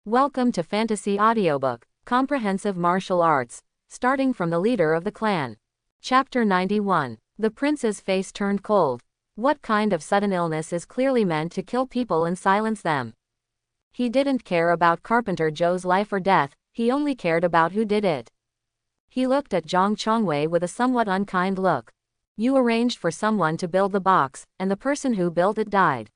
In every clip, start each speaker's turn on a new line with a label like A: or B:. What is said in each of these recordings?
A: Welcome to Fantasy Audiobook, Comprehensive Martial Arts, starting from the leader of the clan. Chapter 91. The prince's face turned cold. What kind of sudden illness is clearly meant to kill people and silence them? He didn't care about Carpenter Joe's life or death, he only cared about who did it. He looked at Zhang Chongwei with a somewhat unkind look. You arranged for someone to build the box, and the person who built it died.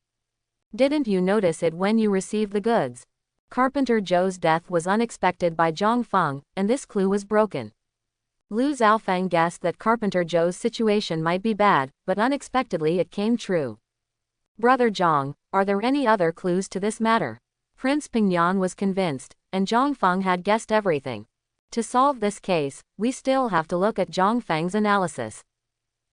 A: Didn't you notice it when you received the goods? Carpenter Joe's death was unexpected by Zhang Feng, and this clue was broken. Lu Zhaofeng guessed that Carpenter Joe's situation might be bad, but unexpectedly it came true. Brother Zhang, are there any other clues to this matter? Prince Pingyan was convinced, and Zhang Feng had guessed everything. To solve this case, we still have to look at Zhang Feng's analysis.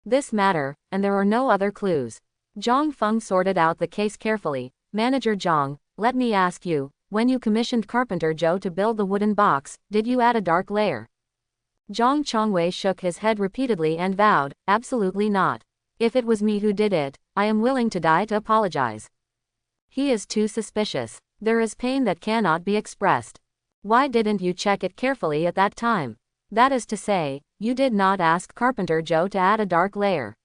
A: This matter, and there are no other clues. Zhang Feng sorted out the case carefully. Manager Zhang, let me ask you, when you commissioned Carpenter Joe to build the wooden box, did you add a dark layer? Zhang Chongwei shook his head repeatedly and vowed, absolutely not. If it was me who did it, I am willing to die to apologize. He is too suspicious. There is pain that cannot be expressed. Why didn't you check it carefully at that time? That is to say, you did not ask Carpenter Joe to add a dark layer.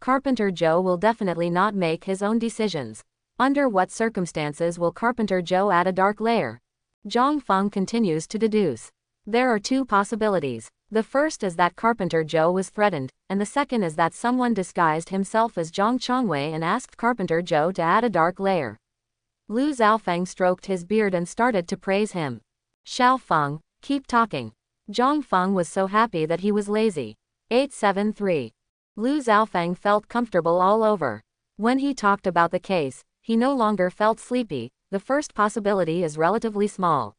A: Carpenter Joe will definitely not make his own decisions. Under what circumstances will Carpenter Joe add a dark layer? Zhang Feng continues to deduce. There are two possibilities. The first is that Carpenter Joe was threatened, and the second is that someone disguised himself as Zhang Chongwei and asked Carpenter Joe to add a dark layer. Lu Zhaofeng stroked his beard and started to praise him. Xiao Feng, keep talking. Zhang Feng was so happy that he was lazy. 873. Lu Zhaofeng felt comfortable all over. When he talked about the case, he no longer felt sleepy. The first possibility is relatively small.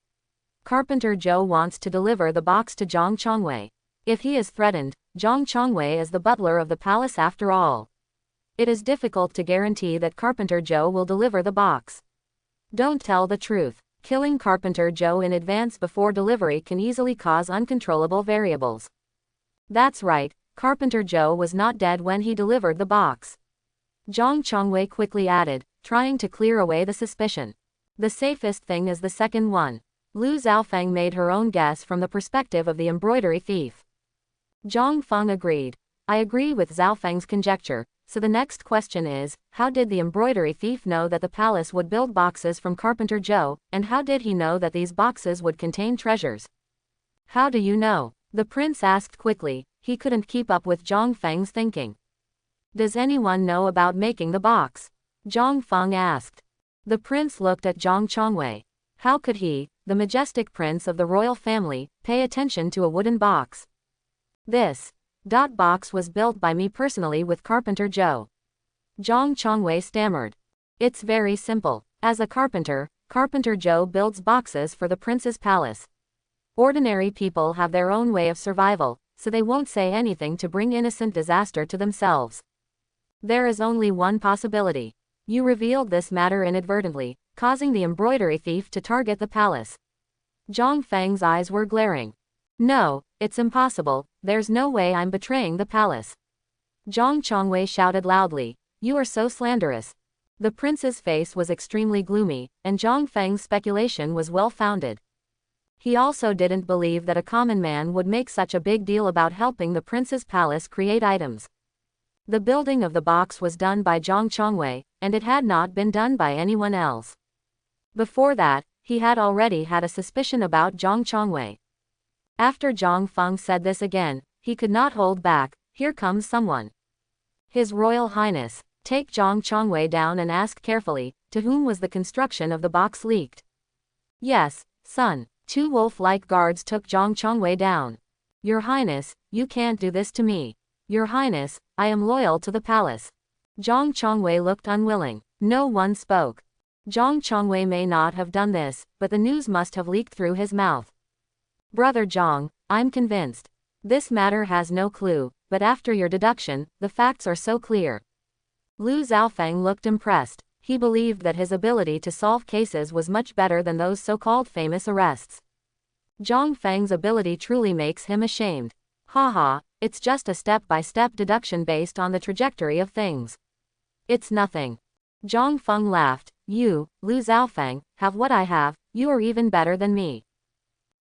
A: Carpenter Joe wants to deliver the box to Zhang Chongwei. If he is threatened, Zhang Chongwei is the butler of the palace after all. It is difficult to guarantee that Carpenter Joe will deliver the box. Don't tell the truth. Killing Carpenter Joe in advance before delivery can easily cause uncontrollable variables. That's right, Carpenter Joe was not dead when he delivered the box. Zhang Chongwei quickly added, trying to clear away the suspicion. The safest thing is the second one. Lu Zhaofeng made her own guess from the perspective of the embroidery thief. Zhang Feng agreed. I agree with Zhaofeng's conjecture, so the next question is, how did the embroidery thief know that the palace would build boxes from Carpenter Joe, and how did he know that these boxes would contain treasures? How do you know? The prince asked quickly. He couldn't keep up with Zhang Feng's thinking. Does anyone know about making the box? Zhang Feng asked. The prince looked at Zhang Chongwei. How could he, the majestic prince of the royal family, pay attention to a wooden box? This box was built by me personally with Carpenter Joe. Zhang Chongwei stammered. It's very simple. As a carpenter, Carpenter Joe builds boxes for the prince's palace. Ordinary people have their own way of survival, so they won't say anything to bring innocent disaster to themselves. There is only one possibility. You revealed this matter inadvertently, causing the embroidery thief to target the palace. Zhang Feng's eyes were glaring. No, it's impossible, there's no way I'm betraying the palace. Zhang Chongwei shouted loudly, you are so slanderous. The prince's face was extremely gloomy, and Zhang Feng's speculation was well-founded. He also didn't believe that a common man would make such a big deal about helping the prince's palace create items. The building of the box was done by Zhang Chongwei, and it had not been done by anyone else. Before that, he had already had a suspicion about Zhang Chongwei. After Zhang Feng said this again, he could not hold back. Here comes someone. His Royal Highness, take Zhang Chongwei down and ask carefully, to whom was the construction of the box leaked? Yes, son. Two wolf-like guards took Zhang Chongwei down. Your Highness, you can't do this to me. Your Highness, I am loyal to the palace. Zhang Chongwei looked unwilling. No one spoke. Zhang Chongwei may not have done this, but the news must have leaked through his mouth. Brother Zhang, I'm convinced. This matter has no clue, but after your deduction, the facts are so clear. Lu Zhaofeng looked impressed. He believed that his ability to solve cases was much better than those so-called famous arrests. Zhang Feng's ability truly makes him ashamed. Haha, it's just a step-by-step deduction based on the trajectory of things. It's nothing. Zhang Feng laughed. You, Lu Zhaofeng, have what I have, You are even better than me.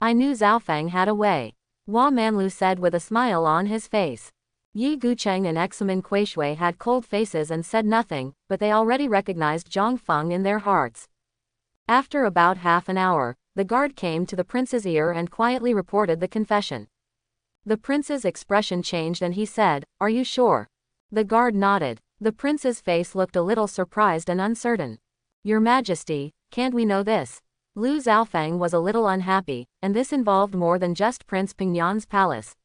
A: I knew Zhao Feng had a way. Hua Manlu said with a smile on his face. Yi Gucheng and Examen Kuishui had cold faces and said nothing, but they already recognized Zhang Feng in their hearts. After about half an hour, the guard came to the prince's ear and quietly reported the confession. The prince's expression changed and he said, "Are you sure?" The guard nodded. The prince's face looked a little surprised and uncertain. "Your Majesty, can't we know this?" Lu Zhaofeng was a little unhappy, and this involved more than just Prince Pingyan's palace.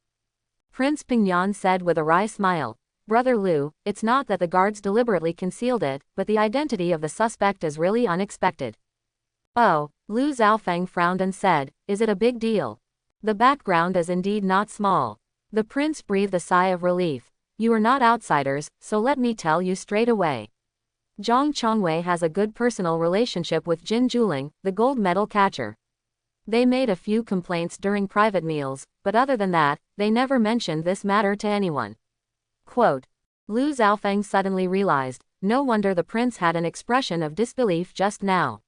A: Prince Pingyan said with a wry smile, "Brother Lu, it's not that the guards deliberately concealed it, but the identity of the suspect is really unexpected." "Oh," Lu Zhaofeng frowned and said, "is it a big deal?" "The background is indeed not small." The prince breathed a sigh of relief. "You are not outsiders, so let me tell you straight away. Zhang Chongwei has a good personal relationship with Jin Juling, the gold medal catcher. They made a few complaints during private meals, but other than that, they never mentioned this matter to anyone." Quote. Lu Zhaofeng suddenly realized, no wonder the prince had an expression of disbelief just now.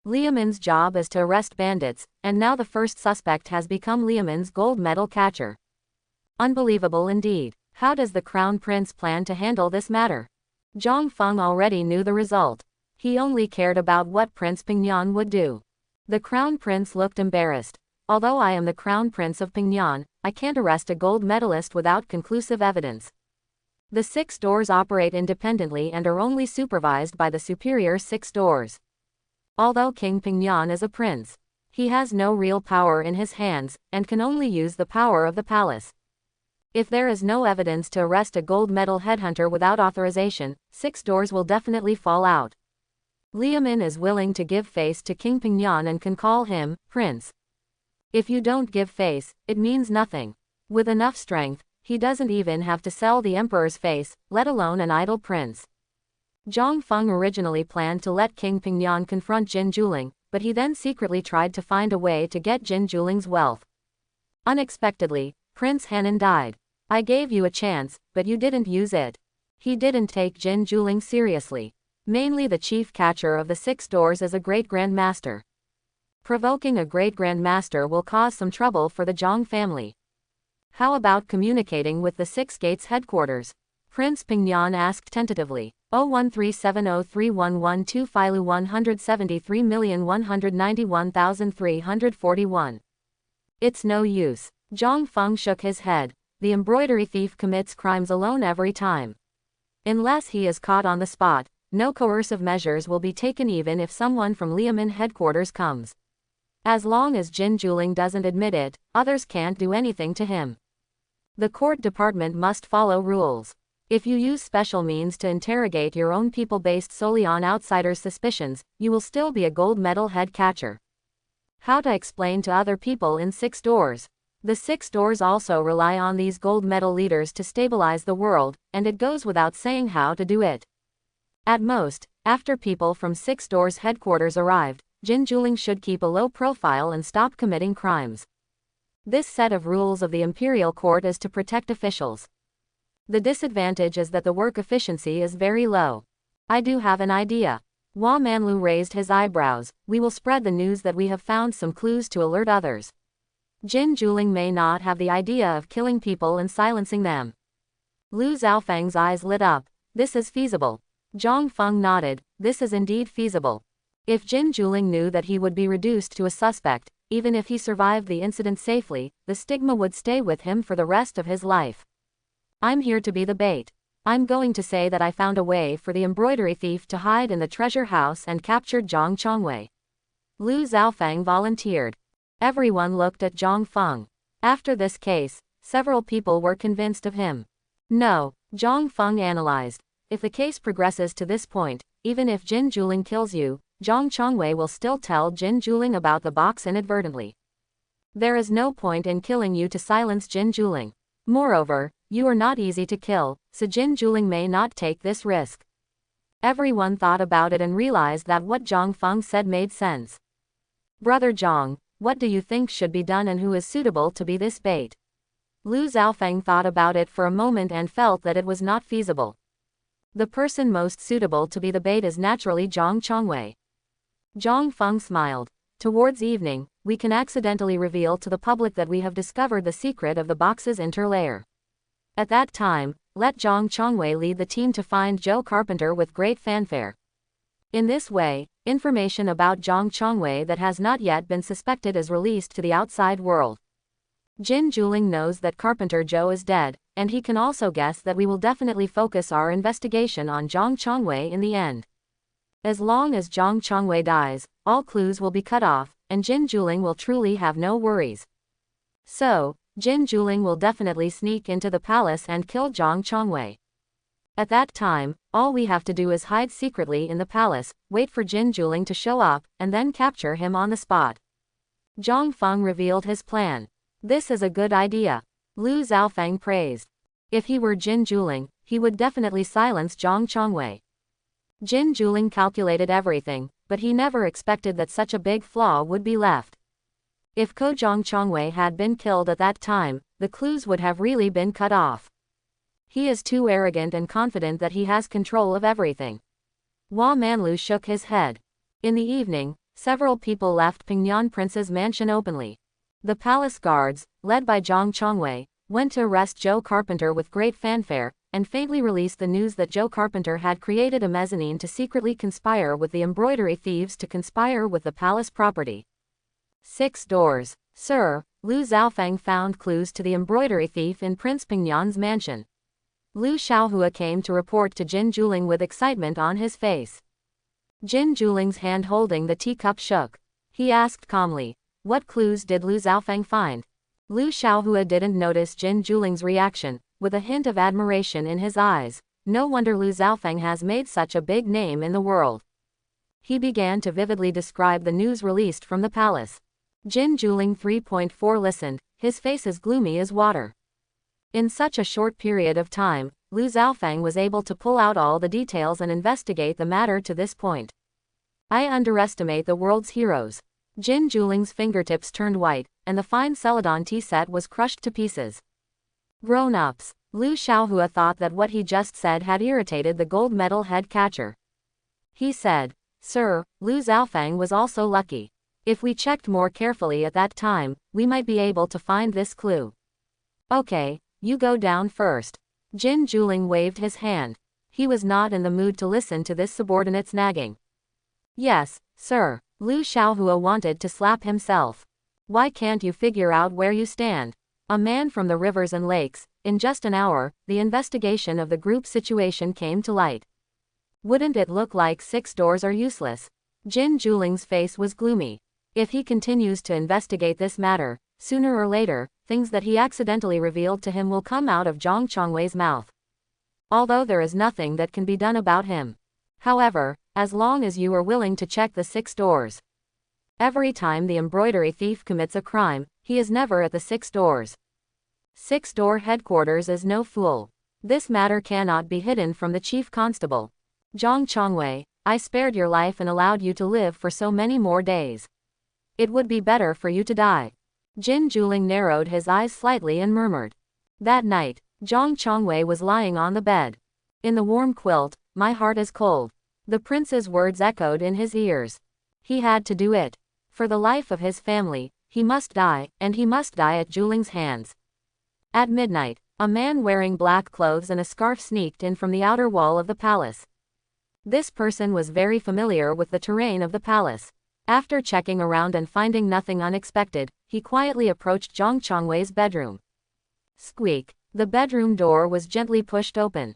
A: Liamin's job is to arrest bandits, and now the first suspect has become Liamin's gold medal catcher. Unbelievable indeed. How does the crown prince plan to handle this matter? Zhang Feng already knew the result. He only cared about what Prince Pingyan would do. The crown prince looked embarrassed. "Although I am the crown prince of Pingyan, I can't arrest a gold medalist without conclusive evidence. The 6 doors operate independently and are only supervised by the superior 6 doors. Although King Pingyan is a prince, he has no real power in his hands, and can only use the power of the palace. If there is no evidence to arrest a gold medal headhunter without authorization, 6 doors will definitely fall out. Liamin is willing to give face to King Pingyan and can call him Prince. If you don't give face, it means nothing. With enough strength, he doesn't even have to sell the emperor's face, let alone an idle prince." Zhang Feng originally planned to let King Pingyan confront Jin Juling, but he then secretly tried to find a way to get Jin Juling's wealth. Unexpectedly, Prince Henan died. "I gave you a chance, but you didn't use it." He didn't take Jin Juling seriously. Mainly the chief catcher of the 6 doors is a great-grand master. Provoking a great-grand master will cause some trouble for the Zhang family. "How about communicating with the 6 gates headquarters?" Prince Pingyan asked tentatively. 013703112 Filu 173,191,341. "It's no use." Zhang Feng shook his head. "The embroidery thief commits crimes alone every time. Unless he is caught on the spot, no coercive measures will be taken even if someone from Liamin headquarters comes. As long as Jin Juling doesn't admit it, others can't do anything to him. The court department must follow rules. If you use special means to interrogate your own people based solely on outsiders' suspicions, you will still be a gold medal head catcher." How to explain to other people in 6 doors? The 6 doors also rely on these gold medal leaders to stabilize the world, and it goes without saying how to do it. At most, after people from 6 doors headquarters arrived, Jin Juling should keep a low profile and stop committing crimes. This set of rules of the imperial court is to protect officials. The disadvantage is that the work efficiency is very low. "I do have an idea." Hua Manlu raised his eyebrows. "We will spread the news that we have found some clues to alert others. Jin Juling may not have the idea of killing people and silencing them." Lu Zhaofeng's eyes lit up. "This is feasible." Zhang Feng nodded. "This is indeed feasible. If Jin Juling knew that he would be reduced to a suspect, even if he survived the incident safely, the stigma would stay with him for the rest of his life. I'm here to be the bait. I'm going to say that I found a way for the embroidery thief to hide in the treasure house and captured Zhang Chongwei." Lu Zhaofeng volunteered. Everyone looked at Zhang Feng. After this case, several people were convinced of him. "No," Zhang Feng analyzed. "If the case progresses to this point, even if Jin Juling kills you, Zhang Chongwei will still tell Jin Juling about the box inadvertently. There is no point in killing you to silence Jin Juling. Moreover, you are not easy to kill, so Jin Juling may not take this risk." Everyone thought about it and realized that what Zhang Feng said made sense. "Brother Zhang, what do you think should be done and who is suitable to be this bait?" Lu Zhaofeng thought about it for a moment and felt that it was not feasible. The person most suitable to be the bait is naturally Zhang Chongwei. Zhang Feng smiled. Towards evening, we can accidentally reveal to the public that we have discovered the secret of the box's interlayer. At that time, let Zhang Chongwei lead the team to find Joe Carpenter with great fanfare. In this way, information about Zhang Chongwei that has not yet been suspected is released to the outside world. Jin Juling knows that Carpenter Joe is dead, and he can also guess that we will definitely focus our investigation on Zhang Chongwei in the end. As long as Zhang Chongwei dies, all clues will be cut off, and Jin Juling will truly have no worries. So, Jin Juling will definitely sneak into the palace and kill Zhang Chongwei. At that time, all we have to do is hide secretly in the palace, wait for Jin Juling to show up, and then capture him on the spot. Zhang Feng revealed his plan. This is a good idea. Lu Zhaofeng praised. If he were Jin Juling, he would definitely silence Zhang Chongwei. Jin Juling calculated everything, but he never expected that such a big flaw would be left. If Zhang Chongwei had been killed at that time, the clues would have really been cut off. He is too arrogant and confident that he has control of everything. Hua Manlu shook his head. In the evening, several people left Pingyan Prince's mansion openly. The palace guards, led by Zhang Chongwei, went to arrest Joe Carpenter with great fanfare, and faintly released the news that Joe Carpenter had created a mezzanine to secretly conspire with the embroidery thieves to conspire with the palace property. 6 doors. Sir, Lu Zhaofeng found clues to the embroidery thief in Prince Pingyan's mansion. Lu Xiaohua came to report to Jin Juling with excitement on his face. Jin Juling's hand holding the teacup shook. He asked calmly, "What clues did Lu Zhaofeng find?" Lu Xiaohua didn't notice Jin Juling's reaction, with a hint of admiration in his eyes. No wonder Lu Zhaofeng has made such a big name in the world. He began to vividly describe the news released from the palace. Jin Juling 3.4 listened, his face as gloomy as water. In such a short period of time, Lu Zhaofeng was able to pull out all the details and investigate the matter to this point. I underestimate the world's heroes. Jin Juling's fingertips turned white, and the fine celadon tea set was crushed to pieces. Grown-ups. Lu Xiaohua thought that what he just said had irritated the gold medal head catcher. He said, "Sir, Lu Zhaofeng was also lucky. If we checked more carefully at that time, we might be able to find this clue." "Okay, you go down first." Jin Juling waved his hand. He was not in the mood to listen to this subordinate's nagging. "Yes, sir." Lu Xiaohua wanted to slap himself. "Why can't you figure out where you stand? A man from the rivers and lakes." In just an hour, the investigation of the group situation came to light. Wouldn't it look like 6 doors are useless? Jin Juling's face was gloomy. If he continues to investigate this matter, sooner or later, things that he accidentally revealed to him will come out of Zhang Chongwei's mouth. Although there is nothing that can be done about him. However, as long as you are willing to check the 6 doors. Every time the embroidery thief commits a crime, he is never at the 6 doors. 6-door headquarters is no fool. This matter cannot be hidden from the chief constable. Zhang Chongwei, I spared your life and allowed you to live for so many more days. It would be better for you to die. Jin Juling narrowed his eyes slightly and murmured. That night, Zhang Chongwei was lying on the bed. In the warm quilt, my heart is cold. The prince's words echoed in his ears. He had to do it. For the life of his family, he must die, and he must die at Juling's hands. At midnight, a man wearing black clothes and a scarf sneaked in from the outer wall of the palace. This person was very familiar with the terrain of the palace. After checking around and finding nothing unexpected, he quietly approached Zhang Chongwei's bedroom. Squeak. The bedroom door was gently pushed open.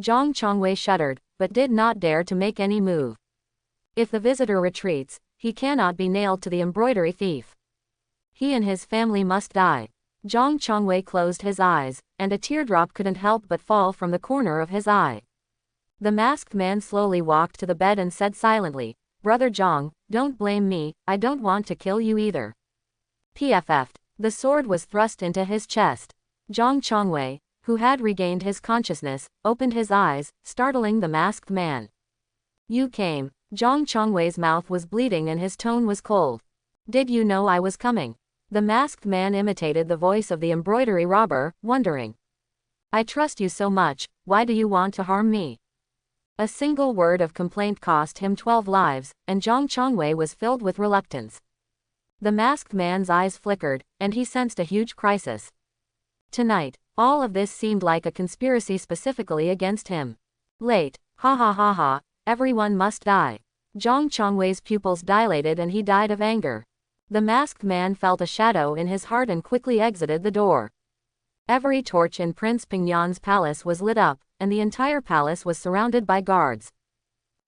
A: Zhang Chongwei shuddered, but did not dare to make any move. If the visitor retreats, he cannot be nailed to the embroidery thief. He and his family must die. Zhang Chongwei closed his eyes, and a teardrop couldn't help but fall from the corner of his eye. The masked man slowly walked to the bed and said silently, "Brother Zhang, don't blame me, I don't want to kill you either." PFF'd. The sword was thrust into his chest. Zhang Chongwei, who had regained his consciousness, opened his eyes, startling the masked man. "You came." Zhang Chongwei's mouth was bleeding and his tone was cold. "Did you know I was coming?" The masked man imitated the voice of the embroidery robber, wondering. "I trust you so much, why do you want to harm me?" A single word of complaint cost him 12 lives, and Zhang Chongwei was filled with reluctance. The masked man's eyes flickered, and he sensed a huge crisis. Tonight, all of this seemed like a conspiracy specifically against him. Late, ha ha ha ha, everyone must die. Zhang Chongwei's pupils dilated and he died of anger. The masked man felt a shadow in his heart and quickly exited the door. Every torch in Prince Pingyan's palace was lit up, and the entire palace was surrounded by guards.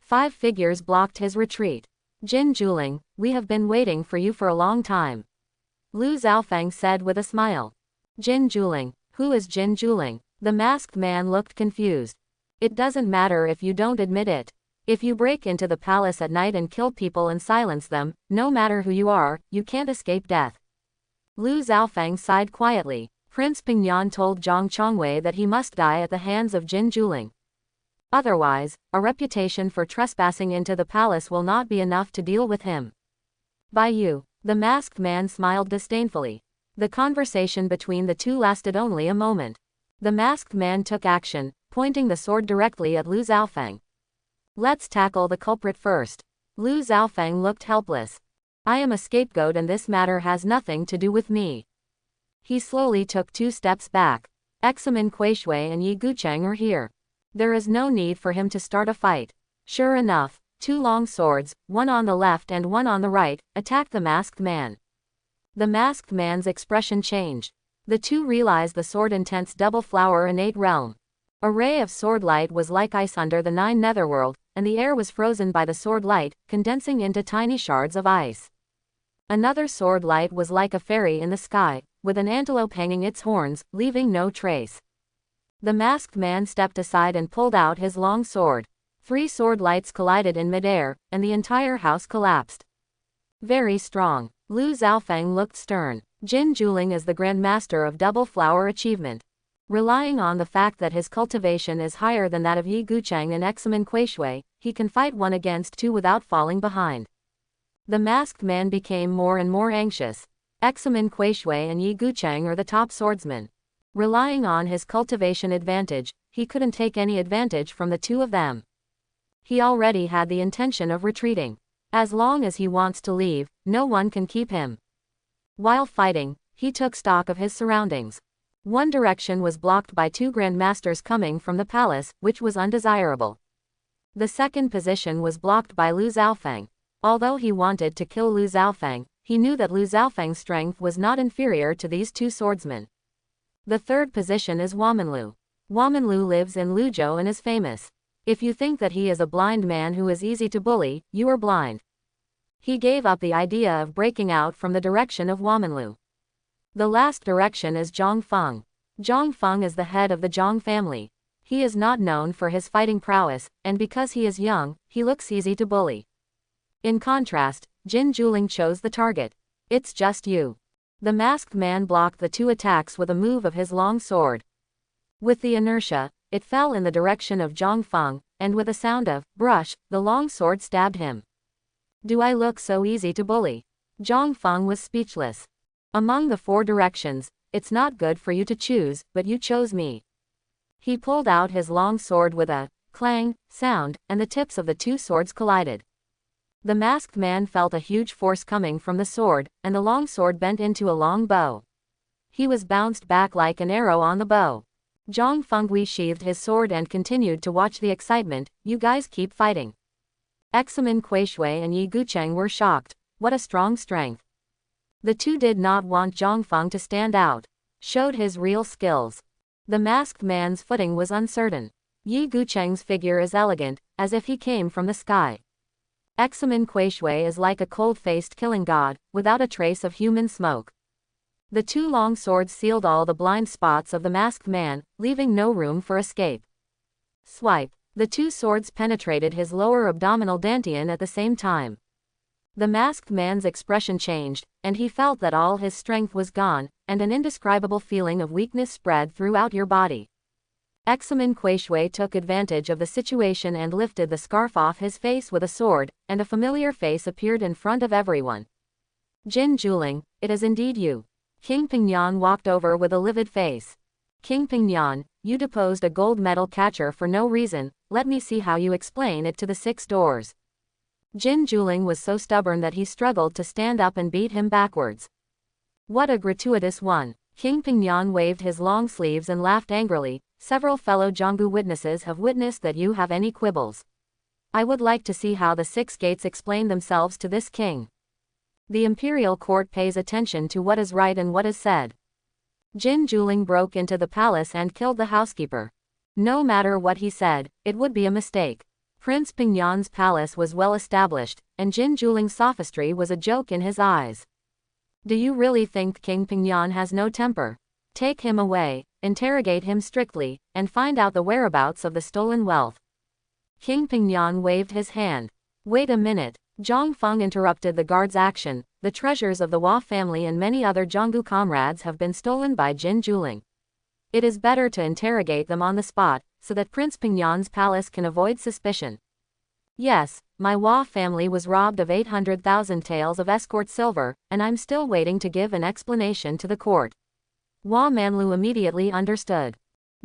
A: 5 figures blocked his retreat. Jin Juling, we have been waiting for you for a long time. Lu Xiaofeng said with a smile. Jin Juling, who is Jin Juling? The masked man looked confused. It doesn't matter if you don't admit it. If you break into the palace at night and kill people and silence them, no matter who you are, you can't escape death. Lu Xiaofeng sighed quietly. Prince Pingyan told Zhang Chongwei that he must die at the hands of Jin Juling. Otherwise, a reputation for trespassing into the palace will not be enough to deal with him. By you, the masked man smiled disdainfully. The conversation between the two lasted only a moment. The masked man took action, pointing the sword directly at Lu Xiaofeng. Let's tackle the culprit first. Lu Xiaofeng looked helpless. I am a scapegoat and this matter has nothing to do with me. He slowly took 2 steps back. Examen Kuishui and Yi Gucheng are here. There is no need for him to start a fight. Sure enough, 2 long swords, one on the left and one on the right, attacked the masked man. The masked man's expression changed. The two realized the sword intense double flower innate realm. A ray of sword light was like ice under the 9 netherworld, and the air was frozen by the sword light, condensing into tiny shards of ice. Another sword light was like a fairy in the sky, with an antelope hanging its horns, leaving no trace. The masked man stepped aside and pulled out his long sword. 3 sword lights collided in midair, and the entire house collapsed. Very strong. Lu Xiaofeng looked stern. Jin Juling is the Grand Master of Double Flower Achievement. Relying on the fact that his cultivation is higher than that of Yi Gucheng and Examen Kuishui, he can fight 1 against 2 without falling behind. The masked man became more and more anxious. Examen Kuishui and Yi Gucheng are the top swordsmen. Relying on his cultivation advantage, he couldn't take any advantage from the 2 of them. He already had the intention of retreating. As long as he wants to leave, no one can keep him. While fighting, he took stock of his surroundings. One direction was blocked by 2 grandmasters coming from the palace, which was undesirable. The second position was blocked by Lu Xiaofeng. Although he wanted to kill Lu Xiaofeng, he knew that Lu Xiaofeng's strength was not inferior to these 2 swordsmen. The third position is Wamanlu. Wamanlu lives in Luzhou and is famous. If you think that he is a blind man who is easy to bully, you are blind. He gave up the idea of breaking out from the direction of Wamanlu. The last direction is Zhang Feng. Zhang Feng is the head of the Zhang family. He is not known for his fighting prowess, and because he is young, he looks easy to bully. In contrast, Jin Juling chose the target. It's just you. The masked man blocked the 2 attacks with a move of his long sword. With the inertia, it fell in the direction of Zhang Feng, and with a sound of brush, the long sword stabbed him. Do I look so easy to bully? Zhang Feng was speechless. Among the 4 directions, it's not good for you to choose, but you chose me. He pulled out his long sword with a clang sound, and the tips of the 2 swords collided. The masked man felt a huge force coming from the sword, and the long sword bent into a long bow. He was bounced back like an arrow on the bow. Zhang Fengui sheathed his sword and continued to watch the excitement. You guys keep fighting. Examen Kuishui and Yi Gucheng were shocked. What a strong strength. The 2 did not want Zhang Feng to stand out. Showed his real skills. The masked man's footing was uncertain. Yi Gucheng's figure is elegant, as if he came from the sky. Examen Kuishui is like a cold-faced killing god, without a trace of human smoke. The 2 long swords sealed all the blind spots of the masked man, leaving no room for escape. Swipe. The 2 swords penetrated his lower abdominal dantian at the same time. The masked man's expression changed, and he felt that all his strength was gone, and an indescribable feeling of weakness spread throughout your body. Examen Kuishui took advantage of the situation and lifted the scarf off his face with a sword, and a familiar face appeared in front of everyone. Jin Juling, it is indeed you. King Pingyan walked over with a livid face. King Pingyan, you deposed a gold medal catcher for no reason, let me see how you explain it to the 6 doors. Jin Juling was so stubborn that he struggled to stand up and beat him backwards. What a gratuitous one. King Pingyan waved his long sleeves and laughed angrily. Several fellow Jianggu witnesses have witnessed that you have any quibbles. I would like to see how the 6 gates explain themselves to this king. The imperial court pays attention to what is right and what is said. Jin Juling broke into the palace and killed the housekeeper. No matter what he said, it would be a mistake. Prince Pingyan's palace was well established, and Jin Juling's sophistry was a joke in his eyes. Do you really think King Pingyan has no temper? Take him away, interrogate him strictly, and find out the whereabouts of the stolen wealth. King Pingyan waved his hand. Wait a minute. Zhang Feng interrupted the guard's action. The treasures of the Hua family and many other Jianggu comrades have been stolen by Jin Juling. It is better to interrogate them on the spot, so that Prince Pingyan's palace can avoid suspicion. Yes, my Hua family was robbed of 800,000 taels of escort silver, and I'm still waiting to give an explanation to the court. Hua Manlu immediately understood.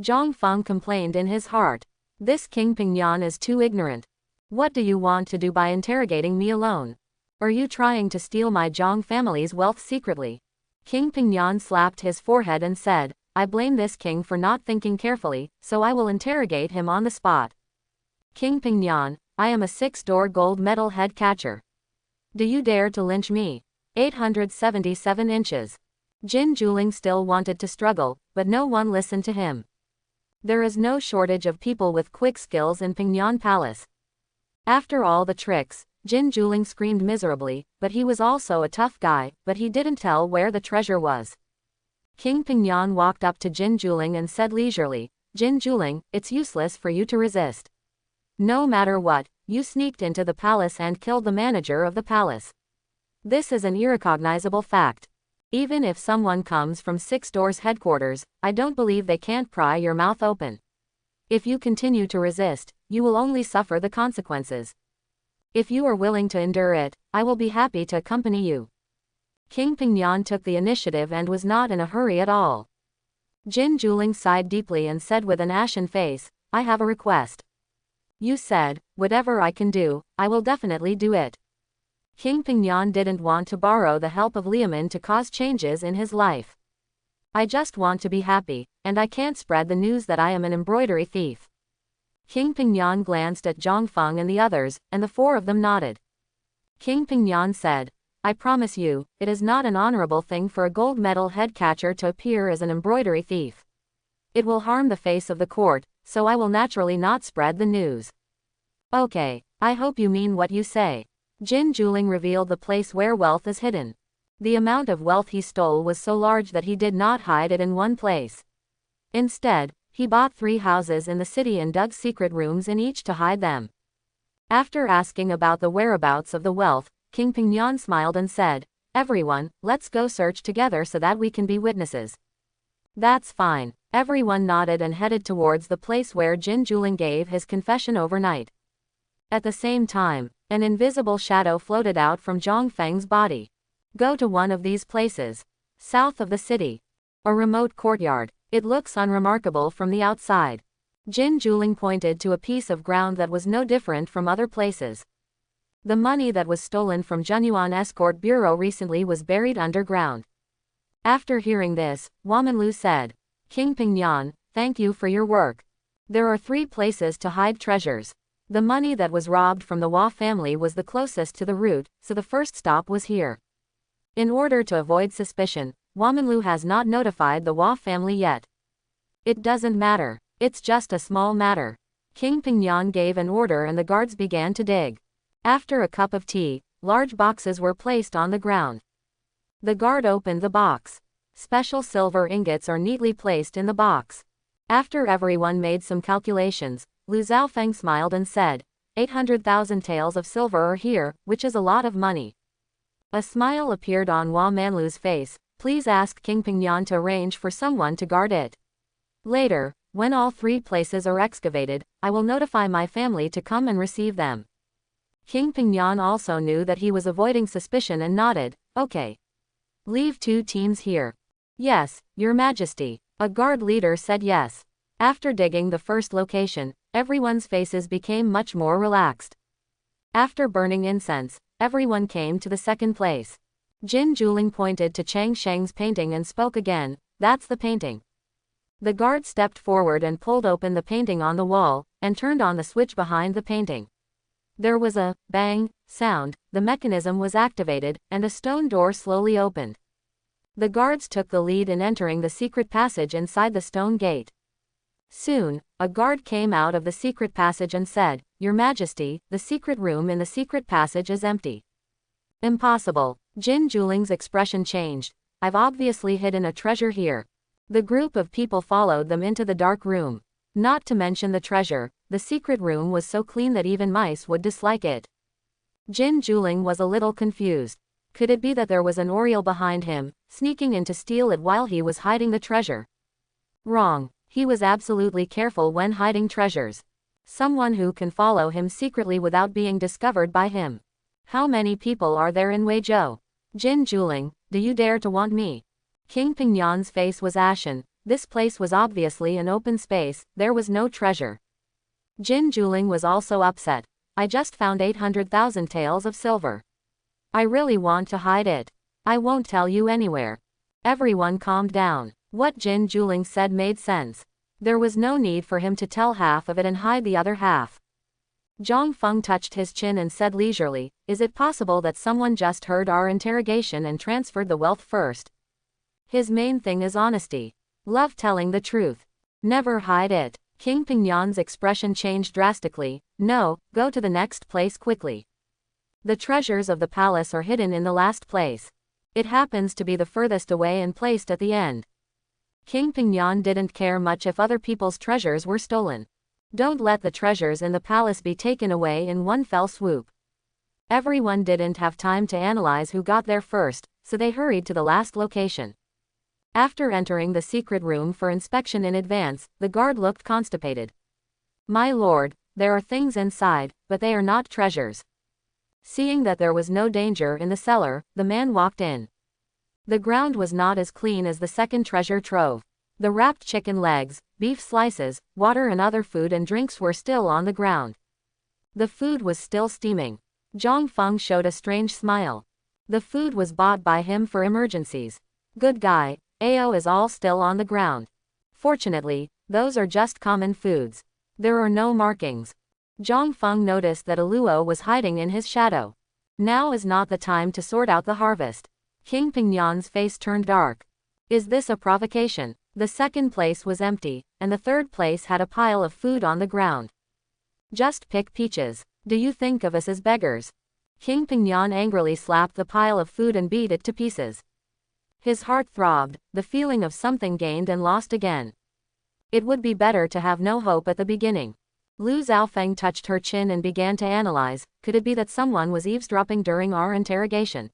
A: Zhang Feng complained in his heart. This King Pingyan is too ignorant. What do you want to do by interrogating me alone? Are you trying to steal my Zhang family's wealth secretly? King Pingyan slapped his forehead and said, I blame this king for not thinking carefully, so I will interrogate him on the spot. King Pingyan, I am a 6-door gold medal head catcher. Do you dare to lynch me? 877 inches. Jin Juling still wanted to struggle, but no one listened to him. There is no shortage of people with quick skills in Pingyan Palace. After all the tricks, Jin Juling screamed miserably, but he was also a tough guy, but he didn't tell where the treasure was. King Pingyan walked up to Jin Juling and said leisurely, Jin Juling, it's useless for you to resist. No matter what, you sneaked into the palace and killed the manager of the palace. This is an irrecognizable fact. Even if someone comes from 6 Doors headquarters, I don't believe they can't pry your mouth open. If you continue to resist, you will only suffer the consequences. If you are willing to endure it, I will be happy to accompany you. King Pingyan took the initiative and was not in a hurry at all. Jin Juling sighed deeply and said with an ashen face, I have a request. You said, whatever I can do, I will definitely do it. King Pingyan didn't want to borrow the help of Liamen to cause changes in his life. I just want to be happy, and I can't spread the news that I am an embroidery thief. King Pingyan glanced at Zhang Feng and the others, and the 4 of them nodded. King Pingyan said, I promise you, it is not an honorable thing for a gold medal head catcher to appear as an embroidery thief. It will harm the face of the court, so I will naturally not spread the news. Okay, I hope you mean what you say. Jin Juling revealed the place where wealth is hidden. The amount of wealth he stole was so large that he did not hide it in one place. Instead, he bought 3 houses in the city and dug secret rooms in each to hide them. After asking about the whereabouts of the wealth, King Pingyan smiled and said, Everyone, let's go search together so that we can be witnesses. That's fine. Everyone nodded and headed towards the place where Jin Juling gave his confession overnight. At the same time, an invisible shadow floated out from Zhang Feng's body. Go to one of these places. South of the city. A remote courtyard. It looks unremarkable from the outside. Jin Juling pointed to a piece of ground that was no different from other places. The money that was stolen from Junyuan Escort Bureau recently was buried underground. After hearing this, Wamanlu said, King Pingyan, thank you for your work. There are 3 places to hide treasures. The money that was robbed from the Hua family was the closest to the route, so the first stop was here. In order to avoid suspicion, Wamanlu has not notified the Hua family yet. It doesn't matter. It's just a small matter. King Pingyan gave an order and the guards began to dig. After a cup of tea, large boxes were placed on the ground. The guard opened the box. Special silver ingots are neatly placed in the box. After everyone made some calculations, Lu Zhaofeng smiled and said, 800,000 taels of silver are here, which is a lot of money. A smile appeared on Hua Manlu's face. Please ask King Pingyan to arrange for someone to guard it. Later, when all 3 places are excavated, I will notify my family to come and receive them. King Pingyan also knew that he was avoiding suspicion and nodded, okay. Leave 2 teams here. Yes, Your Majesty. A guard leader said yes. After digging the first location, everyone's faces became much more relaxed. After burning incense, everyone came to the second place. Jin Juling pointed to Chang Sheng's painting and spoke again, "That's the painting." The guard stepped forward and pulled open the painting on the wall, and turned on the switch behind the painting. There was a bang sound, the mechanism was activated, and a stone door slowly opened. The guards took the lead in entering the secret passage inside the stone gate. Soon, a guard came out of the secret passage and said, "Your Majesty, the secret room in the secret passage is empty." "Impossible." Jin Juling's expression changed. "I've obviously hidden a treasure here." The group of people followed them into the dark room. Not to mention the treasure, the secret room was so clean that even mice would dislike it. Jin Juling was a little confused. Could it be that there was an Oriole behind him, sneaking in to steal it while he was hiding the treasure? Wrong. He was absolutely careful when hiding treasures. Someone who can follow him secretly without being discovered by him. How many people are there in Weizhou? Jin Juling, do you dare to want me? King Pingyan's face was ashen. This place was obviously an open space, there was no treasure. Jin Juling was also upset. I just found 800,000 taels of silver. I really want to hide it. I won't tell you anywhere. Everyone calmed down. What Jin Juling said made sense. There was no need for him to tell half of it and hide the other half. Zhang Feng touched his chin and said leisurely, "Is it possible that someone just heard our interrogation and transferred the wealth first? His main thing is honesty. Love telling the truth. Never hide it." King Pingyan's expression changed drastically. "No, go to the next place quickly. The treasures of the palace are hidden in the last place. It happens to be the furthest away and placed at the end." King Pingyan didn't care much if other people's treasures were stolen. Don't let the treasures in the palace be taken away in one fell swoop. Everyone didn't have time to analyze who got there first, so they hurried to the last location. After entering the secret room for inspection in advance, the guard looked constipated. "My lord, there are things inside, but they are not treasures." Seeing that there was no danger in the cellar, the man walked in. The ground was not as clean as the second treasure trove. The wrapped chicken legs, beef slices, water and other food and drinks were still on the ground. The food was still steaming. Zhang Feng showed a strange smile. The food was bought by him for emergencies. Good guy. Ao is all still on the ground. Fortunately, those are just common foods. There are no markings. Zhang Feng noticed that a luo was hiding in his shadow. Now is not the time to sort out the harvest. King Pingyan's face turned dark. Is this a provocation? The second place was empty, and the third place had a pile of food on the ground. Just pick peaches. Do you think of us as beggars? King Pingyan angrily slapped the pile of food and beat it to pieces. His heart throbbed, the feeling of something gained and lost again. It would be better to have no hope at the beginning. Lu Xiaofeng touched her chin and began to analyze. Could it be that someone was eavesdropping during our interrogation?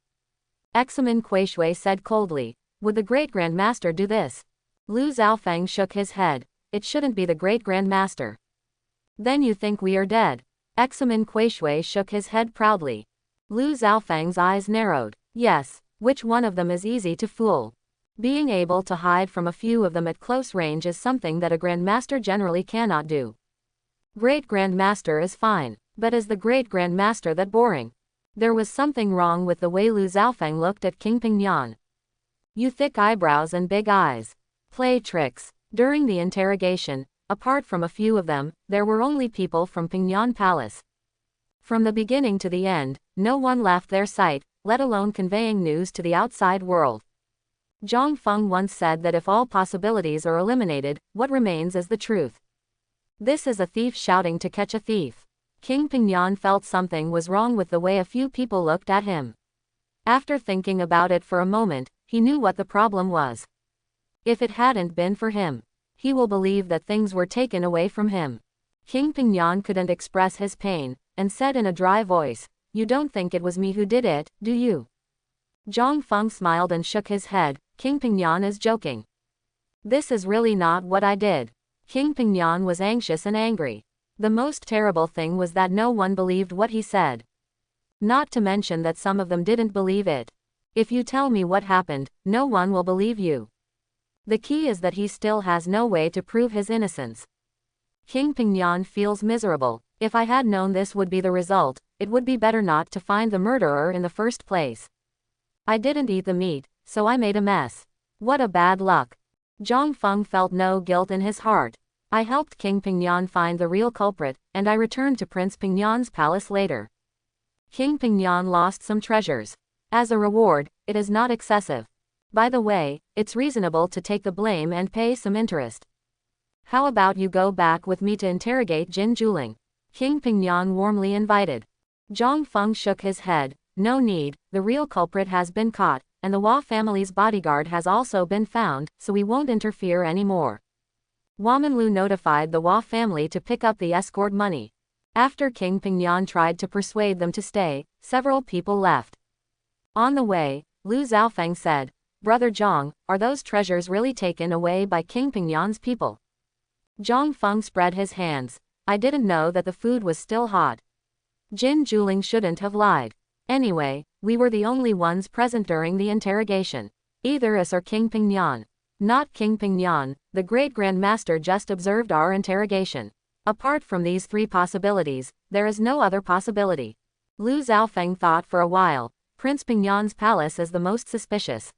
A: Examen Kuishui said coldly. Would the Great Grand Master do this? Lu Xiaofeng shook his head. It shouldn't be the Great Grand Master. Then you think we are dead? Examen Kuishui shook his head proudly. Lu Xiaofeng's eyes narrowed. Yes. Which one of them is easy to fool? Being able to hide from a few of them at close range is something that a Grand Master generally cannot do. Great Grand Master is fine, but is the Great Grand Master that boring? There was something wrong with the way Lu Xiaofeng looked at King Pingyan. You thick eyebrows and big eyes. Play tricks. During the interrogation, apart from a few of them, there were only people from Pingyan Palace. From the beginning to the end, no one left their sight, let alone conveying news to the outside world. Zhang Feng once said that if all possibilities are eliminated, what remains is the truth. This is a thief shouting to catch a thief. King Pingyan felt something was wrong with the way a few people looked at him. After thinking about it for a moment, he knew what the problem was. If it hadn't been for him, he will believe that things were taken away from him. King Pingyan couldn't express his pain, and said in a dry voice, "You don't think it was me who did it, do you?" Zhang Feng smiled and shook his head. King Pingyan is joking. This is really not what I did. King Pingyan was anxious and angry. The most terrible thing was that no one believed what he said. Not to mention that some of them didn't believe it. If you tell me what happened, no one will believe you. The key is that he still has no way to prove his innocence. King Pingyan feels miserable. If I had known this would be the result, it would be better not to find the murderer in the first place. I didn't eat the meat, so I made a mess. What a bad luck. Zhang Feng felt no guilt in his heart. I helped King Pingyan find the real culprit, and I returned to Prince Pingyan's palace later. King Pingyan lost some treasures. As a reward, it is not excessive. By the way, it's reasonable to take the blame and pay some interest. How about you go back with me to interrogate Jin Juling? King Pingyan warmly invited. Zhang Feng shook his head. No need, the real culprit has been caught, and the Hua family's bodyguard has also been found, so we won't interfere anymore. Wamanlu notified the Hua family to pick up the escort money. After King Pingyan tried to persuade them to stay, several people left. On the way, Lu Zhaofeng said, "Brother Zhang, are those treasures really taken away by King Pingyan's people?" Zhang Feng spread his hands. "I didn't know that the food was still hot." Jin Juling shouldn't have lied. Anyway, we were the only ones present during the interrogation. Either us or King Pingyan. Not King Pingyan, the great Grand Master just observed our interrogation. Apart from these three possibilities, there is no other possibility. Lu Zhaofeng thought for a while. Prince Pingyan's palace is the most suspicious.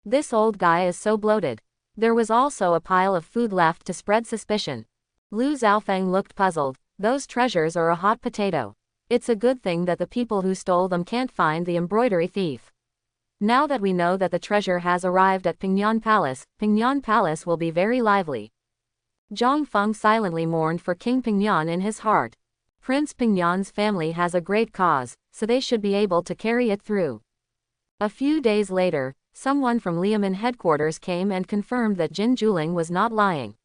A: This old guy is so bloated. There was also a pile of food left to spread suspicion. Lu Zhaofeng looked puzzled. Those treasures are a hot potato. It's a good thing that the people who stole them can't find the embroidery thief. Now that we know that the treasure has arrived at Pingyan Palace will be very lively. Zhang Feng silently mourned for King Pingyan in his heart. Prince Pingyan's family has a great cause, so they should be able to carry it through. A few days later, someone from Liamen headquarters came and confirmed that Jin Juling was not lying.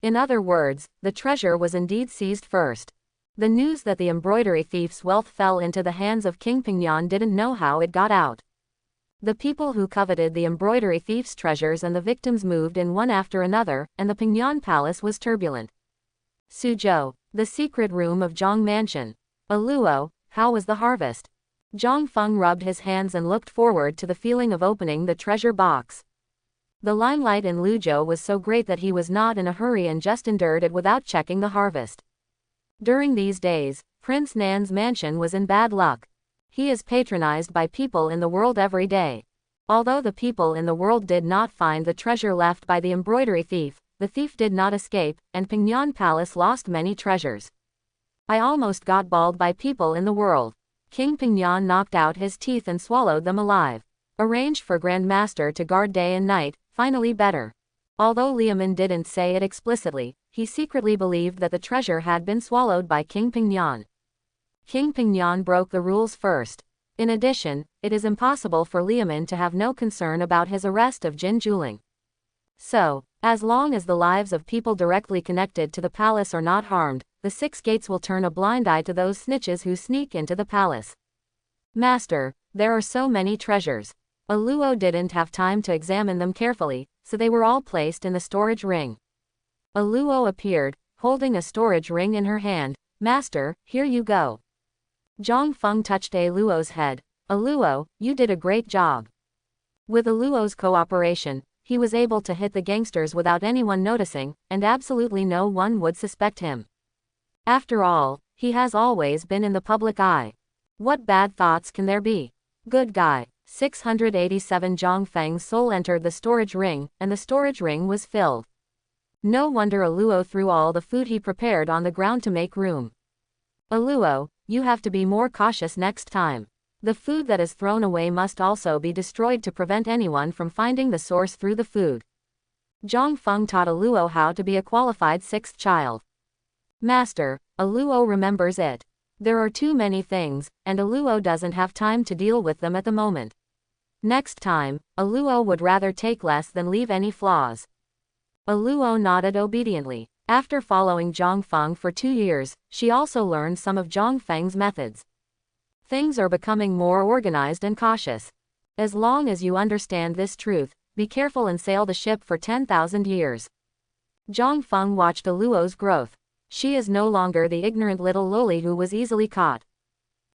A: In other words, the treasure was indeed seized first. The news that the embroidery thief's wealth fell into the hands of King Pingyan didn't know how it got out. The people who coveted the embroidery thief's treasures and the victims moved in one after another, and the Pingyan palace was turbulent. Suzhou, the secret room of Zhang Mansion. Aluo, how was the harvest? Zhang Feng rubbed his hands and looked forward to the feeling of opening the treasure box. The limelight in Luzhou was so great that he was not in a hurry and just endured it without checking the harvest. During these days, Prince Nan's mansion was in bad luck. He is patronized by people in the world every day. Although the people in the world did not find the treasure left by the embroidery thief, the thief did not escape, and Pingyan Palace lost many treasures. I almost got bald by people in the world. King Pingyan knocked out his teeth and swallowed them alive. Arranged for Grand Master to guard day and night, finally better. Although Liamen didn't say it explicitly, he secretly believed that the treasure had been swallowed by King Pingyan. King Pingyan broke the rules first. In addition, it is impossible for Liamen to have no concern about his arrest of Jin Juling. So, as long as the lives of people directly connected to the palace are not harmed, the six gates will turn a blind eye to those snitches who sneak into the palace. Master, there are so many treasures. Aluo didn't have time to examine them carefully, so they were all placed in the storage ring. Aluo appeared, holding a storage ring in her hand. Master, here you go. Zhang Feng touched Aluo's head. Aluo, you did a great job. With Aluo's cooperation, he was able to hit the gangsters without anyone noticing, and absolutely no one would suspect him. After all, he has always been in the public eye. What bad thoughts can there be? Good guy. 687 Zhang Feng's soul entered the storage ring, and the storage ring was filled. No wonder Aluo threw all the food he prepared on the ground to make room. Aluo, you have to be more cautious next time. The food that is thrown away must also be destroyed to prevent anyone from finding the source through the food. Zhang Feng taught Aluo how to be a qualified sixth child. Master, Aluo remembers it. There are too many things, and Aluo doesn't have time to deal with them at the moment. Next time, Aluo would rather take less than leave any flaws. Aluo nodded obediently. After following Zhang Feng for 2 years, she also learned some of Zhang Feng's methods. Things are becoming more organized and cautious. As long as you understand this truth, be careful and sail the ship for 10,000 years. Zhang Feng watched Aluo's growth. She is no longer the ignorant little loli who was easily caught.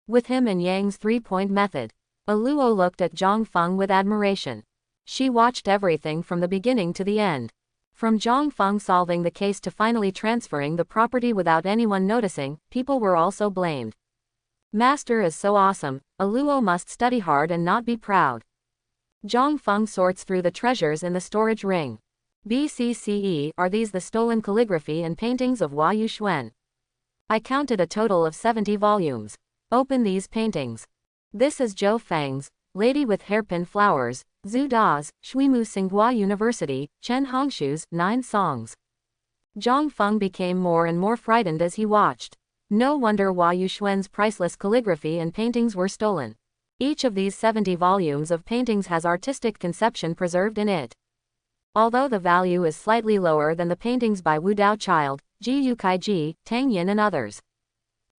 A: With him and Yang's 3-point method, Aluo looked at Zhang Feng with admiration. She watched everything from the beginning to the end. From Zhang Feng solving the case to finally transferring the property without anyone noticing, people were also blamed. Master is so awesome, a Luo must study hard and not be proud. Zhang Feng sorts through the treasures in the storage ring. BCCE, are these the stolen calligraphy and paintings of Hua Yuxuan? I counted a total of 70 volumes. Open these paintings. This is Zhou Feng's, Lady with Hairpin Flowers, Zhu Da's, Shuimu Tsinghua University, Chen Hongshu's, 9 songs. Zhang Feng became more and more frightened as he watched. No wonder Hua Yuxuan's priceless calligraphy and paintings were stolen. Each of these 70 volumes of paintings has artistic conception preserved in it. Although the value is slightly lower than the paintings by Wu Dao Child, Ji Yukaiji, Tang Yin and others.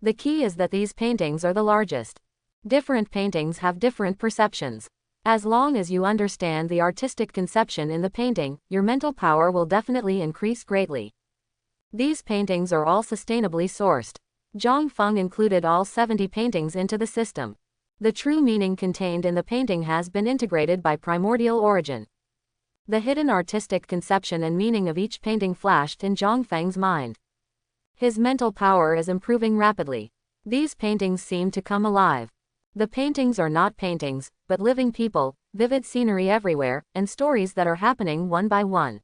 A: The key is that these paintings are the largest. Different paintings have different perceptions. As long as you understand the artistic conception in the painting, your mental power will definitely increase greatly. These paintings are all sustainably sourced. Zhang Feng included all 70 paintings into the system. The true meaning contained in the painting has been integrated by primordial origin. The hidden artistic conception and meaning of each painting flashed in Zhang Feng's mind. His mental power is improving rapidly. These paintings seem to come alive. The paintings are not paintings, but living people, vivid scenery everywhere, and stories that are happening one by one.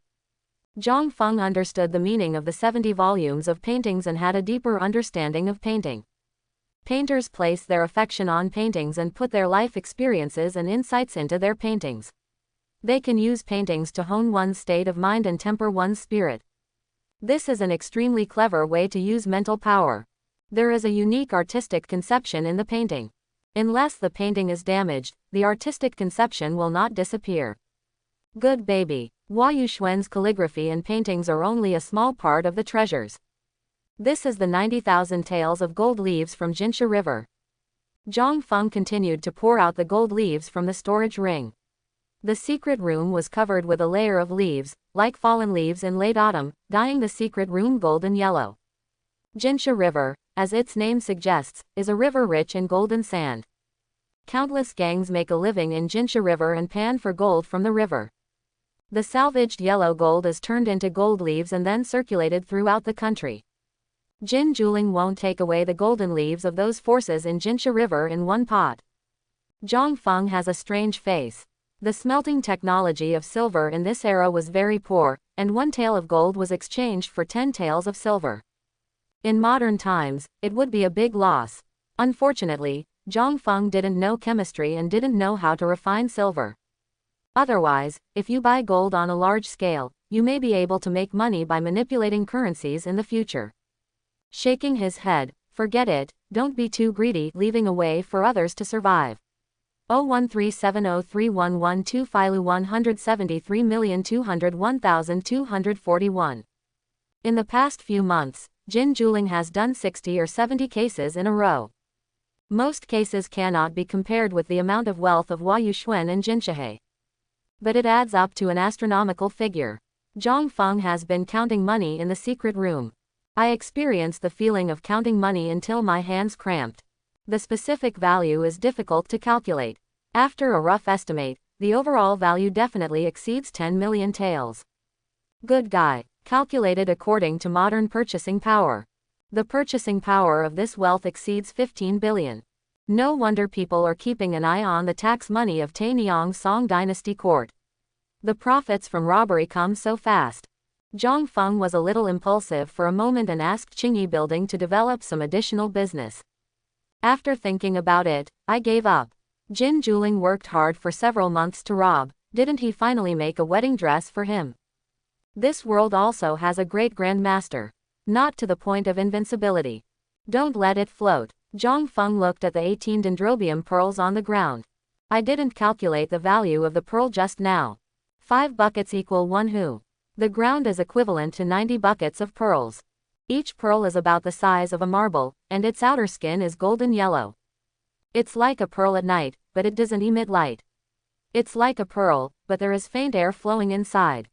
A: Zhang Feng understood the meaning of the 70 volumes of paintings and had a deeper understanding of painting. Painters place their affection on paintings and put their life experiences and insights into their paintings. They can use paintings to hone one's state of mind and temper one's spirit. This is an extremely clever way to use mental power. There is a unique artistic conception in the painting. Unless the painting is damaged, the artistic conception will not disappear. Good baby. Hua Yuxuan's calligraphy and paintings are only a small part of the treasures. This is the 90,000 taels of gold leaves from Jinsha River. Zhang Feng continued to pour out the gold leaves from the storage ring. The secret room was covered with a layer of leaves, like fallen leaves in late autumn, dyeing the secret room golden yellow. Jinsha River, as its name suggests, is a river rich in golden sand. Countless gangs make a living in Jinsha River and pan for gold from the river. The salvaged yellow gold is turned into gold leaves and then circulated throughout the country. Jin Juling won't take away the golden leaves of those forces in Jinsha River in one pot. Zhang Feng has a strange face. The smelting technology of silver in this era was very poor, and 1 tael of gold was exchanged for 10 taels of silver. In modern times, it would be a big loss. Unfortunately, Zhang Feng didn't know chemistry and didn't know how to refine silver. Otherwise, if you buy gold on a large scale, you may be able to make money by manipulating currencies in the future. Shaking his head, forget it, don't be too greedy, leaving a way for others to survive. 013703112 Filu 173,201,241. In the past few months, Jin Juling has done 60 or 70 cases in a row. Most cases cannot be compared with the amount of wealth of Hua Yuxuan and Jinshahe. But it adds up to an astronomical figure. Zhang Feng has been counting money in the secret room. I experienced the feeling of counting money until my hands cramped. The specific value is difficult to calculate. After a rough estimate, the overall value definitely exceeds 10 million taels. Good guy. Calculated according to modern purchasing power. The purchasing power of this wealth exceeds 15 billion. No wonder people are keeping an eye on the tax money of Tainiang Song Dynasty court. The profits from robbery come so fast. Zhang Feng was a little impulsive for a moment and asked Qingyi Building to develop some additional business. After thinking about it, I gave up. Jin Juling worked hard for several months to rob, didn't he finally make a wedding dress for him? This world also has a great grandmaster. Not to the point of invincibility. Don't let it float. Zhang Feng looked at the 18 dendrobium pearls on the ground. I didn't calculate the value of the pearl just now. 5 buckets equal 1 hu. The ground is equivalent to 90 buckets of pearls. Each pearl is about the size of a marble, and its outer skin is golden yellow. It's like a pearl at night, but it doesn't emit light. It's like a pearl, but there is faint air flowing inside.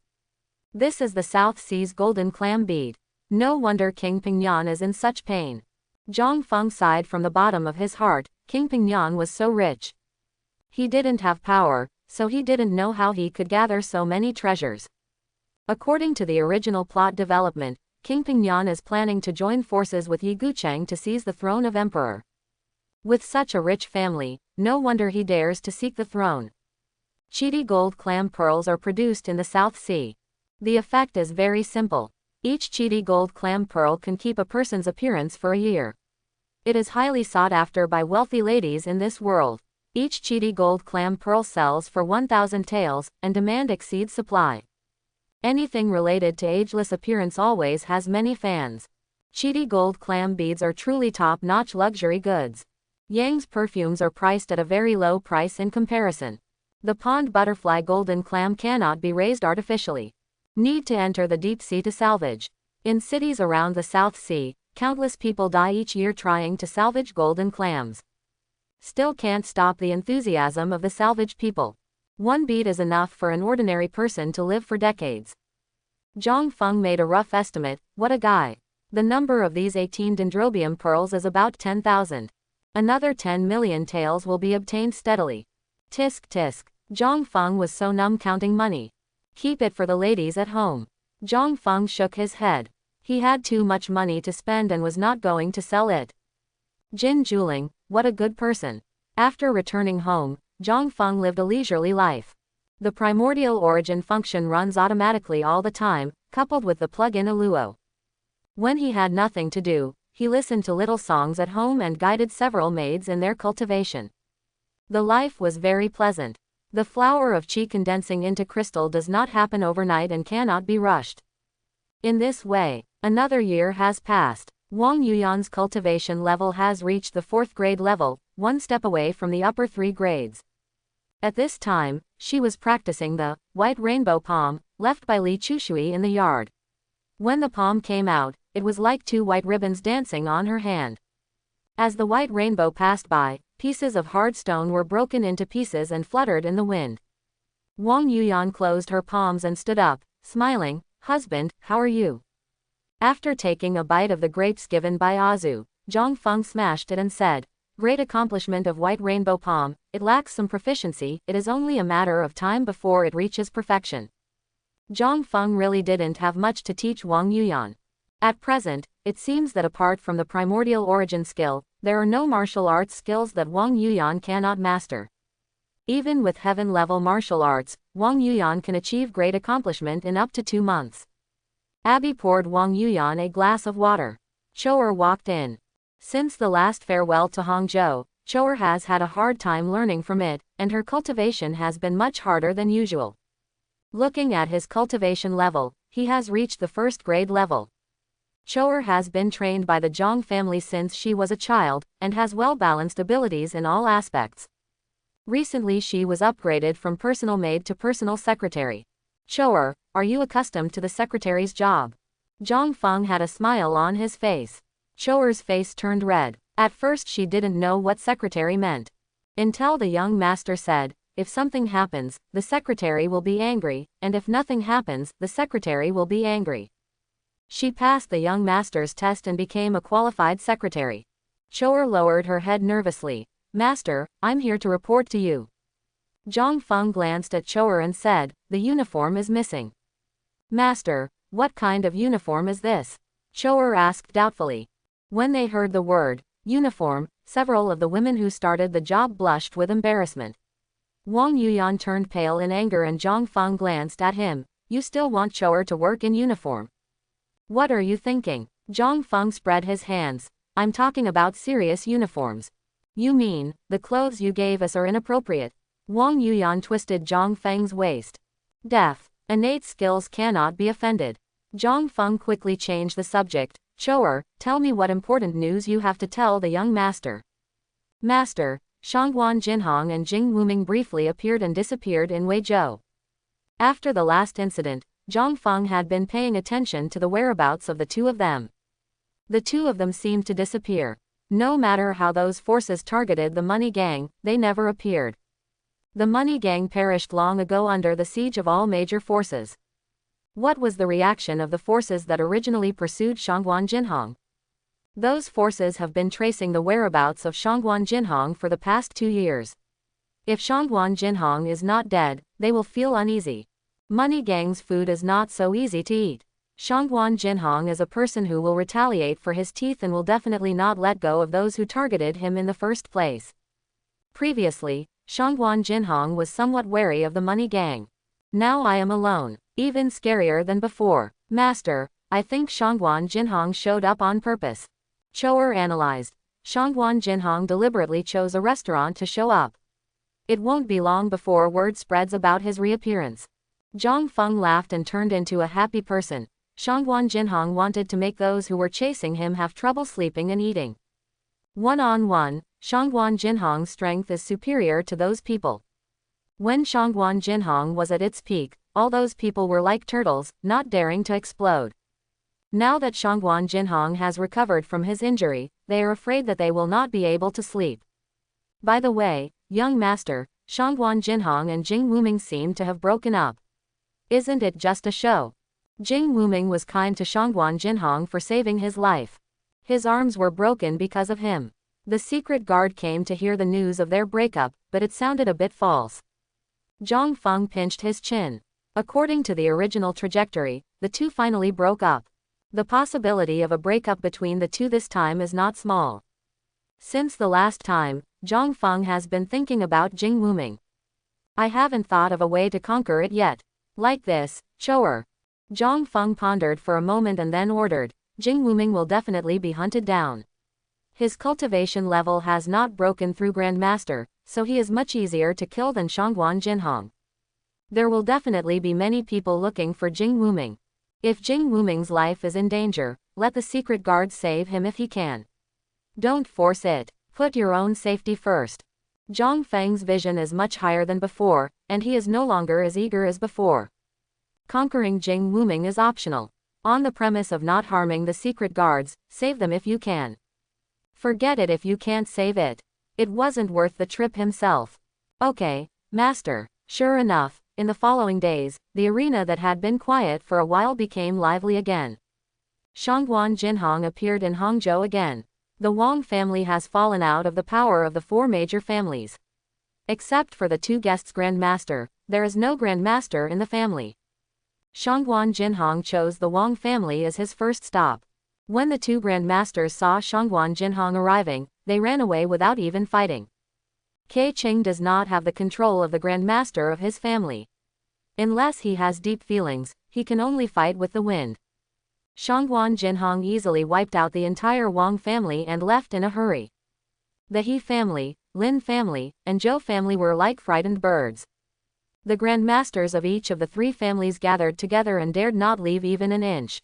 A: This is the South Sea's golden clam bead. No wonder King Pingyan is in such pain. Zhang Feng sighed from the bottom of his heart. King Pingyan was so rich. He didn't have power, so he didn't know how he could gather so many treasures. According to the original plot development, King Pingyan is planning to join forces with Yi Gucheng to seize the throne of emperor. With such a rich family, no wonder he dares to seek the throne. Cheetah gold clam pearls are produced in the South Sea. The effect is very simple. Each cheetah gold clam pearl can keep a person's appearance for a year. It is highly sought after by wealthy ladies in this world. Each cheetah gold clam pearl sells for 1,000 taels, and demand exceeds supply. Anything related to ageless appearance always has many fans. Cheetah gold clam beads are truly top-notch luxury goods. Yang's perfumes are priced at a very low price in comparison. The pond butterfly golden clam cannot be raised artificially. Need to enter the deep sea to salvage. In cities around the South Sea, countless people die each year trying to salvage golden clams. Still can't stop the enthusiasm of the salvage people. One bead is enough for an ordinary person to live for decades. Zhang Feng made a rough estimate. What a guy. The number of these 18 dendrobium pearls is about 10,000. Another 10 million taels will be obtained steadily. Tisk tisk. Zhang Feng was so numb counting money. Keep it for the ladies at home. Zhang Feng shook his head. He had too much money to spend and was not going to sell it. Jin Juling, what a good person. After returning home, Zhang Feng lived a leisurely life. The primordial origin function runs automatically all the time, coupled with the plug-in Aluo. When he had nothing to do, he listened to little songs at home and guided several maids in their cultivation. The life was very pleasant. The flower of qi condensing into crystal does not happen overnight and cannot be rushed. In this way, another year has passed. Wang Yuyan's cultivation level has reached the 4th grade level, one step away from the upper 3 grades. At this time, she was practicing the white rainbow palm, left by Li Chushui in the yard. When the palm came out, it was like 2 white ribbons dancing on her hand. As the white rainbow passed by, pieces of hard stone were broken into pieces and fluttered in the wind. Wang Yuyan closed her palms and stood up, smiling. Husband, how are you? After taking a bite of the grapes given by Azu, Zhang Feng smashed it and said, great accomplishment of white rainbow palm, it lacks some proficiency, it is only a matter of time before it reaches perfection. Zhang Feng really didn't have much to teach Wang Yuyan. At present, it seems that apart from the primordial origin skill, there are no martial arts skills that Wang Yuyan cannot master. Even with heaven-level martial arts, Wang Yuyan can achieve great accomplishment in up to 2 months. Abby poured Wang Yuyan a glass of water. Chou'er walked in. Since the last farewell to Hangzhou, Chou'er has had a hard time learning from it, and her cultivation has been much harder than usual. Looking at his cultivation level, he has reached the 1st grade level. Chou'er has been trained by the Zhang family since she was a child, and has well-balanced abilities in all aspects. Recently she was upgraded from personal maid to personal secretary. Chou'er, are you accustomed to the secretary's job? Zhang Feng had a smile on his face. Chou'er's face turned red. At first she didn't know what secretary meant. Until the young master said, if something happens, the secretary will be angry, and if nothing happens, the secretary will be angry. She passed the young master's test and became a qualified secretary. Chou'er lowered her head nervously. Master, I'm here to report to you. Zhang Feng glanced at Chou'er and said, the uniform is missing. Master, what kind of uniform is this? Chou'er asked doubtfully. When they heard the word uniform, several of the women who started the job blushed with embarrassment. Wang Yuyan turned pale in anger and Zhang Feng glanced at him. You still want Chou'er to work in uniform? What are you thinking? Zhang Feng spread his hands. I'm talking about serious uniforms. You mean, the clothes you gave us are inappropriate? Wang Yuyan twisted Zhang Feng's waist. Deaf. Innate skills cannot be offended. Zhang Feng quickly changed the subject. Chou'er, tell me what important news you have to tell the young master. Master, Shangguan Jinhong and Jing Wuming briefly appeared and disappeared in Weizhou. After the last incident, Zhang Feng had been paying attention to the whereabouts of the 2 of them. The 2 of them seemed to disappear. No matter how those forces targeted the money gang, they never appeared. The money gang perished long ago under the siege of all major forces. What was the reaction of the forces that originally pursued Shangguan Jinhong? Those forces have been tracing the whereabouts of Shangguan Jinhong for the past 2 years. If Shangguan Jinhong is not dead, they will feel uneasy. Money gang's food is not so easy to eat. Shangguan Jinhong is a person who will retaliate for his teeth and will definitely not let go of those who targeted him in the first place. Previously, Shangguan Jinhong was somewhat wary of the money gang. Now I am alone, even scarier than before. Master, I think Shangguan Jinhong showed up on purpose. Choer analyzed. Shangguan Jinhong deliberately chose a restaurant to show up. It won't be long before word spreads about his reappearance. Zhang Feng laughed and turned into a happy person. Shangguan Jinhong wanted to make those who were chasing him have trouble sleeping and eating. One-on-one, Shangguan Jinhong's strength is superior to those people. When Shangguan Jinhong was at its peak, all those people were like turtles, not daring to explode. Now that Shangguan Jinhong has recovered from his injury, they are afraid that they will not be able to sleep. By the way, young master, Shangguan Jinhong and Jing Wuming seem to have broken up. Isn't it just a show? Jing Wuming was kind to Shangguan Jinhong for saving his life. His arms were broken because of him. The secret guard came to hear the news of their breakup, but it sounded a bit false. Zhang Feng pinched his chin. According to the original trajectory, the two finally broke up. The possibility of a breakup between the two this time is not small. Since the last time, Zhang Feng has been thinking about Jing Wuming. I haven't thought of a way to conquer it yet. Like this, Choer. Zhang Feng pondered for a moment and then ordered, Jing Wuming will definitely be hunted down. His cultivation level has not broken through Grandmaster, so he is much easier to kill than Shangguan Jinhong. There will definitely be many people looking for Jing Wuming. If Jing Wuming's life is in danger, let the secret guard save him if he can. Don't force it. Put your own safety first. Zhang Feng's vision is much higher than before, and he is no longer as eager as before. Conquering Jing Wuming is optional. On the premise of not harming the secret guards, save them if you can. Forget it if you can't save it. It wasn't worth the trip himself. Okay, master. Sure enough, in the following days, the arena that had been quiet for a while became lively again. Shangguan Jinhong appeared in Hangzhou again. The Wang family has fallen out of the power of the four major families. Except for the two guests' Grandmaster, there is no Grandmaster in the family. Shangguan Jinhong chose the Wang family as his first stop. When the two Grandmasters saw Shangguan Jinhong arriving, they ran away without even fighting. Kei Qing does not have the control of the Grandmaster of his family. Unless he has deep feelings, he can only fight with the wind. Shangguan Jinhong easily wiped out the entire Wang family and left in a hurry. The He family, Lin family, and Zhou family were like frightened birds. The Grandmasters of each of the three families gathered together and dared not leave even an inch.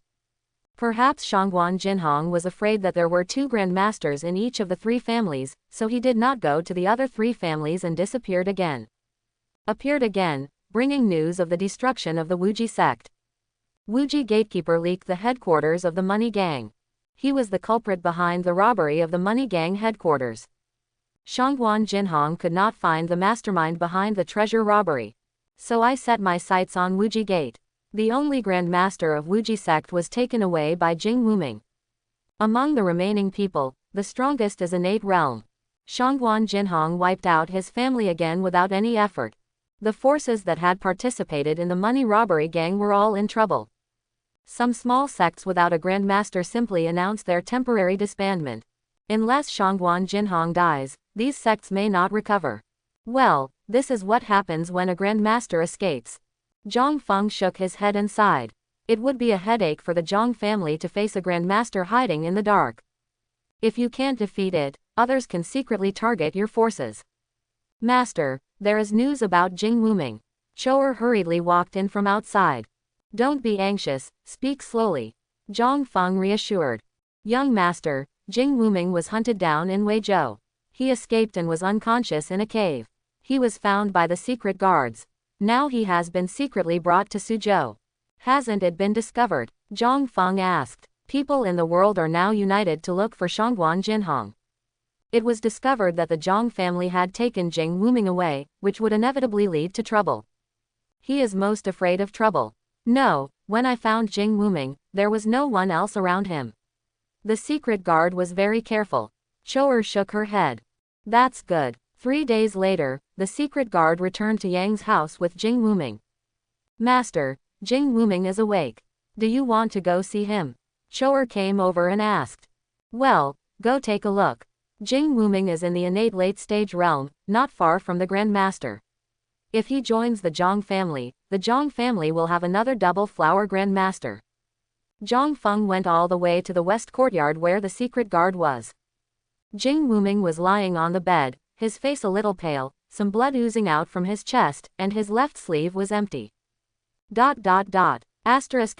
A: Perhaps Shangguan Jinhong was afraid that there were two Grandmasters in each of the three families, so he did not go to the other three families and disappeared again. Appeared again, bringing news of the destruction of the Wuji sect. Wuji gatekeeper leaked the headquarters of the money gang. He was the culprit behind the robbery of the money gang headquarters. Shangguan Jinhong could not find the mastermind behind the treasure robbery. So I set my sights on Wuji Gate. The only Grandmaster of Wuji sect was taken away by Jing Wuming. Among the remaining people, the strongest is Innate Realm. Shangguan Jinhong wiped out his family again without any effort. The forces that had participated in the money robbery gang were all in trouble. Some small sects without a Grandmaster simply announced their temporary disbandment. Unless Shangguan Jinhong dies, these sects may not recover. Well, this is what happens when a Grandmaster escapes. Zhang Feng shook his head and sighed. It would be a headache for the Zhang family to face a Grandmaster hiding in the dark. If you can't defeat it, others can secretly target your forces. Master, there is news about Jing Wuming. Choer hurriedly walked in from outside. Don't be anxious, speak slowly. Zhang Feng reassured. Young master, Jing Wuming was hunted down in Weizhou. He escaped and was unconscious in a cave. He was found by the secret guards. Now he has been secretly brought to Suzhou. Hasn't it been discovered? Zhang Feng asked. People in the world are now united to look for Shangguan Jinhong. It was discovered that the Zhang family had taken Jing Wuming away, which would inevitably lead to trouble. He is most afraid of trouble. No, when I found Jing Wuming, there was no one else around him. The secret guard was very careful. Choer shook her head. That's good. 3 days later, the secret guard returned to Yang's house with Jing Wuming. Master, Jing Wuming is awake. Do you want to go see him? Choer came over and asked. Well, go take a look. Jing Wuming is in the innate late-stage realm, not far from the Grand Master. If he joins the Zhang family will have another double flower Grand Master. Zhang Feng went all the way to the west courtyard where the secret guard was. Jing Wuming was lying on the bed, his face a little pale, some blood oozing out from his chest, and his left sleeve was empty. ... Asterisk.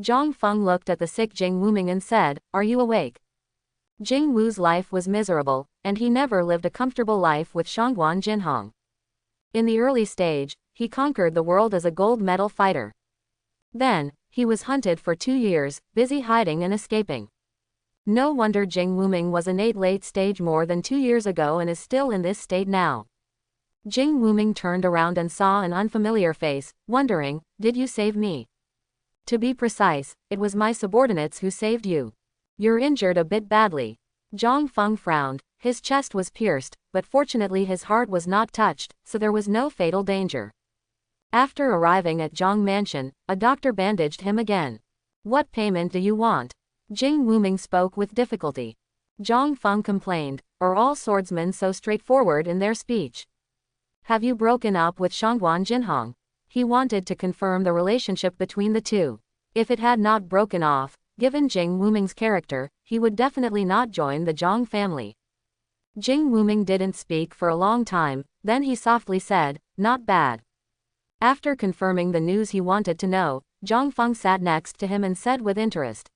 A: Zhang Feng looked at the sick Jing Wuming and said, "Are you awake?" Jing Wu's life was miserable, and he never lived a comfortable life with Shangguan Jinhong. In the early stage, he conquered the world as a gold medal fighter. Then, he was hunted for 2 years, busy hiding and escaping. No wonder Jing Wuming was innate late stage more than 2 years ago and is still in this state now. Jing Wuming turned around and saw an unfamiliar face, wondering, "Did you save me?" To be precise, it was my subordinates who saved you. You're injured a bit badly. Zhang Feng frowned, his chest was pierced, but fortunately his heart was not touched, so there was no fatal danger. After arriving at Zhang Mansion, a doctor bandaged him again. What payment do you want? Jing Wuming spoke with difficulty. Zhang Feng complained, "Are all swordsmen so straightforward in their speech? Have you broken up with Shangguan Jinhong?" He wanted to confirm the relationship between the two. If it had not broken off, given Jing Wuming's character, he would definitely not join the Zhang family. Jing Wuming didn't speak for a long time, then he softly said, "Not bad." After confirming the news he wanted to know, Zhang Feng sat next to him and said with interest,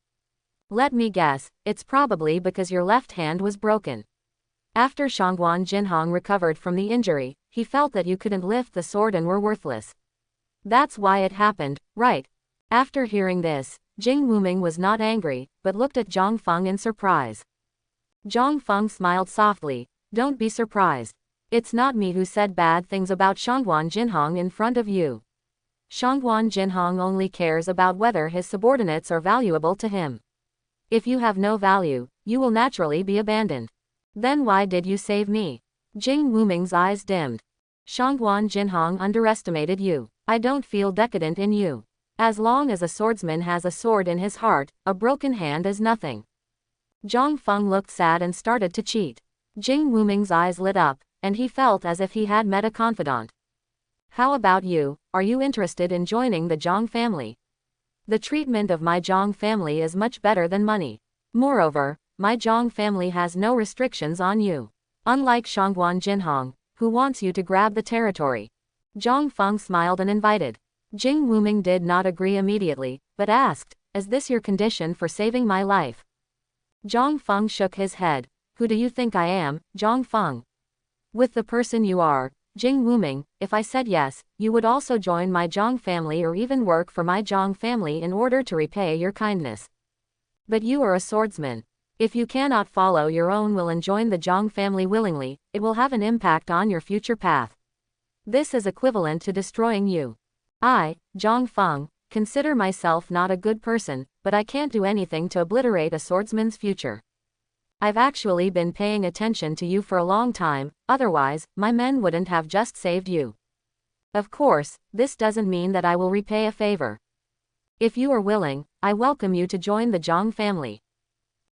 A: "Let me guess, it's probably because your left hand was broken. After Shangguan Jinhong recovered from the injury, he felt that you couldn't lift the sword and were worthless. That's why it happened, right?" After hearing this, Jing Wuming was not angry, but looked at Zhang Feng in surprise. Zhang Feng smiled softly, "Don't be surprised. It's not me who said bad things about Shangguan Jinhong in front of you. Shangguan Jinhong only cares about whether his subordinates are valuable to him. If you have no value, you will naturally be abandoned. Then why did you save me?" Jing Wuming's eyes dimmed. "Shangguan Jinhong underestimated you. I don't feel decadent in you. As long as a swordsman has a sword in his heart, a broken hand is nothing." Zhang Feng looked sad and started to cheat. Jing Wuming's eyes lit up, and he felt as if he had met a confidant. "How about you, are you interested in joining the Zhang family? The treatment of my Zhang family is much better than money. Moreover, my Zhang family has no restrictions on you. Unlike Shangguan Jinhong, who wants you to grab the territory." Zhang Feng smiled and invited. Jing Wuming did not agree immediately, but asked, "Is this your condition for saving my life?" Zhang Feng shook his head. "Who do you think I am, Zhang Feng?" "With the person you are, Jing Wuming, if I said yes, you would also join my Zhang family or even work for my Zhang family in order to repay your kindness. But you are a swordsman. If you cannot follow your own will and join the Zhang family willingly, it will have an impact on your future path. This is equivalent to destroying you. I, Zhang Feng, consider myself not a good person, but I can't do anything to obliterate a swordsman's future. I've actually been paying attention to you for a long time, otherwise, my men wouldn't have just saved you. Of course, this doesn't mean that I will repay a favor. If you are willing, I welcome you to join the Zhang family.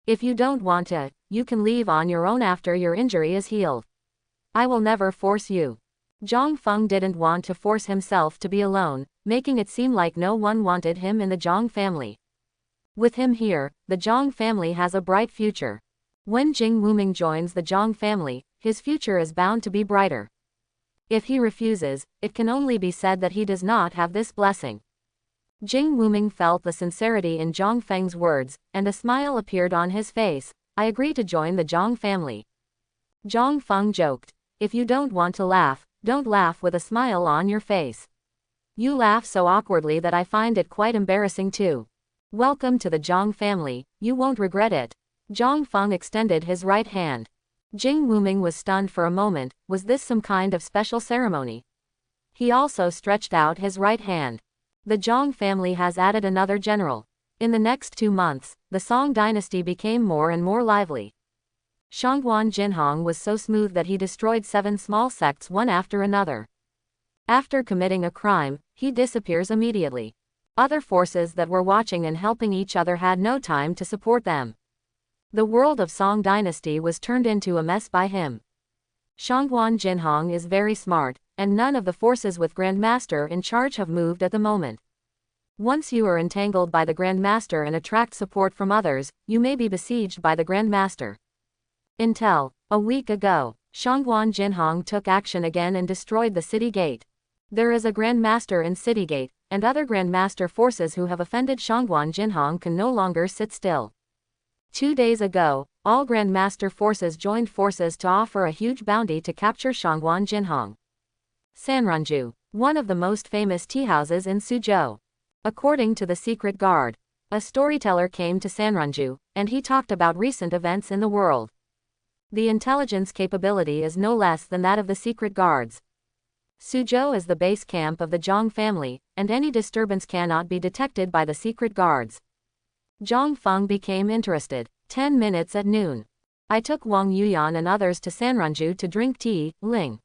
A: If you don't want to, you can leave on your own after your injury is healed. I will never force you." Zhang Feng didn't want to force himself to be alone, making it seem like no one wanted him in the Zhang family. With him here, the Zhang family has a bright future. When Jing Wuming joins the Zhang family, his future is bound to be brighter. If he refuses, it can only be said that he does not have this blessing. Jing Wuming felt the sincerity in Zhang Feng's words, and a smile appeared on his face. "I agree to join the Zhang family." Zhang Feng joked, "If you don't want to laugh, don't laugh with a smile on your face. You laugh so awkwardly that I find it quite embarrassing too. Welcome to the Zhang family, you won't regret it." Zhang Feng extended his right hand. Jing Wuming was stunned for a moment. Was this some kind of special ceremony? He also stretched out his right hand. The Zhang family has added another general. In the next 2 months, the Song dynasty became more and more lively. Shangguan Jinhong was so smooth that he destroyed 7 small sects one after another. After committing a crime, he disappears immediately. Other forces that were watching and helping each other had no time to support them. The world of Song Dynasty was turned into a mess by him. Shangguan Jinhong is very smart, and none of the forces with Grandmaster in charge have moved at the moment. Once you are entangled by the Grandmaster and attract support from others, you may be besieged by the Grandmaster. Intel. A week ago, Shangguan Jinhong took action again and destroyed the city gate. There is a Grandmaster in City Gate, and other Grandmaster forces who have offended Shangguan Jinhong can no longer sit still. 2 days ago, all Grandmaster forces joined forces to offer a huge bounty to capture Shangguan Jinhong. Sanranju, one of the most famous tea houses in Suzhou. According to the secret guard, a storyteller came to Sanranju, and he talked about recent events in the world. The intelligence capability is no less than that of the secret guards. Suzhou is the base camp of the Zhang family, and any disturbance cannot be detected by the secret guards. Zhang Feng became interested. 10 minutes at noon. I took Wang Yuyan and others to Sanranju to drink tea. Ling.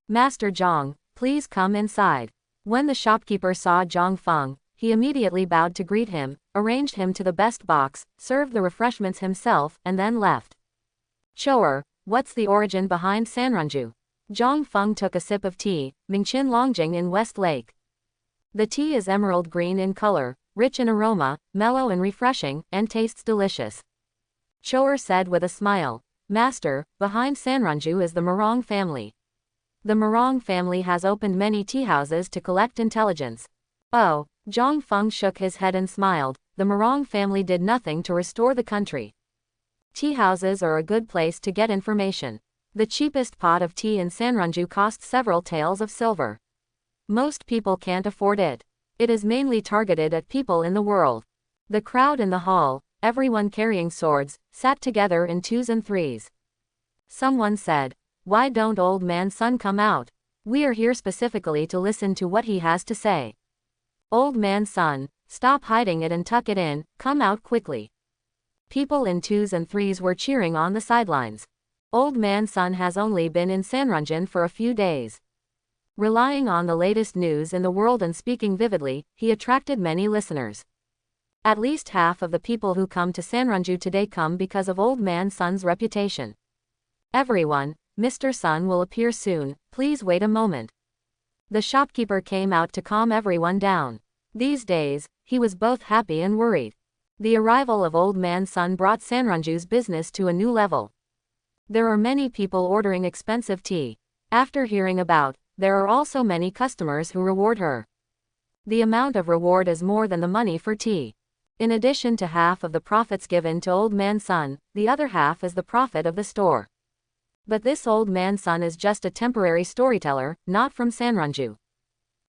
A: Master Zhang, please come inside. When the shopkeeper saw Zhang Feng, he immediately bowed to greet him, arranged him to the best box, served the refreshments himself, and then left. Choer, what's the origin behind Sanranju? Zhang Feng took a sip of tea, Mingqin Longjing in West Lake. The tea is emerald green in color, rich in aroma, mellow and refreshing, and tastes delicious. Choer said with a smile, Master, behind Sanranju is the Morong family. The Morong family has opened many tea houses to collect intelligence. Oh, Zhang Feng shook his head and smiled, the Morong family did nothing to restore the country. Tea houses are a good place to get information. The cheapest pot of tea in Sanranju costs several taels of silver. Most people can't afford it. It is mainly targeted at people in the world. The crowd in the hall, everyone carrying swords, sat together in 2s and 3s. Someone said, why don't old man Sun come out? We are here specifically to listen to what he has to say. Old man Sun, stop hiding it and tuck it in, come out quickly. People in 2s and 3s were cheering on the sidelines. Old man Sun has only been in Sanranjan for a few days. Relying on the latest news in the world and speaking vividly, he attracted many listeners. At least half of the people who come to Sanranju today come because of old man Sun's reputation. Everyone, Mr. Sun will appear soon, please wait a moment. The shopkeeper came out to calm everyone down. These days, he was both happy and worried. The arrival of old man Sun brought Sanranju's business to a new level. There are many people ordering expensive tea. After hearing about, there are also many customers who reward her. The amount of reward is more than the money for tea. In addition to half of the profits given to old man Sun, the other half is the profit of the store. But this old man Sun is just a temporary storyteller, not from Sanranju.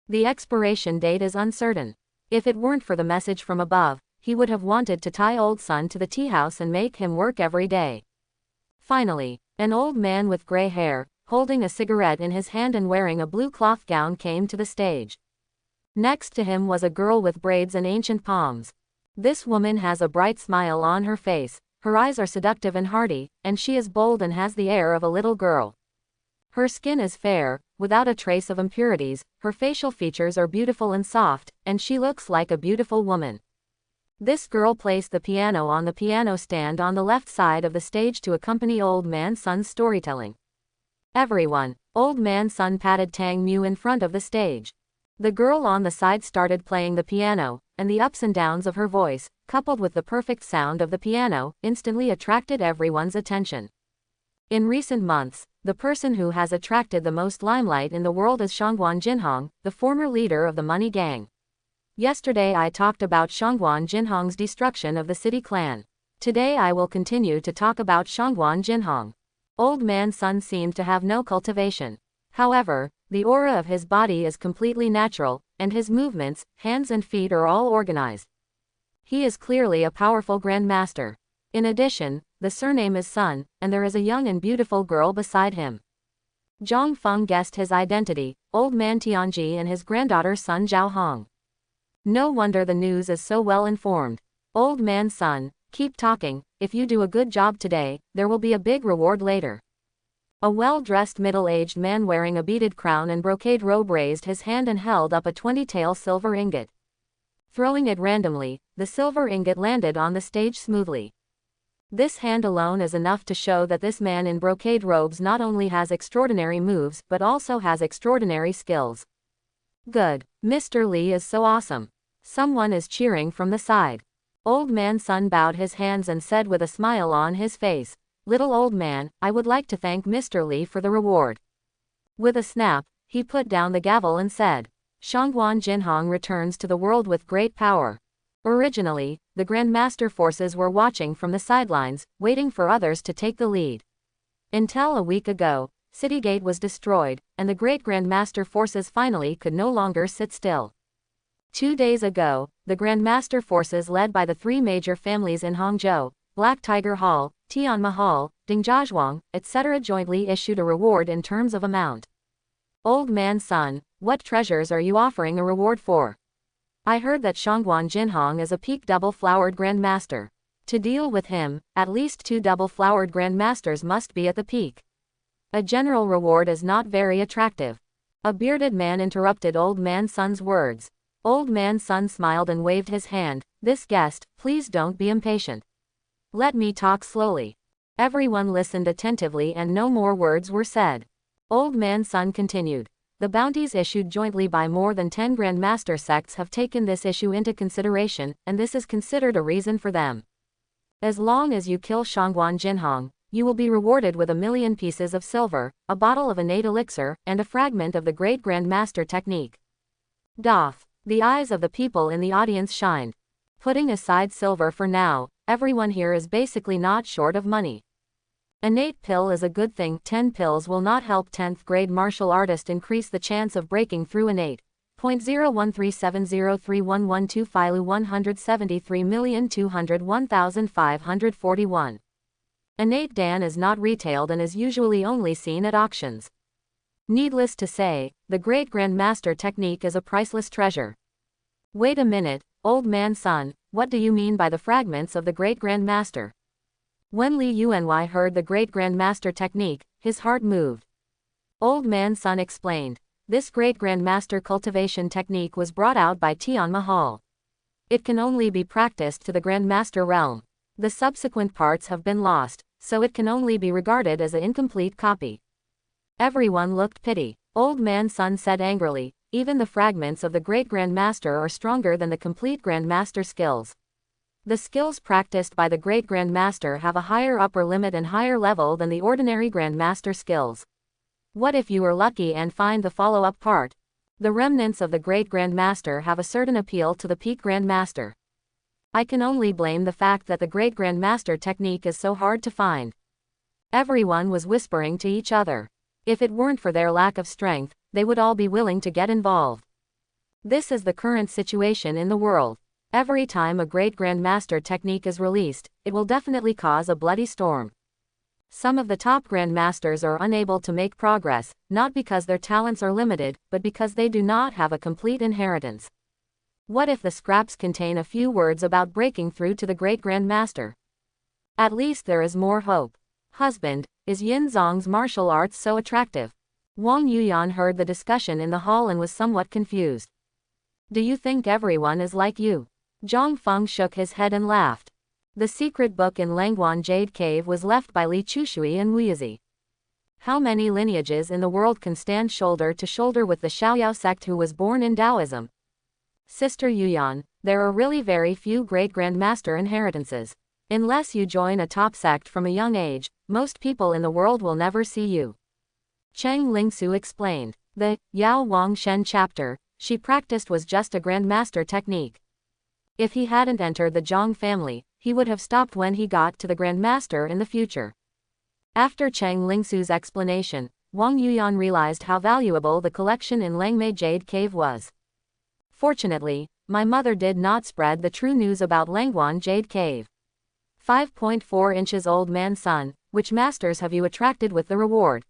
A: The expiration date is uncertain. If it weren't for the message from above, he would have wanted to tie old Sun to the tea house and make him work every day. Finally, an old man with gray hair, holding a cigarette in his hand and wearing a blue cloth gown came to the stage. Next to him was a girl with braids and ancient palms. This woman has a bright smile on her face, her eyes are seductive and hearty, and she is bold and has the air of a little girl. Her skin is fair, without a trace of impurities, her facial features are beautiful and soft, and she looks like a beautiful woman. This girl placed the piano on the piano stand on the left side of the stage to accompany old man Sun's storytelling. Everyone, old man Sun patted Tang Mu in front of the stage. The girl on the side started playing the piano, and the ups and downs of her voice, coupled with the perfect sound of the piano, instantly attracted everyone's attention. In recent months, the person who has attracted the most limelight in the world is Shangguan Jinhong, the former leader of the Money Gang. Yesterday I talked about Shangguan Jinhong's destruction of the city clan. Today I will continue to talk about Shangguan Jinhong. Old man Sun seemed to have no cultivation. However, the aura of his body is completely natural, and his movements, hands and feet are all organized. He is clearly a powerful grandmaster. In addition, the surname is Sun, and there is a young and beautiful girl beside him. Zhang Feng guessed his identity, old man Tianji and his granddaughter Sun Zhaohong. No wonder the news is so well informed. Old man Sun, keep talking, if you do a good job today, there will be a big reward later. A well-dressed middle-aged man wearing a beaded crown and brocade robe raised his hand and held up a 20-tael silver ingot. Throwing it randomly, the silver ingot landed on the stage smoothly. This hand alone is enough to show that this man in brocade robes not only has extraordinary moves but also has extraordinary skills. Good. Mr. Lee is so awesome. Someone is cheering from the side. Old Man Sun bowed his hands and said with a smile on his face, "Little old man, I would like to thank Mr. Lee for the reward." With a snap, he put down the gavel and said, "Shangguan Jinhong returns to the world with great power." Originally, the Grandmaster forces were watching from the sidelines, waiting for others to take the lead. Until a week ago, Citygate was destroyed, and the great Grandmaster forces finally could no longer sit still. 2 days ago, the Grandmaster forces led by the 3 major families in Hangzhou, Black Tiger Hall, Tian Mahal, Dingjiazhuang, etc. jointly issued a reward in terms of amount. Old Man Sun, what treasures are you offering a reward for? I heard that Shangguan Jinhong is a peak double-flowered Grandmaster. To deal with him, at least 2 double-flowered Grandmasters must be at the peak. A general reward is not very attractive. A bearded man interrupted Old Man Sun's words. Old Man Sun smiled and waved his hand. "This guest, please don't be impatient. Let me talk slowly." Everyone listened attentively and no more words were said. Old Man Sun continued. The bounties issued jointly by more than 10 Grandmaster sects have taken this issue into consideration, and this is considered a reason for them. As long as you kill Shangguan Jinhong, you will be rewarded with 1,000,000 pieces of silver, a bottle of innate elixir, and a fragment of the great Grandmaster technique. Doff. The eyes of the people in the audience shined. Putting aside silver for now, everyone here is basically not short of money. Innate pill is a good thing. 10 pills will not help 10th grade martial artist increase the chance of breaking through innate. 0.013703112 Filu 173,201,541. Innate Dan is not retailed and is usually only seen at auctions. Needless to say, the Great Grandmaster technique is a priceless treasure. Wait a minute, Old Man Sun, what do you mean by the fragments of the Great Grandmaster? When Li Yuanwei heard the Great Grandmaster technique, his heart moved. Old Man Sun explained, this Great Grandmaster cultivation technique was brought out by Tian Mahal. It can only be practiced to the Grandmaster realm. The subsequent parts have been lost, so it can only be regarded as an incomplete copy. Everyone looked pity. Old Man Sun said angrily, even the fragments of the Great Grandmaster are stronger than the complete Grandmaster skills. The skills practiced by the Great Grandmaster have a higher upper limit and higher level than the ordinary Grandmaster skills. What if you are lucky and find the follow-up part? The remnants of the Great Grandmaster have a certain appeal to the peak Grandmaster. I can only blame the fact that the Great Grandmaster technique is so hard to find. Everyone was whispering to each other. If it weren't for their lack of strength, they would all be willing to get involved. This is the current situation in the world. Every time a Great Grandmaster technique is released, it will definitely cause a bloody storm. Some of the top Grandmasters are unable to make progress, not because their talents are limited, but because they do not have a complete inheritance. What if the scraps contain a few words about breaking through to the Great Grandmaster? At least there is more hope. Husband, is Yin Zong's martial arts so attractive? Wang Yuyan heard the discussion in the hall and was somewhat confused. Do you think everyone is like you? Zhang Feng shook his head and laughed. The secret book in Langguan Jade Cave was left by Li Chushui and Wuizi. How many lineages in the world can stand shoulder to shoulder with the Xiaoyao sect who was born in Taoism? Sister Yuyan, there are really very few great Grandmaster inheritances. Unless you join a top sect from a young age, most people in the world will never see you. Cheng Lingsu explained. The Yao Wang Shen chapter she practiced was just a Grandmaster technique. If he hadn't entered the Zhang family, he would have stopped when he got to the Grandmaster in the future. After Cheng Lingsu's explanation, Wang Yuyan realized how valuable the collection in Langmei Jade Cave was. Fortunately, my mother did not spread the true news about Langguan Jade Cave. 5.4 inches Old Man Sun, which masters have you attracted with the reward?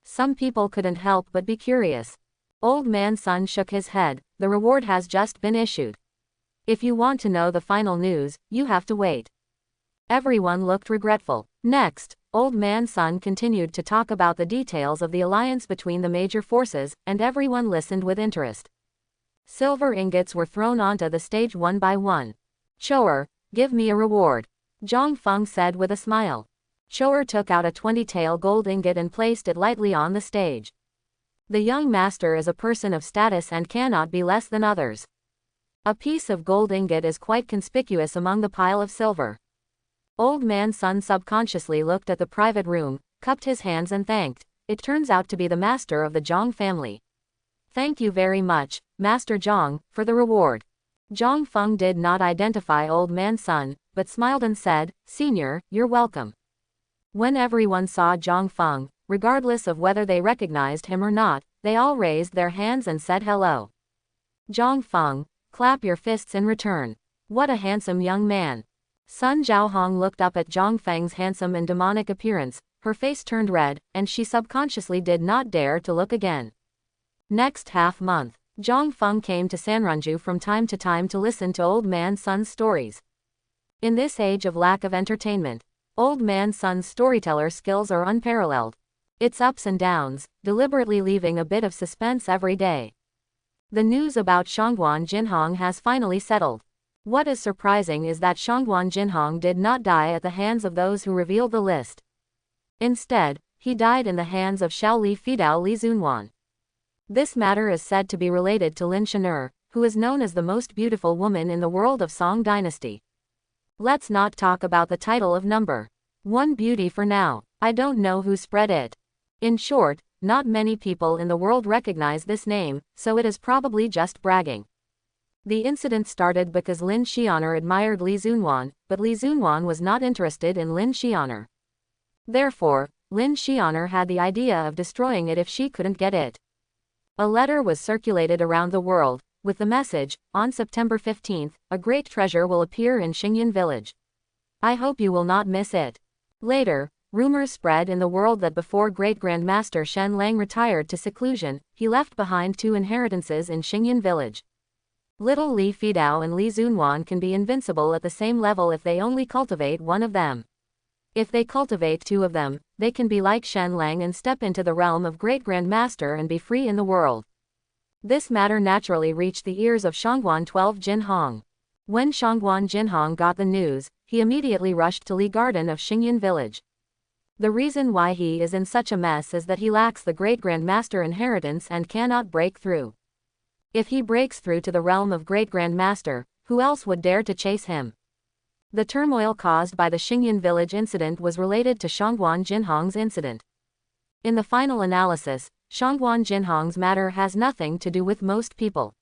A: Some people couldn't help but be curious. Old Man Sun shook his head, the reward has just been issued. If you want to know the final news, you have to wait. Everyone looked regretful. Next, Old Man Sun continued to talk about the details of the alliance between the major forces, and everyone listened with interest. Silver ingots were thrown onto the stage one by one. "Cho'er, give me a reward," Zhang Feng said with a smile. Cho'er took out a 20-tael gold ingot and placed it lightly on the stage. "The young master is a person of status and cannot be less than others." A piece of gold ingot is quite conspicuous among the pile of silver. Old man Sun subconsciously looked at the private room, cupped his hands and thanked. It turns out to be the master of the Zhang family. "Thank you very much, Master Zhang, for the reward." Zhang Feng did not identify Old Man Sun, but smiled and said, "Senior, you're welcome." When everyone saw Zhang Feng, regardless of whether they recognized him or not, they all raised their hands and said hello. "Zhang Feng, clap your fists in return. What a handsome young man." Sun Zhaohong looked up at Zhang Feng's handsome and demonic appearance, her face turned red, and she subconsciously did not dare to look again. Next half-month, Zhang Feng came to Sanrenju from time to time to listen to Old Man Sun's stories. In this age of lack of entertainment, Old Man Sun's storyteller skills are unparalleled. Its ups and downs, deliberately leaving a bit of suspense every day. The news about Shangguan Jinhong has finally settled. What is surprising is that Shangguan Jinhong did not die at the hands of those who revealed the list. Instead, he died in the hands of Shaoli Fidao Li Zunwan. This matter is said to be related to Lin Shan'er, who is known as the most beautiful woman in the world of Song Dynasty. Let's not talk about the title of number 1 beauty for now. I don't know who spread it. In short, not many people in the world recognize this name, so it is probably just bragging. The incident started because Lin Xianer admired Li Zunwan, but Li Zunwan was not interested in Lin Xianer. Therefore, Lin Xianer had the idea of destroying it if she couldn't get it. A letter was circulated around the world, with the message, "On September 15th, a great treasure will appear in Xingyan village. I hope you will not miss it." Later, rumors spread in the world that before Great-Grand Master Shen Lang retired to seclusion, he left behind 2 inheritances in Xingyan village. Little Li Fidao and Li Zunwan can be invincible at the same level if they only cultivate one of them. If they cultivate 2 of them, they can be like Shen Lang and step into the realm of Great Grand Master and be free in the world. This matter naturally reached the ears of Shangguan 12 Jinhong. When Shangguan Jinhong got the news, he immediately rushed to Li Garden of Xingyan village. The reason why he is in such a mess is that he lacks the Great Grand Master inheritance and cannot break through. If he breaks through to the realm of Great Grand Master, who else would dare to chase him? The turmoil caused by the Xingyan village incident was related to Shangguan Jinhong's incident. In the final analysis, Shangguan Jinhong's matter has nothing to do with most people.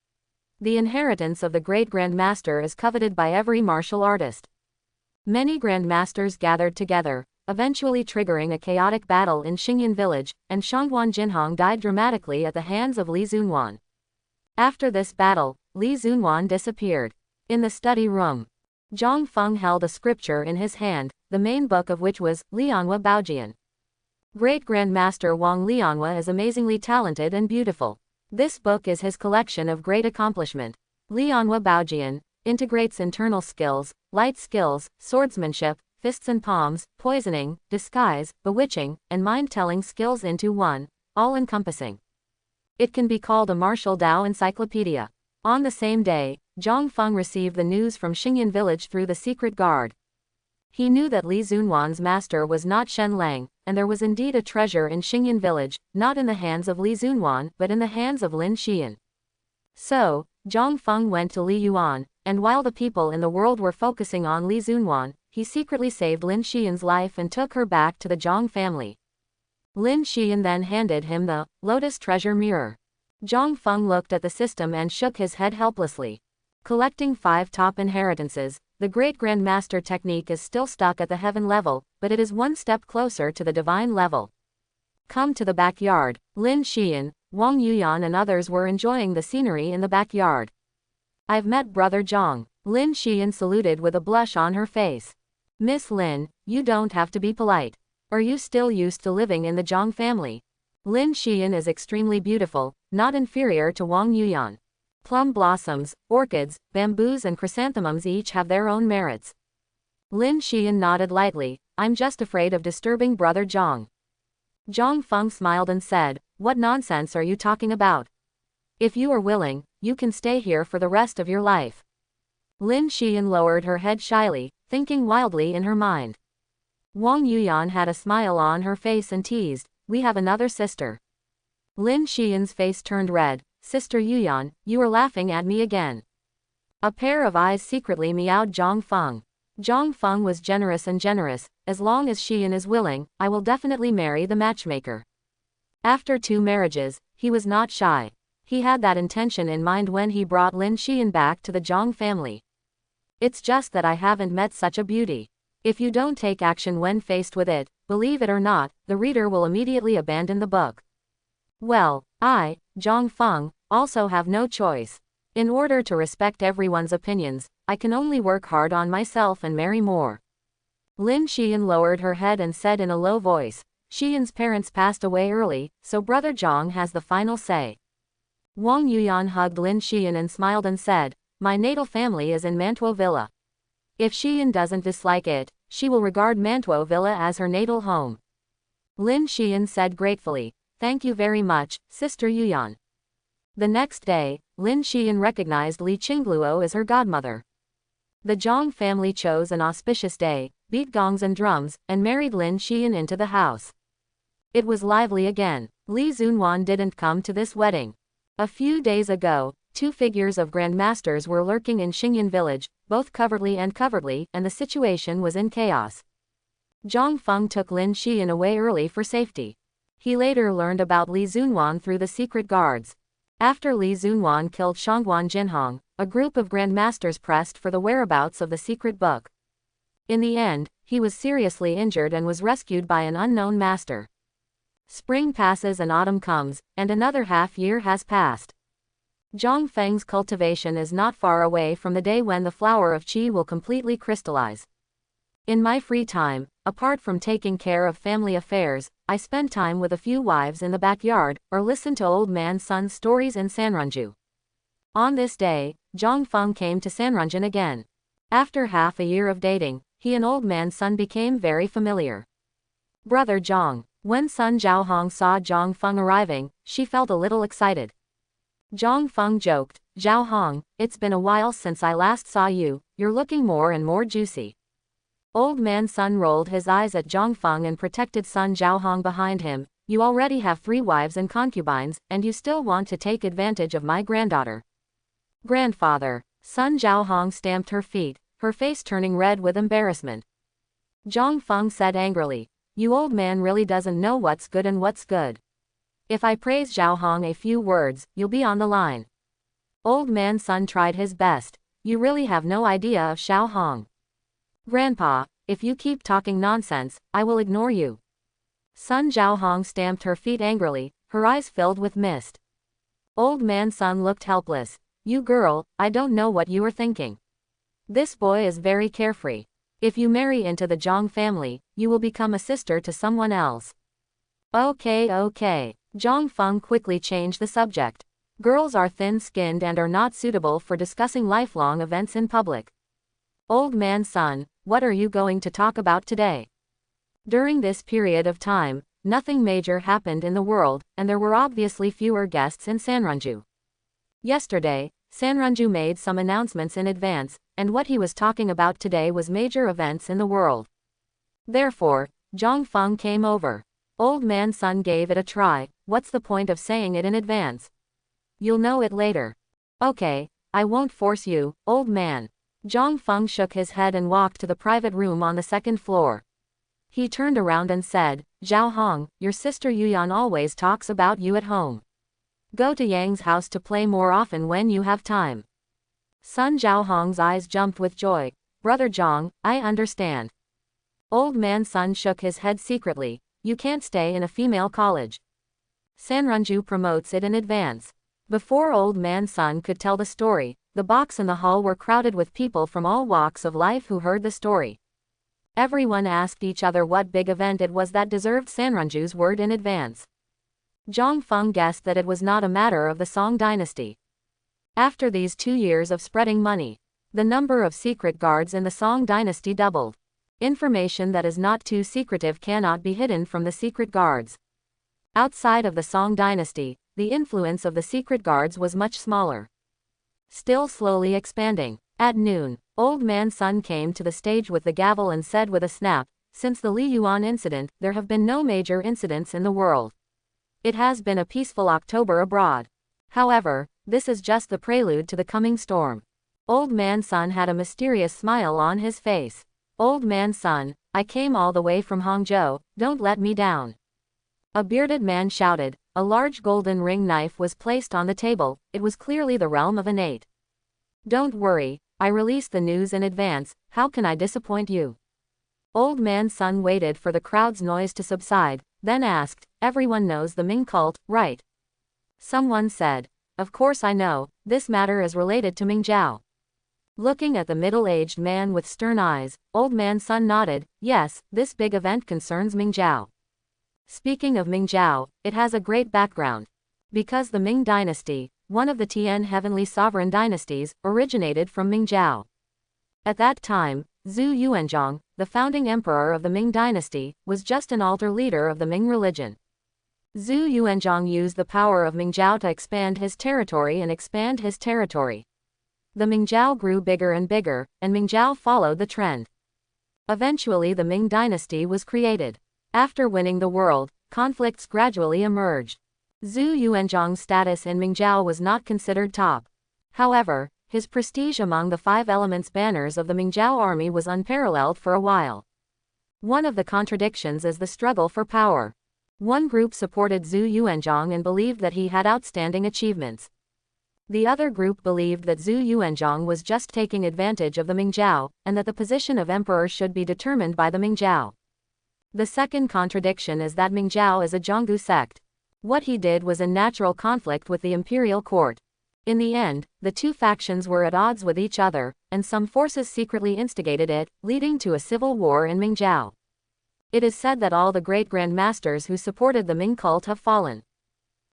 A: The inheritance of the Great Grand Master is coveted by every martial artist. Many Grand Masters gathered together, eventually triggering a chaotic battle in Xingyan village, and Shangguan Jinhong died dramatically at the hands of Li Zunwan. After this battle, Li Zunwan disappeared. In the study room, Zhang Feng held a scripture in his hand, the main book of which was Lianhua Baojian. Great Grand Master Wang Lianhua is amazingly talented and beautiful. This book is his collection of great accomplishment. Lianhua Baojian integrates internal skills, light skills, swordsmanship, fists and palms, poisoning, disguise, bewitching, and mind-telling skills into one, all-encompassing. It can be called a martial Dao encyclopedia. On the same day, Zhang Feng received the news from Xingyan village through the secret guard. He knew that Li Zunwan's master was not Shen Lang, and there was indeed a treasure in Xingyan village, not in the hands of Li Zunwan, but in the hands of Lin Xian. So, Zhang Feng went to Li Yuan, and while the people in the world were focusing on Li Zunwan, he secretly saved Lin Xian's life and took her back to the Zhang family. Lin Xian then handed him the Lotus Treasure Mirror. Zhang Feng looked at the system and shook his head helplessly. Collecting 5 top inheritances, the Great Grand Master technique is still stuck at the heaven level, but it is one step closer to the divine level. Come to the backyard. Lin Xian, Wang Yuyan and others were enjoying the scenery in the backyard. I've met Brother Zhang. Lin Xian saluted with a blush on her face. Miss Lin, you don't have to be polite. Are you still used to living in the Zhang family? Lin Xian is extremely beautiful, not inferior to Wang Yuyan. Plum blossoms, orchids, bamboos and chrysanthemums each have their own merits. Lin Xian nodded lightly. I'm just afraid of disturbing Brother Zhang. Zhang Feng smiled and said, what nonsense are you talking about? If you are willing, you can stay here for the rest of your life. Lin Xian lowered her head shyly, thinking wildly in her mind. Wang Yuyan had a smile on her face and teased, we have another sister. Lin Xian's face turned red. Sister Yuyan, you are laughing at me again. A pair of eyes secretly meowed Zhang Feng. Zhang Feng was generous, as long as Xian is willing, I will definitely marry the matchmaker. After 2 marriages, he was not shy. He had that intention in mind when he brought Lin Xian back to the Zhang family. It's just that I haven't met such a beauty. If you don't take action when faced with it, believe it or not, the reader will immediately abandon the book. Well, I, Zhang Feng, also have no choice. In order to respect everyone's opinions, I can only work hard on myself and marry more. Lin Xian lowered her head and said in a low voice, Xian's parents passed away early, so brother Zhang has the final say. Wang Yuyan hugged Lin Xian and smiled and said, my natal family is in Mantuo Villa. If Xian doesn't dislike it, she will regard Mantuo Villa as her natal home. Lin Xian said gratefully, thank you very much, Sister Yuyan. The next day, Lin Xian recognized Li Qingluo as her godmother. The Zhang family chose an auspicious day, beat gongs and drums, and married Lin Xian into the house. It was lively again. Li Zunwan didn't come to this wedding. A few days ago, 2 figures of grandmasters were lurking in Xingyan village, both covertly, and the situation was in chaos. Zhang Feng took Lin Xian away early for safety. He later learned about Li Zunwan through the secret guards. After Li Zunwan killed Shangguan Jinhong, a group of grandmasters pressed for the whereabouts of the secret book. In the end, he was seriously injured and was rescued by an unknown master. Spring passes and autumn comes, and another half-year has passed. Zhang Feng's cultivation is not far away from the day when the flower of qi will completely crystallize. In my free time, apart from taking care of family affairs, I spend time with a few wives in the backyard, or listen to old man Sun's stories in Sanranju. On this day, Zhang Feng came to Sanranjan again. After half a year of dating, he and old man Sun became very familiar. Brother Zhang. When Sun Zhaohong saw Zhang Feng arriving, she felt a little excited. Zhang Feng joked, Zhaohong, it's been a while since I last saw you, you're looking more and more juicy. Old man Sun rolled his eyes at Zhang Feng and protected Sun Zhaohong behind him. You already have 3 wives and concubines, and you still want to take advantage of my granddaughter. Grandfather. Sun Zhaohong stamped her feet, her face turning red with embarrassment. Zhang Feng said angrily, you old man really doesn't know what's good and what's good. If I praise Zhaohong a few words, you'll be on the line. Old man Sun tried his best. You really have no idea of Zhaohong. Grandpa, if you keep talking nonsense, I will ignore you. Sun Zhaohong stamped her feet angrily, her eyes filled with mist. Old man Sun looked helpless. You girl, I don't know what you are thinking. This boy is very carefree. If you marry into the Zhang family, you will become a sister to someone else. Okay. Zhang Feng quickly changed the subject. Girls are thin-skinned and are not suitable for discussing lifelong events in public. Old man Sun, what are you going to talk about today? During this period of time, nothing major happened in the world, and there were obviously fewer guests in Sanranju. Yesterday, Sanranju made some announcements in advance, and what he was talking about today was major events in the world. Therefore, Zhang Feng came over. Old man Sun gave it a try. What's the point of saying it in advance? You'll know it later. Okay, I won't force you, old man. Zhang Feng shook his head and walked to the private room on the 2nd floor. He turned around and said, Zhaohong, your sister Yuyan always talks about you at home. Go to Yang's house to play more often when you have time. Sun Zhaohong's eyes jumped with joy. Brother Zhang, I understand. Old man Sun shook his head secretly. You can't stay in a female college. Sanranju promotes it in advance. Before old man Sun could tell the story, the box and the hall were crowded with people from all walks of life who heard the story. Everyone asked each other what big event it was that deserved Sanranju's word in advance. Zhang Feng guessed that it was not a matter of the Song dynasty. After these 2 years of spreading money, the number of secret guards in the Song dynasty doubled. Information that is not too secretive cannot be hidden from the secret guards. Outside of the Song dynasty, the influence of the secret guards was much smaller. still slowly expanding. At noon, Old Man Sun came to the stage with the gavel and said with a snap, "Since the Li Yuan incident, there have been no major incidents in the world. It has been a peaceful October abroad. However, this is just the prelude to the coming storm." Old Man Sun had a mysterious smile on his face. "Old Man Sun, I came all the way from Hangzhou, don't let me down." A bearded man shouted. A large golden ring knife was placed on the table. It was clearly the realm of an 8. "Don't worry, I released the news in advance, how can I disappoint you?" Old Man Sun waited for the crowd's noise to subside, then asked, "Everyone knows the Ming cult, right?" Someone said, "Of course I know, this matter is related to Ming Zhao." Looking at the middle-aged man with stern eyes, Old Man Sun nodded, "Yes, this big event concerns Ming Zhao." Speaking of Ming Zhao, it has a great background. Because the Ming dynasty, one of the Tian heavenly sovereign dynasties, originated from Ming Zhao. At that time, Zhu Yuanzhang, the founding emperor of the Ming dynasty, was just an altar leader of the Ming religion. Zhu Yuanzhang used the power of Ming Zhao to expand his territory and expand his territory. The Ming Zhao grew bigger and bigger, and Ming Zhao followed the trend. Eventually the Ming dynasty was created. After winning the world, conflicts gradually emerged. Zhu Yuanzhang's status in Ming Zhao was not considered top. However, his prestige among the 5 elements banners of the Ming Zhao army was unparalleled for a while. One of the contradictions is the struggle for power. One group supported Zhu Yuanzhang and believed that he had outstanding achievements. The other group believed that Zhu Yuanzhang was just taking advantage of the Ming Zhao, and that the position of emperor should be determined by the Ming Zhao. The second contradiction is that Ming Zhao is a Zhonggu sect. What he did was in natural conflict with the imperial court. In the end, the two factions were at odds with each other, and some forces secretly instigated it, leading to a civil war in Ming Zhao. It is said that all the great Grand Masters who supported the Ming cult have fallen.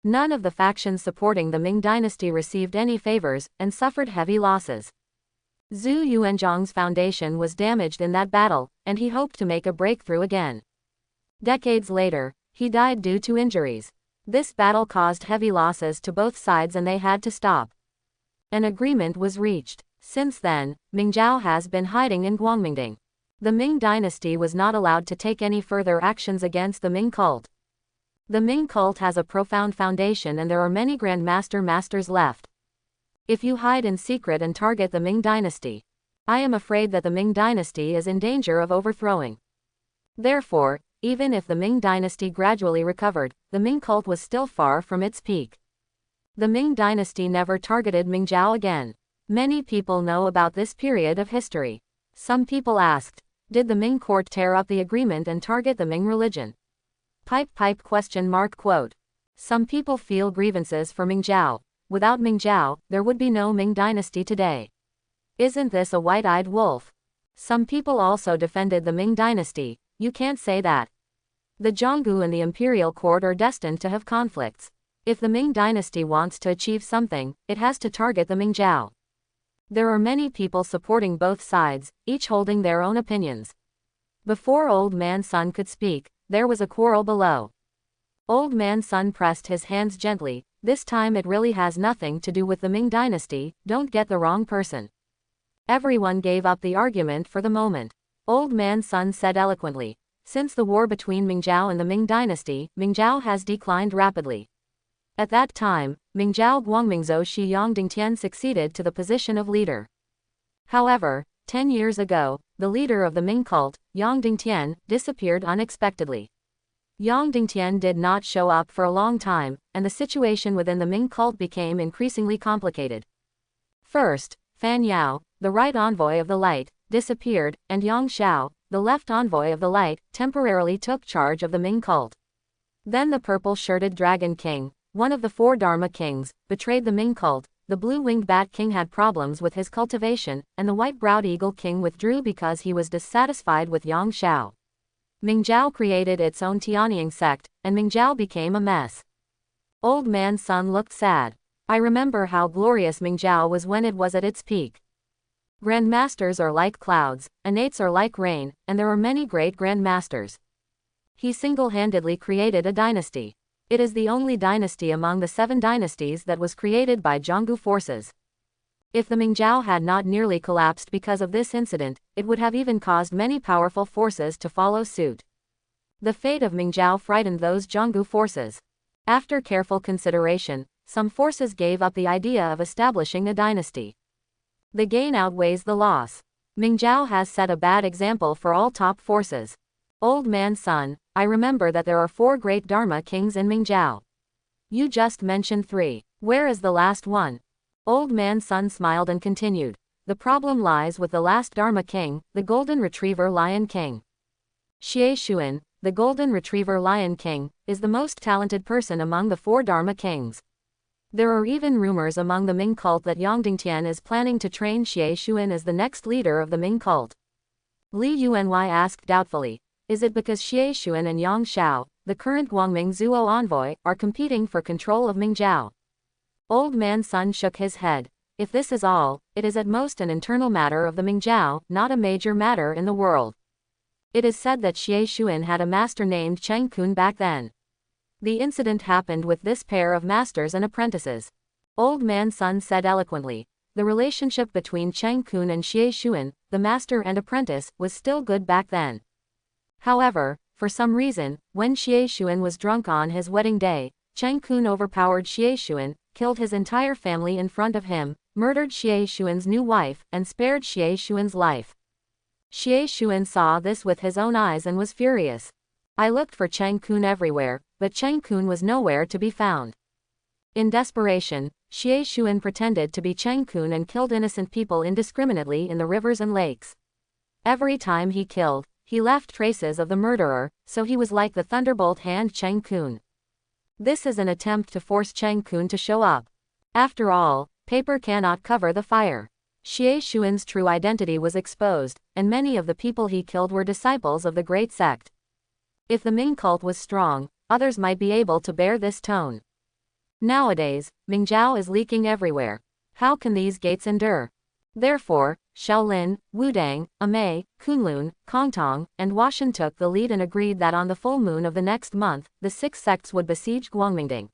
A: None of the factions supporting the Ming dynasty received any favors, and suffered heavy losses. Zhu Yuanzhang's foundation was damaged in that battle, and he hoped to make a breakthrough again. Decades later, he died due to injuries. This battle caused heavy losses to both sides and they had to stop. An agreement was reached. Since then, Ming Zhao has been hiding in Guangmingding. The Ming dynasty was not allowed to take any further actions against the Ming cult. The Ming cult has a profound foundation and there are many Grand Masters left. If you hide in secret and target the Ming dynasty, I am afraid that the Ming dynasty is in danger of overthrowing. Therefore, even if the Ming dynasty gradually recovered, the Ming cult was still far from its peak. The Ming dynasty never targeted Ming Zhao again. Many people know about this period of history. Some people asked, did the Ming court tear up the agreement and target the Ming religion? Quote. Some people feel grievances for Ming Zhao. Without Ming Zhao, there would be no Ming dynasty today. Isn't this a white-eyed wolf? Some people also defended the Ming dynasty. You can't say that. The Zhonggu and the imperial court are destined to have conflicts. If the Ming dynasty wants to achieve something, it has to target the Ming Zhao. There are many people supporting both sides, each holding their own opinions. Before Old Man Sun could speak, there was a quarrel below. Old Man Sun pressed his hands gently. This time it really has nothing to do with the Ming dynasty, don't get the wrong person. Everyone gave up the argument for the moment. Old Man Sun said eloquently, since the war between Ming Zhao and the Ming dynasty, Ming Zhao has declined rapidly. At that time, Ming Zhao Guangmingzhou Shi Yongdingtian succeeded to the position of leader. However, 10 years ago, the leader of the Ming cult, Yongdingtian, disappeared unexpectedly. Yongdingtian did not show up for a long time, and the situation within the Ming cult became increasingly complicated. First, Fan Yao, the right envoy of the light, disappeared, and Yang Xiao, the left envoy of the light, temporarily took charge of the Ming cult. Then the purple-shirted Dragon King, one of the 4 Dharma kings, betrayed the Ming cult, the blue-winged Bat King had problems with his cultivation, and the white-browed Eagle King withdrew because he was dissatisfied with Yang Xiao. Ming Zhao created its own Tianying sect, and Ming Zhao became a mess. Old Man Sun looked sad. I remember how glorious Ming Zhao was when it was at its peak. Grand Masters are like clouds, Anates are like rain, and there are many great Grand Masters. He single-handedly created a dynasty. It is the only dynasty among the 7 dynasties that was created by Zhonggu forces. If the Mingzhao had not nearly collapsed because of this incident, it would have even caused many powerful forces to follow suit. The fate of Mingzhao frightened those Zhonggu forces. After careful consideration, some forces gave up the idea of establishing a dynasty. The gain outweighs the loss. Mingzhao has set a bad example for all top forces. Old man son, I remember that there are 4 great Dharma kings in Mingzhao. You just mentioned 3. Where is the last one? Old man son smiled and continued. The problem lies with the last Dharma king, the Golden Retriever Lion King. Xie Xuan, the Golden Retriever Lion King, is the most talented person among the 4 Dharma kings. There are even rumors among the Ming cult that Yang Dingtian is planning to train Xie Xuan as the next leader of the Ming cult. Li Yuanyi asked doubtfully, is it because Xie Xuan and Yang Xiao, the current Guangming Zuo envoy, are competing for control of Mingzhao? Old man son shook his head. If this is all, it is at most an internal matter of the Mingzhao, not a major matter in the world. It is said that Xie Xuan had a master named Cheng Kun back then. The incident happened with this pair of masters and apprentices. Old man son said eloquently. The relationship between Cheng Kun and Xie Xuan, the master and apprentice, was still good back then. However, for some reason, when Xie Xuan was drunk on his wedding day, Cheng Kun overpowered Xie Xuan, killed his entire family in front of him, murdered Xie Xuan's new wife, and spared Xie Xuan's life. Xie Xuan saw this with his own eyes and was furious. I looked for Cheng Kun everywhere, but Cheng Kun was nowhere to be found. In desperation, Xie Xuan pretended to be Cheng Kun and killed innocent people indiscriminately in the rivers and lakes. Every time he killed, he left traces of the murderer, so he was like the thunderbolt hand Cheng Kun. This is an attempt to force Cheng Kun to show up. After all, paper cannot cover the fire. Xie Xuan's true identity was exposed, and many of the people he killed were disciples of the great sect. If the Ming cult was strong, others might be able to bear this tone. Nowadays, Mingzhao is leaking everywhere. How can these gates endure? Therefore, Shaolin, Wudang, Amei, Kunlun, Kongtong, and Washan took the lead and agreed that on the full moon of the next month, the 6 sects would besiege Guangmingding.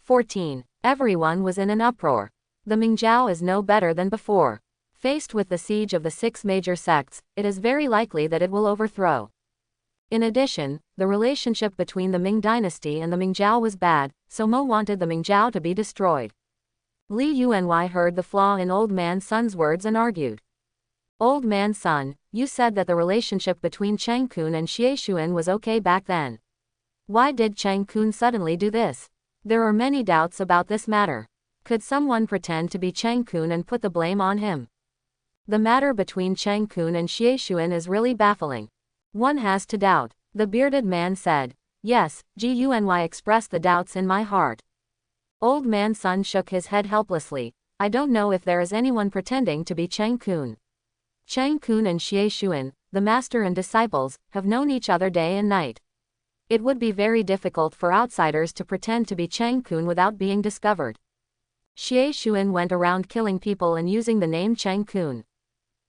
A: 14. Everyone was in an uproar. The Mingzhao is no better than before. Faced with the siege of the 6 major sects, it is very likely that it will overthrow. In addition, the relationship between the Ming dynasty and the Mingzhao was bad, so Mo wanted the Mingzhao to be destroyed. Li Yuanyi heard the flaw in old man son's words and argued. Old man son, you said that the relationship between Cheng Kun and Xie Xuan was okay back then. Why did Cheng Kun suddenly do this? There are many doubts about this matter. Could someone pretend to be Cheng Kun and put the blame on him? The matter between Cheng Kun and Xie Xuan is really baffling. One has to doubt. The bearded man said. Yes, Guny expressed the doubts in my heart. Old man son shook his head helplessly. I don't know if there is anyone pretending to be Cheng Kun. Cheng Kun and Xie Xuan, the master and disciples, have known each other day and night. It would be very difficult for outsiders to pretend to be Cheng Kun without being discovered. Xie Xuan went around killing people and using the name Cheng Kun.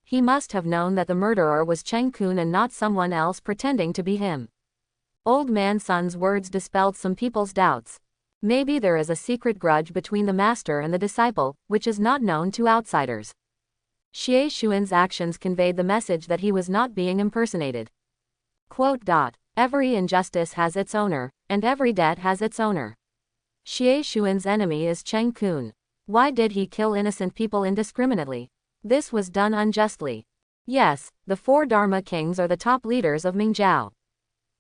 A: He must have known that the murderer was Cheng Kun and not someone else pretending to be him. Old man son's words dispelled some people's doubts. Maybe there is a secret grudge between the master and the disciple, which is not known to outsiders. Xie Xuan's actions conveyed the message that he was not being impersonated. Quote. Every injustice has its owner, and every debt has its owner. Xie Xuan's enemy is Cheng Kun. Why did he kill innocent people indiscriminately? This was done unjustly. Yes, the 4 Dharma kings are the top leaders of Mingzhao.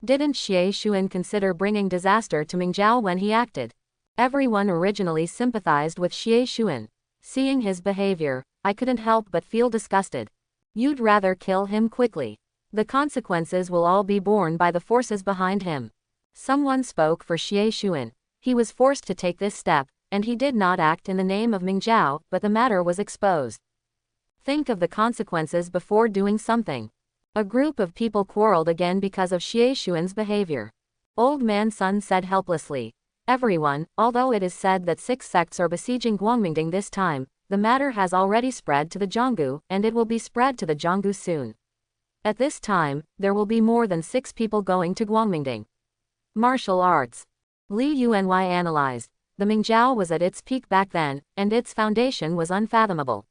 A: Didn't Xie Xuan consider bringing disaster to Mingzhao when he acted? Everyone originally sympathized with Xie Xuan. Seeing his behavior, I couldn't help but feel disgusted. You'd rather kill him quickly. The consequences will all be borne by the forces behind him. Someone spoke for Xie Xuan. He was forced to take this step, and he did not act in the name of Mingzhao, but the matter was exposed. Think of the consequences before doing something. A group of people quarreled again because of Xie Xuan's behavior. Old man son said helplessly. Everyone, although it is said that 6 sects are besieging Guangmingding this time, the matter has already spread to the Zhonggu, and it will be spread to the Zhonggu soon. At this time, there will be more than 6 people going to Guangmingding. Martial arts. Li Yuanyi analyzed. the Mingjiao was at its peak back then, and its foundation was unfathomable.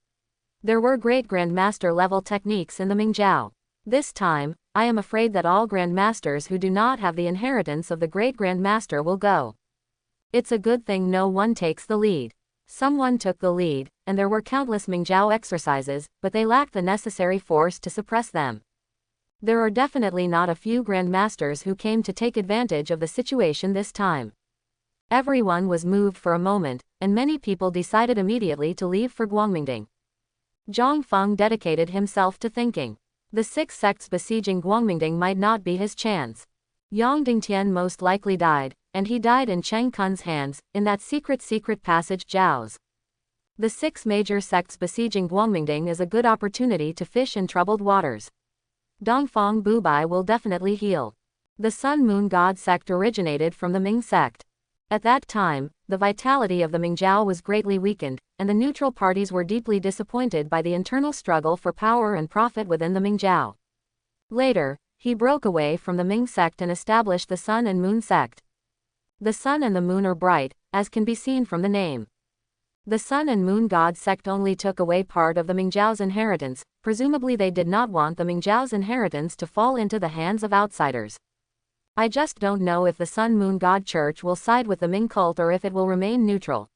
A: There were great grandmaster level techniques in the Mingjiao. This time, I am afraid that all grandmasters who do not have the inheritance of the great grandmaster will go. It's a good thing no one takes the lead. Someone took the lead, and there were countless Mingjiao exercises, but they lacked the necessary force to suppress them. There are definitely not a few grandmasters who came to take advantage of the situation this time. Everyone was moved for a moment, and many people decided immediately to leave for Guangmingding. Zhang Feng dedicated himself to thinking. The 6 sects besieging Guangmingding might not be his chance. Yang Dingtian most likely died, and he died in Cheng Kun's hands, in that secret passage Zhao's. The 6 major sects besieging Guangmingding is a good opportunity to fish in troubled waters. Dongfang Bubai will definitely heal. The Sun Moon God sect originated from the Ming sect. At that time, the vitality of the Mingjiao was greatly weakened, and the neutral parties were deeply disappointed by the internal struggle for power and profit within the Mingjiao. Later, he broke away from the Ming sect and established the Sun and Moon sect. The Sun and the Moon are bright, as can be seen from the name. The Sun and Moon God sect only took away part of the Mingjiao's inheritance. Presumably they did not want the Mingjiao's inheritance to fall into the hands of outsiders. I just don't know if the Sun Moon God Church will side with the Ming cult or if it will remain neutral.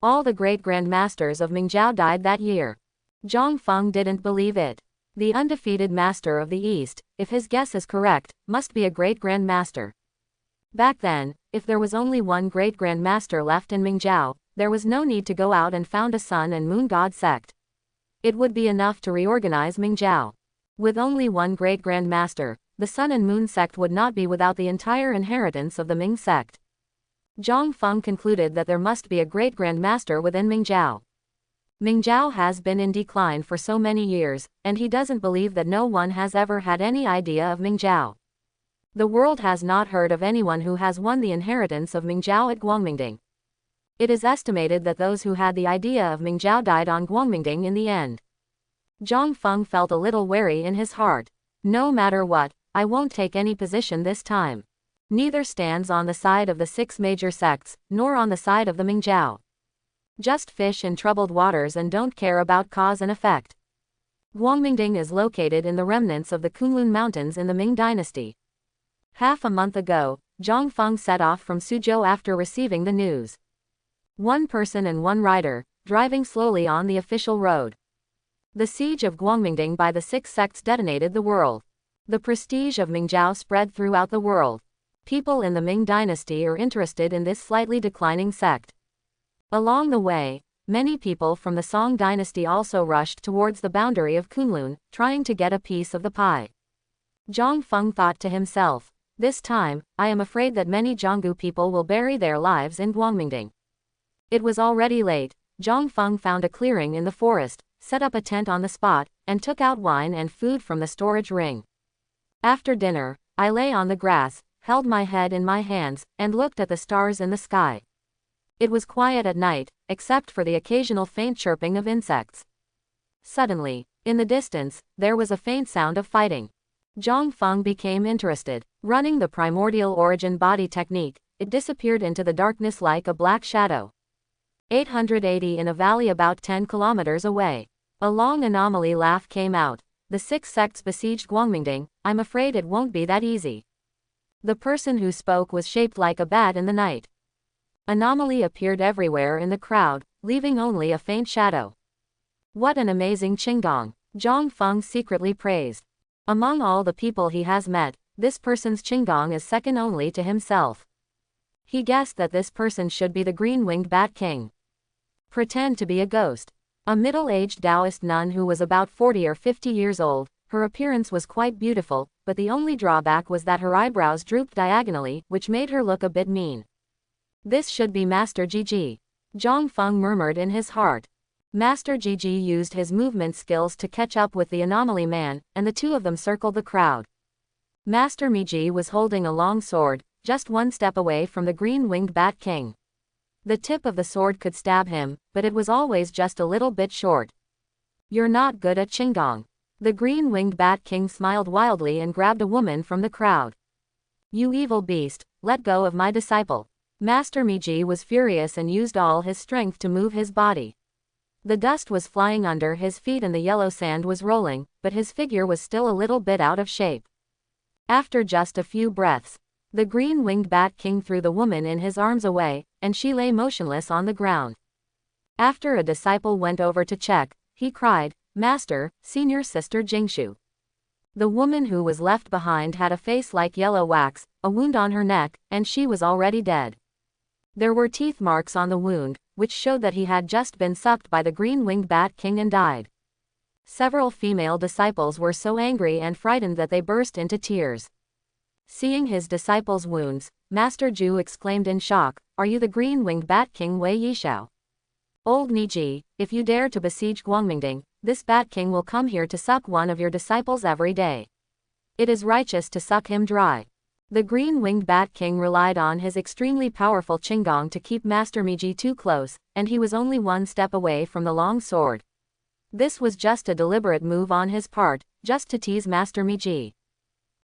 A: All the great grandmasters of Mingjiao died that year. Zhang Feng didn't believe it. The undefeated master of the East, if his guess is correct, must be a great grandmaster. Back then, if there was only one great grandmaster left in Mingjiao, there was no need to go out and found a Sun and Moon God sect. It would be enough to reorganize Mingjiao. With only one great grandmaster, the Sun and Moon sect would not be without the entire inheritance of the Ming sect. Zhang Feng concluded that there must be a great grandmaster within Mingjiao. Mingjiao has been in decline for so many years, and he doesn't believe that no one has ever had any idea of Mingjiao. The world has not heard of anyone who has won the inheritance of Mingjiao at Guangmingding. It is estimated that those who had the idea of Mingjiao died on Guangmingding in the end. Zhang Feng felt a little wary in his heart. No matter what, I won't take any position this time. Neither stands on the side of the 6 major sects, nor on the side of the Mingjiao. Just fish in troubled waters and don't care about cause and effect. Guangmingding is located in the remnants of the Kunlun Mountains in the Ming Dynasty. Half a month ago, Zhang Feng set off from Suzhou after receiving the news. 1 person and 1 rider, driving slowly on the official road. The siege of Guangmingding by the 6 sects detonated the world. The prestige of Mingjiao spread throughout the world. People in the Ming Dynasty are interested in this slightly declining sect. Along the way, many people from the Song Dynasty also rushed towards the boundary of Kunlun, trying to get a piece of the pie. Zhang Feng thought to himself, this time, I am afraid that many Jianggu people will bury their lives in Guangmingding. It was already late. Zhang Feng found a clearing in the forest, set up a tent on the spot, and took out wine and food from the storage ring. After dinner, I lay on the grass, held my head in my hands, and looked at the stars in the sky. It was quiet at night, except for the occasional faint chirping of insects. Suddenly, in the distance, there was a faint sound of fighting. Zhang Feng became interested. Running the primordial origin body technique, it disappeared into the darkness like a black shadow. 880 in a valley about 10 kilometers away. A long anomaly laugh came out. The 6 sects besieged Guangmingding. I'm afraid it won't be that easy. The person who spoke was shaped like a bat in the night. Anomaly appeared everywhere in the crowd, leaving only a faint shadow. What an amazing Qinggong! Zhang Feng secretly praised. Among all the people he has met, this person's Qinggong is second only to himself. He guessed that this person should be the green-winged Bat King. Pretend to be a ghost. A middle-aged Taoist nun who was about 40 or 50 years old. Her appearance was quite beautiful, but the only drawback was that her eyebrows drooped diagonally, which made her look a bit mean. This should be Master Gigi. Zhang Feng murmured in his heart. Master Gigi used his movement skills to catch up with the anomaly man, and the two of them circled the crowd. Master Miji was holding a long sword, just 1 step away from the green-winged Bat King. The tip of the sword could stab him, but it was always just a little bit short. You're not good at Qinggong. The green-winged Bat King smiled wildly and grabbed a woman from the crowd. You evil beast, let go of my disciple. Master Miji was furious and used all his strength to move his body. The dust was flying under his feet and the yellow sand was rolling, but his figure was still a little bit out of shape. After just a few breaths, the green-winged Bat King threw the woman in his arms away, and she lay motionless on the ground. After a disciple went over to check, he cried, "Master, senior sister Jingshu." The woman who was left behind had a face like yellow wax, a wound on her neck, and she was already dead. There were teeth marks on the wound, which showed that he had just been sucked by the green-winged Bat King and died. Several female disciples were so angry and frightened that they burst into tears. Seeing his disciples' wounds, Master Ju exclaimed in shock, "Are you the green-winged Bat King Wei Yishao? Old Niji, if you dare to besiege Guangmingding, this Bat King will come here to suck one of your disciples every day. It is righteous to suck him dry." The green-winged Bat King relied on his extremely powerful Qinggong to keep Master Miji too close, and he was only one step away from the long sword. This was just a deliberate move on his part, just to tease Master Miji.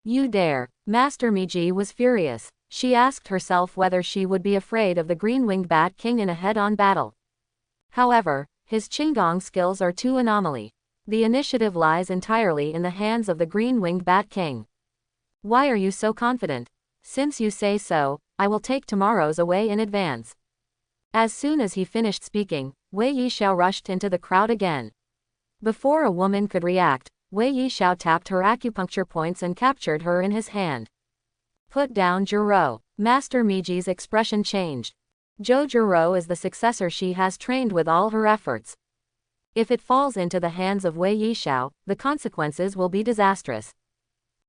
A: "You dare!" Master Miji was furious. She asked herself whether she would be afraid of the green-winged Bat King in a head-on battle. However, his Qinggong skills are too anomaly. The initiative lies entirely in the hands of the green-winged Bat King. "Why are you so confident? Since you say so, I will take tomorrow's away in advance." As soon as he finished speaking, Wei Yishao rushed into the crowd again. Before a woman could react, Wei Yishao tapped her acupuncture points and captured her in his hand. "Put down Juro." Master Miji's expression changed. Juro is the successor she has trained with all her efforts. If it falls into the hands of Wei Yishao, the consequences will be disastrous.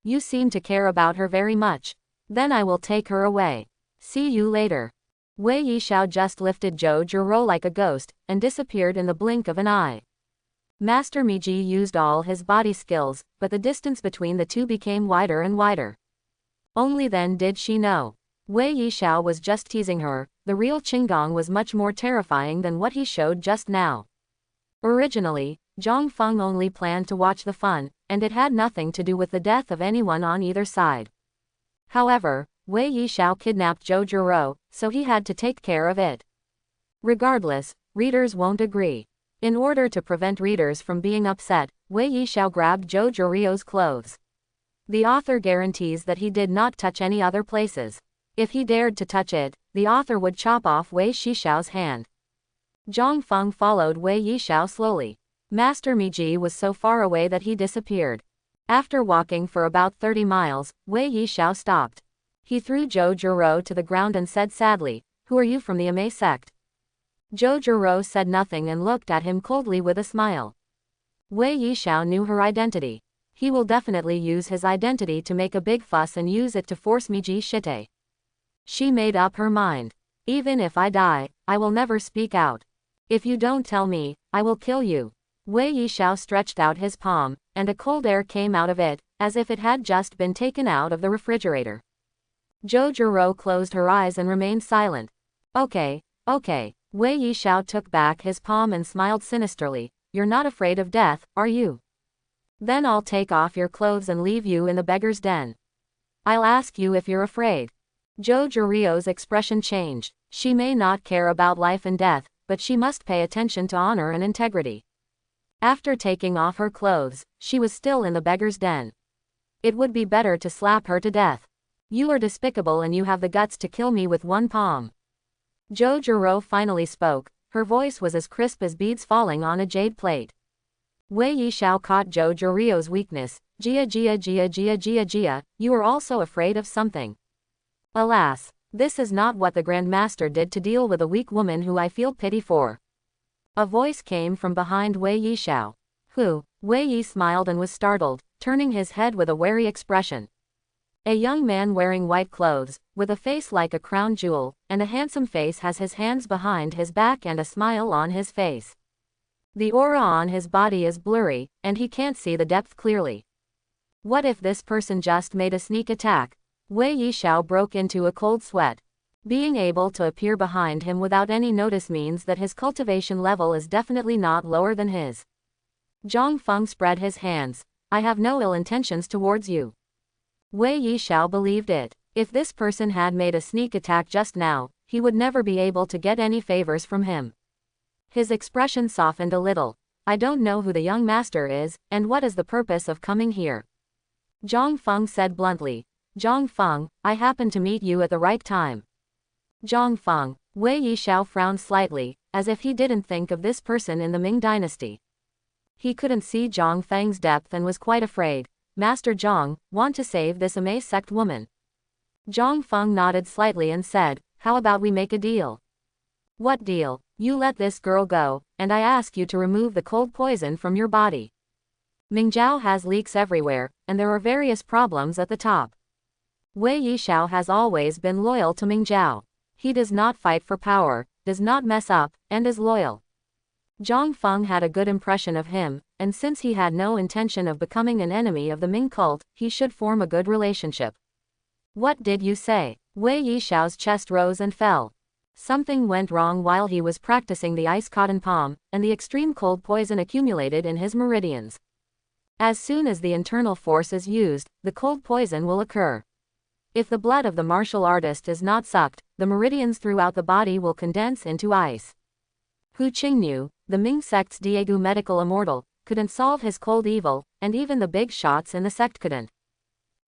A: "You seem to care about her very much. Then I will take her away. See you later." Wei Yishao just lifted Juro like a ghost, and disappeared in the blink of an eye. Master Miji used all his body skills, but the distance between the two became wider and wider. Only then did she know. Wei Yishao was just teasing her, the real Qinggong was much more terrifying than what he showed just now. Originally, Zhang Feng only planned to watch the fun, and it had nothing to do with the death of anyone on either side. However, Wei Yishao kidnapped Juro, so he had to take care of it. Regardless, readers won't agree. In order to prevent readers from being upset, Wei Yishao grabbed Jojuro's clothes. The author guarantees that he did not touch any other places. If he dared to touch it, the author would chop off Wei Yishao's hand. Zhang Feng followed Wei Yishao slowly. Master Miji was so far away that he disappeared. After walking for about 30 miles, Wei Yishao stopped. He threw Juro to the ground and said sadly, "Who are you from the Ame sect?" Juro said nothing and looked at him coldly with a smile. Wei Yishao knew her identity. He will definitely use his identity to make a big fuss and use it to force Miji Shite. She made up her mind. "Even if I die, I will never speak out. If you don't tell me, I will kill you." Wei Yishao stretched out his palm, and a cold air came out of it, as if it had just been taken out of the refrigerator. Juro closed her eyes and remained silent. Okay. Wei Yishao took back his palm and smiled sinisterly. "You're not afraid of death, are you? Then I'll take off your clothes and leave you in the beggar's den. I'll ask you if you're afraid." Jojuro's expression changed. She may not care about life and death, but she must pay attention to honor and integrity. After taking off her clothes, she was still in the beggar's den. It would be better to slap her to death. "You are despicable and you have the guts to kill me with one palm." Juro finally spoke. Her voice was as crisp as beads falling on a jade plate. Wei Yishao caught Jojuro's weakness. Jia, you are also afraid of something. Alas, this is not what the Grand Master did to deal with a weak woman who I feel pity for. A voice came from behind Wei Yishao. "Who?" Wei Yi smiled and was startled, turning his head with a wary expression. A young man wearing white clothes, with a face like a crown jewel, and a handsome face has his hands behind his back and a smile on his face. The aura on his body is blurry, and he can't see the depth clearly. What if this person just made a sneak attack? Wei Yishao broke into a cold sweat. Being able to appear behind him without any notice means that his cultivation level is definitely not lower than his. Zhang Feng spread his hands. "I have no ill intentions towards you." Wei Yishao believed it. If this person had made a sneak attack just now, he would never be able to get any favors from him. His expression softened a little. I don't know who the young master is, and what is the purpose of coming here. Zhang Feng said bluntly. Zhang Feng, I happened to meet you at the right time. Zhang Feng, Wei Yishao frowned slightly, as if he didn't think of this person in the Ming dynasty. He couldn't see Zhang Feng's depth and was quite afraid. Master Zhang, want to save this Amei sect woman? Zhang Feng nodded slightly and said, how about we make a deal? What deal? You let this girl go, and I ask you to remove the cold poison from your body. Mingzhou has leaks everywhere, and there are various problems at the top. Wei Yishao has always been loyal to Mingzhou. He does not fight for power, does not mess up, and is loyal. Zhang Feng had a good impression of him, and since he had no intention of becoming an enemy of the Ming cult, he should form a good relationship. What did you say? Wei Yishao's chest rose and fell. Something went wrong while he was practicing the ice cotton palm, and the extreme cold poison accumulated in his meridians. As soon as the internal force is used, the cold poison will occur. If the blood of the martial artist is not sucked, the meridians throughout the body will condense into ice. Hu Qingnu, the Ming sect's Diegu medical immortal, couldn't solve his cold evil, and even the big shots in the sect couldn't.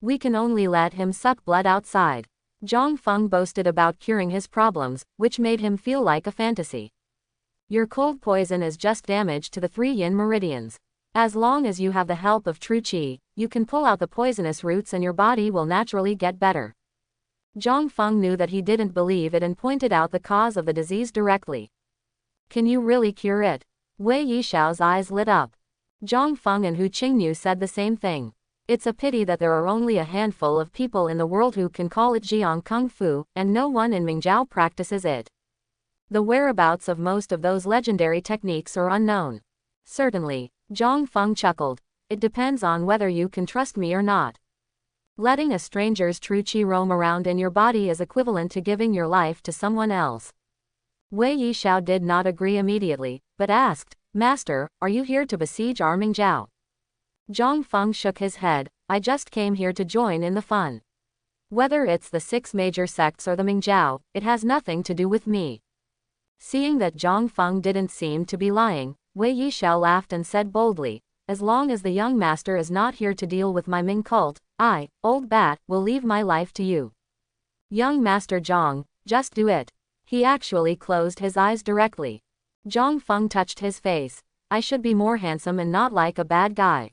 A: We can only let him suck blood outside. Zhang Feng boasted about curing his problems, which made him feel like a fantasy. Your cold poison is just damage to the 3 yin meridians. As long as you have the help of true qi, you can pull out the poisonous roots and your body will naturally get better. Zhang Feng knew that he didn't believe it and pointed out the cause of the disease directly. Can you really cure it? Wei Yishao's eyes lit up. Zhang Feng and Hu Qingnu said the same thing. It's a pity that there are only a handful of people in the world who can call it Jiang Kung Fu, and no one in Mingzhou practices it. The whereabouts of most of those legendary techniques are unknown. Certainly, Zhang Feng chuckled. It depends on whether you can trust me or not. Letting a stranger's true qi roam around in your body is equivalent to giving your life to someone else. Wei Yishao did not agree immediately, but asked, Master, are you here to besiege our Mingzhou? Zhang Feng shook his head. I just came here to join in the fun. Whether it's the 6 major sects or the Mingzhou, it has nothing to do with me. Seeing that Zhang Feng didn't seem to be lying, Wei Yishao laughed and said boldly, as long as the young master is not here to deal with my Ming cult, I, old bat, will leave my life to you. Young master Zhang, just do it. He actually closed his eyes directly. Zhang Feng touched his face. I should be more handsome and not like a bad guy.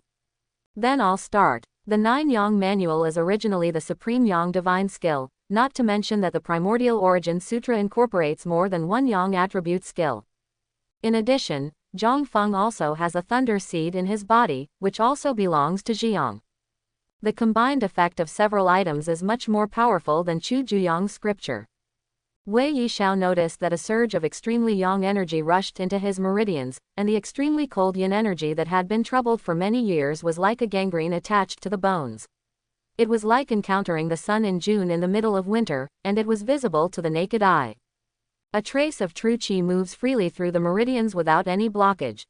A: Then I'll start. The 9 Yang manual is originally the Supreme Yang divine skill, not to mention that the Primordial Origin Sutra incorporates more than 1 Yang attribute skill. In addition, Zhang Feng also has a thunder seed in his body, which also belongs to Jiang. The combined effect of several items is much more powerful than Chu Juyang's scripture. Wei Yishao noticed that a surge of extremely yang energy rushed into his meridians, and the extremely cold yin energy that had been troubled for many years was like a gangrene attached to the bones. It was like encountering the sun in June in the middle of winter, and it was visible to the naked eye. A trace of true qi moves freely through the meridians without any blockage.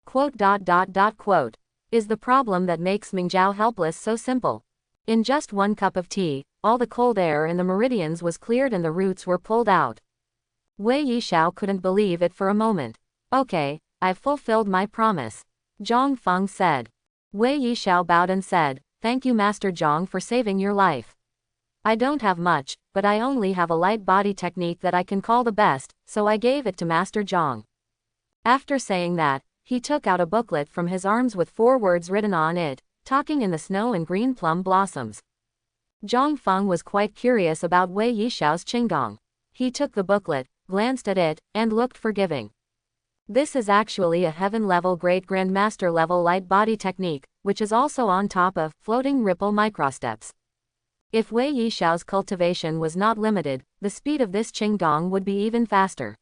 A: Quote. Is the problem that makes Mingzhou helpless so simple? In just 1 cup of tea, all the cold air in the meridians was cleared and the roots were pulled out. Wei Yishao couldn't believe it for a moment. Okay, I've fulfilled my promise. Zhang Feng said. Wei Yishao bowed and said, thank you Master Zhang for saving your life. I don't have much, but I only have a light body technique that I can call the best, so I gave it to Master Zhang. After saying that, he took out a booklet from his arms with 4 words written on it, talking in the snow and green plum blossoms. Zhang Feng was quite curious about Wei Yishao's Qinggong. He took the booklet, glanced at it, and looked forgiving. This is actually a heaven-level great grandmaster level light body technique, which is also on top of floating ripple microsteps. If Wei Yishao's cultivation was not limited, the speed of this Qinggong would be even faster.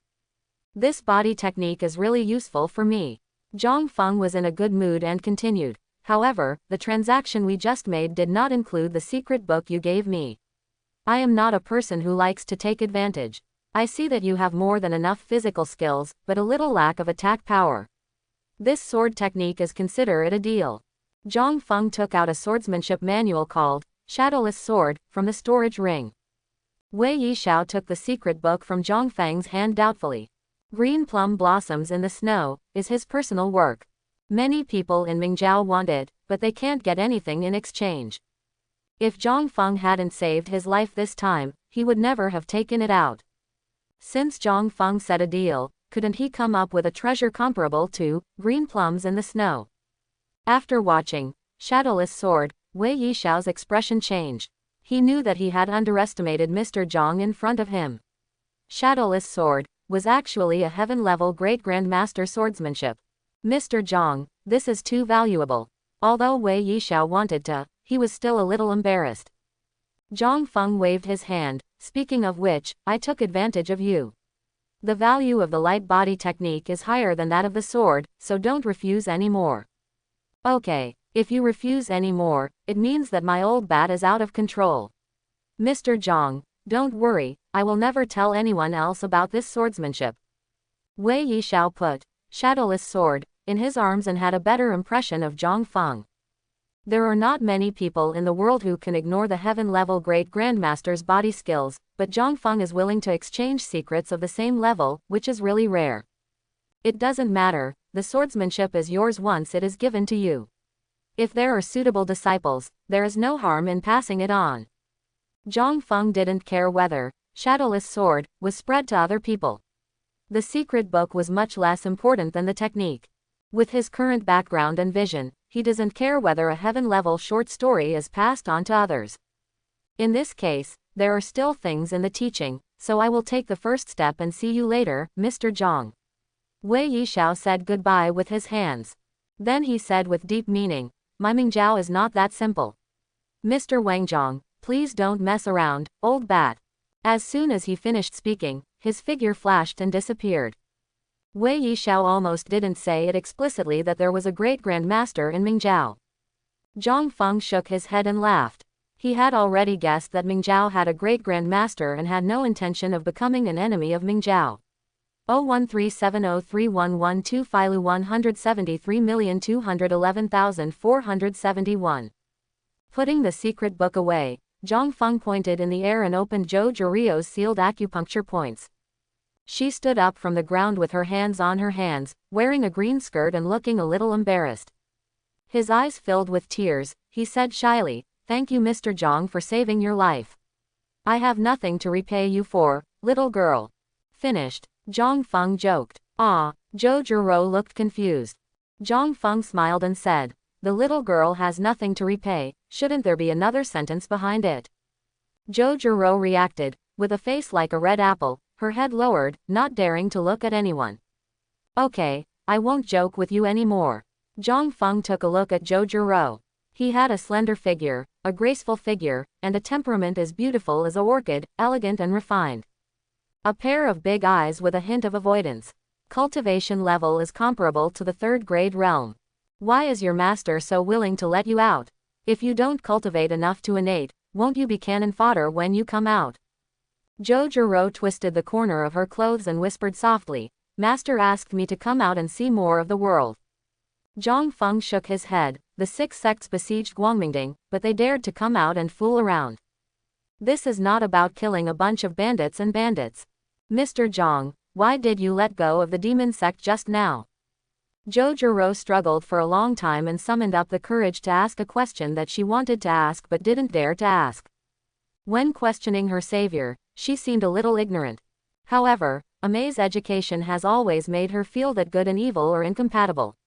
A: This body technique is really useful for me. Zhang Feng was in a good mood and continued. However, the transaction we just made did not include the secret book you gave me. I am not a person who likes to take advantage. I see that you have more than enough physical skills, but a little lack of attack power. This sword technique is considered a deal. Zhang Feng took out a swordsmanship manual called Shadowless Sword from the storage ring. Wei Yishao took the secret book from Zhongfang's hand doubtfully. Green plum blossoms in the snow is his personal work. Many people in Mingzhou want it, but they can't get anything in exchange. If Zhongfeng hadn't saved his life this time, he would never have taken it out. Since Zhongfeng said a deal, couldn't he come up with a treasure comparable to green plums in the snow? After watching Shadowless Sword, Wei Yishao's expression changed. He knew that he had underestimated Mr. Zhang in front of him. Shadowless Sword was actually a heaven-level great grandmaster swordsmanship. Mr. Zhang, this is too valuable. Although Wei Yishao wanted to, he was still a little embarrassed. Zhongfeng waved his hand, speaking of which, I took advantage of you. The value of the light body technique is higher than that of the sword, so don't refuse any more. Okay, if you refuse any more, it means that my old bat is out of control. Mr. Zhang, don't worry, I will never tell anyone else about this swordsmanship. Wei Yishao put Shadowless Sword in his arms and had a better impression of Zhongfeng. There are not many people in the world who can ignore the heaven-level great grandmaster's body skills, but Zhongfeng is willing to exchange secrets of the same level, which is really rare. It doesn't matter, the swordsmanship is yours once it is given to you. If there are suitable disciples, there is no harm in passing it on. Zhongfeng didn't care whether Shadowless Sword was spread to other people. The secret book was much less important than the technique. With his current background and vision, he doesn't care whether a heaven-level short story is passed on to others. In this case, there are still things in the teaching, so I will take the first step and see you later, Mr. Zhang. Wei Yishao said goodbye with his hands. Then he said with deep meaning, my Mingzhou is not that simple. Mr. Wangzhong, please don't mess around, old bat. As soon as he finished speaking, his figure flashed and disappeared. Wei Yishao almost didn't say it explicitly that there was a great grandmaster in Mingzhou. Zhongfeng shook his head and laughed. He had already guessed that Mingzhou had a great grandmaster and had no intention of becoming an enemy of Mingzhou. 013703112 Filu 173,211,471. Putting the secret book away, Zhongfeng pointed in the air and opened Zhou Zhurio's sealed acupuncture points. She stood up from the ground with her hands on her hands, wearing a green skirt and looking a little embarrassed. His eyes filled with tears, he said shyly, thank you Mr. Zhang for saving your life. I have nothing to repay you for, little girl. Finished, Zhongfeng joked. Ah, Zhou Zhuro looked confused. Zhongfeng smiled and said, the little girl has nothing to repay, shouldn't there be another sentence behind it? Zhou Zhuro reacted, with a face like a red apple, her head lowered, not daring to look at anyone. Okay, I won't joke with you anymore. Zhongfeng took a look at Zhou Zhuro. He had a slender figure, a graceful figure, and a temperament as beautiful as a orchid, elegant and refined. A pair of big eyes with a hint of avoidance. Cultivation level is comparable to the third grade realm. Why is your master so willing to let you out? If you don't cultivate enough to innate, won't you be cannon fodder when you come out? Zhou Zhuro twisted the corner of her clothes and whispered softly, Master asked me to come out and see more of the world. Zhongfeng shook his head. The 6 sects besieged Guangmingding, but they dared to come out and fool around. This is not about killing a bunch of bandits and bandits. Mr. Zhang, why did you let go of the demon sect just now? Zhou Zhuro struggled for a long time and summoned up the courage to ask a question that she wanted to ask but didn't dare to ask. When questioning her savior, she seemed a little ignorant. However, Amei's education has always made her feel that good and evil are incompatible.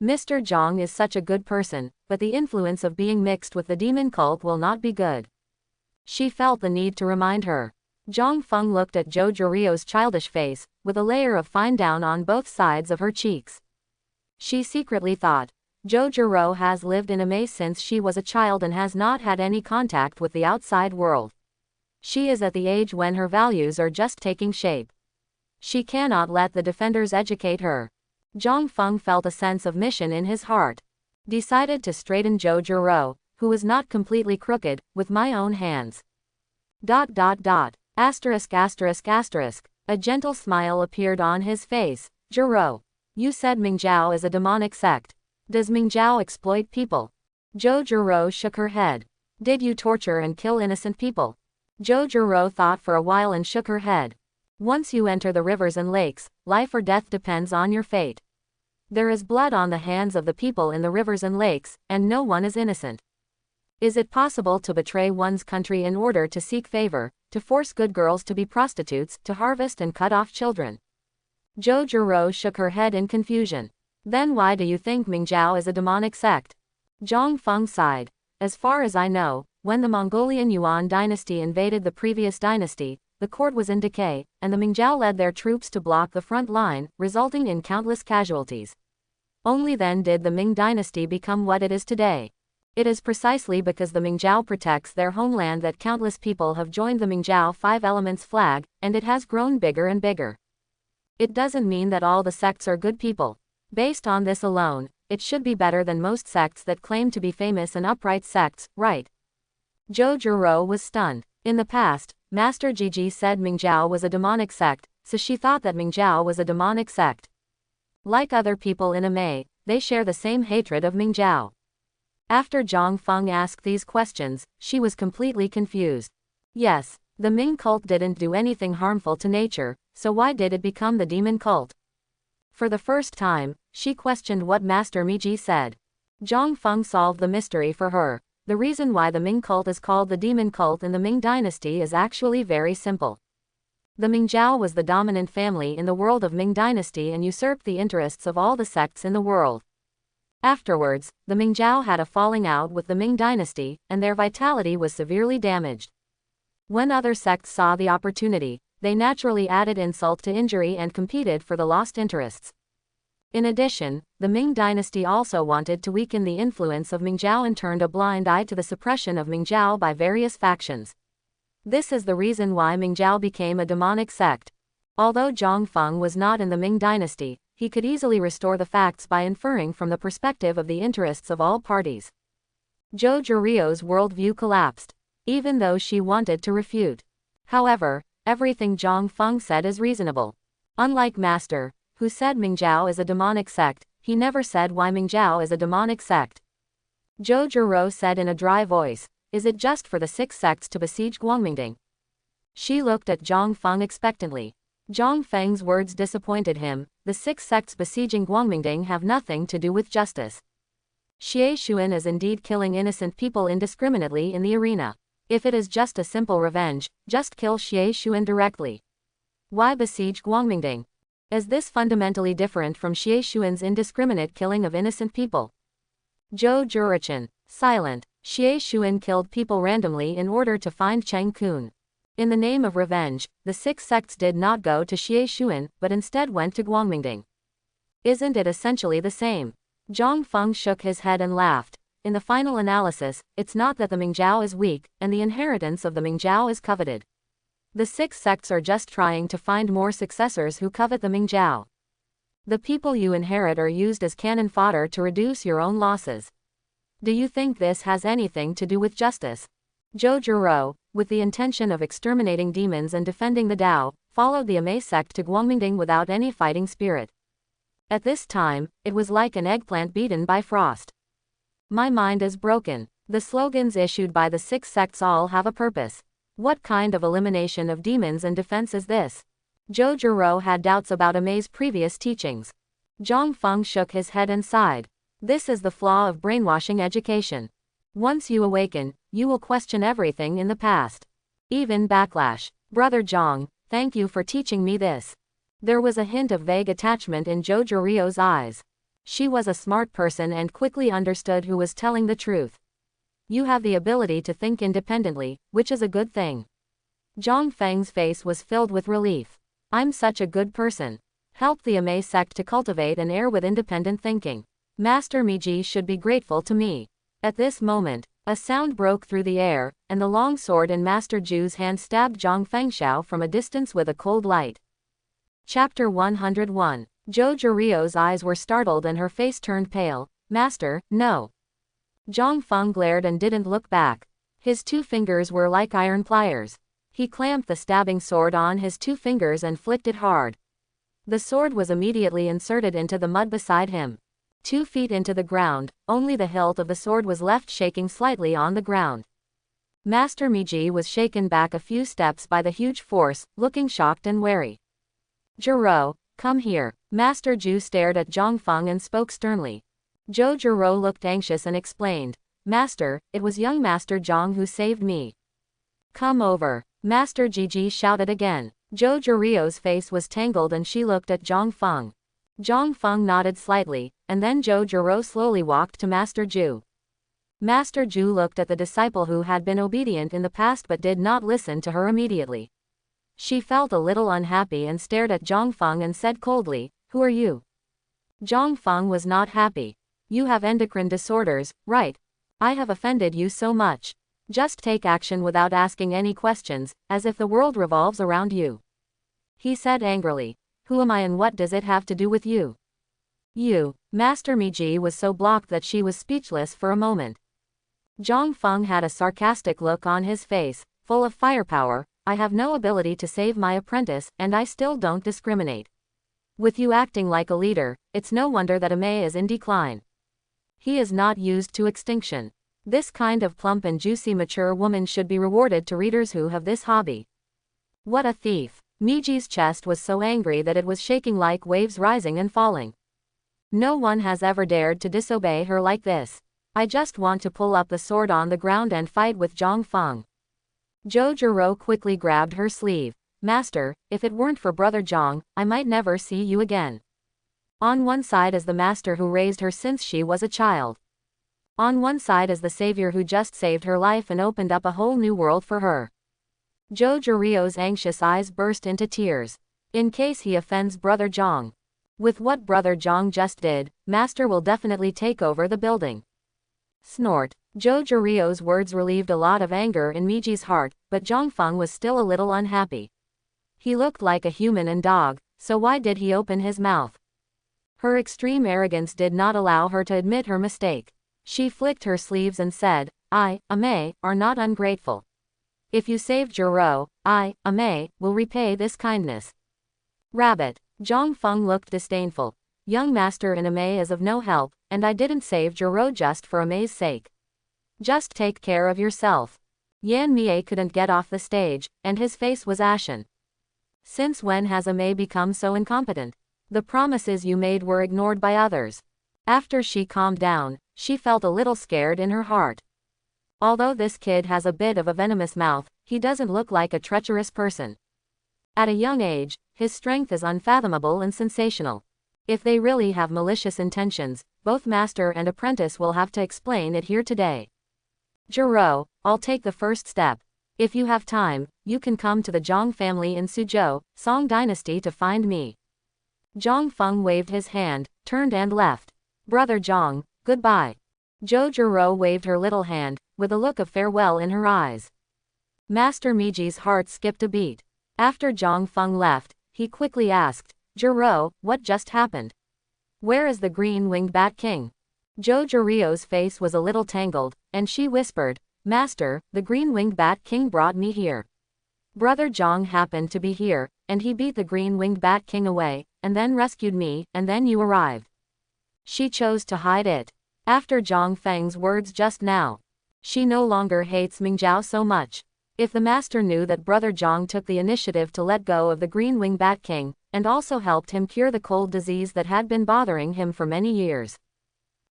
A: Mr. Zhang is such a good person, but the influence of being mixed with the demon cult will not be good. She felt the need to remind her. Zhongfeng looked at Zhou Zhurio's childish face, with a layer of fine down on both sides of her cheeks. She secretly thought, Zhou Zhuro has lived in Amei since she was a child and has not had any contact with the outside world. She is at the age when her values are just taking shape. She cannot let the defenders educate her. Zhongfeng felt a sense of mission in his heart. Decided to straighten Zhou Zhuro, who was not completely crooked, with my own hands. ... Asterisk asterisk asterisk. A gentle smile appeared on his face. Zhuro. You said Mingzhou is a demonic sect. Does Mingzhou exploit people? Zhou Zhuro shook her head. Did you torture and kill innocent people? Zhou Zhiro thought for a while and shook her head. Once you enter the rivers and lakes, life or death depends on your fate. There is blood on the hands of the people in the rivers and lakes, and no one is innocent. Is it possible to betray one's country in order to seek favor, to force good girls to be prostitutes, to harvest and cut off children? Zhou Zhiro shook her head in confusion. Then why do you think Mingzhao is a demonic sect? Zhang Feng sighed. As far as I know, when the Mongolian Yuan dynasty invaded the previous dynasty, the court was in decay, and the Mingzhao led their troops to block the front line, resulting in countless casualties. Only then did the Ming dynasty become what it is today. It is precisely because the Mingzhao protects their homeland that countless people have joined the Mingzhao Five Elements flag, and it has grown bigger and bigger. It doesn't mean that all the sects are good people. Based on this alone, it should be better than most sects that claim to be famous and upright sects, right? Zhou Zhiro was stunned. In the past, Master Gigi said Mingzhao was a demonic sect, so she thought that Mingzhao was a demonic sect. Like other people in Amei, they share the same hatred of Mingzhao. After Zhang Feng asked these questions, she was completely confused. Yes, the Ming cult didn't do anything harmful to nature, so why did it become the demon cult? For the first time, she questioned what Master Miji said. Zhang Feng solved the mystery for her. The reason why the Ming cult is called the demon cult in the Ming dynasty is actually very simple. The Mingzhao was the dominant family in the world of Ming dynasty and usurped the interests of all the sects in the world. Afterwards, the Mingzhao had a falling out with the Ming dynasty, and their vitality was severely damaged. When other sects saw the opportunity, they naturally added insult to injury and competed for the lost interests. In addition, the Ming dynasty also wanted to weaken the influence of Mingzhao and turned a blind eye to the suppression of Mingzhao by various factions. This is the reason why Mingzhao became a demonic sect. Although Zhang Feng was not in the Ming dynasty, he could easily restore the facts by inferring from the perspective of the interests of all parties. Zhou Zhirio's worldview collapsed, even though she wanted to refute. However, everything Zhang Feng said is reasonable. Unlike Master, who said Mingzhao is a demonic sect, he never said why Mingzhao is a demonic sect. Zhou Zhiro said in a dry voice, "Is it just for the six sects to besiege Guangmingding?" She looked at Zhang Feng expectantly. Zhang Feng's words disappointed him. The six sects besieging Guangmingding have nothing to do with justice. Xie Xuan is indeed killing innocent people indiscriminately in the arena. If it is just a simple revenge, just kill Xie Xuan directly. Why besiege Guangmingding? Is this fundamentally different from Xie Xuan's indiscriminate killing of innocent people? Zhou Zhirichan, silent. Xie Xuan killed people randomly in order to find Cheng Kun. In the name of revenge, the six sects did not go to Xie Xuan, but instead went to Guangmingding. Isn't it essentially the same? Zhang Feng shook his head and laughed. In the final analysis, it's not that the Mingzhao is weak, and the inheritance of the Mingzhao is coveted. The six sects are just trying to find more successors who covet the Mingzhao. The people you inherit are used as cannon fodder to reduce your own losses. Do you think this has anything to do with justice? Zhou Zhiro, with the intention of exterminating demons and defending the Tao, followed the Amei sect to Guangmingding without any fighting spirit. At this time, it was like an eggplant beaten by frost. My mind is broken. The slogans issued by the six sects all have a purpose. What kind of elimination of demons and defense is this? Zhou Zhiro had doubts about Amei's previous teachings. Zhang Feng shook his head and sighed. This is the flaw of brainwashing education. Once you awaken, you will question everything in the past. Even backlash. Brother Zhang, thank you for teaching me this. There was a hint of vague attachment in Zhou Zhirio's eyes. She was a smart person and quickly understood who was telling the truth. You have the ability to think independently, which is a good thing. Zhang Feng's face was filled with relief. I'm such a good person. Help the Amei sect to cultivate an air with independent thinking. Master Miji should be grateful to me. At this moment, a sound broke through the air, and the long sword in Master Ju's hand stabbed Zhang Fengxiao from a distance with a cold light. Chapter 101. Zhou Zhirio's eyes were startled and her face turned pale. Master, no. Zhang Feng glared and didn't look back. His two fingers were like iron pliers. He clamped the stabbing sword on his two fingers and flicked it hard. The sword was immediately inserted into the mud beside him. 2 feet into the ground, only the hilt of the sword was left shaking slightly on the ground. Master Miji was shaken back a few steps by the huge force, looking shocked and wary. Jiro, come here. Master Ju stared at Zhongfeng and spoke sternly. Jiro looked anxious and explained, Master, it was young Master Zhang who saved me. Come over. Master Jiji shouted again. Jiro's face was tangled and she looked at Zhongfeng. Zhongfeng nodded slightly, and then Jiro slowly walked to Master Ju. Master Ju looked at the disciple who had been obedient in the past but did not listen to her immediately. She felt a little unhappy and stared at Zhongfeng and said coldly, Who are you? Zhongfeng was not happy. You have endocrine disorders, right? I have offended you so much. Just take action without asking any questions, as if the world revolves around you. He said angrily, Who am I and what does it have to do with you? You. Master Miji was so blocked that she was speechless for a moment. Zhongfeng had a sarcastic look on his face, full of firepower. I have no ability to save my apprentice, and I still don't discriminate. With you acting like a leader, it's no wonder that Ame is in decline. He is not used to extinction. This kind of plump and juicy mature woman should be rewarded to readers who have this hobby. What a thief. Miji's chest was so angry that it was shaking like waves rising and falling. No one has ever dared to disobey her like this. I just want to pull up the sword on the ground and fight with Zhongfeng. Jiro quickly grabbed her sleeve. Master, if it weren't for Brother Zhang, I might never see you again. On one side is the master who raised her since she was a child. On one side is the savior who just saved her life and opened up a whole new world for her. Jiro's anxious eyes burst into tears. In case he offends Brother Zhang. With what Brother Zhang just did, Master will definitely take over the building. Snort. Jiro's words relieved a lot of anger in Miji's heart, but Zhongfeng was still a little unhappy. He looked like a human and dog, so why did he open his mouth? Her extreme arrogance did not allow her to admit her mistake. She flicked her sleeves and said, I, Ame, are not ungrateful. If you saved Jiro, I, Ame, will repay this kindness. Rabbit. Zhongfeng looked disdainful. Young master in Ame is of no help, and I didn't save Jiro just for Ame's sake. Just take care of yourself. Yan Mie couldn't get off the stage, and his face was ashen. Since when has Ame become so incompetent? The promises you made were ignored by others. After she calmed down, she felt a little scared in her heart. Although this kid has a bit of a venomous mouth, he doesn't look like a treacherous person. At a young age, his strength is unfathomable and sensational. If they really have malicious intentions, both master and apprentice will have to explain it here today. Jiro, I'll take the first step. If you have time, you can come to the Zhang family in Suzhou, Song Dynasty to find me. Zhongfeng waved his hand, turned and left. Brother Zhang, goodbye. Jiro waved her little hand, with a look of farewell in her eyes. Master Miji's heart skipped a beat. After Zhongfeng left, he quickly asked, Jiro, what just happened? Where is the green-winged bat king? Jiro's face was a little tangled, and she whispered, Master, the green-winged bat king brought me here. Brother Zhang happened to be here, and he beat the green-winged bat king away, and then rescued me, and then you arrived. She chose to hide it. After Zhang Feng's words just now, she no longer hates Mingjiao so much. If the master knew that Brother Zhang took the initiative to let go of the green-winged bat king, and also helped him cure the cold disease that had been bothering him for many years,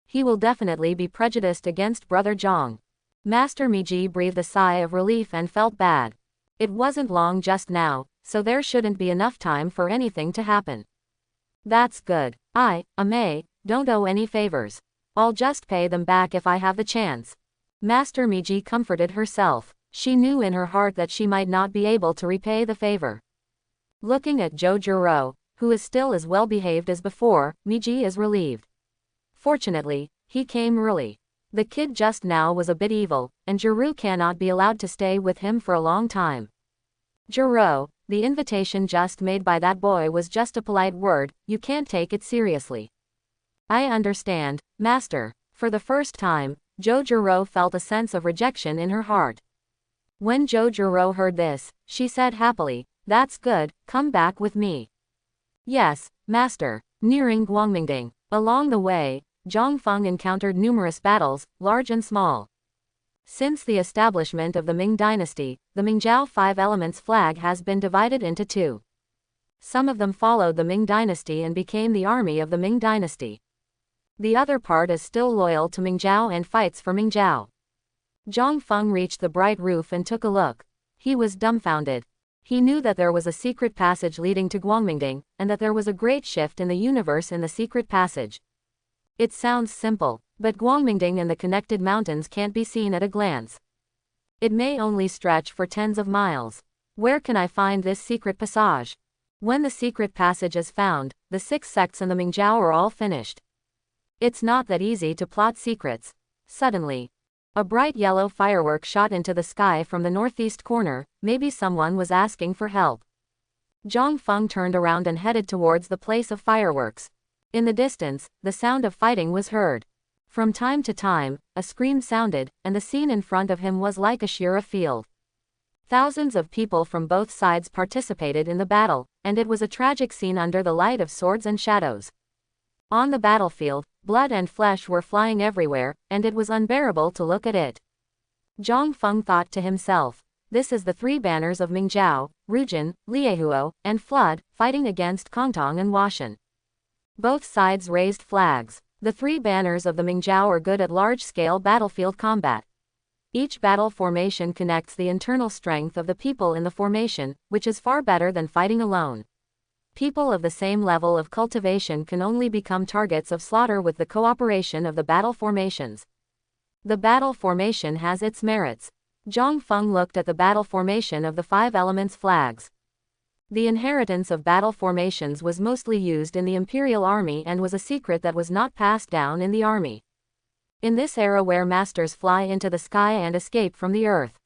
A: he will definitely be prejudiced against Brother Zhang. Master Miji breathed a sigh of relief and felt bad. It wasn't long just now, so there shouldn't be enough time for anything to happen. That's good. I, Ame, don't owe any favors. I'll just pay them back if I have the chance. Master Miji comforted herself. She knew in her heart that she might not be able to repay the favor. Looking at Jiro, who is still as well behaved as before, Miji is relieved. Fortunately, he came early. The kid just now was a bit evil, and Jiro cannot be allowed to stay with him for a long time. Jiro, the invitation just made by that boy was just a polite word, you can't take it seriously. I understand, master. For the first time, Jiro felt a sense of rejection in her heart. When Jiro heard this, she said happily, that's good, come back with me. Yes, master. Nearing Guangmingding. Along the way, Zhongfeng encountered numerous battles, large and small. Since the establishment of the Ming Dynasty, the Mingzhou Five Elements flag has been divided into two. Some of them followed the Ming Dynasty and became the army of the Ming Dynasty. The other part is still loyal to Mingzhou and fights for Mingzhou. Zhang Feng reached the bright roof and took a look. He was dumbfounded. He knew that there was a secret passage leading to Guangmingding, and that there was a great shift in the universe in the secret passage. It sounds simple, but Guangmingding and the connected mountains can't be seen at a glance. It may only stretch for tens of miles. Where can I find this secret passage? When the secret passage is found, the 6 sects in the Mingzhou are all finished. It's not that easy to plot secrets. Suddenly, a bright yellow firework shot into the sky from the northeast corner. Maybe someone was asking for help. Zhang Feng turned around and headed towards the place of fireworks. In the distance, the sound of fighting was heard. From time to time, a scream sounded, and the scene in front of him was like a sheer field. Thousands of people from both sides participated in the battle, and it was a tragic scene under the light of swords and shadows. On the battlefield, blood and flesh were flying everywhere, and it was unbearable to look at it. Zhang Feng thought to himself, this is the 3 banners of Mingzhou, Rujin, Liehuo, and Flood, fighting against Kongtong and Washan. Both sides raised flags. The 3 banners of the Mingzhou are good at large-scale battlefield combat. Each battle formation connects the internal strength of the people in the formation, which is far better than fighting alone. People of the same level of cultivation can only become targets of slaughter with the cooperation of the battle formations. The battle formation has its merits. Zhang Feng looked at the battle formation of the 5 elements flags. The inheritance of battle formations was mostly used in the imperial army and was a secret that was not passed down in the army. In this era where masters fly into the sky and escape from the earth,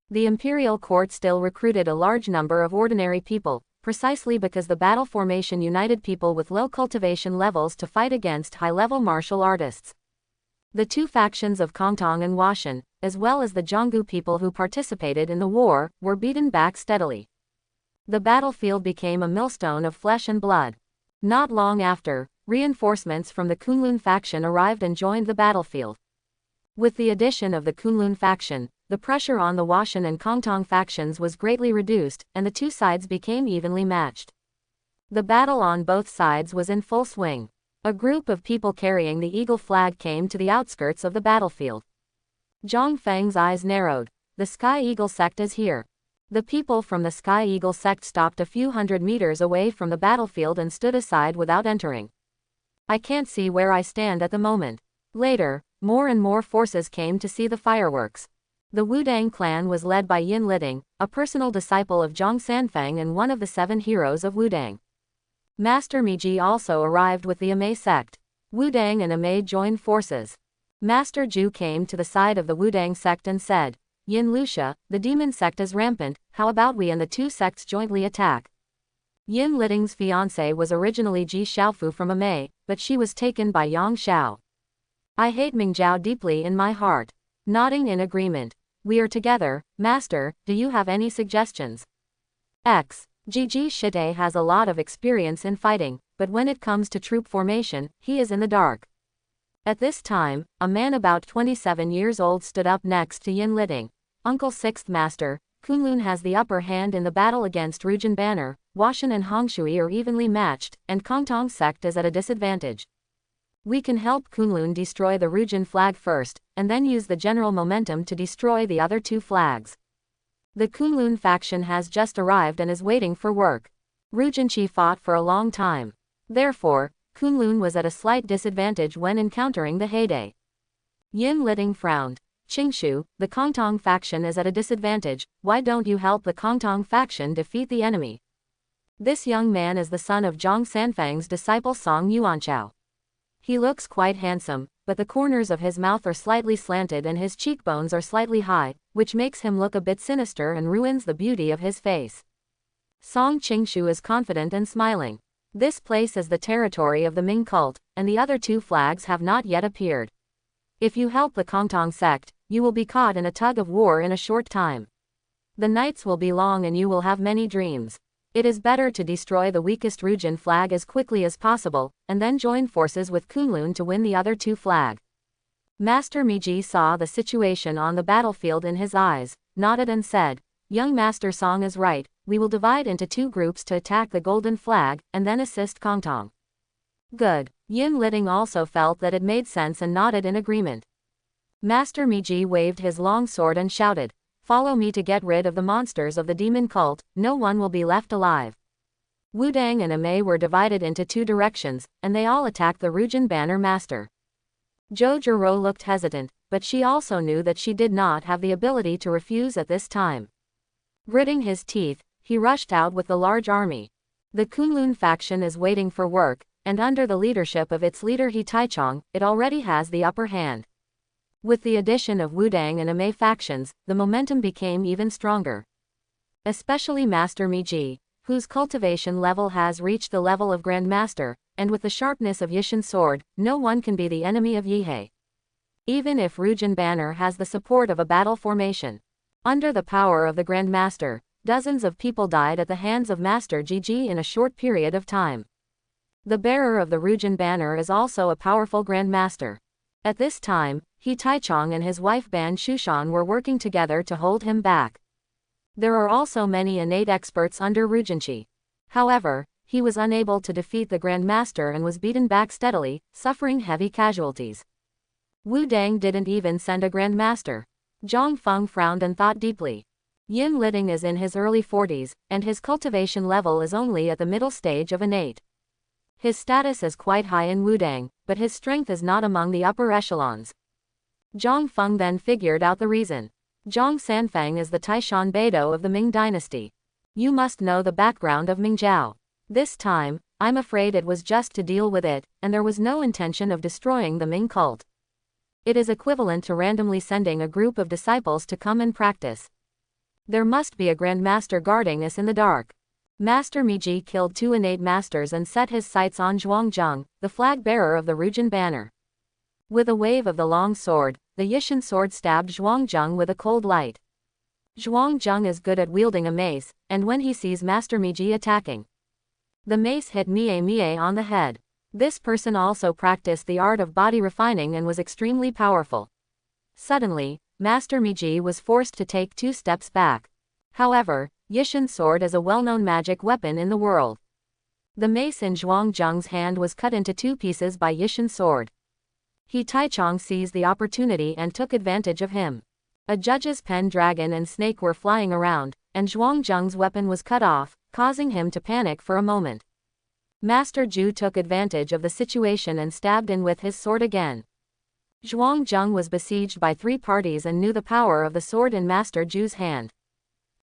A: the imperial court still recruited a large number of ordinary people, precisely because the battle formation united people with low cultivation levels to fight against high-level martial artists. The 2 factions of Kongtong and Washan, as well as the Zhonggu people who participated in the war, were beaten back steadily. The battlefield became a millstone of flesh and blood. Not long after, reinforcements from the Kunlun faction arrived and joined the battlefield. With the addition of the Kunlun faction, the pressure on the Washan and Kongtong factions was greatly reduced, and the 2 sides became evenly matched. The battle on both sides was in full swing. A group of people carrying the eagle flag came to the outskirts of the battlefield. Zhang Feng's eyes narrowed. The Sky Eagle sect is here. The people from the Sky Eagle sect stopped a few hundred meters away from the battlefield and stood aside without entering. I can't see where I stand at the moment. Later, more and more forces came to see the fireworks. The Wudang clan was led by Yin Liding, a personal disciple of Zhang Sanfeng and one of the 7 heroes of Wudang. Master Miji also arrived with the Amei sect. Wudang and Amei joined forces. Master Zhu came to the side of the Wudang sect and said, Yin Lucia, the demon sect is rampant, how about we and the 2 sects jointly attack? Yin Liding's fiancé was originally Ji Xiaofu from Amei, but she was taken by Yang Xiao. I hate Mingzhou deeply in my heart. Nodding in agreement. We are together, Master, do you have any suggestions? Ji Shite has a lot of experience in fighting, but when it comes to troop formation, he is in the dark. At this time, a man about 27 years old stood up next to Yin Liding. Uncle 6th Master, Kunlun has the upper hand in the battle against Rujin Banner, Washan and Hongshui are evenly matched, and Kongtong sect is at a disadvantage. We can help Kunlun destroy the Rujin flag first, and then use the general momentum to destroy the other 2 flags. The Kunlun faction has just arrived and is waiting for work. Rujinchi fought for a long time. Therefore, Kunlun was at a slight disadvantage when encountering the heyday. Yin Liding frowned. Qingshu, the Kongtong faction is at a disadvantage, why don't you help the Kongtong faction defeat the enemy? This young man is the son of Zhang Sanfeng's disciple Song Yuanchao. He looks quite handsome, but the corners of his mouth are slightly slanted and his cheekbones are slightly high, which makes him look a bit sinister and ruins the beauty of his face. Song Qingshu is confident and smiling. This place is the territory of the Ming cult, and the other 2 flags have not yet appeared. If you help the Kongtong sect, you will be caught in a tug of war in a short time. The nights will be long and you will have many dreams. It is better to destroy the weakest Rujin flag as quickly as possible, and then join forces with Kunlun to win the other 2 flag. Master Miji saw the situation on the battlefield in his eyes, nodded and said, "Young Master Song is right, we will divide into 2 groups to attack the golden flag, and then assist Kongtong." Good. Yin Liting also felt that it made sense and nodded in agreement. Master Miji waved his long sword and shouted, "Follow me to get rid of the monsters of the demon cult, no one will be left alive." Wu Dang and Amei were divided into 2 directions, and they all attacked the Rujin Banner Master. Zhou Zhiro looked hesitant, but she also knew that she did not have the ability to refuse at this time. Gritting his teeth, he rushed out with the large army. The Kunlun faction is waiting for work, and under the leadership of its leader He Taichong, it already has the upper hand. With the addition of Wu Dang and Amei factions, the momentum became even stronger. Especially Master Miji, whose cultivation level has reached the level of Grand Master, and with the sharpness of Yishin's sword, no one can be the enemy of Yihei. Even if Rujin Banner has the support of a battle formation. Under the power of the Grand Master, dozens of people died at the hands of Master Gigi in a short period of time. The bearer of the Rujin Banner is also a powerful Grand Master. At this time, He Taichong and his wife Ban Shushan were working together to hold him back. There are also many innate experts under Rujinchi. However, he was unable to defeat the Grand Master and was beaten back steadily, suffering heavy casualties. Wu Dang didn't even send a Grand Master. Zhang Feng frowned and thought deeply. Yin Liting is in his early 40s, and his cultivation level is only at the middle stage of innate. His status is quite high in Wudang, but his strength is not among the upper echelons. Zhang Feng then figured out the reason. Zhang Sanfang is the Taishan Beidou of the Ming dynasty. You must know the background of Mingzhou. This time, I'm afraid it was just to deal with it, and there was no intention of destroying the Ming cult. It is equivalent to randomly sending a group of disciples to come and practice. There must be a Grand Master guarding us in the dark. Master Miji killed 2 innate masters and set his sights on Zhuangzheng, the flag bearer of the Rujin Banner. With a wave of the long sword, the Yishin sword stabbed Zhuangzheng with a cold light. Zhuangzheng is good at wielding a mace, and when he sees Master Miji attacking, the mace hit Mie on the head. This person also practiced the art of body refining and was extremely powerful. Suddenly, Master Miji was forced to take 2 steps back. However, Yishin's sword is a well-known magic weapon in the world. The mace in Zhuangzheng's hand was cut into 2 pieces by Yishin's sword. He Taichong seized the opportunity and took advantage of him. A judge's pen dragon and snake were flying around, and Zhuangzheng's weapon was cut off, causing him to panic for a moment. Master Zhu took advantage of the situation and stabbed in with his sword again. Zhuangzheng was besieged by 3 parties and knew the power of the sword in Master Zhu's hand.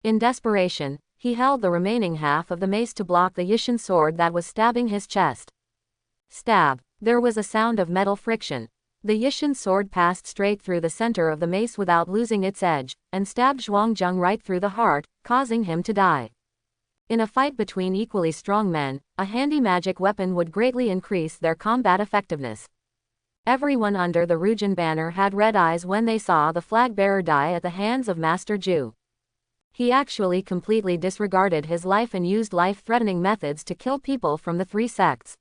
A: In desperation, he held the remaining half of the mace to block the Yishin sword that was stabbing his chest. Stab. There was a sound of metal friction. The Yishin sword passed straight through the center of the mace without losing its edge, and stabbed Zhuangzheng right through the heart, causing him to die. In a fight between equally strong men, a handy magic weapon would greatly increase their combat effectiveness. Everyone under the Rujin Banner had red eyes when they saw the flag bearer die at the hands of Master Zhu. He actually completely disregarded his life and used life-threatening methods to kill people from the 3 sects.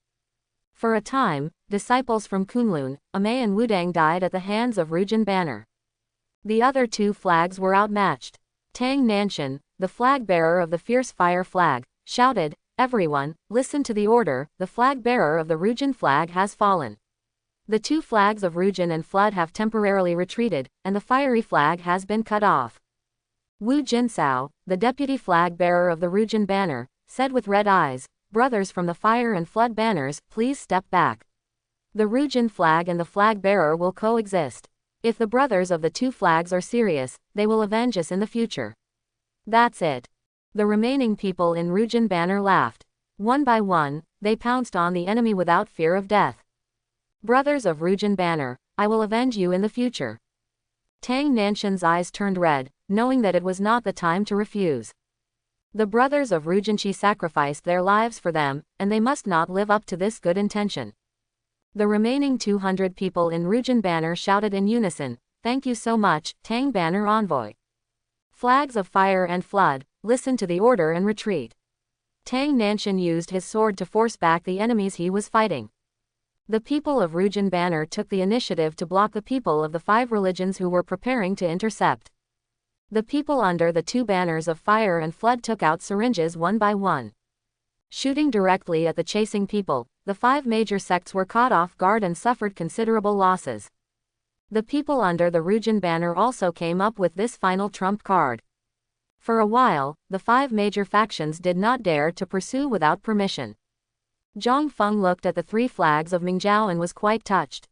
A: For a time, disciples from Kunlun, Amei and Wudang died at the hands of Rujin Banner. The other 2 flags were outmatched. Tang Nanshan, the flag bearer of the Fierce Fire flag, shouted, "Everyone, listen to the order, the flag bearer of the Rujin flag has fallen." The 2 flags of Rujin and Flood have temporarily retreated, and the fiery flag has been cut off. Wu Jinsao, the deputy flag bearer of the Rujin Banner, said with red eyes, "Brothers from the Fire and Flood banners, please step back. The Rujin flag and the flag bearer will coexist. If the brothers of the 2 flags are serious, they will avenge us in the future." That's it. The remaining people in Rujin Banner laughed. One by one, they pounced on the enemy without fear of death. "Brothers of Rujin Banner, I will avenge you in the future." Tang Nanshan's eyes turned red, knowing that it was not the time to refuse. The brothers of Rujinchi sacrificed their lives for them, and they must not live up to this good intention. The remaining 200 people in Rujin Banner shouted in unison, "Thank you so much, Tang Banner Envoy. Flags of Fire and Flood, listen to the order and retreat." Tang Nanshan used his sword to force back the enemies he was fighting. The people of Rujan Banner took the initiative to block the people of the 5 religions who were preparing to intercept. The people under the 2 banners of fire and flood took out syringes one by one. Shooting directly at the chasing people, the 5 major sects were caught off guard and suffered considerable losses. The people under the Rujan banner also came up with this final trump card. For a while, the 5 major factions did not dare to pursue without permission. Zhang Feng looked at the 3 flags of Mingzhou and was quite touched.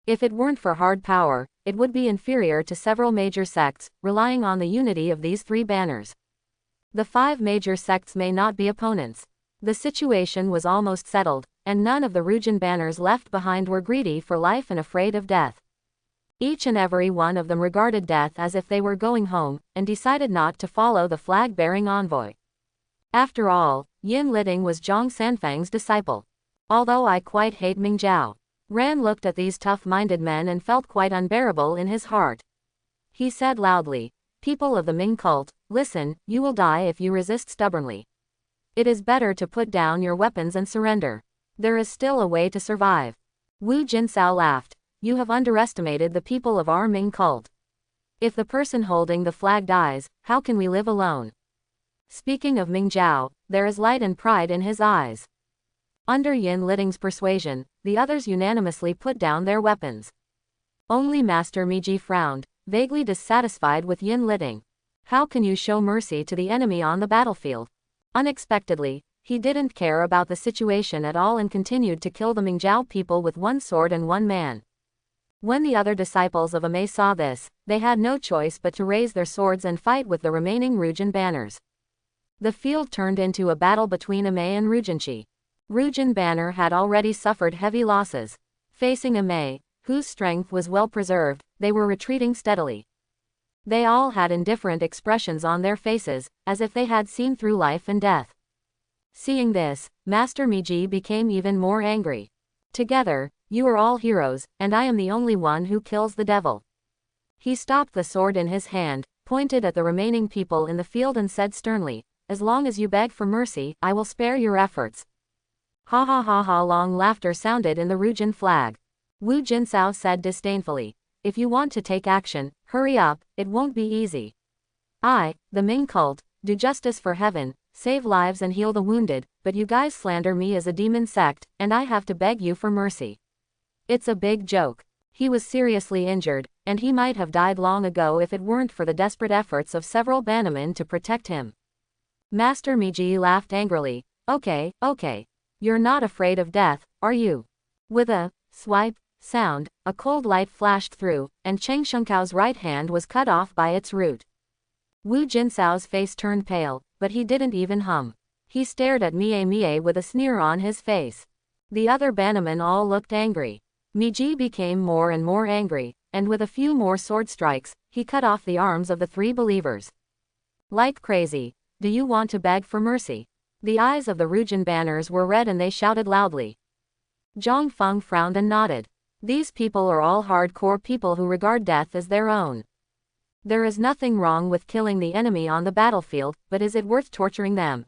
A: If it weren't for hard power, it would be inferior to several major sects, relying on the unity of these 3 banners. The 5 major sects may not be opponents. The situation was almost settled, and none of the Rujan banners left behind were greedy for life and afraid of death. Each and every one of them regarded death as if they were going home, and decided not to follow the flag-bearing envoy. After all, Yin Liting was Zhang Sanfang's disciple. Although I quite hate Mingzhou. Ran looked at these tough-minded men and felt quite unbearable in his heart. He said loudly, "People of the Ming cult, listen, you will die if you resist stubbornly. It is better to put down your weapons and surrender. There is still a way to survive." Wu Jinsao laughed. "You have underestimated the people of our Ming cult. If the person holding the flag dies, how can we live alone?" Speaking of Mingzhou, there is light and pride in his eyes. Under Yin Liting's persuasion, the others unanimously put down their weapons. Only Master Miji frowned, vaguely dissatisfied with Yin Liting. How can you show mercy to the enemy on the battlefield? Unexpectedly, he didn't care about the situation at all and continued to kill the Mingzhou people with 1 sword and 1 man. When the other disciples of Amei saw this, they had no choice but to raise their swords and fight with the remaining Rujan banners. The field turned into a battle between Amei and Rujanchi. Rujan banner had already suffered heavy losses. Facing Amei, whose strength was well preserved, they were retreating steadily. They all had indifferent expressions on their faces, as if they had seen through life and death. Seeing this, Master Miji became even more angry. "Together, you are all heroes, and I am the only one who kills the devil." He stopped the sword in his hand, pointed at the remaining people in the field and said sternly, "As long as you beg for mercy, I will spare your efforts." Ha ha ha ha! Long laughter sounded in the Rujan flag. Wu Jinsao said disdainfully, "If you want to take action, hurry up, it won't be easy. I, the Ming cult, do justice for heaven, save lives and heal the wounded, but you guys slander me as a demon sect, and I have to beg you for mercy. It's a big joke." He was seriously injured, and he might have died long ago if it weren't for the desperate efforts of several bannermen to protect him. Master Miji laughed angrily. Okay. You're not afraid of death, are you?" With a swipe sound, a cold light flashed through, and Cheng Shengkao's right hand was cut off by its root. Wu Jinsao's face turned pale, but he didn't even hum. He stared at Mie with a sneer on his face. The other bannermen all looked angry. Miji became more and more angry, and with a few more sword strikes, he cut off the arms of the 3 believers. Like crazy. "Do you want to beg for mercy?" The eyes of the Rujan banners were red and they shouted loudly. Zhang Feng frowned and nodded. These people are all hardcore people who regard death as their own. There is nothing wrong with killing the enemy on the battlefield, but is it worth torturing them?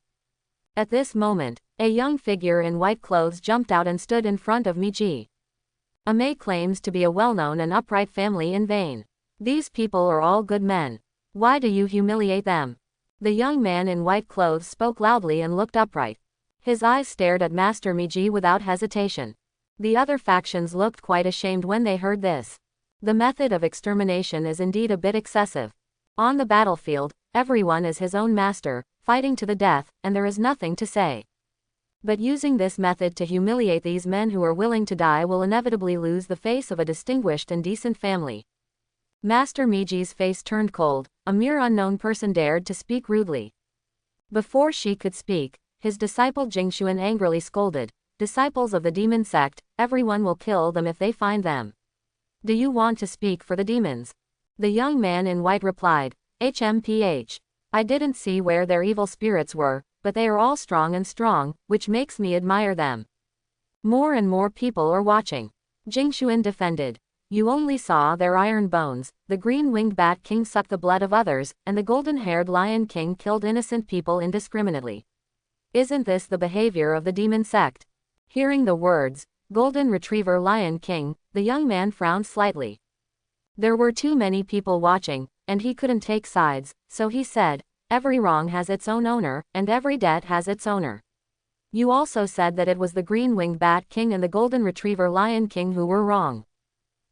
A: At this moment, a young figure in white clothes jumped out and stood in front of Miji. Amei claims to be a well-known and upright family in vain. These people are all good men. Why do you humiliate them? The young man in white clothes spoke loudly and looked upright. His eyes stared at Master Miji without hesitation. The other factions looked quite ashamed when they heard this. The method of extermination is indeed a bit excessive. On the battlefield, everyone is his own master, fighting to the death, and there is nothing to say. But using this method to humiliate these men who are willing to die will inevitably lose the face of a distinguished and decent family. Master Miji's face turned cold. A mere unknown person dared to speak rudely. Before she could speak, his disciple Jingshuan angrily scolded, "Disciples of the demon sect, everyone will kill them if they find them. Do you want to speak for the demons?" The young man in white replied, "HMPH. I didn't see where their evil spirits were, but they are all strong, which makes me admire them. More and more people are watching." Jingshuan defended. "You only saw their iron bones. The green-winged bat king sucked the blood of others, and the golden-haired lion king killed innocent people indiscriminately. Isn't this the behavior of the demon sect?" Hearing the words, Golden Retriever Lion King, the young man frowned slightly. There were too many people watching, and he couldn't take sides, so he said, every wrong has its own owner, and every debt has its owner. You also said that it was the Green-Winged Bat King and the Golden Retriever Lion King who were wrong.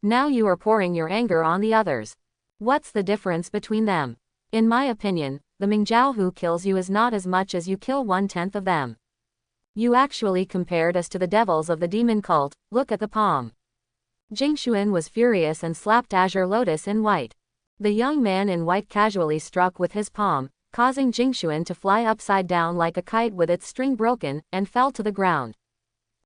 A: Now you are pouring your anger on the others. What's the difference between them? In my opinion, the Mingjiao who kills you is not as much as you kill 1/10 of them. You actually compared us to the devils of the demon cult, look at the palm. Jingshuan was furious and slapped Azure Lotus in white. The young man in white casually struck with his palm, causing Jingshuan to fly upside down like a kite with its string broken, and fell to the ground.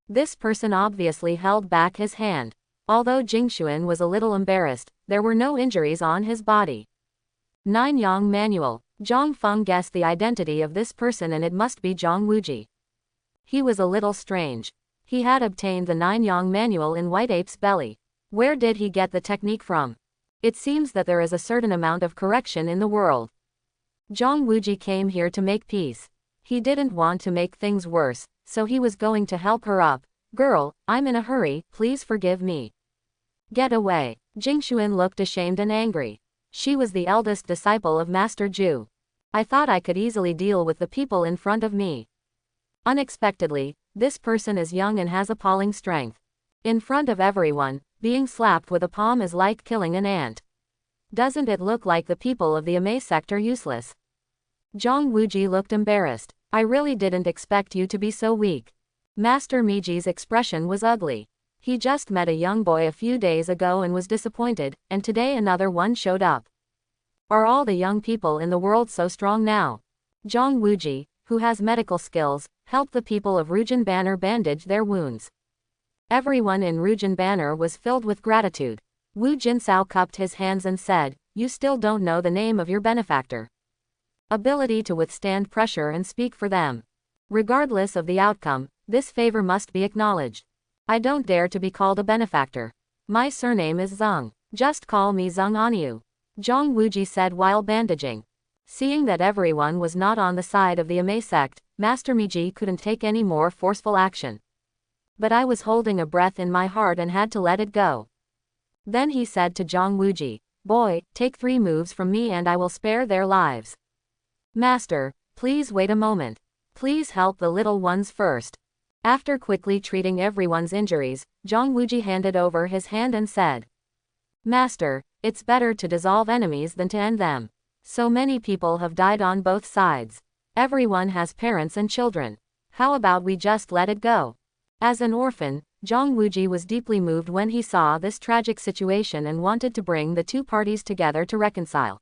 A: This person obviously held back his hand. Although Jingshuan was a little embarrassed, there were no injuries on his body. Nine Yang Manual. Zhang Feng guessed the identity of this person and it must be Zhang Wuji. He was a little strange. He had obtained the Nine Yang Manual in White Ape's belly. Where did he get the technique from? It seems that there is a certain amount of correction in the world. Zhang Wuji came here to make peace. He didn't want to make things worse, so he was going to help her up. Girl, I'm in a hurry, please forgive me. Get away. Jingshuan looked ashamed and angry. She was the eldest disciple of Master Zhu. I thought I could easily deal with the people in front of me. Unexpectedly, this person is young and has appalling strength. In front of everyone, being slapped with a palm is like killing an ant. Doesn't it look like the people of the Amei sector useless? Zhang Wuji looked embarrassed. I really didn't expect you to be so weak. Master Miji's expression was ugly. He just met a young boy a few days ago and was disappointed, and today another one showed up. Are all the young people in the world so strong now? Zhang Wuji, who has medical skills, helped the people of Rujin Banner bandage their wounds. Everyone in Rujin Banner was filled with gratitude. Wu Jinsao cupped his hands and said, you still don't know the name of your benefactor. Ability to withstand pressure and speak for them. Regardless of the outcome, this favor must be acknowledged. I don't dare to be called a benefactor. My surname is Zhang. Just call me Zhang Anyu. Zhang Wuji said while bandaging. Seeing that everyone was not on the side of the Amei sect, Master Miji couldn't take any more forceful action. But I was holding a breath in my heart and had to let it go. Then he said to Zhang Wuji, boy, take 3 moves from me and I will spare their lives. Master, please wait a moment. Please help the little ones first. After quickly treating everyone's injuries, Zhang Wuji handed over his hand and said, Master, it's better to dissolve enemies than to end them. So many people have died on both sides. Everyone has parents and children. How about we just let it go? As an orphan, Zhang Wuji was deeply moved when he saw this tragic situation and wanted to bring the two parties together to reconcile.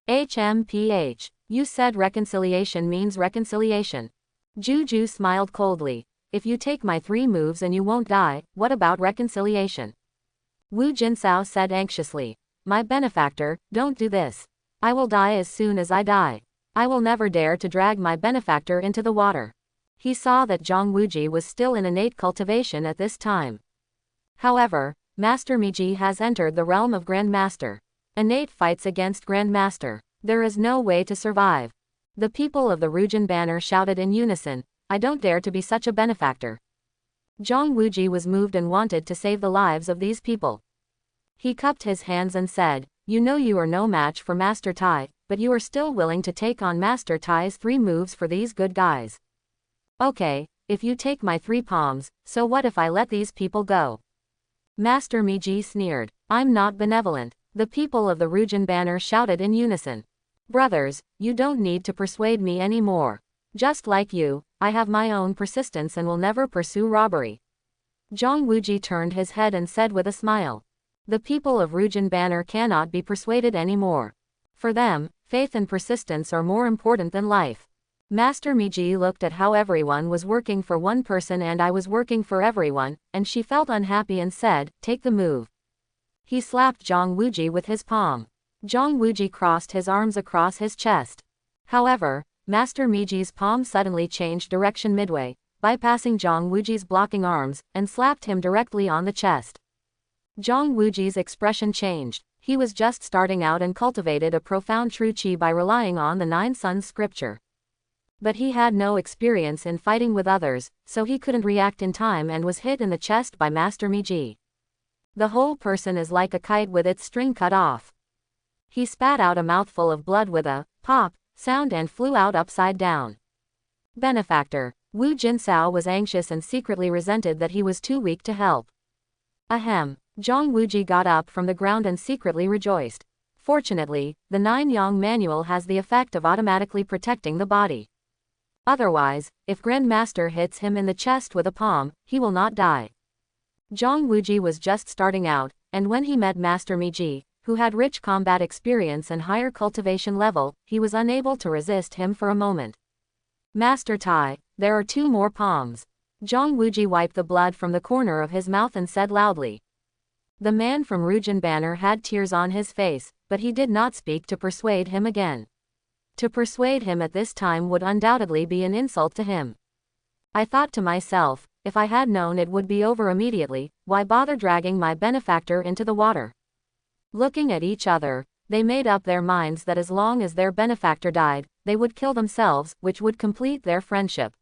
A: HMPH. You said reconciliation means reconciliation. Juju smiled coldly. If you take my 3 moves and you won't die, what about reconciliation? Wu Jinsao said anxiously. My benefactor, don't do this. I will die as soon as I die. I will never dare to drag my benefactor into the water. He saw that Zhang Wuji was still in innate cultivation at this time. However, Master Miji has entered the realm of Grandmaster. Innate fights against Grandmaster. There is no way to survive. The people of the Rujin Banner shouted in unison, I don't dare to be such a benefactor. Zhang Wuji was moved and wanted to save the lives of these people. He cupped his hands and said, you know you are no match for Master Tai, but you are still willing to take on Master Tai's 3 moves for these good guys. Okay, if you take my 3 palms, so what if I let these people go? Master Miji sneered. I'm not benevolent. The people of the Rujin Banner shouted in unison. Brothers, you don't need to persuade me anymore. Just like you, I have my own persistence and will never pursue robbery. Zhang Wuji turned his head and said with a smile. The people of Rujin Banner cannot be persuaded anymore. For them, faith and persistence are more important than life. Master Miji looked at how everyone was working for one person and I was working for everyone, and she felt unhappy and said, take the move. He slapped Zhang Wuji with his palm. Zhang Wuji crossed his arms across his chest. However, Master Miji's palm suddenly changed direction midway, bypassing Zhang Wuji's blocking arms, and slapped him directly on the chest. Zhang Wuji's expression changed. He was just starting out and cultivated a profound true qi by relying on the 9 suns scripture. But he had no experience in fighting with others, so he couldn't react in time and was hit in the chest by Master Miji. The whole person is like a kite with its string cut off. He spat out a mouthful of blood with a pop sound and flew out upside down. Benefactor. Wu Jinsao was anxious and secretly resented that he was too weak to help. Ahem. Zhang Wuji got up from the ground and secretly rejoiced. Fortunately, the 9-yang manual has the effect of automatically protecting the body. Otherwise, if Grandmaster hits him in the chest with a palm, he will not die. Zhang Wuji was just starting out, and when he met Master Miji, who had rich combat experience and higher cultivation level, he was unable to resist him for a moment. Master Tai, there are 2 more palms. Zhang Wuji wiped the blood from the corner of his mouth and said loudly. The man from Rujin Banner had tears on his face, but he did not speak to persuade him again. To persuade him at this time would undoubtedly be an insult to him. I thought to myself, if I had known it would be over immediately, why bother dragging my benefactor into the water? Looking at each other, they made up their minds that as long as their benefactor died, they would kill themselves, which would complete their friendship.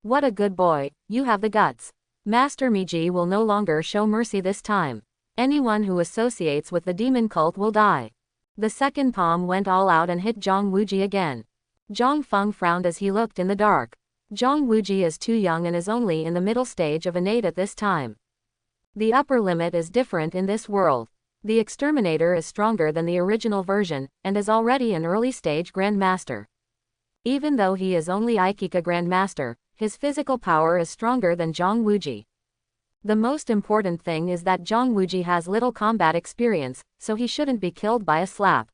A: What a good boy, you have the guts. Master Miji will no longer show mercy this time. Anyone who associates with the demon cult will die. The second palm went all out and hit Zhang Wuji again. Zhang Feng frowned as he looked in the dark. Zhang Wuji is too young and is only in the middle stage of innate at this time. The upper limit is different in this world. The exterminator is stronger than the original version, and is already an early stage Grandmaster. Even though he is only Aikika Grandmaster, his physical power is stronger than Zhang Wuji. The most important thing is that Zhang Wuji has little combat experience, so he shouldn't be killed by a slap.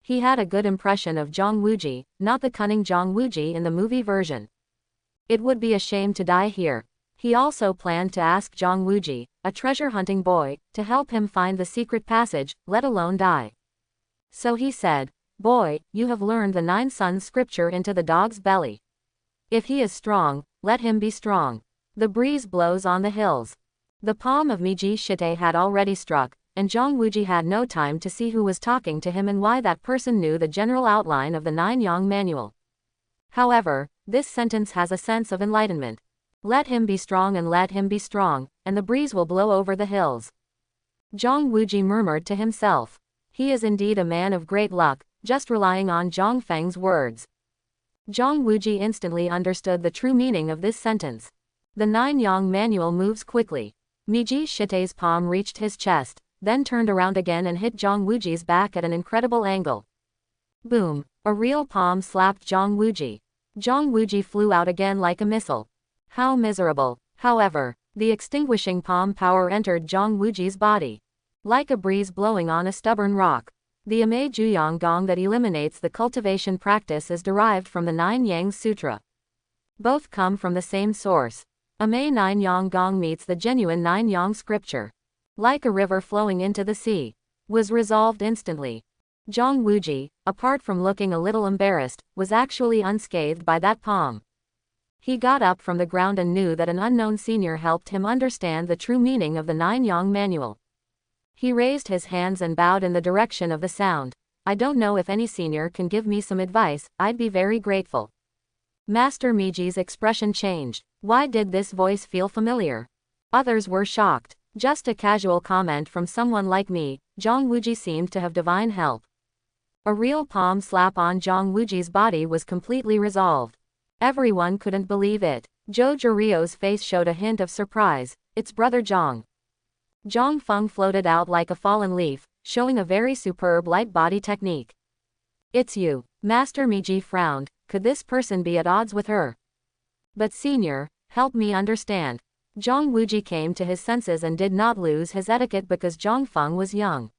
A: He had a good impression of Zhang Wuji, not the cunning Zhang Wuji in the movie version. It would be a shame to die here. He also planned to ask Zhang Wuji, a treasure-hunting boy, to help him find the secret passage, let alone die. So he said, "Boy, you have learned the 9 suns scripture into the dog's belly. If he is strong, let him be strong. The breeze blows on the hills." The palm of Miji Shite had already struck, and Zhang Wuji had no time to see who was talking to him and why that person knew the general outline of the 9-yang manual. However, this sentence has a sense of enlightenment. Let him be strong and let him be strong, and the breeze will blow over the hills. Zhang Wuji murmured to himself. He is indeed a man of great luck, just relying on Zhang Feng's words. Zhang Wuji instantly understood the true meaning of this sentence. The 9-yang manual moves quickly. Miji Shite's palm reached his chest, then turned around again and hit Zhang Wuji's back at an incredible angle. Boom! A real palm slapped Zhang Wuji. Zhang Wuji flew out again like a missile. How miserable. However, the extinguishing palm power entered Zhang Wuji's body. Like a breeze blowing on a stubborn rock. The Ame Juyang Gong that eliminates the cultivation practice is derived from the 9-yang sutra. Both come from the same source. Ame 9-yang Gong meets the genuine 9-yang scripture. Like a river flowing into the sea. Was resolved instantly. Zhang Wuji, apart from looking a little embarrassed, was actually unscathed by that palm. He got up from the ground and knew that an unknown senior helped him understand the true meaning of the 9-yang manual. He raised his hands and bowed in the direction of the sound. I don't know if any senior can give me some advice, I'd be very grateful. Master Miji's expression changed. Why did this voice feel familiar? Others were shocked. Just a casual comment from someone like me, Zhang Wuji seemed to have divine help. A real palm slap on Zhang Wuji's body was completely resolved. Everyone couldn't believe it. Zhou Zhurio's face showed a hint of surprise. It's brother Zhang. Zhang Feng floated out like a fallen leaf, showing a very superb light body technique. It's you. Master Miji frowned. Could this person be at odds with her? But senior, help me understand. Zhang Wuji came to his senses and did not lose his etiquette because Zhang Feng was young.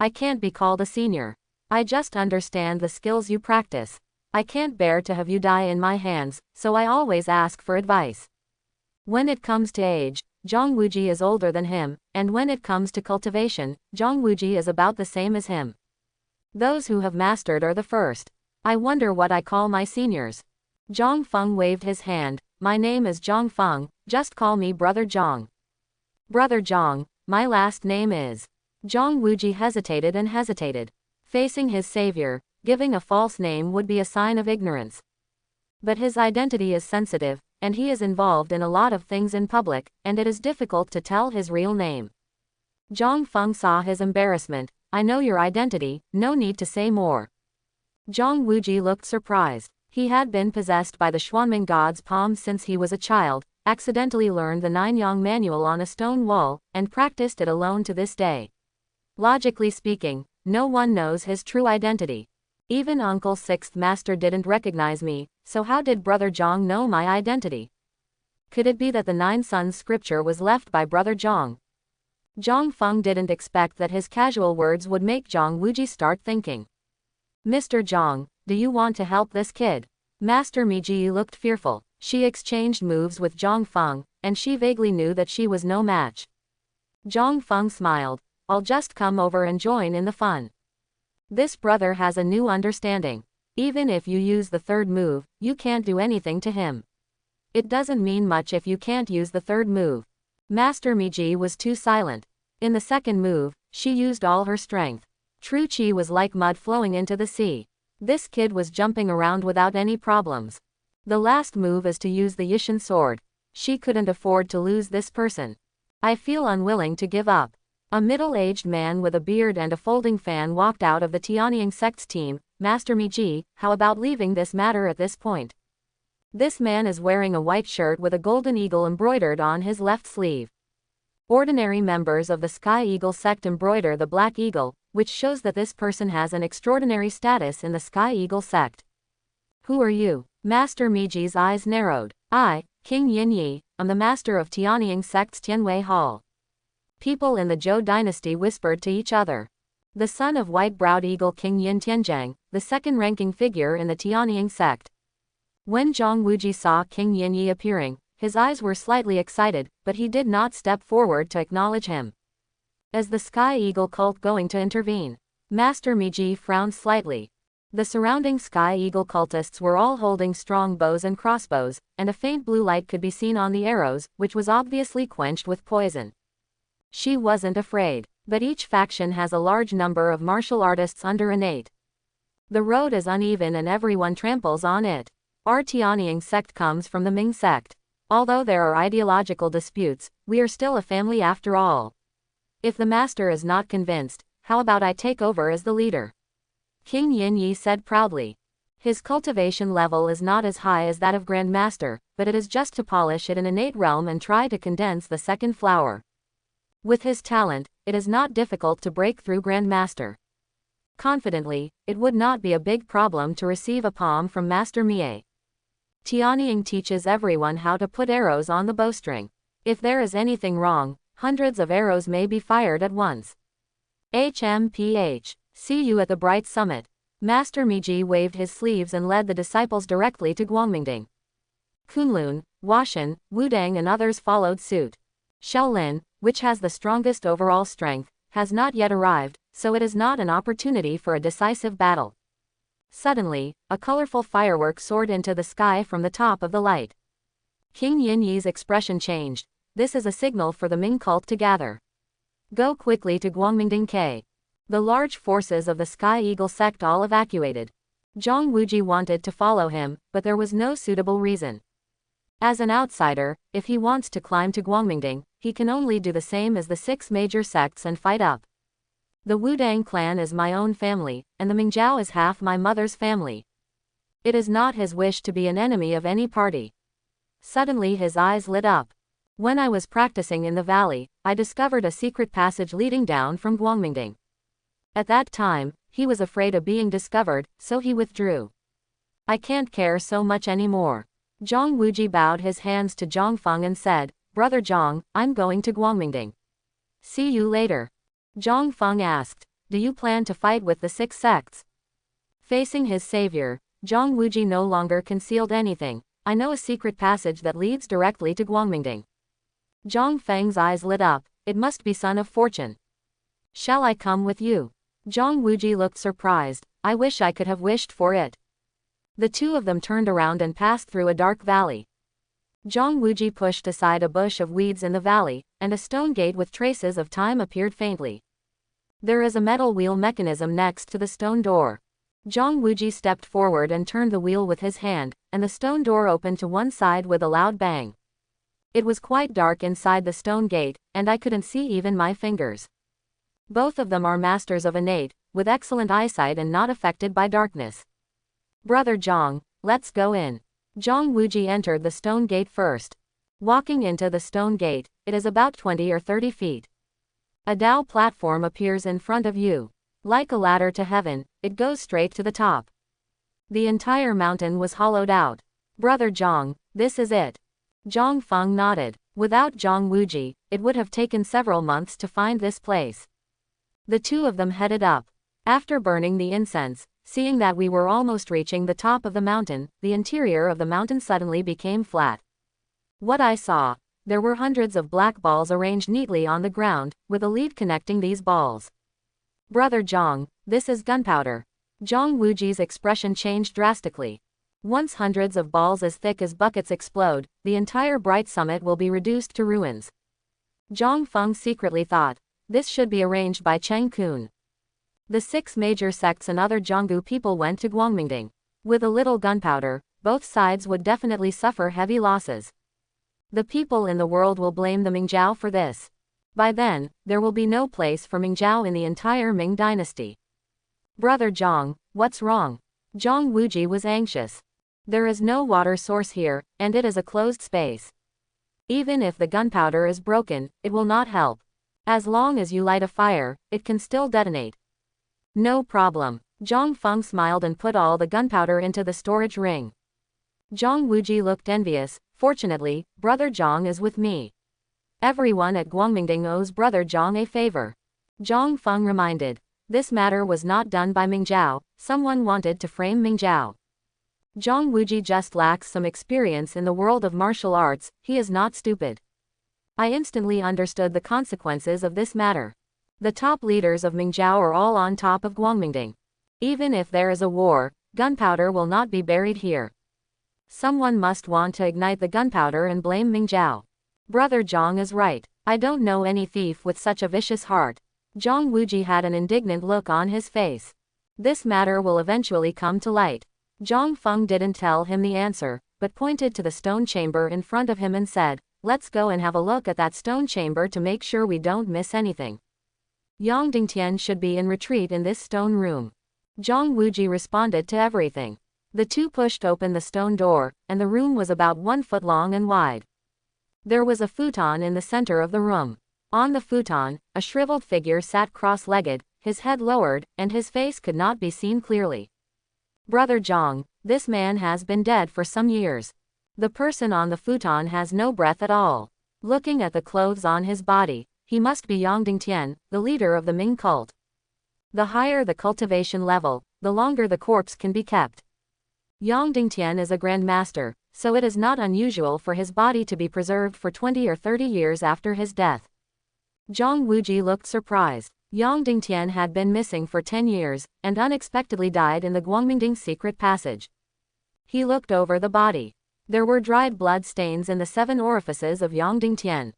A: I can't be called a senior. I just understand the skills you practice. I can't bear to have you die in my hands, so I always ask for advice. When it comes to age, Zhang Wuji is older than him, and when it comes to cultivation, Zhang Wuji is about the same as him. Those who have mastered are the first. I wonder what I call my seniors. Zhang Feng waved his hand. My name is Zhang Feng, just call me Brother Zhang. Brother Zhang, my last name is. Zhang Wuji hesitated and hesitated. Facing his savior, giving a false name would be a sign of ignorance. But his identity is sensitive, and he is involved in a lot of things in public, and it is difficult to tell his real name. Zhang Feng saw his embarrassment. I know your identity, no need to say more. Zhang Wuji looked surprised. He had been possessed by the Xuanming god's palm since he was a child, accidentally learned the Nine Yang manual on a stone wall, and practiced it alone to this day. Logically speaking, no one knows his true identity. Even Uncle Sixth Master didn't recognize me, so how did Brother Zhang know my identity? Could it be that the Nine Sons scripture was left by Brother Zhang? Zhang Feng didn't expect that his casual words would make Zhang Wuji start thinking. Mr. Zhang, do you want to help this kid? Master Miji looked fearful. She exchanged moves with Zhang Feng, and she vaguely knew that she was no match. Zhang Feng smiled. I'll just come over and join in the fun. This brother has a new understanding. Even if you use the third move, you can't do anything to him. It doesn't mean much if you can't use the third move. Master Miji was too silent. In the second move, she used all her strength. True Qi was like mud flowing into the sea. This kid was jumping around without any problems. The last move is to use the Yishan sword. She couldn't afford to lose this person. I feel unwilling to give up. A middle-aged man with a beard and a folding fan walked out of the Tianying sect's team. Master Miji, how about leaving this matter at this point? This man is wearing a white shirt with a golden eagle embroidered on his left sleeve. Ordinary members of the Sky Eagle sect embroider the black eagle, which shows that this person has an extraordinary status in the Sky Eagle sect. Who are you? Master Miji's eyes narrowed. I, King Yin Yi, am the master of Tianying sect's Tianwei Hall. People in the Zhou dynasty whispered to each other. The son of white-browed eagle King Yin Tianzhang, the second-ranking figure in the Tianying sect. When Zhang Wuji saw King Yin Yi appearing, his eyes were slightly excited, but he did not step forward to acknowledge him. Is the Sky Eagle cult going to intervene? Master Miji frowned slightly. The surrounding Sky Eagle cultists were all holding strong bows and crossbows, and a faint blue light could be seen on the arrows, which was obviously quenched with poison. She wasn't afraid, but each faction has a large number of martial artists under innate. The road is uneven and everyone tramples on it. Our Tianying sect comes from the Ming sect. Although there are ideological disputes, we are still a family after all. If the master is not convinced, how about I take over as the leader? King Yin Yi said proudly. His cultivation level is not as high as that of Grand Master, but it is just to polish it in innate realm and try to condense the second flower. With his talent, it is not difficult to break through Grand Master. Confidently, it would not be a big problem to receive a palm from Master Mie. Tianying teaches everyone how to put arrows on the bowstring. If there is anything wrong, hundreds of arrows may be fired at once. HMPH. See you at the Bright Summit. Master Miji waved his sleeves and led the disciples directly to Guangmingding. Kunlun, Washan, Wudang and others followed suit. Shaolin, which has the strongest overall strength, has not yet arrived, so it is not an opportunity for a decisive battle. Suddenly, a colorful firework soared into the sky from the top of the light. King Yin Yi's expression changed. This is a signal for the Ming cult to gather. Go quickly to Guangmingding K. The large forces of the Sky Eagle sect all evacuated. Zhang Wuji wanted to follow him, but there was no suitable reason. As an outsider, if he wants to climb to Guangmingding, he can only do the same as the 6 major sects and fight up. The Wudang clan is my own family, and the Mingzhao is half my mother's family. It is not his wish to be an enemy of any party. Suddenly his eyes lit up. When I was practicing in the valley, I discovered a secret passage leading down from Guangmingding. At that time, he was afraid of being discovered, so he withdrew. I can't care so much anymore. Zhang Wuji bowed his hands to Zhang Feng and said, Brother Zhang, I'm going to Guangmingding. See you later. Zhang Feng asked, do you plan to fight with the 6 sects? Facing his savior, Zhang Wuji no longer concealed anything. I know a secret passage that leads directly to Guangmingding. Zhang Feng's eyes lit up. It must be Son of Fortune. Shall I come with you? Zhang Wuji looked surprised. I wish I could have wished for it. The two of them turned around and passed through a dark valley. Zhang Wuji pushed aside a bush of weeds in the valley, and a stone gate with traces of time appeared faintly. There is a metal wheel mechanism next to the stone door. Zhang Wuji stepped forward and turned the wheel with his hand, and the stone door opened to one side with a loud bang. It was quite dark inside the stone gate, and I couldn't see even my fingers. Both of them are masters of innate, with excellent eyesight and not affected by darkness. Brother Zhang, let's go in. Zhang Wuji entered the stone gate first. Walking into the stone gate, it is about 20 or 30 feet. A Dao platform appears in front of you. Like a ladder to heaven, it goes straight to the top. The entire mountain was hollowed out. Brother Zhang, this is it. Zhang Feng nodded. Without Zhang Wuji, it would have taken several months to find this place. The two of them headed up. After burning the incense, seeing that we were almost reaching the top of the mountain, the interior of the mountain suddenly became flat. What I saw, there were hundreds of black balls arranged neatly on the ground, with a lead connecting these balls. Brother Zhang, this is gunpowder. Zhang Wuji's expression changed drastically. Once hundreds of balls as thick as buckets explode, the entire bright summit will be reduced to ruins. Zhang Feng secretly thought, this should be arranged by Cheng Kun. The 6 major sects and other Jianggu people went to Guangmingding. With a little gunpowder, both sides would definitely suffer heavy losses. The people in the world will blame the Mingzhou for this. By then, there will be no place for Mingzhou in the entire Ming dynasty. Brother Zhang, what's wrong? Zhang Wuji was anxious. There is no water source here, and it is a closed space. Even if the gunpowder is broken, it will not help. As long as you light a fire, it can still detonate. No problem. Zhang Feng smiled and put all the gunpowder into the storage ring. Zhang Wuji looked envious. Fortunately, Brother Zhang is with me. Everyone at Guangmingding owes Brother Zhang a favor. Zhang Feng reminded. This matter was not done by Mingzhou, someone wanted to frame Mingzhou. Zhang Wuji just lacks some experience in the world of martial arts, he is not stupid. I instantly understood the consequences of this matter. The top leaders of Mingzhou are all on top of Guangmingding. Even if there is a war, gunpowder will not be buried here. Someone must want to ignite the gunpowder and blame Mingzhou. Brother Zhang is right. I don't know any thief with such a vicious heart. Zhang Wuji had an indignant look on his face. This matter will eventually come to light. Zhang Feng didn't tell him the answer, but pointed to the stone chamber in front of him and said, let's go and have a look at that stone chamber to make sure we don't miss anything. Yang Dingtian should be in retreat in this stone room. Zhang Wuji responded to everything. The two pushed open the stone door, and the room was about 1 foot long and wide. There was a futon in the center of the room. On the futon, a shriveled figure sat cross-legged, his head lowered, and his face could not be seen clearly. Brother Zhang, this man has been dead for some years. The person on the futon has no breath at all. Looking at the clothes on his body, he must be Yang Dingtian, the leader of the Ming cult. The higher the cultivation level, the longer the corpse can be kept. Yang Dingtian is a Grand Master, so it is not unusual for his body to be preserved for 20 or 30 years after his death. Zhang Wuji looked surprised. Yang Dingtian had been missing for 10 years, and unexpectedly died in the Guangmingding secret passage. He looked over the body. There were dried blood stains in the 7 orifices of Yang Dingtian.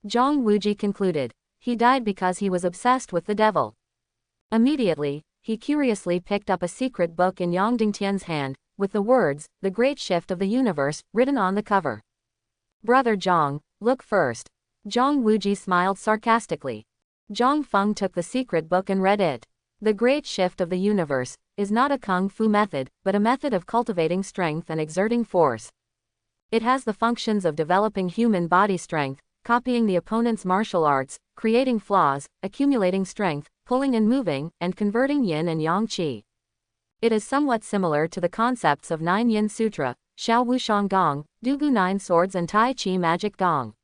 A: Zhang Wuji concluded, he died because he was obsessed with the devil. Immediately, he curiously picked up a secret book in Yang Dingtian's hand, with the words, "The Great Shift of the Universe," written on the cover. Brother Zhang, look first. Zhang Wuji smiled sarcastically. Zhang Feng took the secret book and read it. The Great Shift of the Universe is not a kung fu method, but a method of cultivating strength and exerting force. It has the functions of developing human body strength, copying the opponent's martial arts, creating flaws, accumulating strength, pulling and moving, and converting yin and yang qi. It is somewhat similar to the concepts of Nine Yin Sutra, Xiao Wu Shang Gong, Dugu 9 Swords and Tai Chi Magic Gong.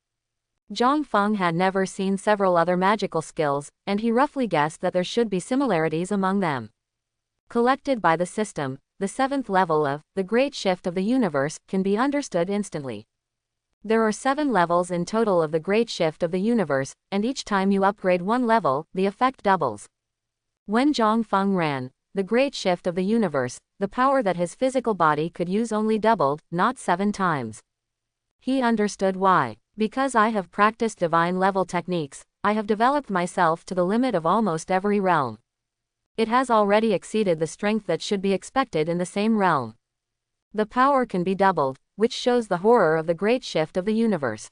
A: Zhang Feng had never seen several other magical skills, and he roughly guessed that there should be similarities among them. Collected by the system, the 7th level of the Great Shift of the Universe can be understood instantly. There are 7 levels in total of the Great Shift of the Universe, and each time you upgrade 1 level, the effect doubles. When Zhang Feng ran the Great Shift of the Universe, the power that his physical body could use only doubled, not 7 times. He understood why. Because I have practiced divine level techniques, I have developed myself to the limit of almost every realm. It has already exceeded the strength that should be expected in the same realm. The power can be doubled, which shows the horror of the great shift of the universe.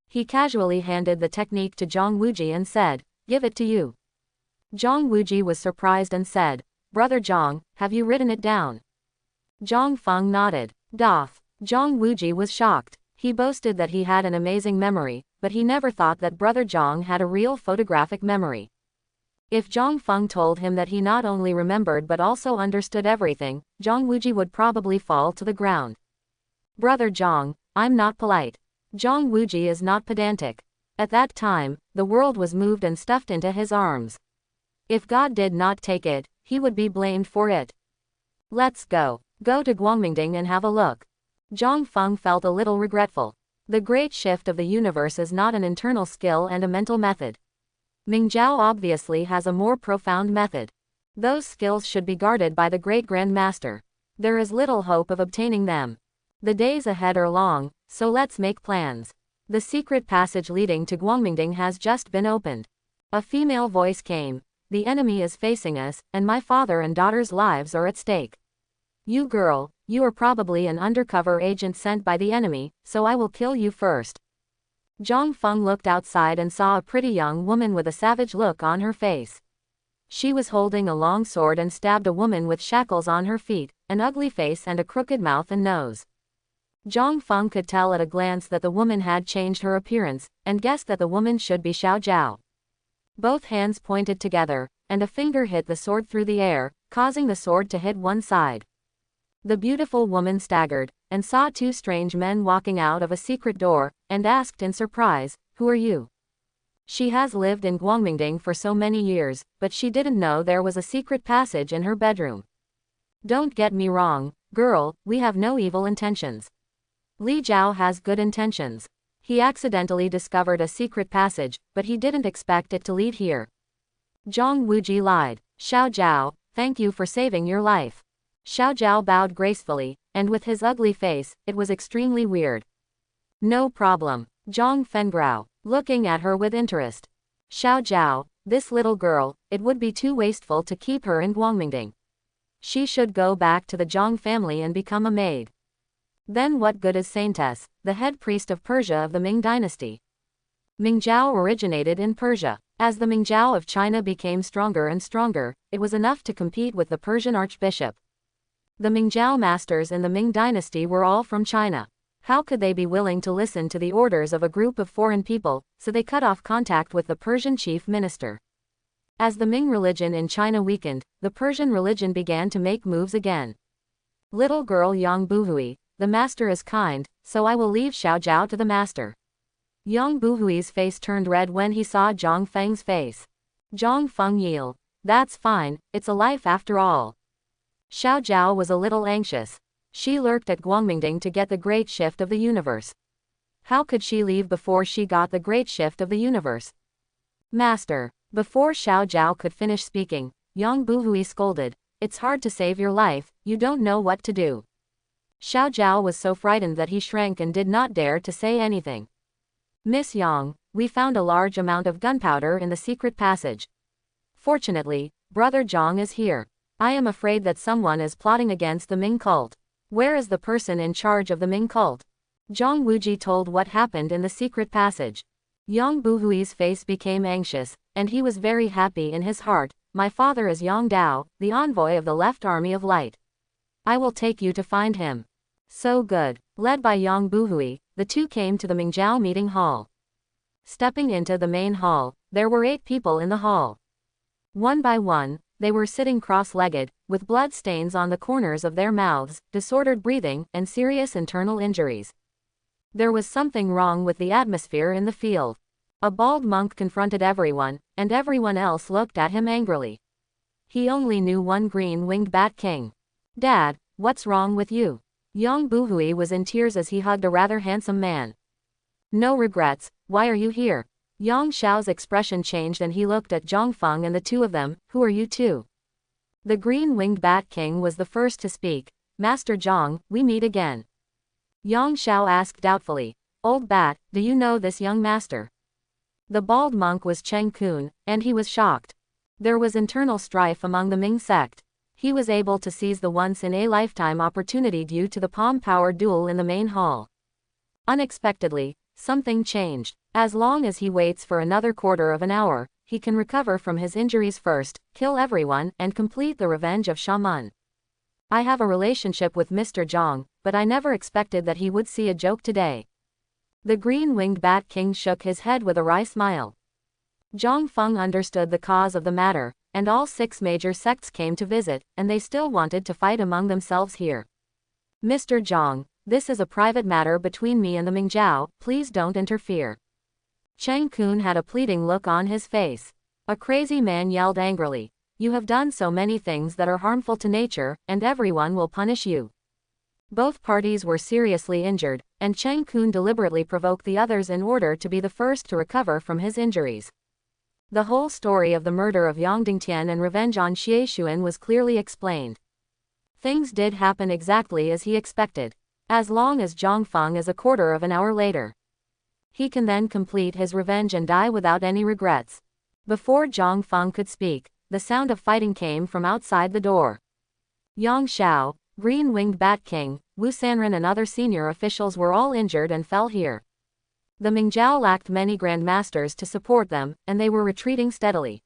A: He casually handed the technique to Zhang Wuji and said, "Give it to you." Zhang Wuji was surprised and said, "Brother Zhang, have you written it down?" Zhang Feng nodded. Doff. Zhang Wuji was shocked. He boasted that he had an amazing memory, but he never thought that Brother Zhang had a real photographic memory. If Zhang Feng told him that he not only remembered but also understood everything, Zhang Wuji would probably fall to the ground. "Brother Zhang, I'm not polite." Zhang Wuji is not pedantic. At that time, the world was moved and stuffed into his arms. If God did not take it, he would be blamed for it. "Let's go. Go to Guangmingding and have a look." Zhang Feng felt a little regretful. The great shift of the universe is not an internal skill and a mental method. Mingzhao obviously has a more profound method. Those skills should be guarded by the great Grand Master. There is little hope of obtaining them. The days ahead are long, so let's make plans. The secret passage leading to Guangmingding has just been opened. A female voice came. "The enemy is facing us, and my father and daughter's lives are at stake. You girl, you are probably an undercover agent sent by the enemy, so I will kill you first." Zhang Feng looked outside and saw a pretty young woman with a savage look on her face. She was holding a long sword and stabbed a woman with shackles on her feet, an ugly face and a crooked mouth and nose. Zhang Feng could tell at a glance that the woman had changed her appearance, and guessed that the woman should be Xiao Zhao. Both hands pointed together, and a finger hit the sword through the air, causing the sword to hit one side. The beautiful woman staggered, and saw two strange men walking out of a secret door, and asked in surprise, "Who are you?" She has lived in Guangmingding for so many years, but she didn't know there was a secret passage in her bedroom. "Don't get me wrong, girl, we have no evil intentions. Li Jiao has good intentions. He accidentally discovered a secret passage, but he didn't expect it to lead here." Zhang Wuji lied. "Xiao Zhao, thank you for saving your life." Xiao Zhao bowed gracefully, and with his ugly face, it was extremely weird. "No problem." Zhang Fengrao, looking at her with interest. "Xiao Zhao, this little girl, it would be too wasteful to keep her in Guangmingding. She should go back to the Zhang family and become a maid. Then what good is Saintess, the head priest of Persia of the Ming dynasty?" Mingzhao originated in Persia. As the Mingzhao of China became stronger and stronger, it was enough to compete with the Persian archbishop. The Mingzhao masters in the Ming dynasty were all from China. How could they be willing to listen to the orders of a group of foreign people, so they cut off contact with the Persian chief minister. As the Ming religion in China weakened, the Persian religion began to make moves again. "Little girl Yang Buhui, the master is kind, so I will leave Xiao Zhao to the master." Yang Buhui's face turned red when he saw Zhang Feng's face. Zhang Feng yelled, "That's fine, it's a life after all." Xiao Zhao was a little anxious. She lurked at Guangmingding to get the great shift of the universe. How could she leave before she got the great shift of the universe? "Master." Before Xiao Zhao could finish speaking, Yang Buhui scolded, "It's hard to save your life, you don't know what to do." Xiao Zhao was so frightened that he shrank and did not dare to say anything. "Miss Yang, we found a large amount of gunpowder in the secret passage. Fortunately, Brother Zhang is here. I am afraid that someone is plotting against the Ming cult. Where is the person in charge of the Ming cult?" Zhang Wuji told what happened in the secret passage. Yang Buhui's face became anxious, and he was very happy in his heart. "My father is Yang Dao, the envoy of the Left Army of Light. I will take you to find him." "So good." Led by Yang Buhui, the two came to the Mingzhao meeting hall. Stepping into the main hall, there were 8 people in the hall. One by one, they were sitting cross-legged, with blood stains on the corners of their mouths, disordered breathing, and serious internal injuries. There was something wrong with the atmosphere in the field. A bald monk confronted everyone, and everyone else looked at him angrily. He only knew one green-winged bat king. "Dad, what's wrong with you?" Yang Buhui was in tears as he hugged a rather handsome man. "No regrets, why are you here?" Yang Xiao's expression changed and he looked at Zhang Feng and the two of them, "Who are you two?" The green-winged bat king was the first to speak. "Master Zhang, we meet again." Yang Xiao asked doubtfully, "Old bat, do you know this young master?" The bald monk was Cheng Kun, and he was shocked. There was internal strife among the Ming sect. He was able to seize the once-in-a-lifetime opportunity due to the palm power duel in the main hall. Unexpectedly, something changed. As long as he waits for another quarter of an hour, he can recover from his injuries first, kill everyone, and complete the revenge of Shaman. I have a relationship with Mr. Zhang, but I never expected that he would see a joke today. The green-winged Bat King shook his head with a wry smile. Zhang Feng understood the cause of the matter, and all 6 major sects came to visit, and they still wanted to fight among themselves here. Mr. Zhang, this is a private matter between me and the Mingzhao, please don't interfere. Cheng Kun had a pleading look on his face. A crazy man yelled angrily. You have done so many things that are harmful to nature, and everyone will punish you. Both parties were seriously injured, and Cheng Kun deliberately provoked the others in order to be the first to recover from his injuries. The whole story of the murder of Yang Dingtian and revenge on Xie Xuan was clearly explained. Things did happen exactly as he expected. As long as Zhang Feng is a quarter of an hour later, he can then complete his revenge and die without any regrets. Before Zhang Feng could speak, the sound of fighting came from outside the door. Yang Xiao, Green-Winged Bat King, Wu Sanren and other senior officials were all injured and fell here. The Mingzhao lacked many grandmasters to support them, and they were retreating steadily.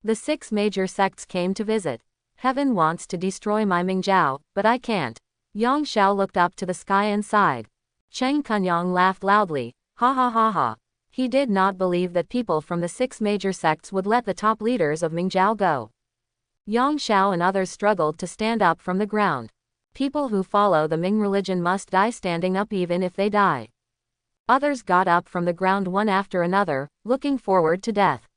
A: The 6 major sects came to visit. Heaven wants to destroy my Mingzhao, but I can't. Yang Xiao looked up to the sky and sighed. Cheng Kunyang laughed loudly. Ha ha ha ha. He did not believe that people from the 6 major sects would let the top leaders of Mingzhao go. Yang Xiao and others struggled to stand up from the ground. People who follow the Ming religion must die standing up even if they die. Others got up from the ground one after another, looking forward to death.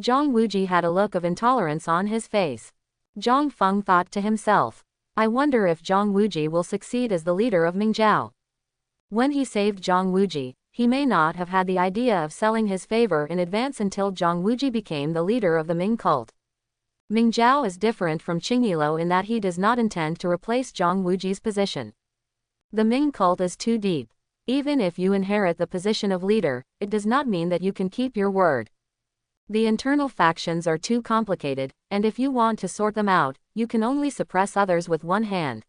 A: Zhang Wuji had a look of intolerance on his face. Zhang Feng thought to himself, I wonder if Zhang Wuji will succeed as the leader of Mingzhao. When he saved Zhang Wuji, he may not have had the idea of selling his favor in advance until Zhang Wuji became the leader of the Ming cult. Mingzhao is different from Qingyilo in that he does not intend to replace Zhang Wuji's position. The Ming cult is too deep. Even if you inherit the position of leader, it does not mean that you can keep your word. The internal factions are too complicated, and if you want to sort them out, you can only suppress others with one hand.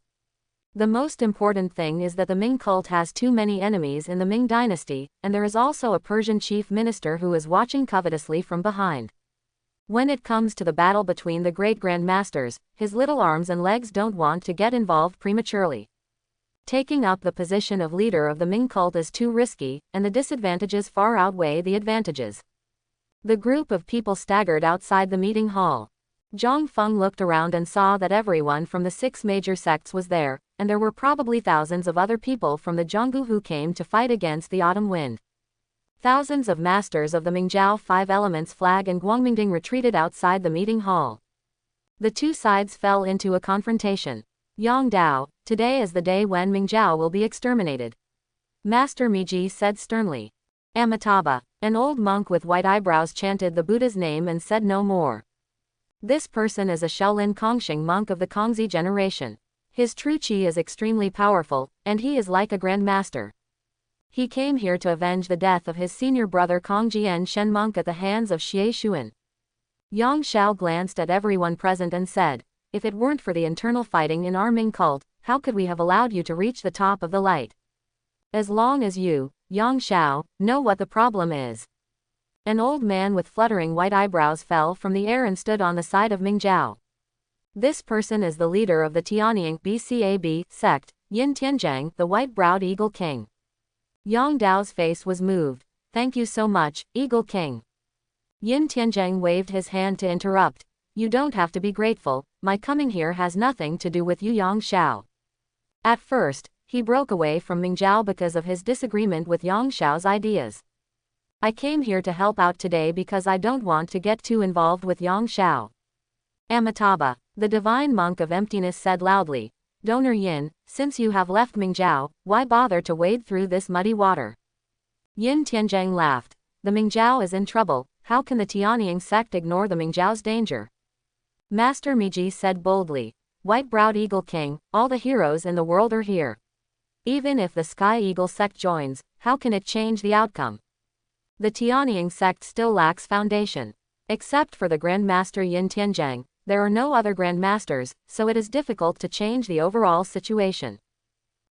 A: The most important thing is that the Ming cult has too many enemies in the Ming dynasty, and there is also a Persian chief minister who is watching covetously from behind. When it comes to the battle between the great grandmasters, his little arms and legs don't want to get involved prematurely. Taking up the position of leader of the Ming cult is too risky, and the disadvantages far outweigh the advantages. The group of people staggered outside the meeting hall. Zhang Feng looked around and saw that everyone from the 6 major sects was there, and there were probably thousands of other people from the Zhonggu who came to fight against the autumn wind. Thousands of masters of the Mingzhao 5 Elements flag and Guangmingding retreated outside the meeting hall. The 2 sides fell into a confrontation. Yang Dao, today is the day when Mingzhao will be exterminated. Master Miji said sternly. Amitabha, an old monk with white eyebrows chanted the Buddha's name and said no more. This person is a Shaolin Kongxing monk of the Kongzi generation. His true qi is extremely powerful, and he is like a grandmaster. He came here to avenge the death of his senior brother Kongjian Shen monk at the hands of Xie Xuan. Yang Xiao glanced at everyone present and said, if it weren't for the internal fighting in our Ming cult, how could we have allowed you to reach the top of the light? As long as you, Yang Xiao, know what the problem is. An old man with fluttering white eyebrows fell from the air and stood on the side of Mingzhao. This person is the leader of the Tianying BCAB sect, Yin Tianzhang, the white-browed Eagle King. Yang Dao's face was moved. Thank you so much, Eagle King. Yin Tianzhang waved his hand to interrupt. You don't have to be grateful, my coming here has nothing to do with you, Yang Xiao. At first, he broke away from Mingzhao because of his disagreement with Yang Xiao's ideas. I came here to help out today because I don't want to get too involved with Yang Xiao. Amitabha, the divine monk of emptiness said loudly, Donor Yin, since you have left Mingzhao, why bother to wade through this muddy water? Yin Tianzhang laughed. The Mingzhao is in trouble, how can the Tianying sect ignore the Mingzhao's danger? Master Miji said boldly, White-browed Eagle King, all the heroes in the world are here. Even if the Sky Eagle sect joins, how can it change the outcome? The Tianying sect still lacks foundation. Except for the Grand Master Yin Tianzhang, there are no other Grand Masters, so it is difficult to change the overall situation.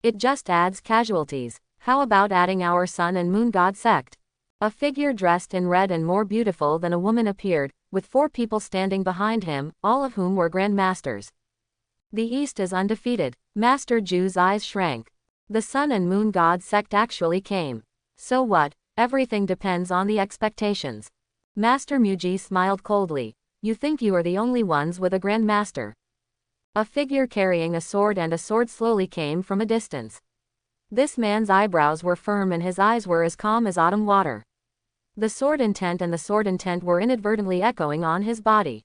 A: It just adds casualties. How about adding our Sun and Moon God sect? A figure dressed in red and more beautiful than a woman appeared, with 4 people standing behind him, all of whom were Grand Masters. The East is undefeated. Master Ju's eyes shrank. The Sun and Moon God sect actually came. So what? Everything depends on the expectations. Master Muji smiled coldly. You think you are the only ones with a Grand Master. A figure carrying a sword and a sword slowly came from a distance. This man's eyebrows were firm and his eyes were as calm as autumn water. The sword intent and the sword intent were inadvertently echoing on his body.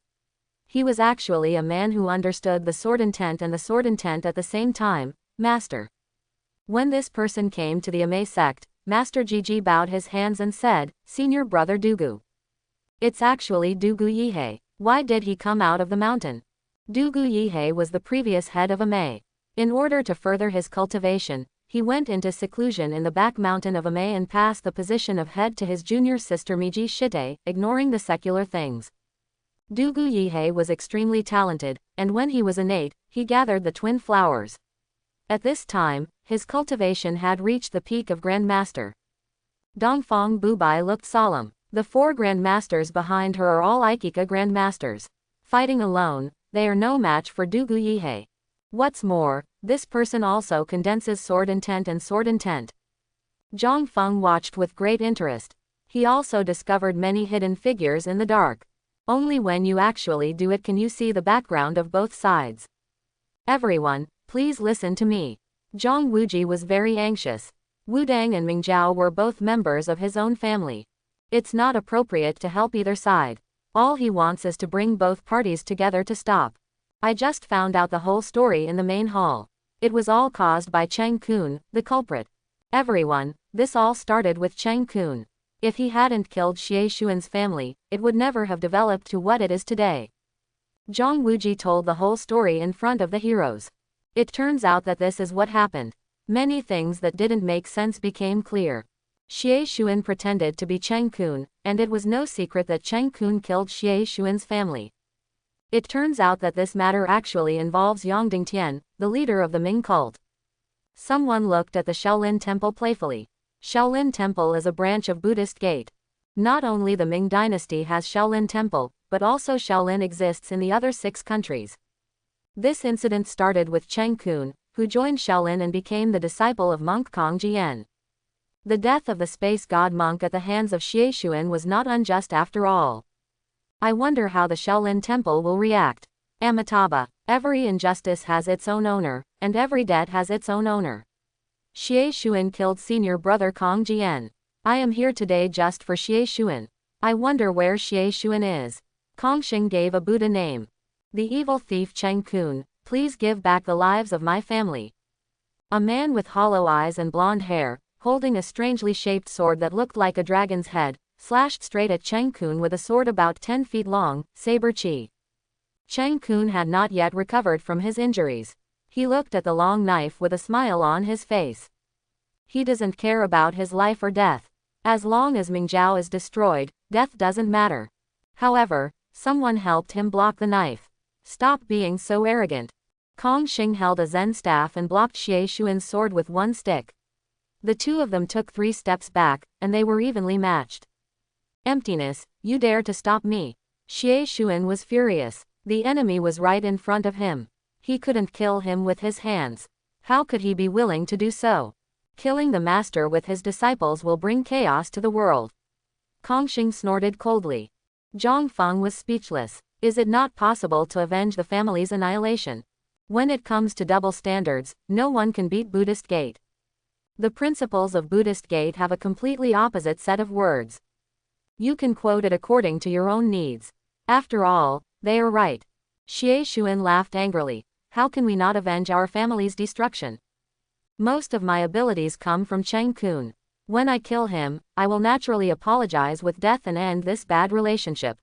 A: He was actually a man who understood the sword intent and the sword intent at the same time. Master. When this person came to the Ame sect, Master Jiji bowed his hands and said, Senior Brother Dugu. It's actually Dugu Yihei. Why did he come out of the mountain? Dugu Yihei was the previous head of Ame. In order to further his cultivation, he went into seclusion in the back mountain of Ame and passed the position of head to his junior sister Miji Shite, ignoring the secular things. Dugu Yihei was extremely talented, and when he was innate, he gathered the twin flowers. At this time, his cultivation had reached the peak of Grand Master. Dongfang Bubai looked solemn. The 4 Grand Masters behind her are all Aikika Grand Masters. Fighting alone, they are no match for Dugu Yihei. What's more, this person also condenses sword intent and sword intent. Zhang Feng watched with great interest. He also discovered many hidden figures in the dark. Only when you actually do it can you see the background of both sides. Everyone, please listen to me. Zhang Wuji was very anxious. Wu Dang and Ming Zhao were both members of his own family. It's not appropriate to help either side. All he wants is to bring both parties together to stop. I just found out the whole story in the main hall. It was all caused by Cheng Kun, the culprit. Everyone, this all started with Cheng Kun. If he hadn't killed Xie Xuan's family, it would never have developed to what it is today. Zhang Wuji told the whole story in front of the heroes. It turns out that this is what happened. Many things that didn't make sense became clear. Xie Xuan pretended to be Cheng Kun, and it was no secret that Cheng Kun killed Xie Xuan's family. It turns out that this matter actually involves Yang Dingtian, the leader of the Ming cult. Someone looked at the Shaolin Temple playfully. Shaolin Temple is a branch of Buddhist gate. Not only the Ming dynasty has Shaolin Temple, but also Shaolin exists in the other 6 countries. This incident started with Cheng Kun, who joined Shaolin and became the disciple of monk Kong Jian. The death of the space god monk at the hands of Xie Xuan was not unjust after all. I wonder how the Shaolin Temple will react. Amitabha, every injustice has its own owner, and every debt has its own owner. Xie Xuan killed senior brother Kong Jian. I am here today just for Xie Xuan. I wonder where Xie Xuan is. Kongxing gave a Buddha name. The evil thief Cheng Kun, please give back the lives of my family. A man with hollow eyes and blonde hair, holding a strangely shaped sword that looked like a dragon's head, slashed straight at Cheng Kun with a sword about 10 feet long, saber chi. Cheng Kun had not yet recovered from his injuries. He looked at the long knife with a smile on his face. He doesn't care about his life or death. As long as Ming Zhao is destroyed, death doesn't matter. However, someone helped him block the knife. Stop being so arrogant. Kongxing held a Zen staff and blocked Xie Xuan's sword with one stick. The 2 of them took 3 steps back, and they were evenly matched. Emptiness, you dare to stop me. Xie Xuan was furious. The enemy was right in front of him. He couldn't kill him with his hands. How could he be willing to do so? Killing the master with his disciples will bring chaos to the world. Kongxing snorted coldly. Zhang Feng was speechless. Is it not possible to avenge the family's annihilation? When it comes to double standards, no one can beat Buddhist gate. The principles of Buddhist gate have a completely opposite set of words. You can quote it according to your own needs. After all, they are right. Xie Xuan laughed angrily. How can we not avenge our family's destruction? Most of my abilities come from Cheng Kun. When I kill him, I will naturally apologize with death and end this bad relationship.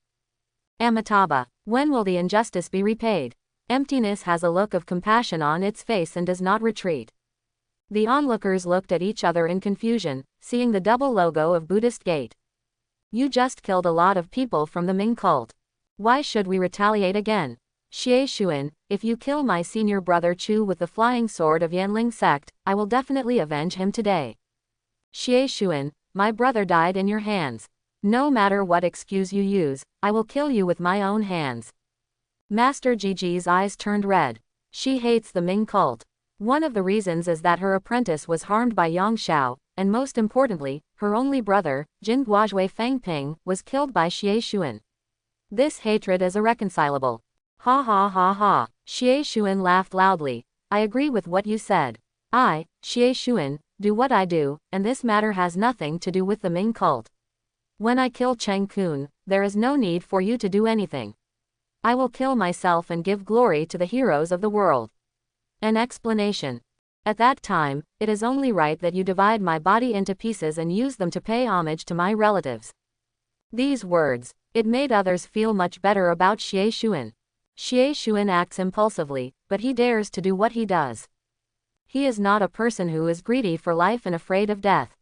A: Amitabha, when will the injustice be repaid? Emptiness has a look of compassion on its face and does not retreat. The onlookers looked at each other in confusion, seeing the double logo of Buddhist gate. You just killed a lot of people from the Ming cult. Why should we retaliate again? Xie Xuan, if you kill my senior brother Chu with the flying sword of Yanling sect, I will definitely avenge him today. Xie Xuan, my brother died in your hands. No matter what excuse you use, I will kill you with my own hands. Master Gigi's eyes turned red. She hates the Ming cult. One of the reasons is that her apprentice was harmed by Yang Xiao, and most importantly, her only brother, Jin Guozhui Fangping, was killed by Xie Xuan. This hatred is irreconcilable. Ha ha ha ha. Xie Xuan laughed loudly. I agree with what you said. I, Xie Xuan, do what I do, and this matter has nothing to do with the Ming cult. When I kill Cheng Kun, there is no need for you to do anything. I will kill myself and give glory to the heroes of the world. An explanation. At that time, it is only right that you divide my body into pieces and use them to pay homage to my relatives. These words, it made others feel much better about Xie Xuan. Xie Xuan acts impulsively, but he dares to do what he does. He is not a person who is greedy for life and afraid of death.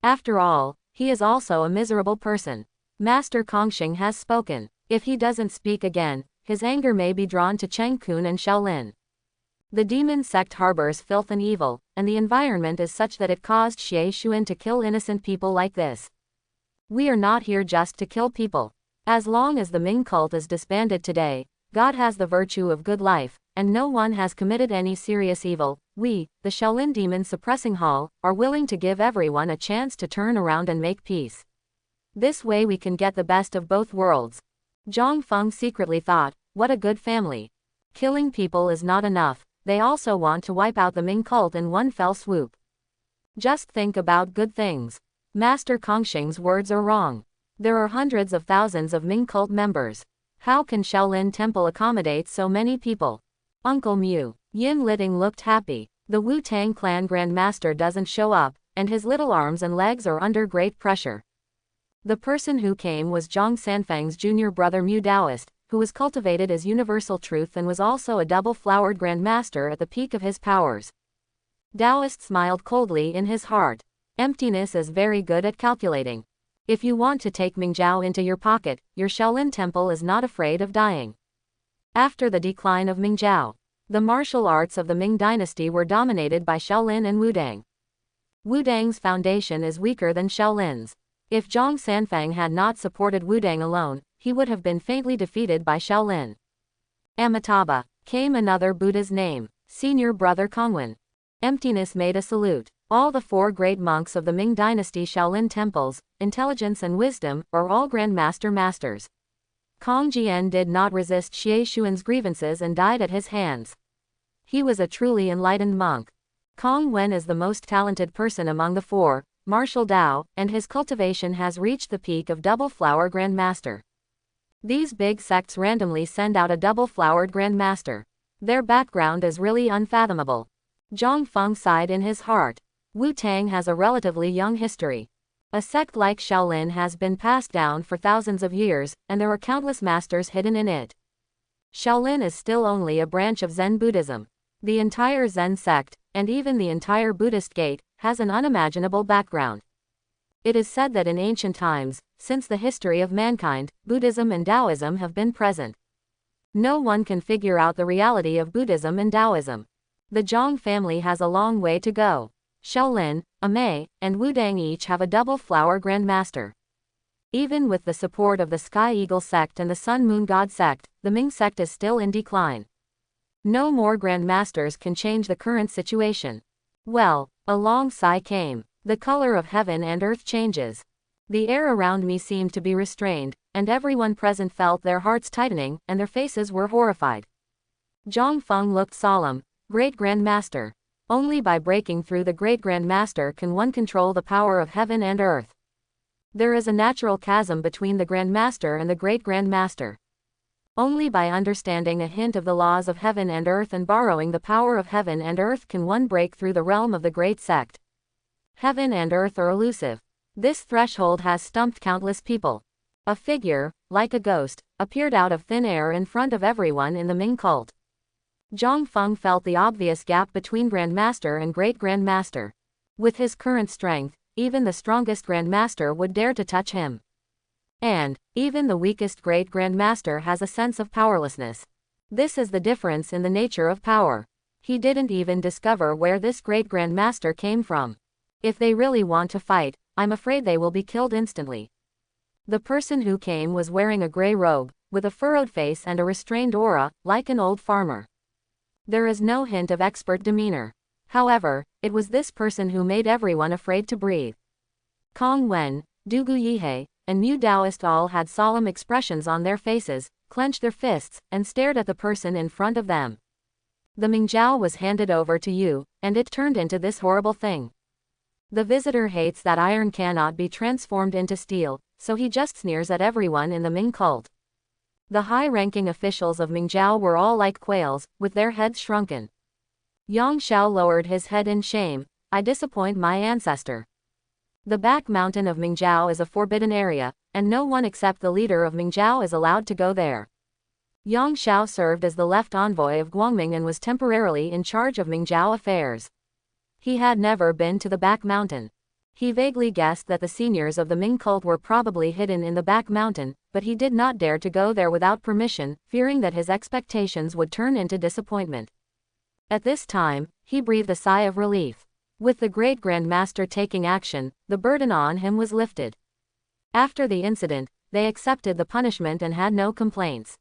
A: After all, he is also a miserable person. Master Kongxing has spoken. If he doesn't speak again, his anger may be drawn to Cheng Kun and Shaolin. The demon sect harbors filth and evil, and the environment is such that it caused Xie Xuan to kill innocent people like this. We are not here just to kill people. As long as the Ming cult is disbanded today, God has the virtue of good life, and no one has committed any serious evil. We, the Shaolin Demon Suppressing Hall, are willing to give everyone a chance to turn around and make peace. This way we can get the best of both worlds. Zhang Feng secretly thought, what a good family. Killing people is not enough, they also want to wipe out the Ming cult in one fell swoop. Just think about good things. Master Kongxing's words are wrong. There are hundreds of thousands of Ming cult members. How can Shaolin Temple accommodate so many people? Uncle Mu. Yin Liting looked happy. The Wu-Tang clan grandmaster doesn't show up, and his little arms and legs are under great pressure. The person who came was Zhang Sanfang's junior brother Mu Daoist, who was cultivated as universal truth and was also a double-flowered grandmaster at the peak of his powers. Daoist smiled coldly in his heart. Emptiness is very good at calculating. If you want to take Mingzhao into your pocket, your Shaolin temple is not afraid of dying. After the decline of Mingzhao, the martial arts of the Ming dynasty were dominated by Shaolin and Wudang. Wudang's foundation is weaker than Shaolin's. If Zhang Sanfang had not supported Wudang alone, he would have been faintly defeated by Shaolin. Amitabha. Came another Buddha's name, senior brother Kongwen. Emptiness made a salute. All the four great monks of the Ming dynasty Shaolin temples, intelligence and wisdom, are all grandmaster masters. Kong Jian did not resist Xie Xuan's grievances and died at his hands. He was a truly enlightened monk. Kong Wen is the most talented person among the four, martial Dao, and his cultivation has reached the peak of double-flower grandmaster. These big sects randomly send out a double-flowered grandmaster. Their background is really unfathomable. Zhang Feng sighed in his heart. Wu-Tang has a relatively young history. A sect like Shaolin has been passed down for thousands of years, and there are countless masters hidden in it. Shaolin is still only a branch of Zen Buddhism. The entire Zen sect, and even the entire Buddhist gate, has an unimaginable background. It is said that in ancient times, since the history of mankind, Buddhism and Taoism have been present. No one can figure out the reality of Buddhism and Taoism. The Zhang family has a long way to go. Shaolin, Amei, and Wudang each have a double-flower grandmaster. Even with the support of the Sky Eagle sect and the Sun Moon God sect, the Ming sect is still in decline. No more grandmasters can change the current situation. Well, a long sigh came. The color of heaven and earth changes. The air around me seemed to be restrained, and everyone present felt their hearts tightening, and their faces were horrified. Zhang Feng looked solemn. Great Grandmaster. Only by breaking through the Great Grandmaster can one control the power of heaven and earth. There is a natural chasm between the Grandmaster and the Great Grandmaster. Only by understanding a hint of the laws of heaven and earth and borrowing the power of heaven and earth can one break through the realm of the great sect. Heaven and earth are elusive. This threshold has stumped countless people. A figure, like a ghost, appeared out of thin air in front of everyone in the Ming cult. Zhang Feng felt the obvious gap between Grandmaster and Great Grandmaster. With his current strength, even the strongest Grandmaster would dare to touch him. And, even the weakest Great Grandmaster has a sense of powerlessness. This is the difference in the nature of power. He didn't even discover where this Great Grandmaster came from. If they really want to fight, I'm afraid they will be killed instantly. The person who came was wearing a gray robe, with a furrowed face and a restrained aura, like an old farmer. There is no hint of expert demeanor. However, it was this person who made everyone afraid to breathe. Kong Wen, Du Yihei, and Mu Daoist all had solemn expressions on their faces, clenched their fists, and stared at the person in front of them. The Mingjiao was handed over to you, and it turned into this horrible thing. The visitor hates that iron cannot be transformed into steel, so he just sneers at everyone in the Ming cult. The high-ranking officials of Mingjiao were all like quails, with their heads shrunken. Yang Xiao lowered his head in shame. I disappoint my ancestor. The back mountain of Mingjiao is a forbidden area, and no one except the leader of Mingjiao is allowed to go there. Yang Xiao served as the left envoy of Guangming and was temporarily in charge of Mingjiao affairs. He had never been to the back mountain. He vaguely guessed that the seniors of the Ming cult were probably hidden in the back mountain, but he did not dare to go there without permission, fearing that his expectations would turn into disappointment. At this time, he breathed a sigh of relief. With the Great Grandmaster taking action, the burden on him was lifted. After the incident, they accepted the punishment and had no complaints.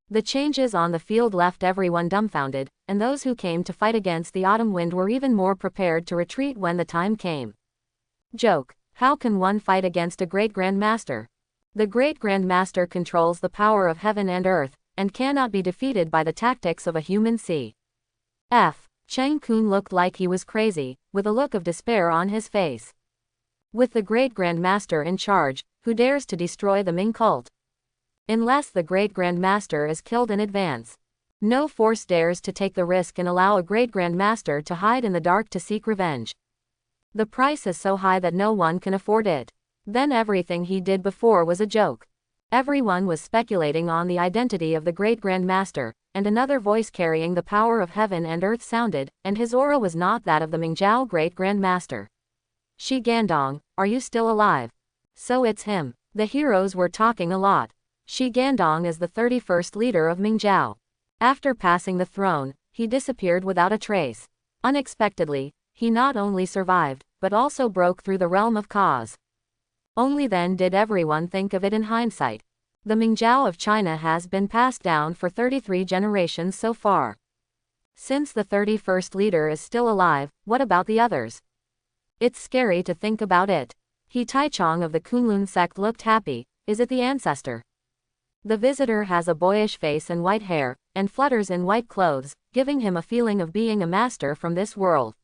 A: The changes on the field left everyone dumbfounded, and those who came to fight against the autumn wind were even more prepared to retreat when the time came. Joke: how can one fight against a Great Grandmaster? The Great Grandmaster controls the power of heaven and earth, and cannot be defeated by the tactics of a human Cheng Kun looked like he was crazy, with a look of despair on his face. With the Great Grandmaster in charge, who dares to destroy the Ming cult? Unless the Great Grandmaster is killed in advance. No force dares to take the risk and allow a Great Grandmaster to hide in the dark to seek revenge. The price is so high that no one can afford it. Then everything he did before was a joke. Everyone was speculating on the identity of the Great Grandmaster, and another voice carrying the power of heaven and earth sounded, and his aura was not that of the Mingjiao Great Grandmaster. Shi Gandong, are you still alive? So it's him. The heroes were talking a lot. Shi Gandong is the 31st leader of Mingjiao. After passing the throne, he disappeared without a trace. Unexpectedly, he not only survived, but also broke through the realm of cause. Only then did everyone think of it in hindsight. The Mingjiao of China has been passed down for 33 generations so far. Since the 31st leader is still alive, what about the others? It's scary to think about it. He Taichong of the Kunlun sect looked happy. Is it the ancestor? The visitor has a boyish face and white hair, and flutters in white clothes, giving him a feeling of being a master from this world.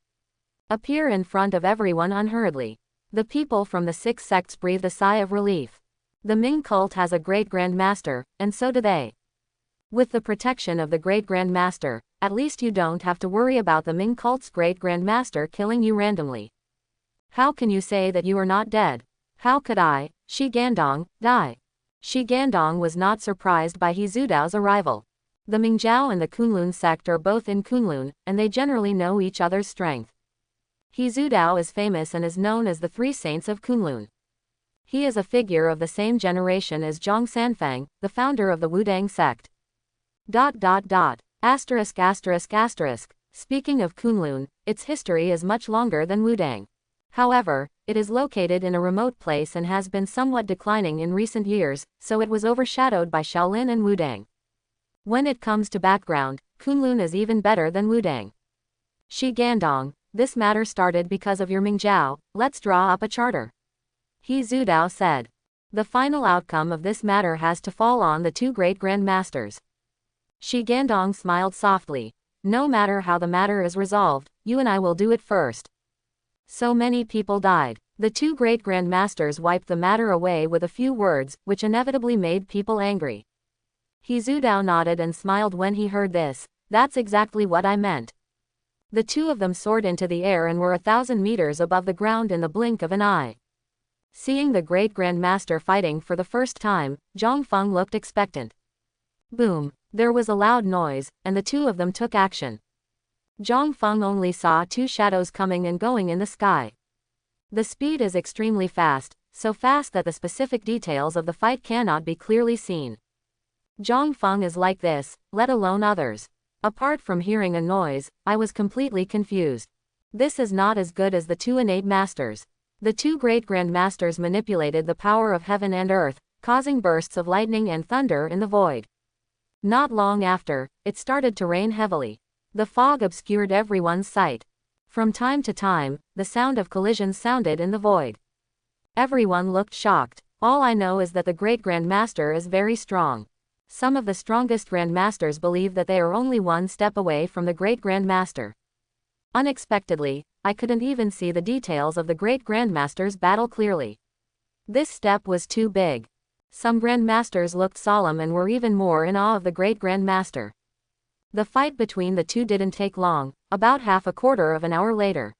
A: Appear in front of everyone unhurriedly. The people from the 6 sects breathed a sigh of relief. The Ming cult has a Great Grandmaster, and so do they. With the protection of the Great Grandmaster, at least you don't have to worry about the Ming cult's Great Grandmaster killing you randomly. How can you say that you are not dead? How could I, Shi Gandong, die? Shi Gandong was not surprised by He Zudao's arrival. The Mingjiao and the Kunlun sect are both in Kunlun, and they generally know each other's strength. He Zudao is famous and is known as the 3 Saints of Kunlun. He is a figure of the same generation as Zhang Sanfang, the founder of the Wudang sect. **********. Speaking of Kunlun, its history is much longer than Wudang. However, it is located in a remote place and has been somewhat declining in recent years, so it was overshadowed by Shaolin and Wudang. When it comes to background, Kunlun is even better than Wudang. Shi Gandong, this matter started because of your Mingjiao, let's draw up a charter. He Zudao said. The final outcome of this matter has to fall on the 2 Great Grandmasters. Shi Gandong smiled softly. No matter how the matter is resolved, you and I will do it first. So many people died. The 2 Great Grandmasters wiped the matter away with a few words, which inevitably made people angry. He Zudao nodded and smiled when he heard this. That's exactly what I meant. The 2 of them soared into the air and were 1,000 meters above the ground in the blink of an eye. Seeing the Great Grandmaster fighting for the first time, Zhang Feng looked expectant. Boom! There was a loud noise, and the 2 of them took action. Zhang Feng only saw 2 shadows coming and going in the sky. The speed is extremely fast, so fast that the specific details of the fight cannot be clearly seen. Zhang Feng is like this, let alone others. Apart from hearing a noise, I was completely confused. This is not as good as the two innate masters. The two great grandmasters manipulated the power of heaven and earth, causing bursts of lightning and thunder in the void. Not long after, it started to rain heavily. The fog obscured everyone's sight. From time to time, the sound of collisions sounded in the void. Everyone looked shocked. All I know is that the great grandmaster is very strong. Some of the strongest grandmasters believe that they are only one step away from the great grandmaster. Unexpectedly, I couldn't even see the details of the great grandmaster's battle clearly. This step was too big. Some grandmasters looked solemn and were even more in awe of the great grandmaster. The fight between the two didn't take long, about half a quarter of an hour later.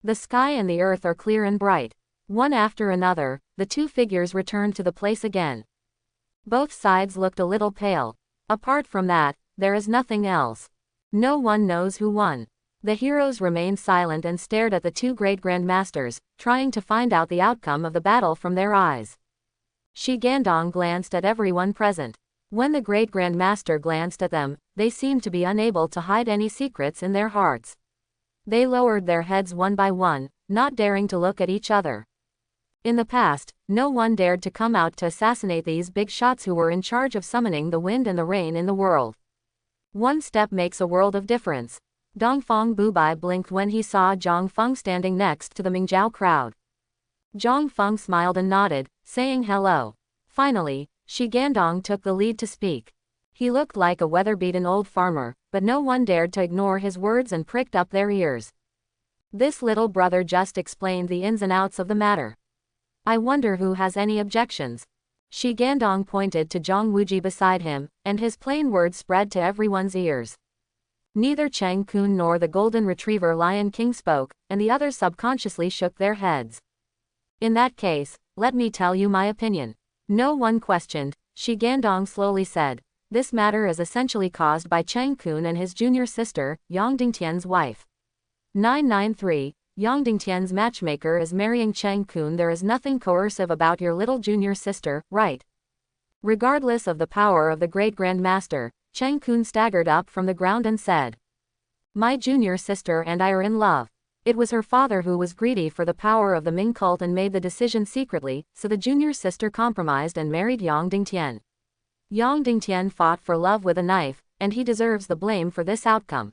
A: The sky and the earth are clear and bright. One after another, the two figures returned to the place again. Both sides looked a little pale. Apart from that, there is nothing else. No one knows who won. The heroes remained silent and stared at the two great grandmasters, trying to find out the outcome of the battle from their eyes. Shi Gandong glanced at everyone present. When the great grandmaster glanced at them, they seemed to be unable to hide any secrets in their hearts. They lowered their heads one by one, not daring to look at each other. In the past, no one dared to come out to assassinate these big shots who were in charge of summoning the wind and the rain in the world. One step makes a world of difference. Dongfang Bubai blinked when he saw Zhang Feng standing next to the Mingzhou crowd. Zhang Feng smiled and nodded, saying hello. Finally, Shi Gandong took the lead to speak. He looked like a weather-beaten old farmer, but no one dared to ignore his words and pricked up their ears. This little brother just explained the ins and outs of the matter. I wonder who has any objections. Shi Gandong pointed to Zhang Wuji beside him, and his plain words spread to everyone's ears. Neither Cheng Kun nor the golden retriever Lion King spoke, and the others subconsciously shook their heads. In that case, let me tell you my opinion. No one questioned, Shi Gandong slowly said. This matter is essentially caused by Cheng Kun and his junior sister, Yang Dingtian's wife. 993, Yang Dingtian's matchmaker is marrying Cheng Kun. There is nothing coercive about your little junior sister, right? Regardless of the power of the great grandmaster, Cheng Kun staggered up from the ground and said, my junior sister and I are in love. It was her father who was greedy for the power of the Ming cult and made the decision secretly, so the junior sister compromised and married Yang Dingtian. Yang Dingtian fought for love with a knife, and he deserves the blame for this outcome.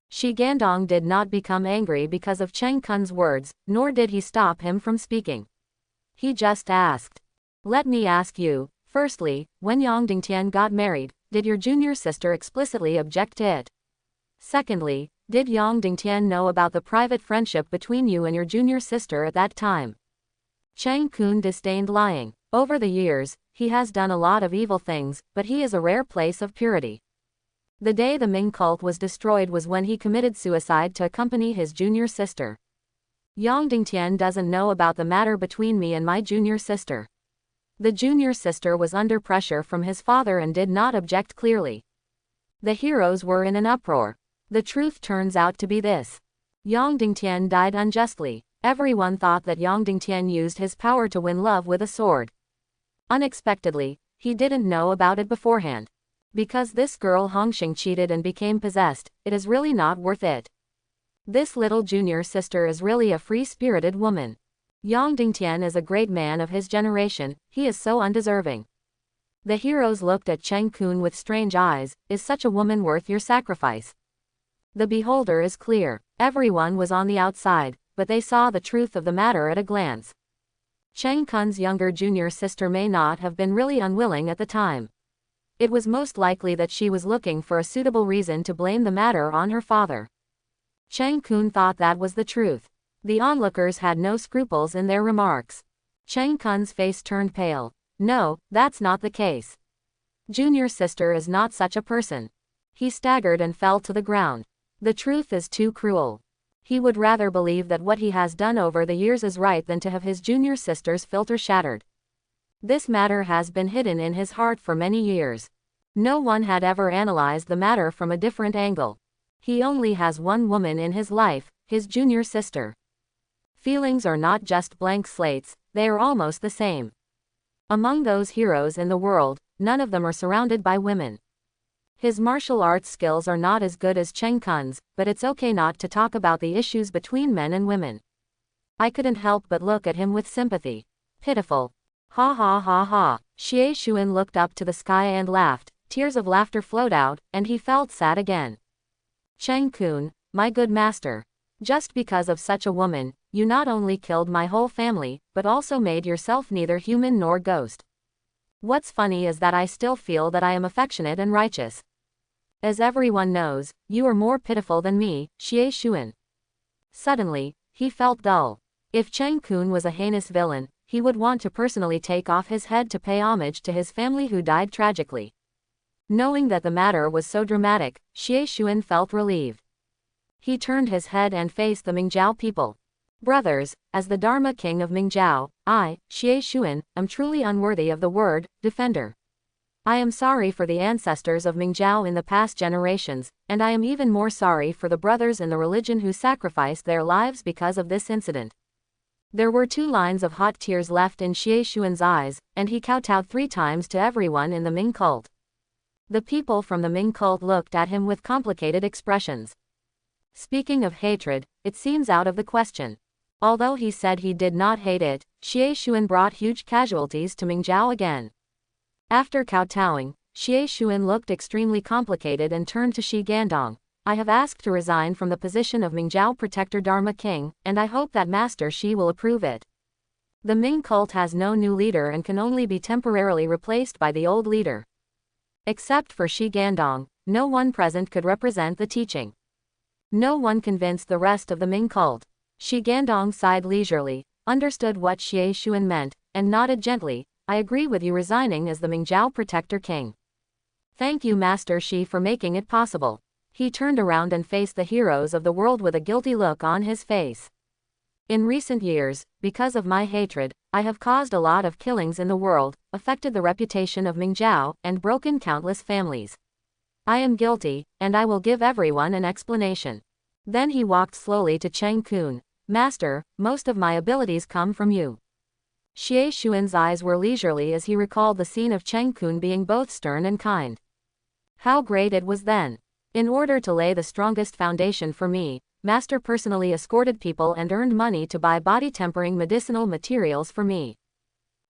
A: Shi Gandong did not become angry because of Cheng Kun's words, nor did he stop him from speaking. He just asked, let me ask you, firstly, when Yang Dingtian got married, did your junior sister explicitly object to it? Secondly, did Yang Dingtian know about the private friendship between you and your junior sister at that time? Cheng Kun disdained lying. Over the years, he has done a lot of evil things, but he is a rare place of purity. The day the Ming cult was destroyed was when he committed suicide to accompany his junior sister. Yang Dingtian doesn't know about the matter between me and my junior sister. The junior sister was under pressure from his father and did not object clearly. The heroes were in an uproar. The truth turns out to be this. Yang Dingtian died unjustly. Everyone thought that Yang Dingtian used his power to win love with a sword. Unexpectedly, he didn't know about it beforehand. Because this girl Hongxing cheated and became possessed, it is really not worth it. This little junior sister is really a free-spirited woman. Yang Dingtian is a great man of his generation, he is so undeserving. The heroes looked at Cheng Kun with strange eyes. Is such a woman worth your sacrifice? The beholder is clear. Everyone was on the outside, but they saw the truth of the matter at a glance. Cheng Kun's younger junior sister may not have been really unwilling at the time. It was most likely that she was looking for a suitable reason to blame the matter on her father. Cheng Kun thought that was the truth. The onlookers had no scruples in their remarks. Cheng Kun's face turned pale. No, that's not the case. Junior sister is not such a person. He staggered and fell to the ground. The truth is too cruel. He would rather believe that what he has done over the years is right than to have his junior sister's filter shattered. This matter has been hidden in his heart for many years. No one had ever analyzed the matter from a different angle. He only has one woman in his life, his junior sister. Feelings are not just blank slates, they are almost the same. Among those heroes in the world, none of them are surrounded by women. His martial arts skills are not as good as Cheng Kun's, but it's okay not to talk about the issues between men and women. I couldn't help but look at him with sympathy. Pitiful. Ha ha ha ha. Xie Xuan looked up to the sky and laughed. Tears of laughter flowed out, and he felt sad again. Cheng Kun, my good master. Just because of such a woman, you not only killed my whole family, but also made yourself neither human nor ghost. What's funny is that I still feel that I am affectionate and righteous. As everyone knows, you are more pitiful than me, Xie Xuan. Suddenly, he felt dull. If Cheng Kun was a heinous villain, he would want to personally take off his head to pay homage to his family who died tragically. Knowing that the matter was so dramatic, Xie Xuan felt relieved. He turned his head and faced the Mingjiao people. Brothers, as the Dharma king of Mingjiao, I, Xie Xuan, am truly unworthy of the word defender. I am sorry for the ancestors of Mingjiao in the past generations, and I am even more sorry for the brothers in the religion who sacrificed their lives because of this incident. There were 2 lines of hot tears left in Xie Xuan's eyes, and he kowtowed 3 times to everyone in the Ming cult. The people from the Ming cult looked at him with complicated expressions. Speaking of hatred, it seems out of the question. Although he said he did not hate it, Xie Xuan brought huge casualties to Mingjiao again. After kowtowing, Xie Xuan looked extremely complicated and turned to Shi Gandong. I have asked to resign from the position of Mingjiao Protector Dharma King, and I hope that Master Shi will approve it. The Ming cult has no new leader and can only be temporarily replaced by the old leader. Except for Shi Gandong, no one present could represent the teaching. No one convinced the rest of the Ming cult. Shi Gandong sighed leisurely, understood what Xie Xuan meant, and nodded gently. I agree with you resigning as the Mingjiao Protector King. Thank you Master Shi for making it possible. He turned around and faced the heroes of the world with a guilty look on his face. In recent years, because of my hatred, I have caused a lot of killings in the world, affected the reputation of Mingjiao, and broken countless families. I am guilty, and I will give everyone an explanation. Then he walked slowly to Cheng Kun. Master, most of my abilities come from you. Xie Xuan's eyes were leisurely as he recalled the scene of Cheng Kun being both stern and kind. How great it was then. In order to lay the strongest foundation for me, Master personally escorted people and earned money to buy body-tempering medicinal materials for me.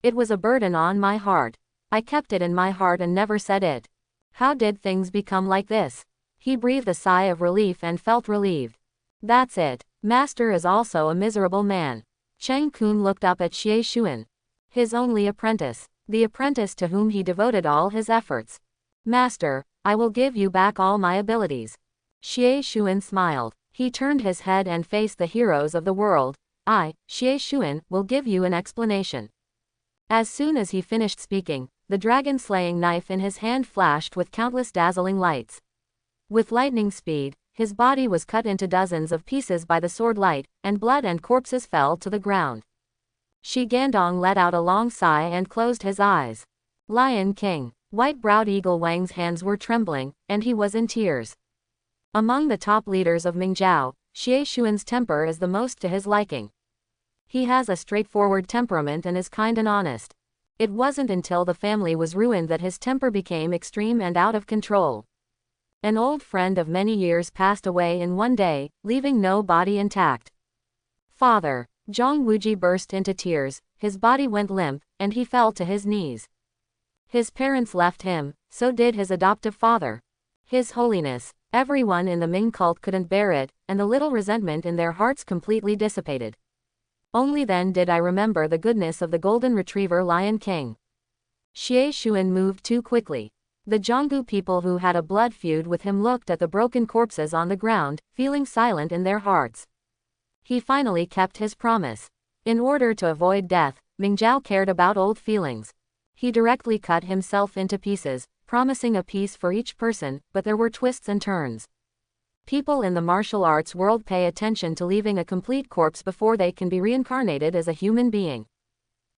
A: It was a burden on my heart. I kept it in my heart and never said it. How did things become like this? He breathed a sigh of relief and felt relieved. That's it. Master is also a miserable man. Cheng Kun looked up at Xie Xuan. His only apprentice. The apprentice to whom he devoted all his efforts. Master, I will give you back all my abilities. Xie Xuan smiled. He turned his head and faced the heroes of the world. I, Xie Xuan, will give you an explanation. As soon as he finished speaking, the dragon-slaying knife in his hand flashed with countless dazzling lights. With lightning speed, his body was cut into dozens of pieces by the sword light, and blood and corpses fell to the ground. Shi Gandong let out a long sigh and closed his eyes. Lion King. White-browed Eagle Wang's hands were trembling, and he was in tears. Among the top leaders of Mingjiao, Xie Xuan's temper is the most to his liking. He has a straightforward temperament and is kind and honest. It wasn't until the family was ruined that his temper became extreme and out of control. An old friend of many years passed away in one day, leaving no body intact. Father. Zhang Wuji burst into tears, his body went limp, and he fell to his knees. His parents left him, so did his adoptive father. His Holiness. Everyone in the Ming cult couldn't bear it, and the little resentment in their hearts completely dissipated. Only then did I remember the goodness of the golden retriever Lion King. Xie Xuan moved too quickly. The Zhonggu people who had a blood feud with him looked at the broken corpses on the ground, feeling silent in their hearts. He finally kept his promise. In order to avoid death, Mingjiao cared about old feelings. He directly cut himself into pieces, promising a piece for each person, but there were twists and turns. People in the martial arts world pay attention to leaving a complete corpse before they can be reincarnated as a human being.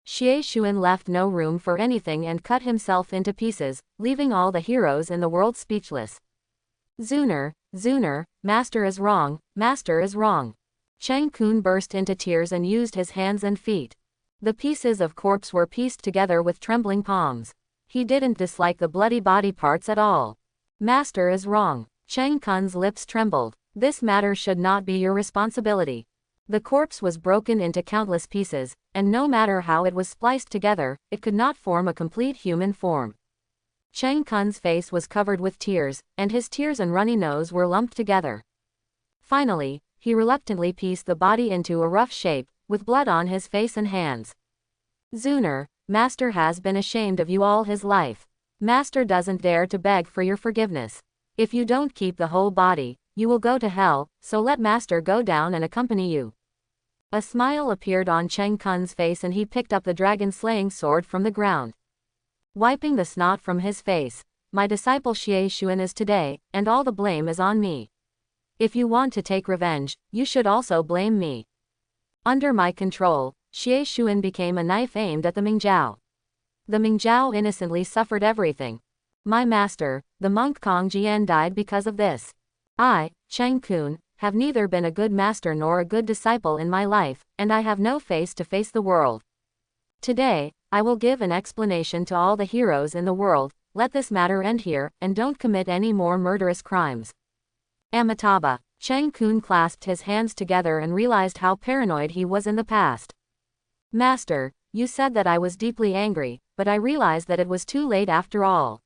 A: Xie Xuan left no room for anything and cut himself into pieces, leaving all the heroes in the world speechless. Zuner, Zuner, Master is wrong, Master is wrong. Chang Kun burst into tears and used his hands and feet. The pieces of corpse were pieced together with trembling palms. He didn't dislike the bloody body parts at all. Master is wrong. Chang Kun's lips trembled. This matter should not be your responsibility. The corpse was broken into countless pieces, and no matter how it was spliced together, it could not form a complete human form. Chang Kun's face was covered with tears, and his tears and runny nose were lumped together. Finally, he reluctantly pieced the body into a rough shape, with blood on his face and hands. Zuner, Master has been ashamed of you all his life. Master doesn't dare to beg for your forgiveness. If you don't keep the whole body, you will go to hell, so let Master go down and accompany you. A smile appeared on Chang Kun's face and he picked up the dragon-slaying sword from the ground. Wiping the snot from his face, my disciple Xie Xuan is today, and all the blame is on me. If you want to take revenge, you should also blame me. Under my control, Xie Xuan became a knife aimed at the Mingjiao. The Mingjiao innocently suffered everything. My master, the monk Kong Jian, died because of this. I, Chang Kun, have neither been a good master nor a good disciple in my life, and I have no face to face the world. Today, I will give an explanation to all the heroes in the world. Let this matter end here, and don't commit any more murderous crimes. Amitabha. Chang Kun clasped his hands together and realized how paranoid he was in the past. Master, you said that I was deeply angry, but I realized that it was too late after all.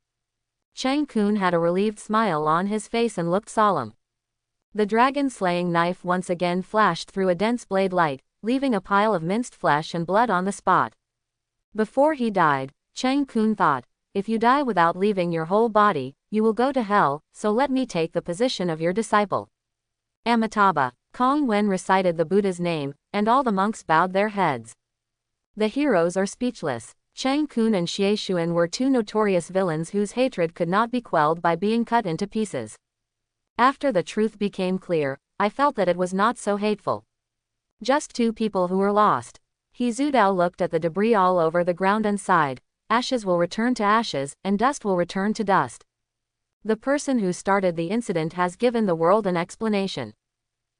A: Chang Kun had a relieved smile on his face and looked solemn. The dragon-slaying knife once again flashed through a dense blade light, leaving a pile of minced flesh and blood on the spot. Before he died, Chang Kun thought, if you die without leaving your whole body, you will go to hell, so let me take the position of your disciple. Amitabha. Kong Wen recited the Buddha's name, and all the monks bowed their heads. The heroes are speechless. Chang Kun and Xie Xuan were two notorious villains whose hatred could not be quelled by being cut into pieces. After the truth became clear, I felt that it was not so hateful. Just two people who were lost. He Zudao looked at the debris all over the ground and sighed, ashes will return to ashes, and dust will return to dust. The person who started the incident has given the world an explanation.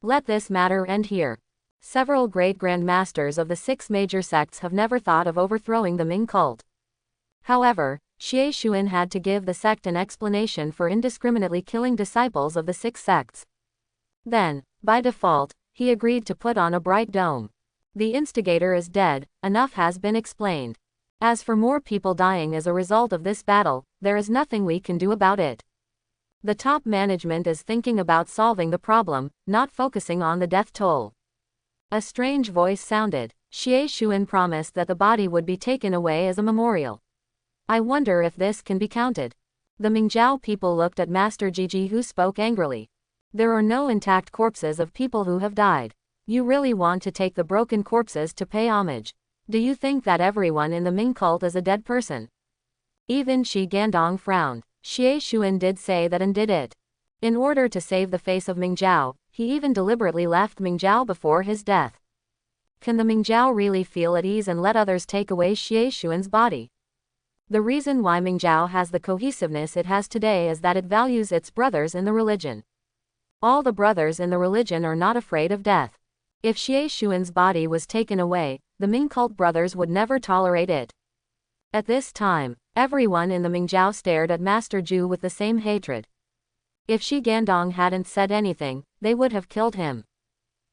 A: Let this matter end here. Several great grandmasters of the 6 major sects have never thought of overthrowing the Ming cult. However, Xie Xuan had to give the sect an explanation for indiscriminately killing disciples of the 6 sects. Then, by default, he agreed to put on a bright dome. The instigator is dead, enough has been explained. As for more people dying as a result of this battle, there is nothing we can do about it. The top management is thinking about solving the problem, not focusing on the death toll. A strange voice sounded. Xie Xuan promised that the body would be taken away as a memorial. I wonder if this can be counted. The Mingjiao people looked at Master Jiji, who spoke angrily. There are no intact corpses of people who have died. You really want to take the broken corpses to pay homage? Do you think that everyone in the Ming cult is a dead person? Even Shi Gandong frowned. Xie Xuan did say that and did it. In order to save the face of Mingjiao, he even deliberately left Mingjiao before his death. Can the Mingjiao really feel at ease and let others take away Xie Xuan's body? The reason why Mingjiao has the cohesiveness it has today is that it values its brothers in the religion. All the brothers in the religion are not afraid of death. If Xie Xuan's body was taken away, the Ming cult brothers would never tolerate it. At this time, everyone in the Mingjiao stared at Master Zhu with the same hatred. If Shi Gandong hadn't said anything, they would have killed him.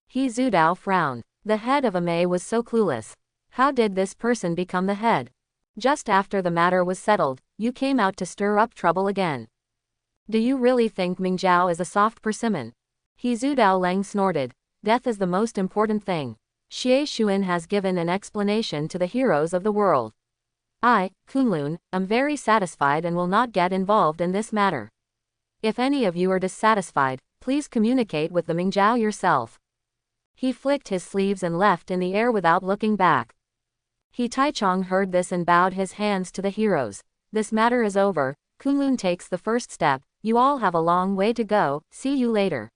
A: He Zudao frowned. The head of a Mei was so clueless. How did this person become the head? Just after the matter was settled, you came out to stir up trouble again. Do you really think Mingjiao is a soft persimmon? He Zudao Lang snorted. Death is the most important thing. Xie Xuan has given an explanation to the heroes of the world. I, Kunlun, am very satisfied and will not get involved in this matter. If any of you are dissatisfied, please communicate with the Mingjiao yourself. He flicked his sleeves and left in the air without looking back. He Taichung heard this and bowed his hands to the heroes. This matter is over. Kunlun takes the first step. You all have a long way to go. See you later.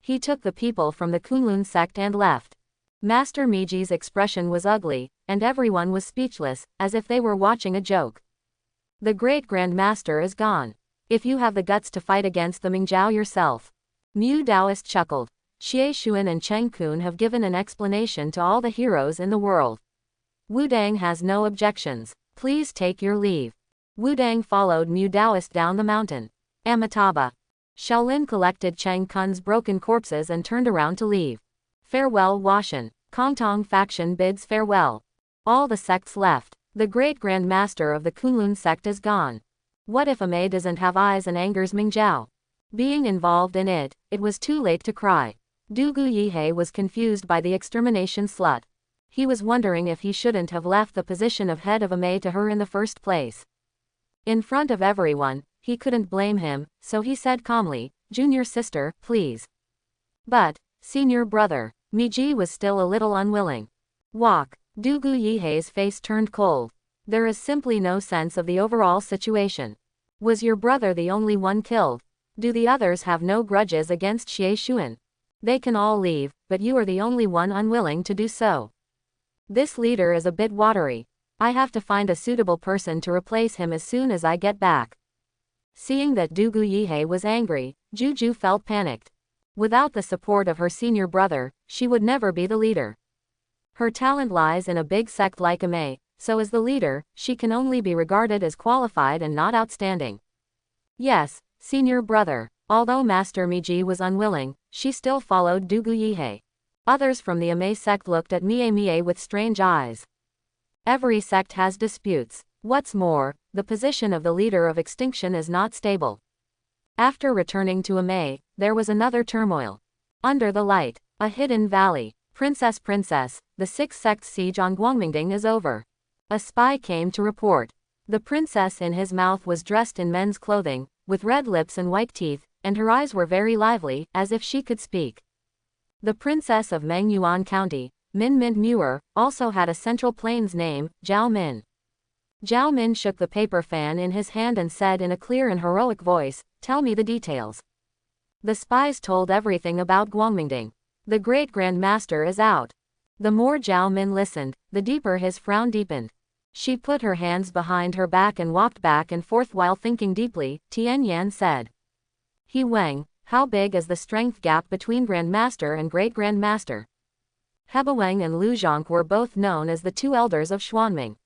A: He took the people from the Kunlun sect and left. Master Miji's expression was ugly, and everyone was speechless, as if they were watching a joke. The great grandmaster is gone. If you have the guts to fight against the Mingjiao yourself. Mu Daoist chuckled. Xie Xuan and Cheng Kun have given an explanation to all the heroes in the world. Wu Dang has no objections. Please take your leave. Wu Dang followed Mu Daoist down the mountain. Amitabha. Shaolin collected Cheng Kun's broken corpses and turned around to leave. Farewell Washan. Kongtong faction bids farewell. All the sects left. The great Grand Master of the Kunlun sect is gone. What if Amei doesn't have eyes and angers Ming Zhao? Being involved in it, it was too late to cry. Du Guyihe was confused by the extermination slut. He was wondering if he shouldn't have left the position of head of Amei to her in the first place. In front of everyone, he couldn't blame him, so he said calmly, "Junior sister, please." But, senior brother, Miji was still a little unwilling. Walk. Du Guyihe's face turned cold. There is simply no sense of the overall situation. Was your brother the only one killed? Do the others have no grudges against Xie Xuan? They can all leave, but you are the only one unwilling to do so. This leader is a bit watery. I have to find a suitable person to replace him as soon as I get back. Seeing that Du Guyihe was angry, Juju felt panicked. Without the support of her senior brother, she would never be the leader. Her talent lies in a big sect like Amei, so as the leader, she can only be regarded as qualified and not outstanding. Yes, senior brother. Although Master Miji was unwilling, she still followed Du Guyihe. Others from the Amei sect looked at Mie with strange eyes. Every sect has disputes. What's more, the position of the leader of extinction is not stable. After returning to Amei, there was another turmoil. Under the light, a hidden valley. Princess, the sixth sect's siege on Guangmingding is over. A spy came to report. The princess in his mouth was dressed in men's clothing, with red lips and white teeth, and her eyes were very lively, as if she could speak. The princess of Mengyuan County, Min Mint Muir, also had a Central Plains name, Zhao Min. Zhao Min shook the paper fan in his hand and said in a clear and heroic voice, "Tell me the details." The spies told everything about Guangmingding. The great Grand Master is out. The more Zhao Min listened, the deeper his frown deepened. She put her hands behind her back and walked back and forth while thinking deeply. Tian Yan said. He Wang, how big is the strength gap between Grand Master and Great Grand Master? Heba Wang and Lu Zhonk were both known as the two elders of Xuanming.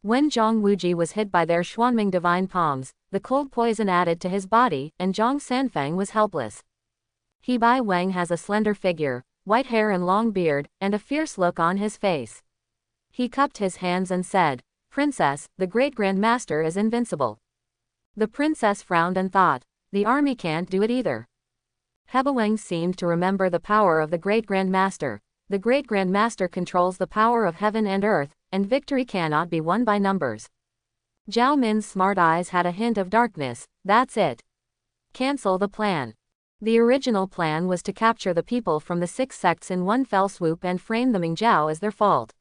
A: When Zhang Wuji was hit by their Xuanming divine palms, the cold poison added to his body, and Zhang Sanfeng was helpless. Hebai Wang has a slender figure, white hair and long beard, and a fierce look on his face. He cupped his hands and said, "Princess, the Great Grand Master is invincible." The princess frowned and thought, "The army can't do it either." Heba Wang seemed to remember the power of the Great Grand Master. The Great Grand Master controls the power of heaven and earth, and victory cannot be won by numbers. Zhao Min's smart eyes had a hint of darkness. That's it. Cancel the plan. The original plan was to capture the people from the six sects in one fell swoop and frame the Mingzhao as their fault.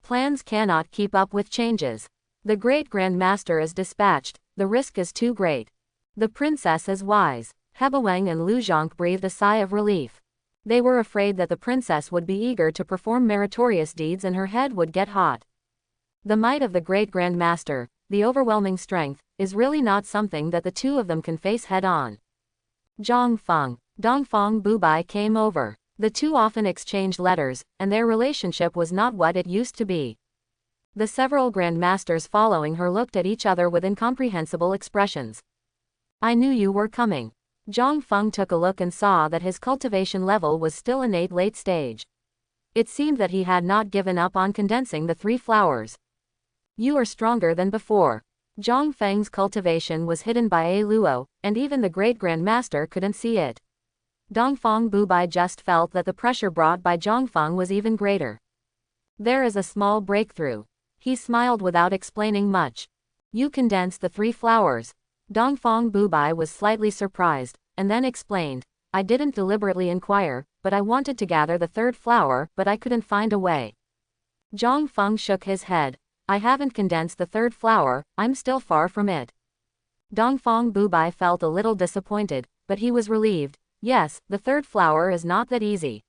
A: Plans cannot keep up with changes. The Great Grand Master is dispatched, the risk is too great. The princess is wise. Heba Wang and Lu Zhonk breathed a sigh of relief. They were afraid that the princess would be eager to perform meritorious deeds and her head would get hot. The might of the Great Grand Master, the overwhelming strength, is really not something that the two of them can face head-on. Zhang Feng, Dongfang Bubai came over. The two often exchanged letters, and their relationship was not what it used to be. The several Grand Masters following her looked at each other with incomprehensible expressions. "I knew you were coming." Zhang Feng took a look and saw that his cultivation level was still in late stage. It seemed that he had not given up on condensing the three flowers. "You are stronger than before." Zhang Feng's cultivation was hidden by a luo, and even the Great Grand Master couldn't see it. Dongfang Bubai just felt that the pressure brought by Zhang Feng was even greater. "There is a small breakthrough." He smiled without explaining much. "You condensed the three flowers." Dongfang Bubai was slightly surprised, and then explained, "I didn't deliberately inquire, but I wanted to gather the third flower, but I couldn't find a way." Zhang Feng shook his head. "I haven't condensed the third flower, I'm still far from it." Dongfang Bubai felt a little disappointed, but he was relieved. "Yes, the third flower is not that easy."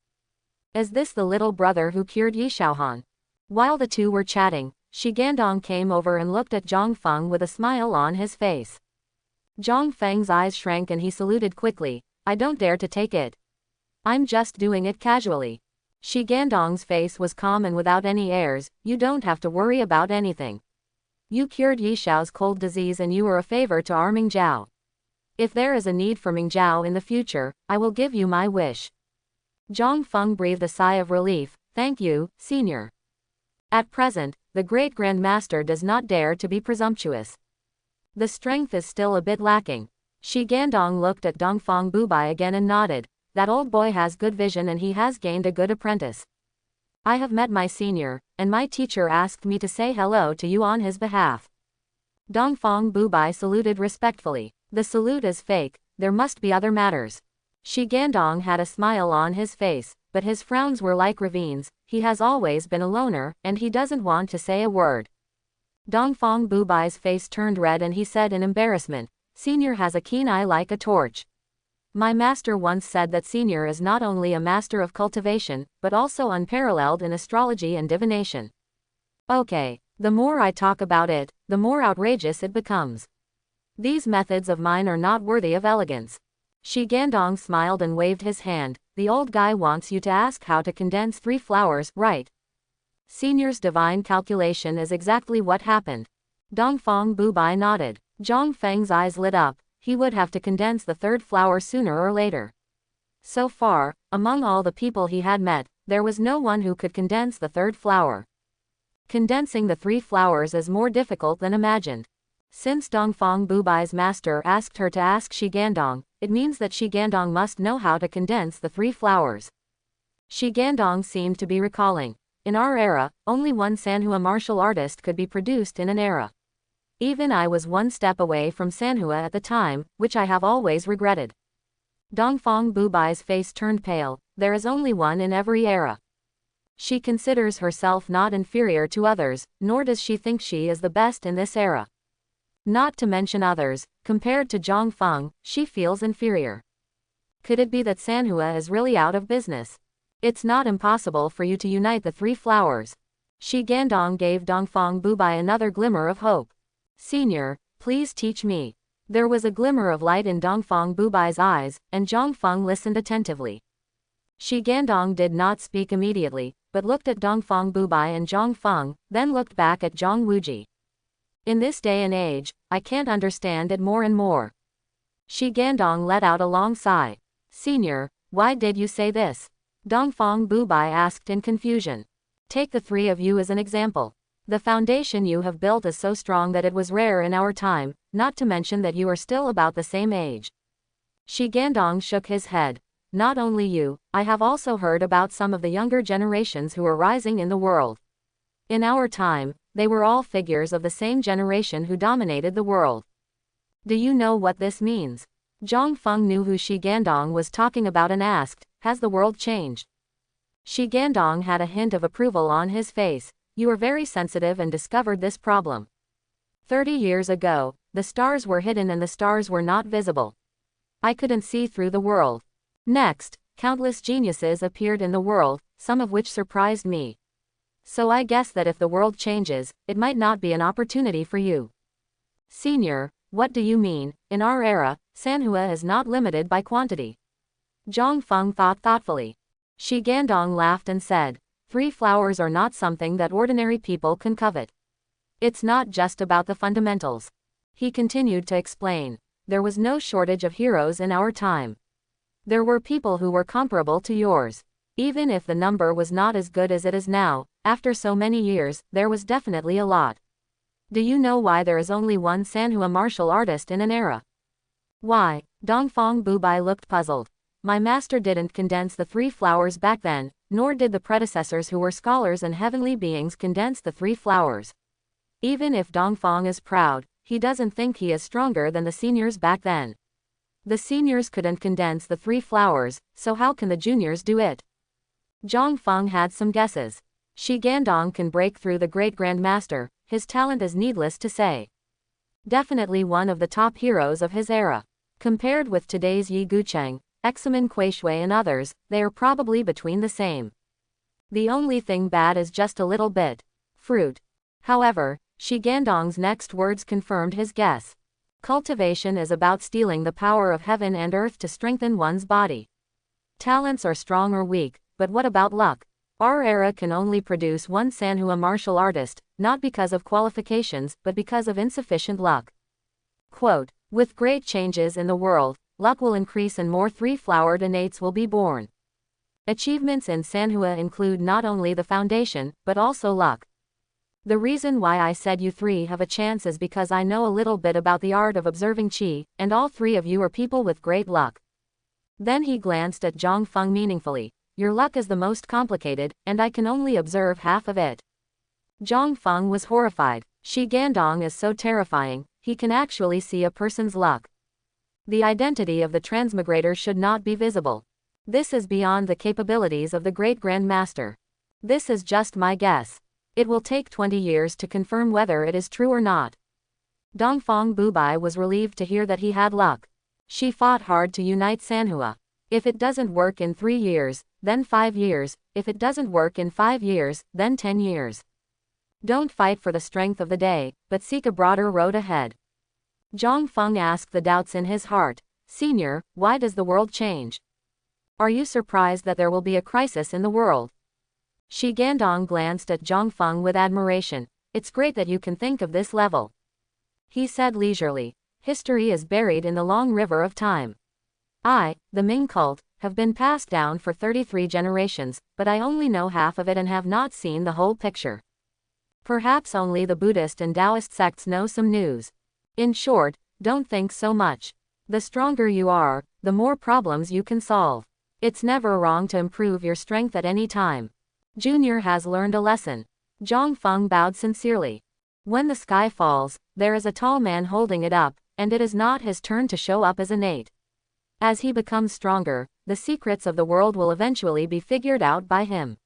A: "Is this the little brother who cured Yi Shaohan?" While the two were chatting, Shi Gandong came over and looked at Zhang Feng with a smile on his face. Zhang Feng's eyes shrank and he saluted quickly. "I don't dare to take it." I'm just doing it casually. Shi Gandong's face was calm and without any airs. You don't have to worry about anything. You cured Yi Xiao's cold disease and you were a favor to our Ming Zhao. If there is a need for Ming Zhao in the future, I will give you my wish. Zhang Feng breathed a sigh of relief. Thank you, senior. At present, the great Grandmaster does not dare to be presumptuous. The strength is still a bit lacking. Shi Gandong looked at Dongfang Bubai again and nodded. That old boy has good vision and he has gained a good apprentice. I have met my senior, and my teacher asked me to say hello to you on his behalf. Dongfang Bubai saluted respectfully. The salute is fake, there must be other matters. Shi Gandong had a smile on his face, but his frowns were like ravines. He has always been a loner, and he doesn't want to say a word. Dongfang Bubai's face turned red and he said in embarrassment, Senior has a keen eye like a torch. My master once said that Senior is not only a master of cultivation, but also unparalleled in astrology and divination. Okay, the more I talk about it, the more outrageous it becomes. These methods of mine are not worthy of elegance. Shi Gandong smiled and waved his hand. The old guy wants you to ask how to condense 3 flowers, right? Senior's divine calculation is exactly what happened. Dongfang Bubai nodded. Zhang Feng's eyes lit up. He would have to condense the 3rd flower sooner or later. So far, among all the people he had met, there was no one who could condense the 3rd flower. Condensing the 3 flowers is more difficult than imagined. Since Dongfang Bubai's master asked her to ask Shi Gandong, it means that Shi Gandong must know how to condense the 3 flowers. Shi Gandong seemed to be recalling. In our era, only one Sanhua martial artist could be produced in an era. Even I was one step away from Sanhua at the time, which I have always regretted. Dongfang Bubai's face turned pale. There is only one in every era. She considers herself not inferior to others, nor does she think she is the best in this era. Not to mention others, compared to Zhang Feng, she feels inferior. Could it be that Sanhua is really out of business? It's not impossible for you to unite the 3 flowers. Shi Gandong gave Dongfang Bubai another glimmer of hope. Senior, please teach me. There was a glimmer of light in Dongfang Bubai's eyes, and Zhang Feng listened attentively. Shi Gandong did not speak immediately, but looked at Dongfang Bubai and Zhang Feng, then looked back at Zhang Wuji. In this day and age, I can't understand it more and more. Shi Gandong let out a long sigh. Senior, why did you say this? Dongfang Bubai asked in confusion. Take the 3 of you as an example. The foundation you have built is so strong that it was rare in our time, not to mention that you are still about the same age. Shi Gandong shook his head. Not only you, I have also heard about some of the younger generations who are rising in the world. In our time, they were all figures of the same generation who dominated the world. Do you know what this means? Zhang Feng knew who Shi Gandong was talking about and asked, has the world changed? Shi Gandong had a hint of approval on his face. You are very sensitive and discovered this problem. 30 years ago, the stars were hidden and the stars were not visible. I couldn't see through the world. Next, countless geniuses appeared in the world, some of which surprised me. So I guess that if the world changes, it might not be an opportunity for you. Senior, what do you mean? In our era, Sanhua is not limited by quantity. Zhang Feng thought thoughtfully. Shi Gandong laughed and said, 3 flowers are not something that ordinary people can covet. It's not just about the fundamentals. He continued to explain. There was no shortage of heroes in our time. There were people who were comparable to yours. Even if the number was not as good as it is now, after so many years, there was definitely a lot. Do you know why there is only one Sanhua martial artist in an era? Why? Dongfang Bubai looked puzzled. My master didn't condense the 3 flowers back then, nor did the predecessors who were scholars and heavenly beings condense the 3 flowers. Even if Dongfang is proud, he doesn't think he is stronger than the seniors back then. The seniors couldn't condense the 3 flowers, so how can the juniors do it? Zhang Feng had some guesses. Shi Gandong can break through the great grandmaster, his talent is needless to say. Definitely one of the top heroes of his era. Compared with today's Yi Gucheng, Examen Kuishui and others, they are probably between the same. The only thing bad is just a little bit. Fruit. However, Shi Gandong's next words confirmed his guess. Cultivation is about stealing the power of heaven and earth to strengthen one's body. Talents are strong or weak, but what about luck? Our era can only produce one Sanhua martial artist, not because of qualifications, but because of insufficient luck. Quote, with great changes in the world, luck will increase and more three-flowered innates will be born. Achievements in Sanhua include not only the foundation, but also luck. The reason why I said you three have a chance is because I know a little bit about the art of observing qi, and all three of you are people with great luck. Then he glanced at Zhang Feng meaningfully. Your luck is the most complicated, and I can only observe half of it. Zhang Feng was horrified. Shi Gandong is so terrifying, he can actually see a person's luck. The identity of the transmigrator should not be visible. This is beyond the capabilities of the great Grand Master. This is just my guess. It will take 20 years to confirm whether it is true or not. Dongfang Bubai was relieved to hear that he had luck. She fought hard to unite Sanhua. If it doesn't work in 3 years, then 5 years, if it doesn't work in 5 years, then 10 years. Don't fight for the strength of the day, but seek a broader road ahead. Zhang Feng asked the doubts in his heart. Senior, why does the world change? Are you surprised that there will be a crisis in the world? Shi Gandong glanced at Zhang Feng with admiration. It's great that you can think of this level. He said leisurely. History is buried in the long river of time. I, the Ming cult, have been passed down for 33 generations, but I only know half of it and have not seen the whole picture. Perhaps only the Buddhist and Taoist sects know some news. In short, don't think so much. The stronger you are, the more problems you can solve. It's never wrong to improve your strength at any time. Junior has learned a lesson. Zhang Feng bowed sincerely. When the sky falls, there is a tall man holding it up, and it is not his turn to show up as innate. As he becomes stronger, the secrets of the world will eventually be figured out by him.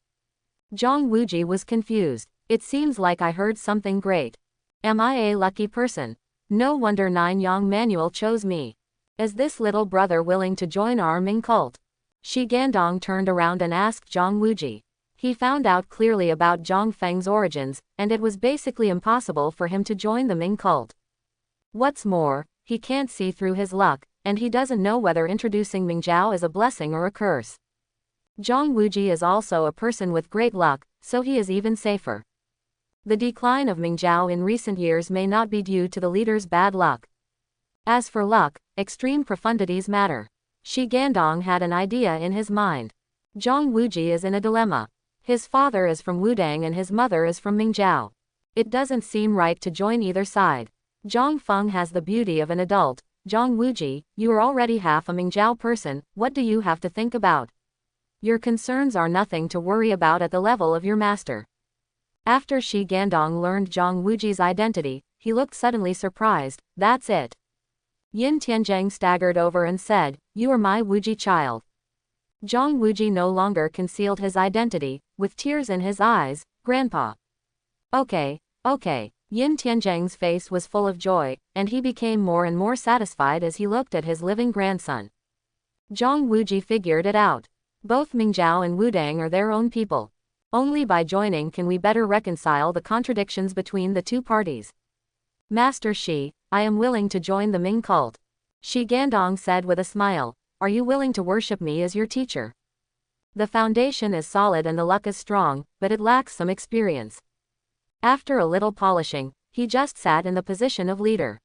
A: Zhang Wuji was confused. It seems like I heard something great. Am I a lucky person? No wonder Nine Yang Manual chose me. Is this little brother willing to join our Ming cult? Shi Gandong turned around and asked Zhang Wuji. He found out clearly about Zhang Feng's origins, and it was basically impossible for him to join the Ming cult. What's more, he can't see through his luck, and he doesn't know whether introducing Mingzhao is a blessing or a curse. Zhang Wuji is also a person with great luck, so he is even safer. The decline of Mingzhao in recent years may not be due to the leader's bad luck. As for luck, extreme profundities matter. Shi Gandong had an idea in his mind. Zhang Wuji is in a dilemma. His father is from Wudang and his mother is from Mingzhao. It doesn't seem right to join either side. Zhang Feng has the beauty of an adult. Zhang Wuji, you are already half a Mingzhao person, what do you have to think about? Your concerns are nothing to worry about at the level of your master. After Shi Gandong learned Zhang Wuji's identity, he looked suddenly surprised. That's it. Yin Tianzheng staggered over and said, you are my Wuji child. Zhang Wuji no longer concealed his identity, with tears in his eyes. Grandpa. Okay. Yin Tianzheng's face was full of joy, and he became more and more satisfied as he looked at his living grandson. Zhang Wuji figured it out. Both Mingzhao and Wudang are their own people. Only by joining can we better reconcile the contradictions between the two parties. Master Shi, I am willing to join the Ming cult. Shi Gandong said with a smile. Are you willing to worship me as your teacher? The foundation is solid and the luck is strong, but it lacks some experience. After a little polishing, he just sat in the position of leader.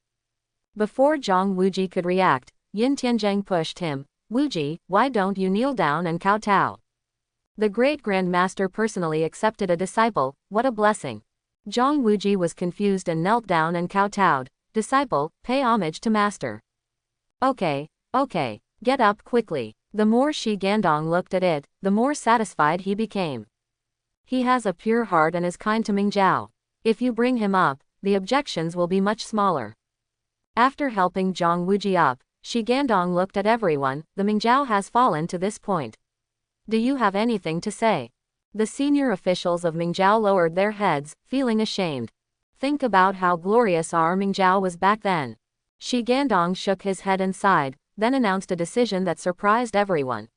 A: Before Zhang Wuji could react, Yin Tianzheng pushed him. Wuji, why don't you kneel down and kowtow? The great Grand Master personally accepted a disciple, what a blessing. Zhang Wuji was confused and knelt down and kowtowed. Disciple, pay homage to Master. Okay, get up quickly. The more Shi Gandong looked at it, the more satisfied he became. He has a pure heart and is kind to Mingzhao. If you bring him up, the objections will be much smaller. After helping Zhang Wuji up, Shi Gandong looked at everyone. The Mingzhao has fallen to this point. Do you have anything to say? The senior officials of Mingzhao lowered their heads, feeling ashamed. Think about how glorious our Mingzhao was back then. Shi Gandong shook his head and sighed, then announced a decision that surprised everyone.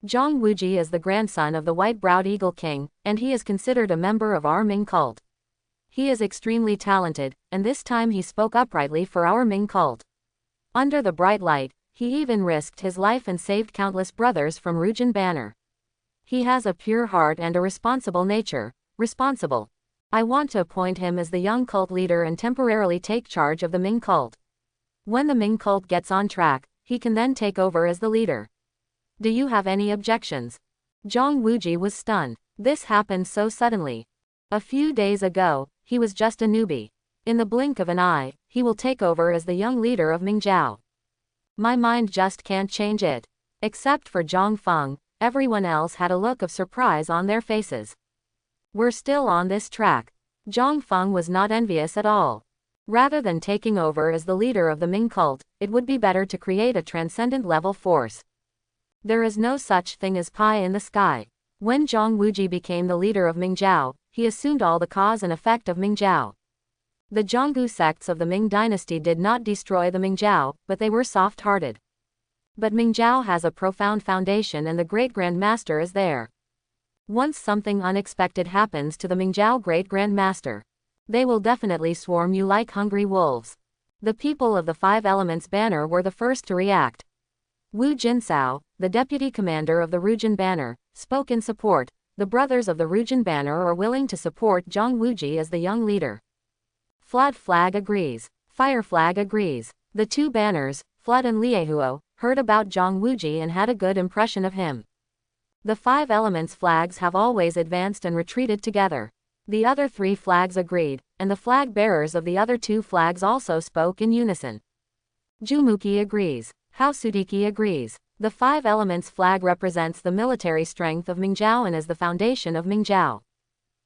A: Zhang Wuji is the grandson of the white-browed Eagle King, and he is considered a member of our Ming cult. He is extremely talented, and this time he spoke uprightly for our Ming cult. Under the bright light, He even risked his life and saved countless brothers from Rujan Banner. He has a pure heart and a responsible nature. Responsible. I want to appoint him as the young cult leader and temporarily take charge of the Ming cult. When the Ming cult gets on track, he can then take over as the leader. Do you have any objections? Zhang Wuji was stunned. This happened so suddenly. A few days ago, he was just a newbie. In the blink of an eye, he will take over as the young leader of Mingzhou. My mind just can't change it. Except for Zhang Feng, everyone else had a look of surprise on their faces. We're still on this track. Zhang Feng was not envious at all. Rather than taking over as the leader of the Ming cult, it would be better to create a transcendent level force. There is no such thing as pie in the sky. When Zhang Wuji became the leader of Mingzhou, he assumed all the cause and effect of Mingzhou. The Zhonggu sects of the Ming dynasty did not destroy the Mingzhou, but they were soft-hearted. But Mingzhou has a profound foundation and the Great Grand Master is there. Once something unexpected happens to the Mingzhou Great Grand Master, they will definitely swarm you like hungry wolves. The people of the Five Elements banner were the first to react. Wu Jinsao, the deputy commander of the Rujan banner, spoke in support. The brothers of the Rujan banner are willing to support Zhang Wuji as the young leader. Flood Flag agrees. Fire Flag agrees. The two banners, Flood and Liehuo, heard about Zhang Wuji and had a good impression of him. The Five Elements flags have always advanced and retreated together. The other three flags agreed, and the flag bearers of the other two flags also spoke in unison. Jumuki agrees. Haosudiki agrees. The Five Elements flag represents the military strength of Mingzhou and is the foundation of Mingzhou.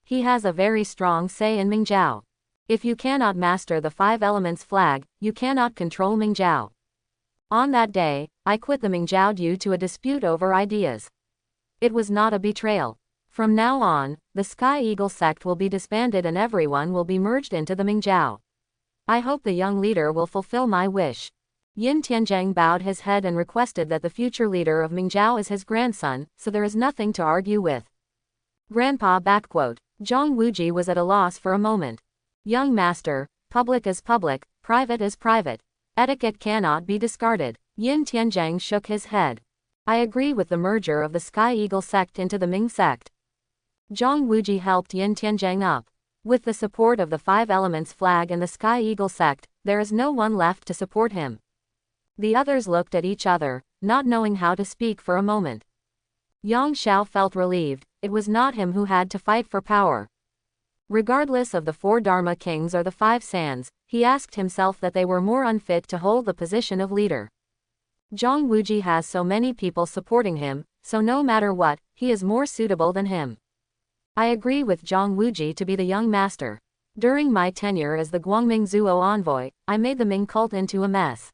A: He has a very strong say in Mingzhou. If you cannot master the Five Elements flag, you cannot control Mingzhou. On that day, I quit the Mingzhou due to a dispute over ideas. It was not a betrayal. From now on, the Sky Eagle sect will be disbanded and everyone will be merged into the Mingzhou. I hope the young leader will fulfill my wish. Yin Tianzheng bowed his head and requested that the future leader of Mingzhou is his grandson, so there is nothing to argue with. Grandpa backquote. Zhang Wuji was at a loss for a moment. Young master, public is public, private is private. Etiquette cannot be discarded. Yin Tianzheng shook his head. I agree with the merger of the Sky Eagle sect into the Ming sect. Zhang Wuji helped Yin Tianzheng up. With the support of the Five Elements flag and the Sky Eagle sect, there is no one left to support him. The others looked at each other, not knowing how to speak for a moment. Yang Xiao felt relieved. It was not him who had to fight for power. Regardless of the four Dharma kings or the five sands, he asked himself that they were more unfit to hold the position of leader. Zhang Wuji has so many people supporting him, so no matter what, he is more suitable than him. I agree with Zhang Wuji to be the young master. During my tenure as the Guangming Zuo envoy, I made the Ming cult into a mess.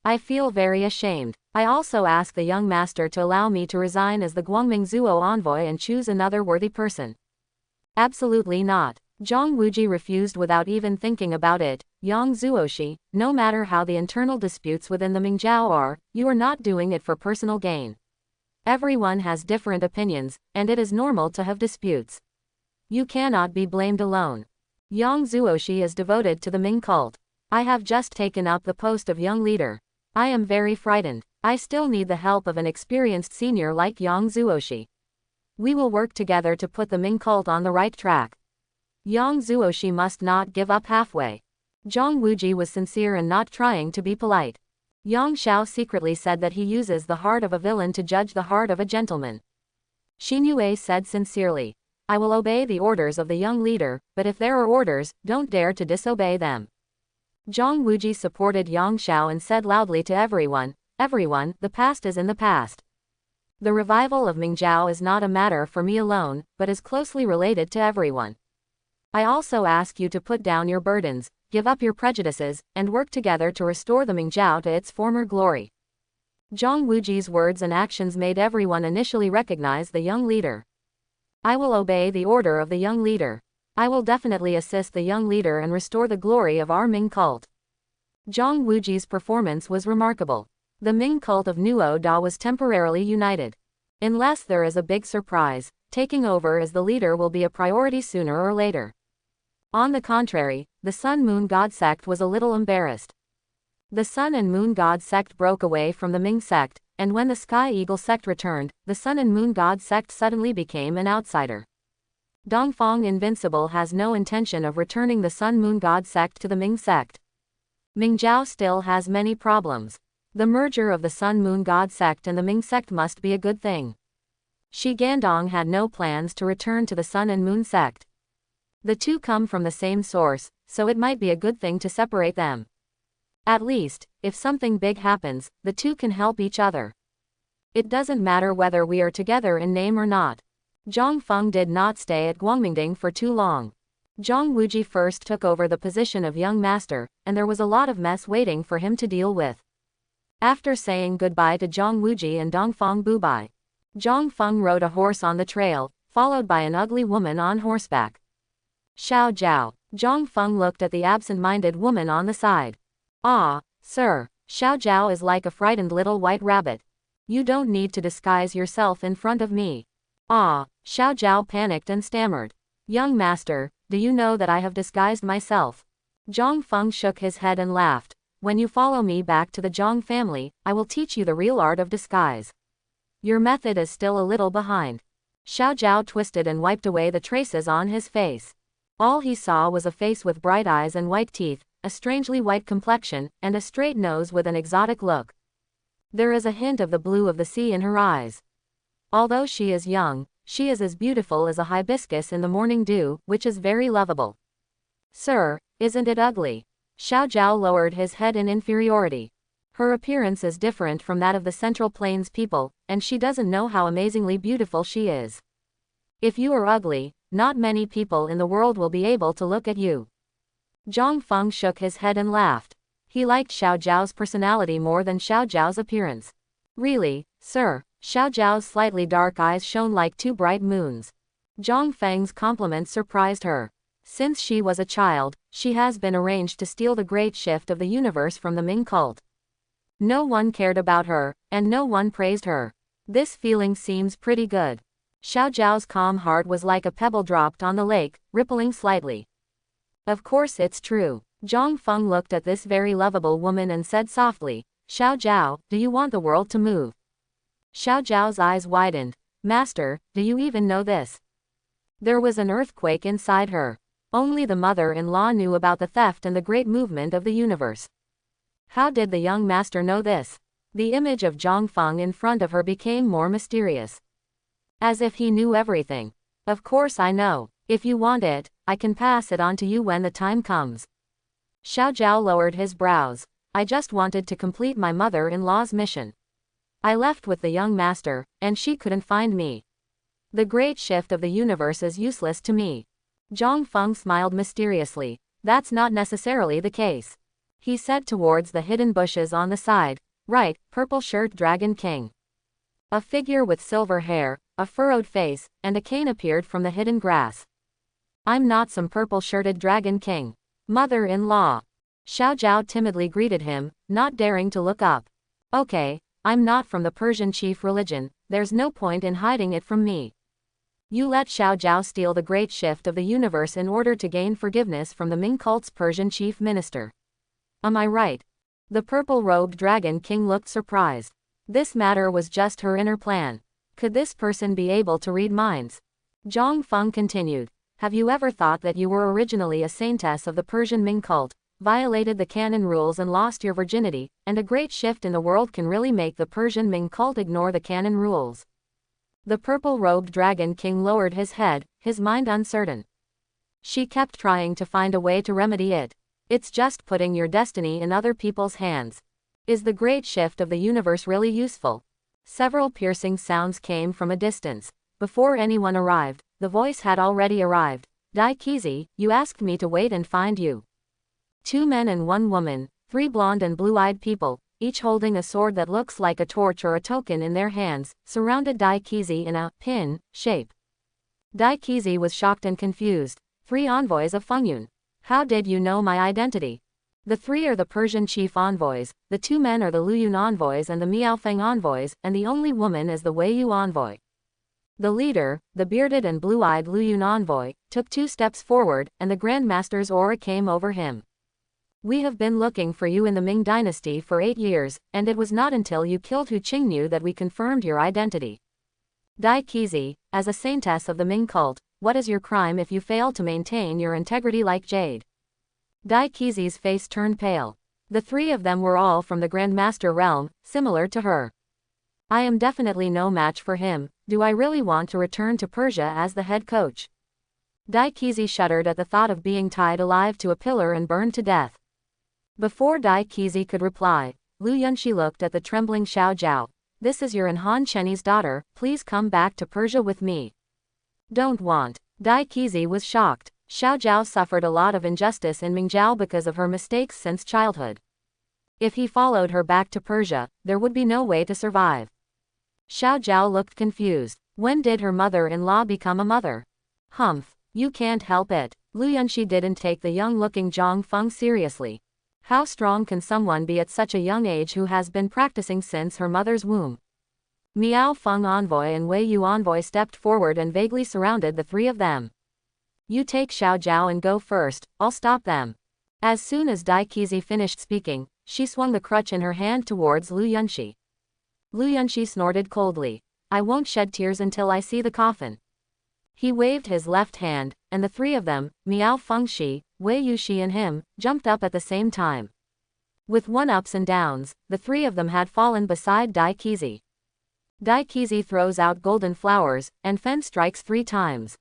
A: I feel very ashamed. I also ask the young master to allow me to resign as the Guangming Zuo envoy and choose another worthy person. Absolutely not. Zhang Wuji refused without even thinking about it. Yang Zuoshi, no matter how the internal disputes within the Mingzhou are, you are not doing it for personal gain. Everyone has different opinions, and it is normal to have disputes. You cannot be blamed alone. Yang Zuoshi is devoted to the Ming cult. I have just taken up the post of young leader. I am very frightened. I still need the help of an experienced senior like Yang Zuoshi. We will work together to put the Ming cult on the right track. Yang Zuoshi must not give up halfway. Zhang Wuji was sincere and not trying to be polite. Yang Xiao secretly said that he uses the heart of a villain to judge the heart of a gentleman. Xin Yue said sincerely, I will obey the orders of the young leader, but if there are orders, don't dare to disobey them. Zhang Wuji supported Yang Xiao and said loudly to everyone, everyone, the past is in the past. The revival of Mingzhou is not a matter for me alone, but is closely related to everyone. I also ask you to put down your burdens, give up your prejudices, and work together to restore the Mingzhou to its former glory. Zhang Wuji's words and actions made everyone initially recognize the young leader. I will obey the order of the young leader. I will definitely assist the young leader and restore the glory of our Ming cult. Zhang Wuji's performance was remarkable. The Ming cult of Nuo Da was temporarily united. Unless there is a big surprise, taking over as the leader will be a priority sooner or later. On the contrary, the Sun Moon God sect was a little embarrassed. The Sun and Moon God sect broke away from the Ming sect, and when the Sky Eagle sect returned, the Sun and Moon God sect suddenly became an outsider. Dongfang Invincible has no intention of returning the Sun Moon God sect to the Ming sect. Mingzhou still has many problems. The merger of the Sun Moon God sect and the Ming sect must be a good thing. Shi Gandong had no plans to return to the Sun and Moon sect. The two come from the same source, so it might be a good thing to separate them. At least, if something big happens, the two can help each other. It doesn't matter whether we are together in name or not. Zhang Feng did not stay at Guangmingding for too long. Zhang Wuji first took over the position of young master, and there was a lot of mess waiting for him to deal with. After saying goodbye to Zhang Wuji and Dongfang Bubai, Zhang Feng rode a horse on the trail, followed by an ugly woman on horseback. Xiao Jiao. Zhang Feng looked at the absent-minded woman on the side. Ah, sir, Xiao Jiao is like a frightened little white rabbit. You don't need to disguise yourself in front of me. Ah, Xiao Jiao panicked and stammered. Young master, do you know that I have disguised myself? Zhang Feng shook his head and laughed. When you follow me back to the Zhang family, I will teach you the real art of disguise. Your method is still a little behind. Xiao Jiao twisted and wiped away the traces on his face. All he saw was a face with bright eyes and white teeth, a strangely white complexion, and a straight nose with an exotic look. There is a hint of the blue of the sea in her eyes. Although she is young, she is as beautiful as a hibiscus in the morning dew, which is very lovable. Sir, isn't it ugly? Xiao Jiao lowered his head in inferiority. Her appearance is different from that of the Central Plains people, and she doesn't know how amazingly beautiful she is. If you are ugly, not many people in the world will be able to look at you. Zhang Feng shook his head and laughed. He liked Xiao Jiao's personality more than Xiao Jiao's appearance. Really, sir? Xiao Jiao's slightly dark eyes shone like two bright moons. Zhang Feng's compliment surprised her. Since she was a child, she has been arranged to steal the great shift of the universe from the Ming cult. No one cared about her, and no one praised her. This feeling seems pretty good. Xiao Jiao's calm heart was like a pebble dropped on the lake, rippling slightly. Of course it's true. Zhang Feng looked at this very lovable woman and said softly, Xiao Jiao, do you want the world to move? Xiao Jiao's eyes widened. Master, do you even know this? There was an earthquake inside her. Only the mother-in-law knew about the theft and the great movement of the universe. How did the young master know this? The image of Zhang Feng in front of her became more mysterious. As if he knew everything. Of course I know. If you want it, I can pass it on to you when the time comes. Xiao Jiao lowered his brows. I just wanted to complete my mother-in-law's mission. I left with the young master, and she couldn't find me. The great shift of the universe is useless to me. Zhang Feng smiled mysteriously. That's not necessarily the case. He said towards the hidden bushes on the side. Right, purple shirt Dragon King. A figure with silver hair, a furrowed face, and a cane appeared from the hidden grass. I'm not some purple-shirted Dragon King. Mother-in-law. Xiao Jiao timidly greeted him, not daring to look up. Okay. I'm not from the Persian chief religion, there's no point in hiding it from me. You let Xiao Jiao steal the great shift of the universe in order to gain forgiveness from the Ming cult's Persian chief minister. Am I right? The purple-robed Dragon King looked surprised. This matter was just her inner plan. Could this person be able to read minds? Zhang Feng continued. Have you ever thought that you were originally a saintess of the Persian Ming cult, violated the canon rules and lost your virginity, and a great shift in the world can really make the Persian Ming cult ignore the canon rules? The purple-robed Dragon King lowered his head, his mind uncertain. She kept trying to find a way to remedy it. It's just putting your destiny in other people's hands. Is the great shift of the universe really useful? Several piercing sounds came from a distance. Before anyone arrived, the voice had already arrived. Dai Kizi, you asked me to wait and find you. 2 men and 1 woman, 3 blonde and blue-eyed people, each holding a sword that looks like a torch or a token in their hands, surrounded Dai Kizi in a pin shape. Dai Kizi was shocked and confused. 3 envoys of Fengyun. How did you know my identity? The 3 are the Persian chief envoys, the 2 men are the Luyun envoys and the Miaofeng envoys, and the only woman is the Weiyu envoy. The leader, the bearded and blue-eyed Luyun envoy, took 2 steps forward, and the Grand Master's aura came over him. We have been looking for you in the Ming dynasty for 8 years, and it was not until you killed Hu Qingnu that we confirmed your identity. Dai Qizi, as a saintess of the Ming cult, what is your crime if you fail to maintain your integrity like jade? Dai Qizi's face turned pale. The three of them were all from the Grandmaster realm, similar to her. I am definitely no match for him. Do I really want to return to Persia as the head coach? Dai Qizi shuddered at the thought of being tied alive to a pillar and burned to death. Before Dai Qizi could reply, Lu Yunxi looked at the trembling Xiao Zhao. This is your and Han Chenyi's daughter, please come back to Persia with me. Don't want. Dai Qizi was shocked. Xiao Zhao suffered a lot of injustice in Mingzhou because of her mistakes since childhood. If he followed her back to Persia, there would be no way to survive. Xiao Zhao looked confused. When did her mother-in-law become a mother? Humph, you can't help it. Lu Yunxi didn't take the young-looking Zhang Feng seriously. How strong can someone be at such a young age who has been practicing since her mother's womb? Miao Feng envoy and Wei Yu envoy stepped forward and vaguely surrounded the three of them. You take Xiao Zhao and go first, I'll stop them. As soon as Dai Qizi finished speaking, she swung the crutch in her hand towards Lu Yunxi. Lu Yunxi snorted coldly. I won't shed tears until I see the coffin. He waved his left hand, and the three of them, Miao Fengxi, Wei Yuxi and him, jumped up at the same time. With one ups and downs, the three of them had fallen beside Dai Qizi. Dai Qizi throws out golden flowers, and Fen strikes 3 times.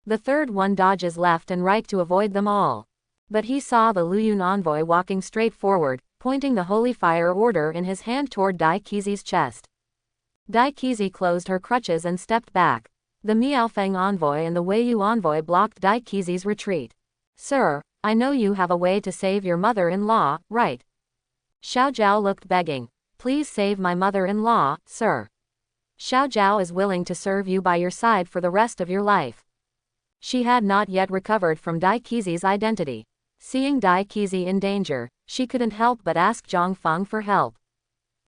A: The third one dodges left and right to avoid them all. But he saw the Luyun envoy walking straight forward, pointing the holy fire order in his hand toward Dai Qizi's chest. Dai Qizi closed her crutches and stepped back. The Miaofeng envoy and the Weiyu envoy blocked Dai Qizi's retreat. Sir, I know you have a way to save your mother-in-law, right? Xiao Zhao looked begging. Please save my mother-in-law, sir. Xiao Zhao is willing to serve you by your side for the rest of your life. She had not yet recovered from Dai Qizi's identity. Seeing Dai Qizi in danger, she couldn't help but ask Zhang Feng for help.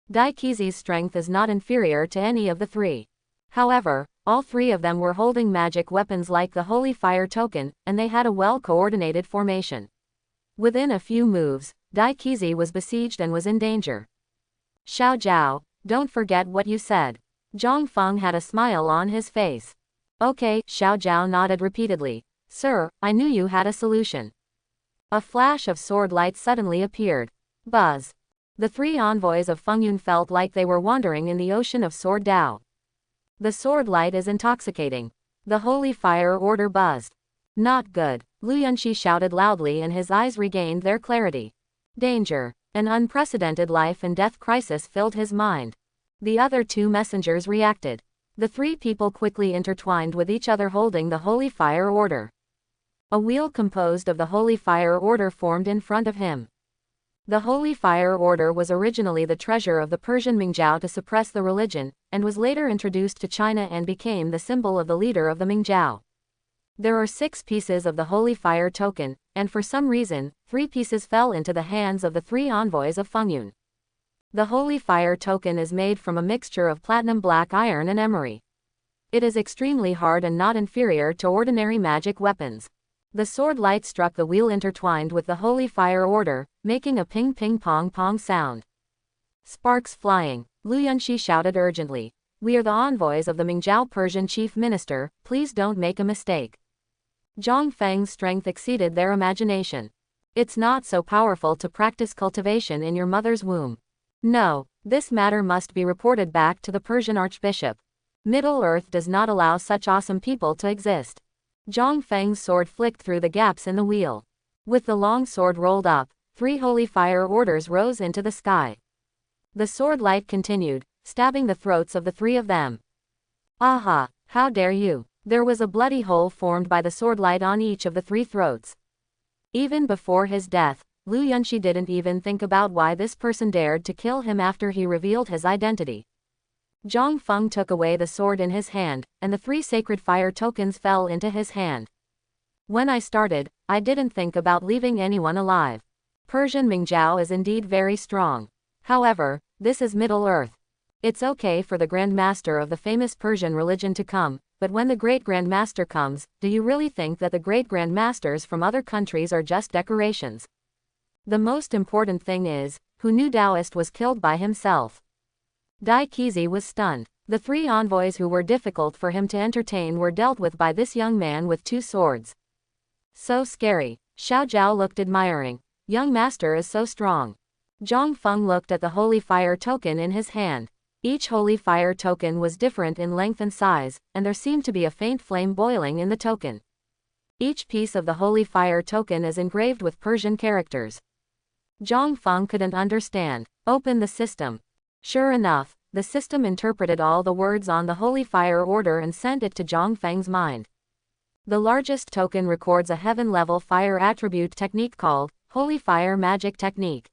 A: Dai Qizi's strength is not inferior to any of the three. However, all three of them were holding magic weapons like the Holy Fire Token, and they had a well-coordinated formation. Within a few moves, Dai Qizi was besieged and was in danger. Xiao Zhao, don't forget what you said. Zhang Feng had a smile on his face. Okay, Xiao Zhao nodded repeatedly. Sir, I knew you had a solution. A flash of sword light suddenly appeared. Buzz. The three envoys of Fengyun felt like they were wandering in the ocean of sword Dao. The sword light is intoxicating. The holy fire order buzzed. Not good. Lu Yunxi shouted loudly and his eyes regained their clarity. Danger. An unprecedented life and death crisis filled his mind. The other two messengers reacted. The three people quickly intertwined with each other holding the holy fire order. A wheel composed of the holy fire order formed in front of him. The Holy Fire Order was originally the treasure of the Persian Mingzhou to suppress the religion, and was later introduced to China and became the symbol of the leader of the Mingzhou. There are 6 pieces of the Holy Fire Token, and for some reason, 3 pieces fell into the hands of the 3 envoys of Fengyun. The Holy Fire Token is made from a mixture of platinum black iron and emery. It is extremely hard and not inferior to ordinary magic weapons. The sword light struck the wheel intertwined with the Holy Fire Order, making a ping-ping-pong-pong sound. Sparks flying. Lu Yunxi shouted urgently. We are the envoys of the Mingzhou Persian Chief Minister, please don't make a mistake. Zhang Feng's strength exceeded their imagination. It's not so powerful to practice cultivation in your mother's womb. No, this matter must be reported back to the Persian Archbishop. Middle-earth does not allow such awesome people to exist. Zhang Feng's sword flicked through the gaps in the wheel. With the long sword rolled up, 3 holy fire orders rose into the sky. The sword light continued, stabbing the throats of the 3 of them. Aha, how dare you! There was a bloody hole formed by the sword light on each of the 3 throats. Even before his death, Lu Yunxi didn't even think about why this person dared to kill him after he revealed his identity. Zhang Feng took away the sword in his hand, and the 3 sacred fire tokens fell into his hand. When I started, I didn't think about leaving anyone alive. Persian Mingzhou is indeed very strong. However, this is Middle Earth. It's okay for the Grand Master of the famous Persian religion to come, but when the Great Grand Master comes, do you really think that the Great Grand Masters from other countries are just decorations? The most important thing is, who knew Taoist was killed by himself. Dai Qizi was stunned. The 3 envoys who were difficult for him to entertain were dealt with by this young man with 2 swords. So scary. Xiao Zhao looked admiring. Young master is so strong. Zhang Feng looked at the holy fire token in his hand. Each holy fire token was different in length and size, and there seemed to be a faint flame boiling in the token. Each piece of the holy fire token is engraved with Persian characters. Zhang Feng couldn't understand. Open the system. Sure enough, the system interpreted all the words on the holy fire order and sent it to Zhang Feng's mind. The largest token records a heaven-level fire attribute technique called Holy Fire Magic Technique.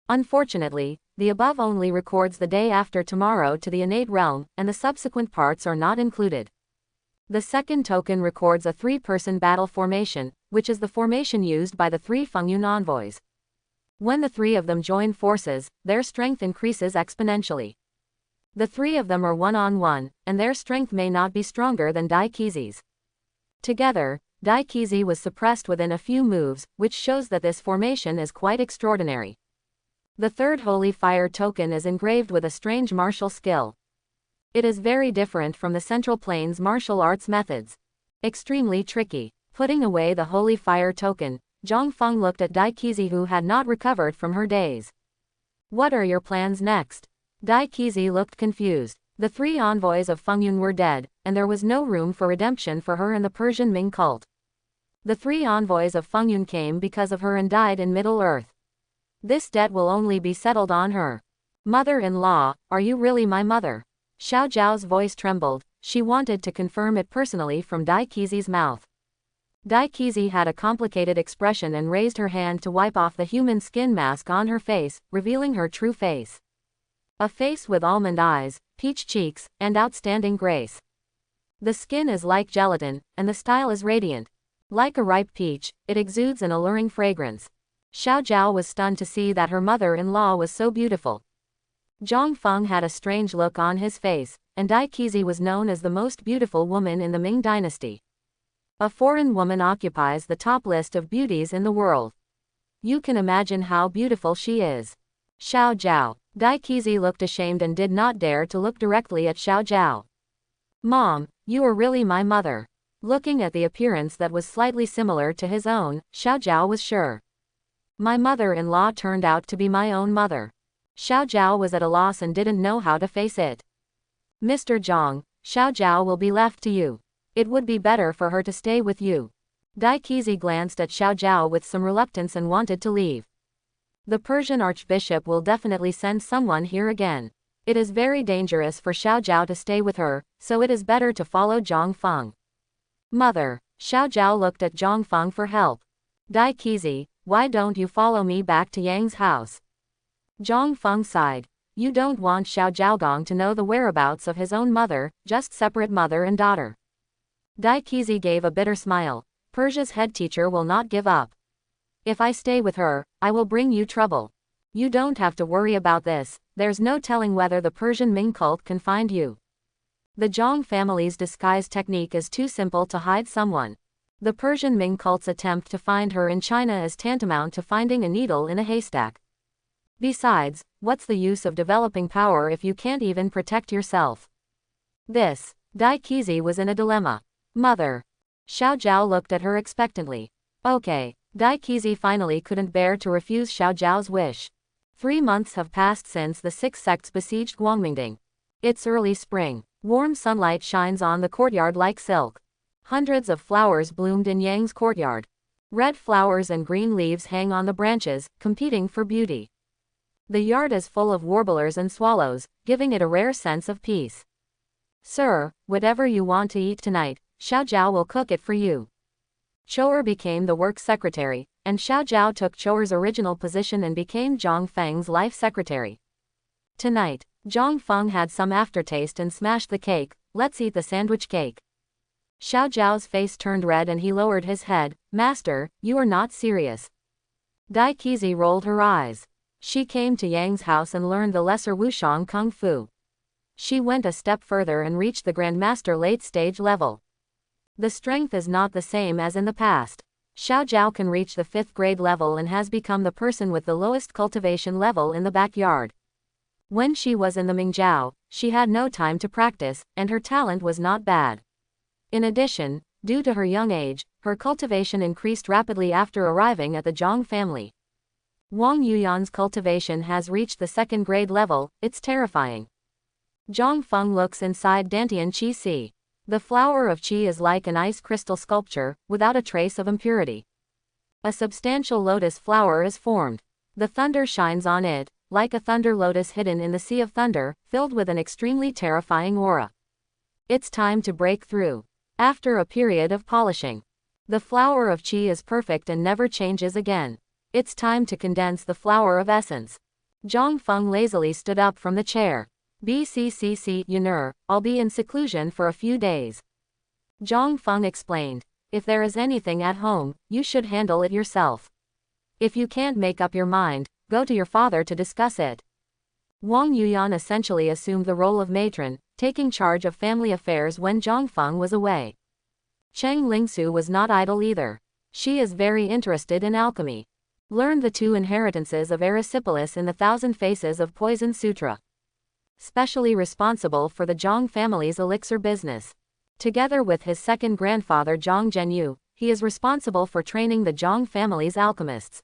A: Unfortunately, the above only records the day after tomorrow to the innate realm, and the subsequent parts are not included. The second token records a 3-person battle formation, which is the formation used by the 3 Fengyun envoys. When the 3 of them join forces, their strength increases exponentially. The 3 of them are one-on-one, and their strength may not be stronger than Dai Qizi's. Together, Dai Qizi was suppressed within a few moves, which shows that this formation is quite extraordinary. The third holy fire token is engraved with a strange martial skill. It is very different from the Central Plains martial arts methods. Extremely tricky. Putting away the holy fire token, Zhang Feng looked at Dai Qizi, who had not recovered from her daze. What are your plans next? Dai Qizi looked confused. The 3 envoys of Fengyun were dead, and there was no room for redemption for her in the Persian Ming cult. The 3 envoys of Fengyun came because of her and died in Middle-earth. This debt will only be settled on her. Mother-in-law, are you really my mother? Xiao Zhao's voice trembled. She wanted to confirm it personally from Dai Qizi's mouth. Dai Qizi had a complicated expression and raised her hand to wipe off the human skin mask on her face, revealing her true face. A face with almond eyes, peach cheeks, and outstanding grace. The skin is like gelatin, and the style is radiant. Like a ripe peach, it exudes an alluring fragrance. Xiao Zhao was stunned to see that her mother-in-law was so beautiful. Zhang Feng had a strange look on his face, and Dai Qizi was known as the most beautiful woman in the Ming dynasty. A foreign woman occupies the top list of beauties in the world. You can imagine how beautiful she is. Xiao Zhao. Dai Qizi looked ashamed and did not dare to look directly at Xiao Zhao. Mom, you are really my mother. Looking at the appearance that was slightly similar to his own, Xiao Zhao was sure. My mother-in-law turned out to be my own mother. Xiao Zhao was at a loss and didn't know how to face it. Mr. Zhang, Xiao Zhao will be left to you. It would be better for her to stay with you. Dai Qizi glanced at Xiao Zhao with some reluctance and wanted to leave. The Persian archbishop will definitely send someone here again. It is very dangerous for Xiao Zhao to stay with her, so it is better to follow Zhang Feng. Mother, Xiao Zhao looked at Zhang Feng for help. Dai Qizi, why don't you follow me back to Yang's house? Zhang Feng sighed. You don't want Xiao Zhaogong to know the whereabouts of his own mother, just separate mother and daughter. Dai Qizi gave a bitter smile. Persia's head teacher will not give up. If I stay with her, I will bring you trouble. You don't have to worry about this, there's no telling whether the Persian Ming cult can find you. The Zhang family's disguise technique is too simple to hide someone. The Persian Ming cult's attempt to find her in China is tantamount to finding a needle in a haystack. Besides, what's the use of developing power if you can't even protect yourself? Dai Qizi was in a dilemma. Mother. Xiao Zhao looked at her expectantly. Okay. Dai Qizi finally couldn't bear to refuse Xiao Zhao's wish. 3 months have passed since the 6 sects besieged Guangmingding. It's early spring. Warm sunlight shines on the courtyard like silk. Hundreds of flowers bloomed in Yang's courtyard. Red flowers and green leaves hang on the branches, competing for beauty. The yard is full of warblers and swallows, giving it a rare sense of peace. Sir, whatever you want to eat tonight, Xiao Zhao will cook it for you. Chou'er became the work secretary, and Xiao Zhao took Chou'er's original position and became Zhang Feng's life secretary. Tonight, Zhang Feng had some aftertaste and smashed the cake. Let's eat the sandwich cake. Xiao Zhao's face turned red and he lowered his head. Master, you are not serious. Dai Qizi rolled her eyes. She came to Yang's house and learned the lesser Wushang Kung Fu. She went a step further and reached the Grandmaster late stage level. The strength is not the same as in the past. Xiao Jiao can reach the 5th grade level and has become the person with the lowest cultivation level in the backyard. When she was in the Mingjiao, she had no time to practice, and her talent was not bad. In addition, due to her young age, her cultivation increased rapidly after arriving at the Zhang family. Wang Yuyan's cultivation has reached the 2nd grade level. It's terrifying. Zhang Feng looks inside Dantian Qi Si. The flower of Qi is like an ice crystal sculpture, without a trace of impurity. A substantial lotus flower is formed. The thunder shines on it, like a thunder lotus hidden in the sea of thunder, filled with an extremely terrifying aura. It's time to break through. After a period of polishing, the flower of Qi is perfect and never changes again. It's time to condense the flower of essence. Zhang Feng lazily stood up from the chair. "Bccc, Yun'er, I'll be in seclusion for a few days." Zhang Feng explained. "If there is anything at home, you should handle it yourself. If you can't make up your mind, go to your father to discuss it." Wang Yuyan essentially assumed the role of matron, taking charge of family affairs when Zhang Feng was away. Cheng Lingsu was not idle either. She is very interested in alchemy. Learned the 2 inheritances of Erysipelas in the 1000 Faces of Poison Sutra. Specially responsible for the Zhang family's elixir business. Together with his second grandfather Zhang Zhenyu, he is responsible for training the Zhang family's alchemists.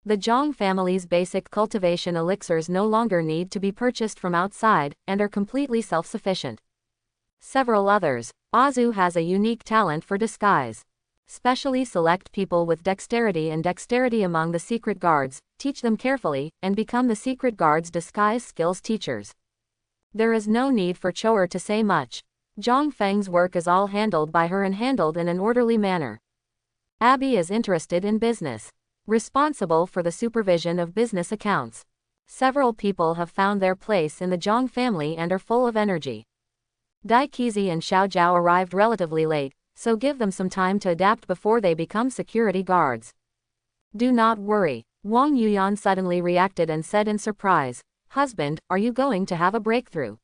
A: The Zhang family's basic cultivation elixirs no longer need to be purchased from outside, and are completely self-sufficient. Several others. Azu has a unique talent for disguise. Specially select people with dexterity and dexterity among the secret guards, teach them carefully, and become the secret guards' disguise skills teachers. There is no need for Cho'er to say much. Zhang Feng's work is all handled by her and handled in an orderly manner. Abby is interested in business. Responsible for the supervision of business accounts. Several people have found their place in the Zhang family and are full of energy. Dai Qizi and Xiao Jiao arrived relatively late, so give them some time to adapt before they become security guards. Do not worry. Wang Yuyan suddenly reacted and said in surprise, "Husband, are you going to have a breakthrough?"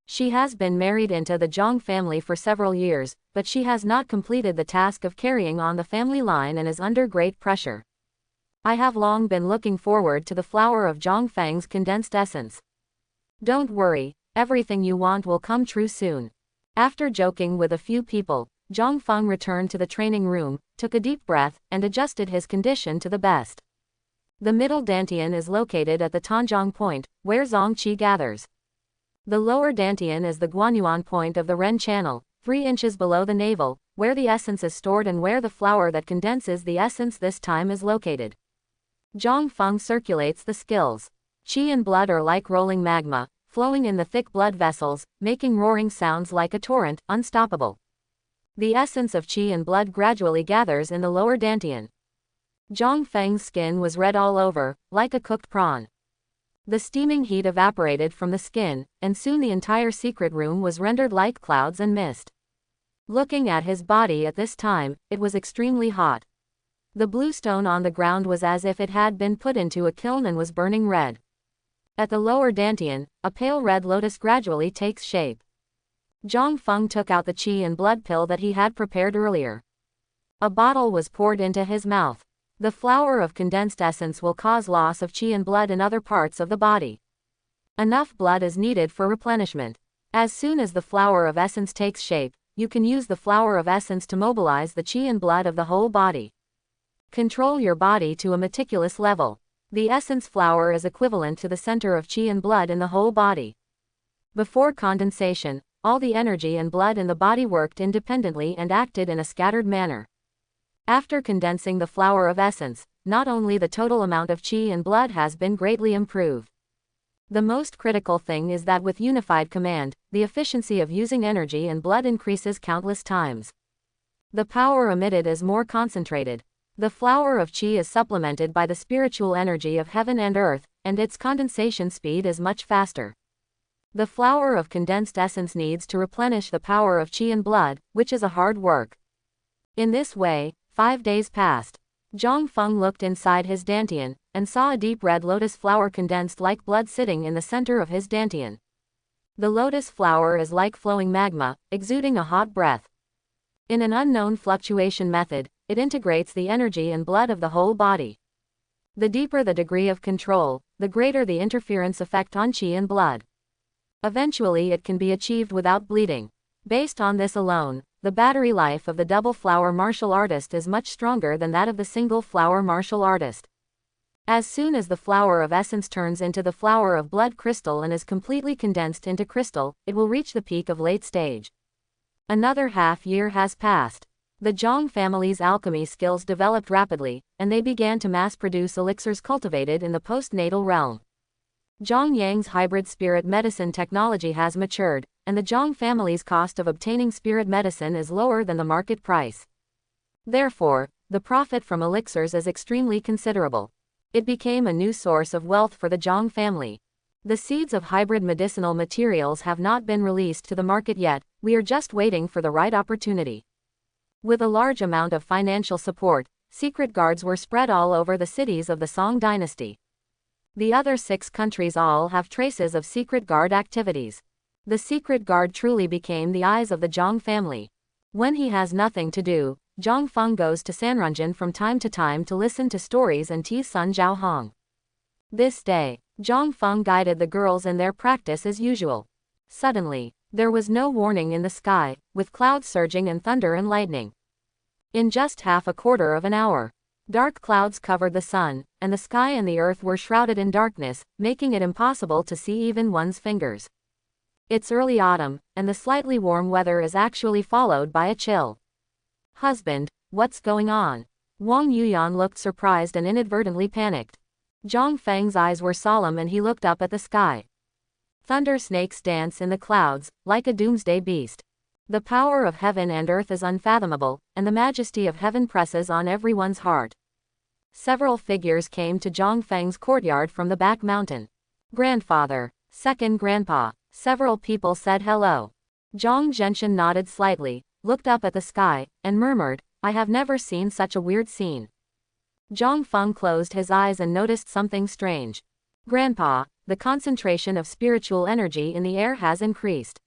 A: She has been married into the Zhang family for several years, but she has not completed the task of carrying on the family line and is under great pressure. "I have long been looking forward to the flower of Zhang Feng's condensed essence. Don't worry, everything you want will come true soon." After joking with a few people, Zhang Feng returned to the training room, took a deep breath, and adjusted his condition to the best. The middle dantian is located at the Tanjiang point, where Zongqi gathers. The lower dantian is the Guanyuan point of the Ren channel, 3 inches below the navel, where the essence is stored and where the flower that condenses the essence this time is located. Zhang Feng circulates the skills. Qi and blood are like rolling magma, flowing in the thick blood vessels, making roaring sounds like a torrent, unstoppable. The essence of Qi and blood gradually gathers in the lower dantian. Zhang Feng's skin was red all over, like a cooked prawn. The steaming heat evaporated from the skin, and soon the entire secret room was rendered like clouds and mist. Looking at his body at this time, it was extremely hot. The blue stone on the ground was as if it had been put into a kiln and was burning red. At the lower dantian, a pale red lotus gradually takes shape. Zhang Feng took out the qi and blood pill that he had prepared earlier. A bottle was poured into his mouth. The flower of condensed essence will cause loss of qi and blood in other parts of the body. Enough blood is needed for replenishment. As soon as the flower of essence takes shape, you can use the flower of essence to mobilize the qi and blood of the whole body. Control your body to a meticulous level. The essence flower is equivalent to the center of qi and blood in the whole body. Before condensation, all the energy and blood in the body worked independently and acted in a scattered manner. After condensing the flower of essence, not only the total amount of qi and blood has been greatly improved. The most critical thing is that with unified command, the efficiency of using energy and blood increases countless times. The power emitted is more concentrated. The flower of qi is supplemented by the spiritual energy of heaven and earth, and its condensation speed is much faster. The flower of condensed essence needs to replenish the power of qi and blood, which is a hard work. In this way, 5 days passed. Zhang Feng looked inside his dantian, and saw a deep red lotus flower condensed like blood sitting in the center of his dantian. The lotus flower is like flowing magma, exuding a hot breath. In an unknown fluctuation method, it integrates the energy and blood of the whole body. The deeper the degree of control, the greater the interference effect on qi and blood. Eventually it can be achieved without bleeding. Based on this alone, the battery life of the double flower martial artist is much stronger than that of the single flower martial artist. As soon as the flower of essence turns into the flower of blood crystal and is completely condensed into crystal, it will reach the peak of late stage. Another half-year has passed. The Zhang family's alchemy skills developed rapidly, and they began to mass-produce elixirs cultivated in the postnatal realm. Zhang Yang's hybrid spirit medicine technology has matured, and the Zhang family's cost of obtaining spirit medicine is lower than the market price. Therefore, the profit from elixirs is extremely considerable. It became a new source of wealth for the Zhang family. The seeds of hybrid medicinal materials have not been released to the market yet, we are just waiting for the right opportunity. With a large amount of financial support, secret guards were spread all over the cities of the Song dynasty. The other 6 countries all have traces of secret guard activities. The secret guard truly became the eyes of the Zhang family. When he has nothing to do, Zhang Feng goes to Sanranjan from time to time to listen to stories and tease Sun Zhaohong. This day, Zhang Feng guided the girls in their practice as usual. Suddenly, there was no warning in the sky, with clouds surging and thunder and lightning. In just half a quarter of an hour, dark clouds covered the sun, and the sky and the earth were shrouded in darkness, making it impossible to see even one's fingers. It's early autumn, and the slightly warm weather is actually followed by a chill. Husband, what's going on? Wang Yuyan looked surprised and inadvertently panicked. Zhang Feng's eyes were solemn and he looked up at the sky. Thunder snakes dance in the clouds, like a doomsday beast. The power of heaven and earth is unfathomable, and the majesty of heaven presses on everyone's heart. Several figures came to Zhang Feng's courtyard from the back mountain. Grandfather, second grandpa, several people said hello. Zhang Zhenshan nodded slightly, looked up at the sky, and murmured, I have never seen such a weird scene. Zhang Feng closed his eyes and noticed something strange. Grandpa, the concentration of spiritual energy in the air has increased.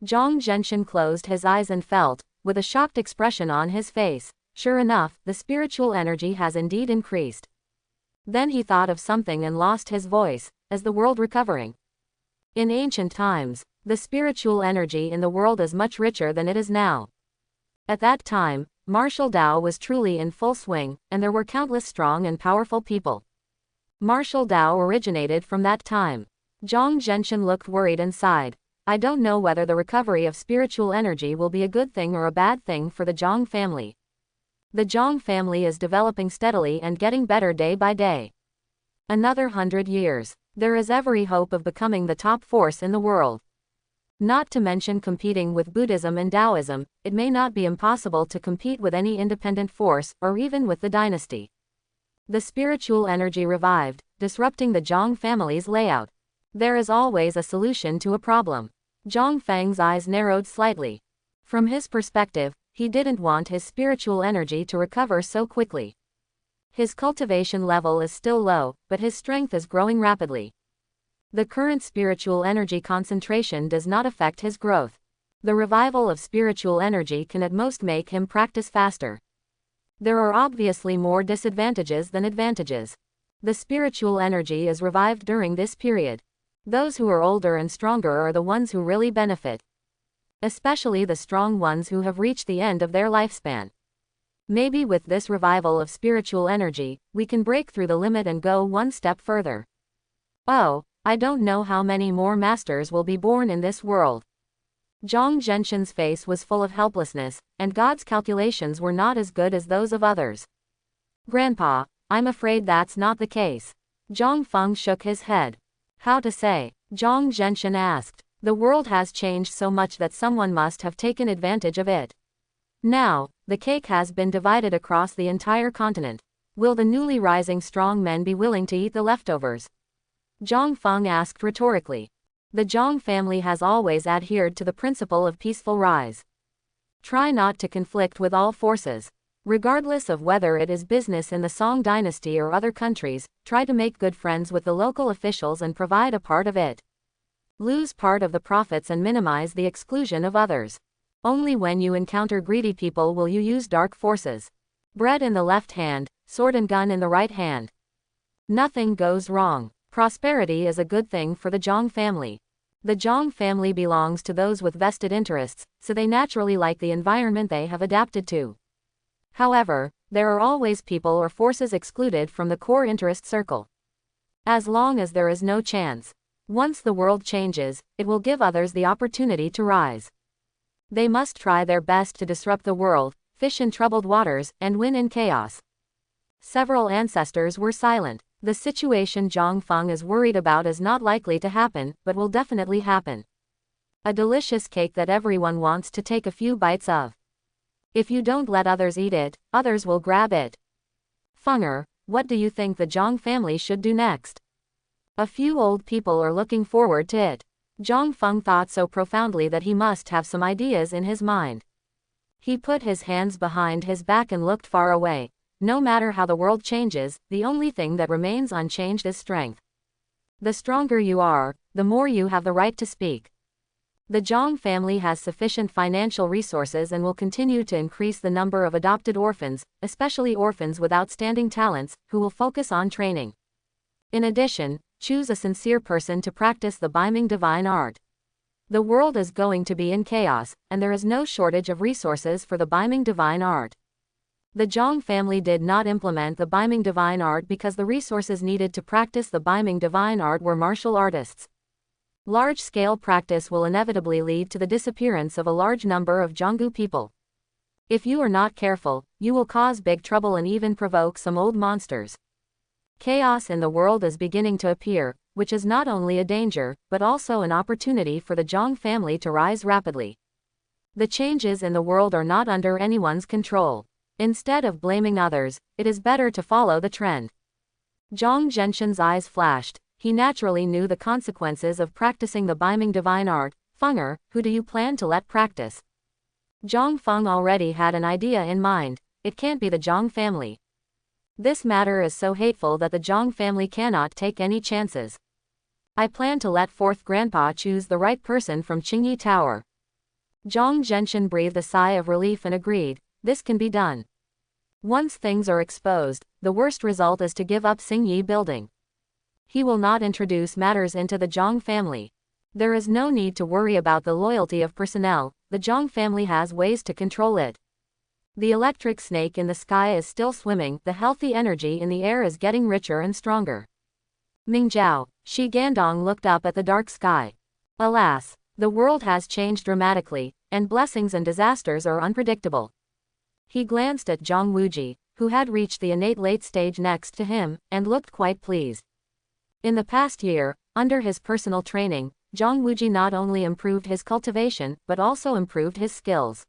A: Zhang Zhenshan closed his eyes and felt, with a shocked expression on his face, sure enough, the spiritual energy has indeed increased. Then he thought of something and lost his voice, as the world recovering. In ancient times, the spiritual energy in the world is much richer than it is now. At that time, martial Tao was truly in full swing, and there were countless strong and powerful people. Martial Tao originated from that time. Zhang Zhenshan looked worried and sighed. I don't know whether the recovery of spiritual energy will be a good thing or a bad thing for the Zhang family. The Zhang family is developing steadily and getting better day by day. Another 100 years, there is every hope of becoming the top force in the world. Not to mention competing with Buddhism and Taoism, it may not be impossible to compete with any independent force, or even with the dynasty. The spiritual energy revived, disrupting the Zhang family's layout. There is always a solution to a problem. Zhang Feng's eyes narrowed slightly. From his perspective, he didn't want his spiritual energy to recover so quickly. His cultivation level is still low, but his strength is growing rapidly. The current spiritual energy concentration does not affect his growth. The revival of spiritual energy can at most make him practice faster. There are obviously more disadvantages than advantages. The spiritual energy is revived during this period. Those who are older and stronger are the ones who really benefit. Especially the strong ones who have reached the end of their lifespan. Maybe with this revival of spiritual energy, we can break through the limit and go one step further. Oh, I don't know how many more masters will be born in this world. Zhang Zhenshan's face was full of helplessness, and God's calculations were not as good as those of others. Grandpa, I'm afraid that's not the case. Zhang Feng shook his head. How to say? Zhang Zhenshan asked. The world has changed so much that someone must have taken advantage of it. Now, the cake has been divided across the entire continent. Will the newly rising strong men be willing to eat the leftovers? Zhang Feng asked rhetorically. The Zhang family has always adhered to the principle of peaceful rise. Try not to conflict with all forces. Regardless of whether it is business in the Song dynasty or other countries, try to make good friends with the local officials and provide a part of it. Lose part of the profits and minimize the exclusion of others. Only when you encounter greedy people will you use dark forces. Bread in the left hand, sword and gun in the right hand. Nothing goes wrong. Prosperity is a good thing for the Zhang family. The Zhang family belongs to those with vested interests, so they naturally like the environment they have adapted to. However, there are always people or forces excluded from the core interest circle. As long as there is no chance. Once the world changes, it will give others the opportunity to rise. They must try their best to disrupt the world, fish in troubled waters, and win in chaos. Several ancestors were silent. The situation Zhang Feng is worried about is not likely to happen, but will definitely happen. A delicious cake that everyone wants to take a few bites of. If you don't let others eat it, others will grab it. Fenger, what do you think the Zhang family should do next? A few old people are looking forward to it. Zhang Feng thought so profoundly that he must have some ideas in his mind. He put his hands behind his back and looked far away. No matter how the world changes, the only thing that remains unchanged is strength. The stronger you are, the more you have the right to speak. The Zhang family has sufficient financial resources and will continue to increase the number of adopted orphans, especially orphans with outstanding talents, who will focus on training. In addition, choose a sincere person to practice the Biming divine art. The world is going to be in chaos, and there is no shortage of resources for the Biming divine art. The Zhang family did not implement the Biming divine art because the resources needed to practice the Biming divine art were martial artists. Large-scale practice will inevitably lead to the disappearance of a large number of Zhanggu people. If you are not careful, you will cause big trouble and even provoke some old monsters. Chaos in the world is beginning to appear, which is not only a danger, but also an opportunity for the Zhang family to rise rapidly. The changes in the world are not under anyone's control. Instead of blaming others, it is better to follow the trend. Zhang Zhenshen's eyes flashed. He naturally knew the consequences of practicing the Biming divine art. Fenger, who do you plan to let practice? Zhang Feng already had an idea in mind. It can't be the Zhang family. This matter is so hateful that the Zhang family cannot take any chances. I plan to let fourth grandpa choose the right person from Qingyi Tower. Zhang Zhenshen breathed a sigh of relief and agreed. This can be done. Once things are exposed, the worst result is to give up Xingyi building. He will not introduce matters into the Zhang family. There is no need to worry about the loyalty of personnel. The Zhang family has ways to control it. The electric snake in the sky is still swimming. The healthy energy in the air is getting richer and stronger. Mingzhao, Shi Gandong looked up at the dark sky. Alas, the world has changed dramatically, and blessings and disasters are unpredictable. He glanced at Zhang Wuji, who had reached the innate late stage next to him, and looked quite pleased. In the past year, under his personal training, Zhang Wuji not only improved his cultivation, but also improved his skills.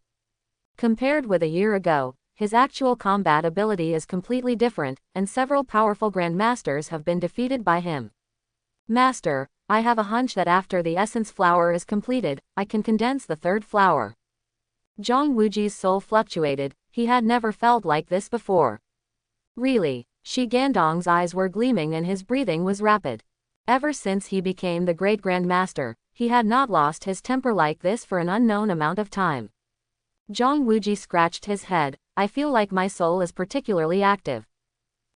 A: Compared with a year ago, his actual combat ability is completely different, and several powerful grandmasters have been defeated by him. Master, I have a hunch that after the essence flower is completed, I can condense the third flower. Zhang Wuji's soul fluctuated. He had never felt like this before. Really, Shi Gandong's eyes were gleaming and his breathing was rapid. Ever since he became the great grandmaster, he had not lost his temper like this for an unknown amount of time. Zhang Wuji scratched his head. I feel like my soul is particularly active.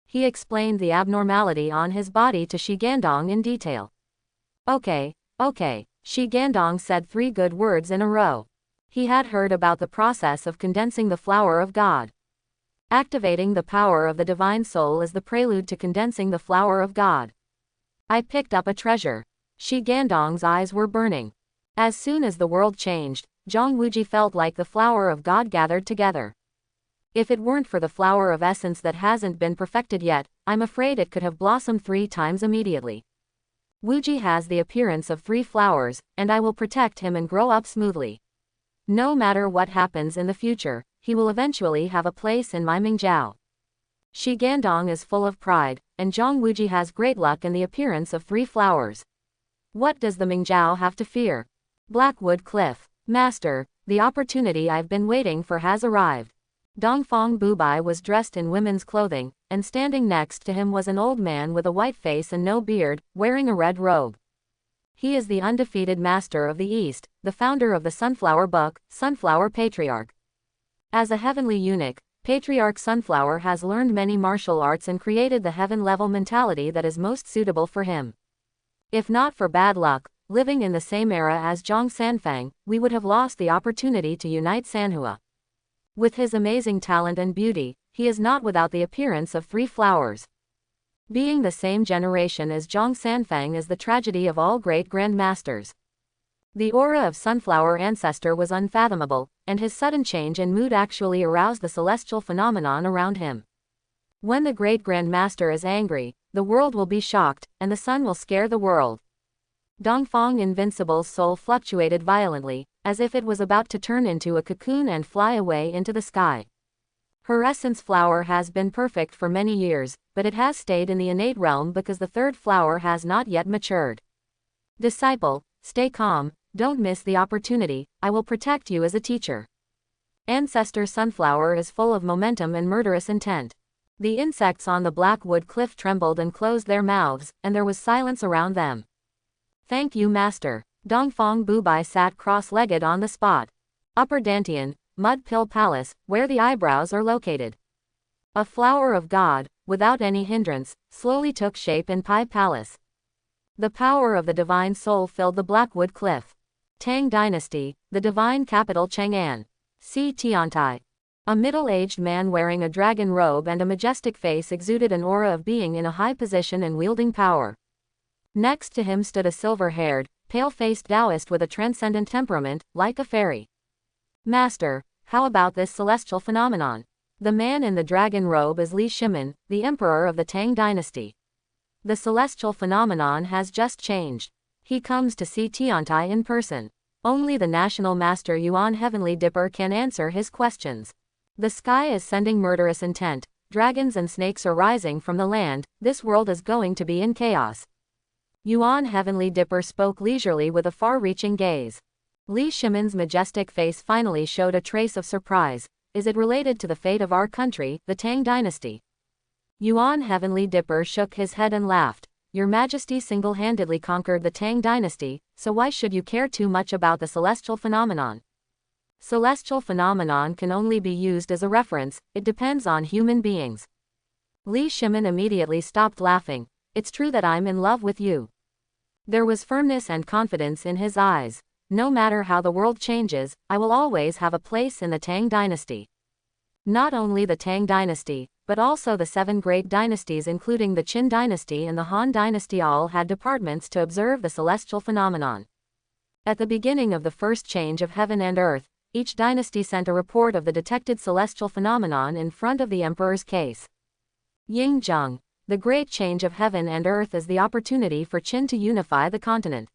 A: He explained the abnormality on his body to Shi Gandong in detail. Okay, Shi Gandong said 3 good words in a row. He had heard about the process of condensing the flower of God. Activating the power of the divine soul is the prelude to condensing the flower of God. I picked up a treasure. Shi Gandong's eyes were burning. As soon as the world changed, Zhang Wuji felt like the flower of God gathered together. If it weren't for the flower of essence that hasn't been perfected yet, I'm afraid it could have blossomed 3 times immediately. Wuji has the appearance of 3 flowers, and I will protect him and grow up smoothly. No matter what happens in the future, he will eventually have a place in my Mingzhao. Shi Gandong is full of pride, and Zhang Wuji has great luck in the appearance of 3 flowers. What does the Mingzhao have to fear? Blackwood Cliff. Master, the opportunity I've been waiting for has arrived. Dongfang Bubai was dressed in women's clothing, and standing next to him was an old man with a white face and no beard, wearing a red robe. He is the undefeated master of the East, the founder of the Sunflower Book, Sunflower Patriarch. As a heavenly eunuch, Patriarch Sunflower has learned many martial arts and created the heaven-level mentality that is most suitable for him. If not for bad luck, living in the same era as Zhang Sanfang, we would have lost the opportunity to unite Sanhua. With his amazing talent and beauty, he is not without the appearance of three flowers. Being the same generation as Zhang Sanfang is the tragedy of all great grandmasters. The aura of Sunflower Ancestor was unfathomable, and his sudden change in mood actually aroused the celestial phenomenon around him. When the great grandmaster is angry, the world will be shocked, and the sun will scare the world. Dongfang Invincible's soul fluctuated violently, as if it was about to turn into a cocoon and fly away into the sky. Her essence flower has been perfect for many years, but it has stayed in the innate realm because the third flower has not yet matured. Disciple, stay calm, don't miss the opportunity, I will protect you as a teacher. Ancestor Sunflower is full of momentum and murderous intent. The insects on the Blackwood cliff trembled and closed their mouths, and there was silence around them. Thank you, Master. Dongfang Bubai sat cross-legged on the spot. Upper Dantian, Mud Pill Palace, where the eyebrows are located. A flower of God, without any hindrance, slowly took shape in Pai Palace. The power of the divine soul filled the Blackwood cliff. Tang Dynasty, the divine capital Chang'an. Si Tiantai. A middle-aged man wearing a dragon robe and a majestic face exuded an aura of being in a high position and wielding power. Next to him stood a silver-haired, pale-faced Taoist with a transcendent temperament, like a fairy. Master, how about this celestial phenomenon? The man in the dragon robe is Li Shimin, the emperor of the Tang Dynasty. The celestial phenomenon has just changed. He comes to see Tiantai in person. Only the national master Yuan Heavenly Dipper can answer his questions. The sky is sending murderous intent, dragons and snakes are rising from the land, this world is going to be in chaos. Yuan Heavenly Dipper spoke leisurely with a far-reaching gaze. Li Shimin's majestic face finally showed a trace of surprise. Is it related to the fate of our country, the Tang Dynasty? Yuan Heavenly Dipper shook his head and laughed. Your Majesty single-handedly conquered the Tang Dynasty, so why should you care too much about the celestial phenomenon? Celestial phenomenon can only be used as a reference, it depends on human beings. Li Shimin immediately stopped laughing. It's true that I'm in love with you. There was firmness and confidence in his eyes. No matter how the world changes, I will always have a place in the Tang Dynasty. Not only the Tang Dynasty, but also the 7 great dynasties including the Qin Dynasty and the Han Dynasty all had departments to observe the celestial phenomenon. At the beginning of the first change of heaven and earth, each dynasty sent a report of the detected celestial phenomenon in front of the emperor's case. Yingzheng, the great change of heaven and earth is the opportunity for Qin to unify the continent.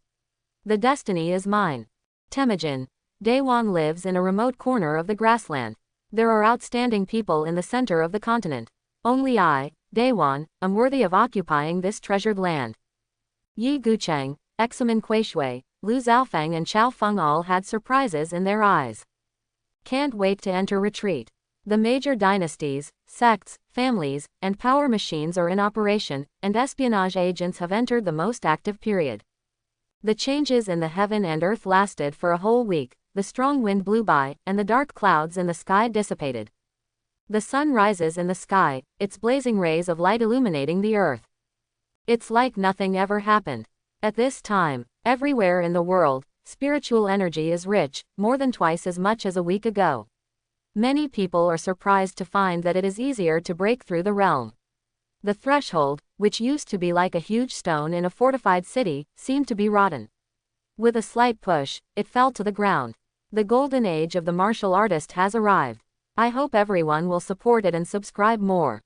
A: The destiny is mine. Temujin, Daywan lives in a remote corner of the grassland. There are outstanding people in the center of the continent. Only I, Daywan, am worthy of occupying this treasured land. Yi Gucheng, Examen Kuishui, Lu Zhaofang and Chao Feng all had surprises in their eyes. Can't wait to enter retreat. The major dynasties, sects, families, and power machines are in operation, and espionage agents have entered the most active period. The changes in the heaven and earth lasted for a whole week, the strong wind blew by, and the dark clouds in the sky dissipated. The sun rises in the sky, its blazing rays of light illuminating the earth. It's like nothing ever happened. At this time, everywhere in the world, spiritual energy is rich, more than twice as much as a week ago. Many people are surprised to find that it is easier to break through the realm. The threshold, which used to be like a huge stone in a fortified city, seemed to be rotten. With a slight push, it fell to the ground. The golden age of the martial artist has arrived. I hope everyone will support it and subscribe more.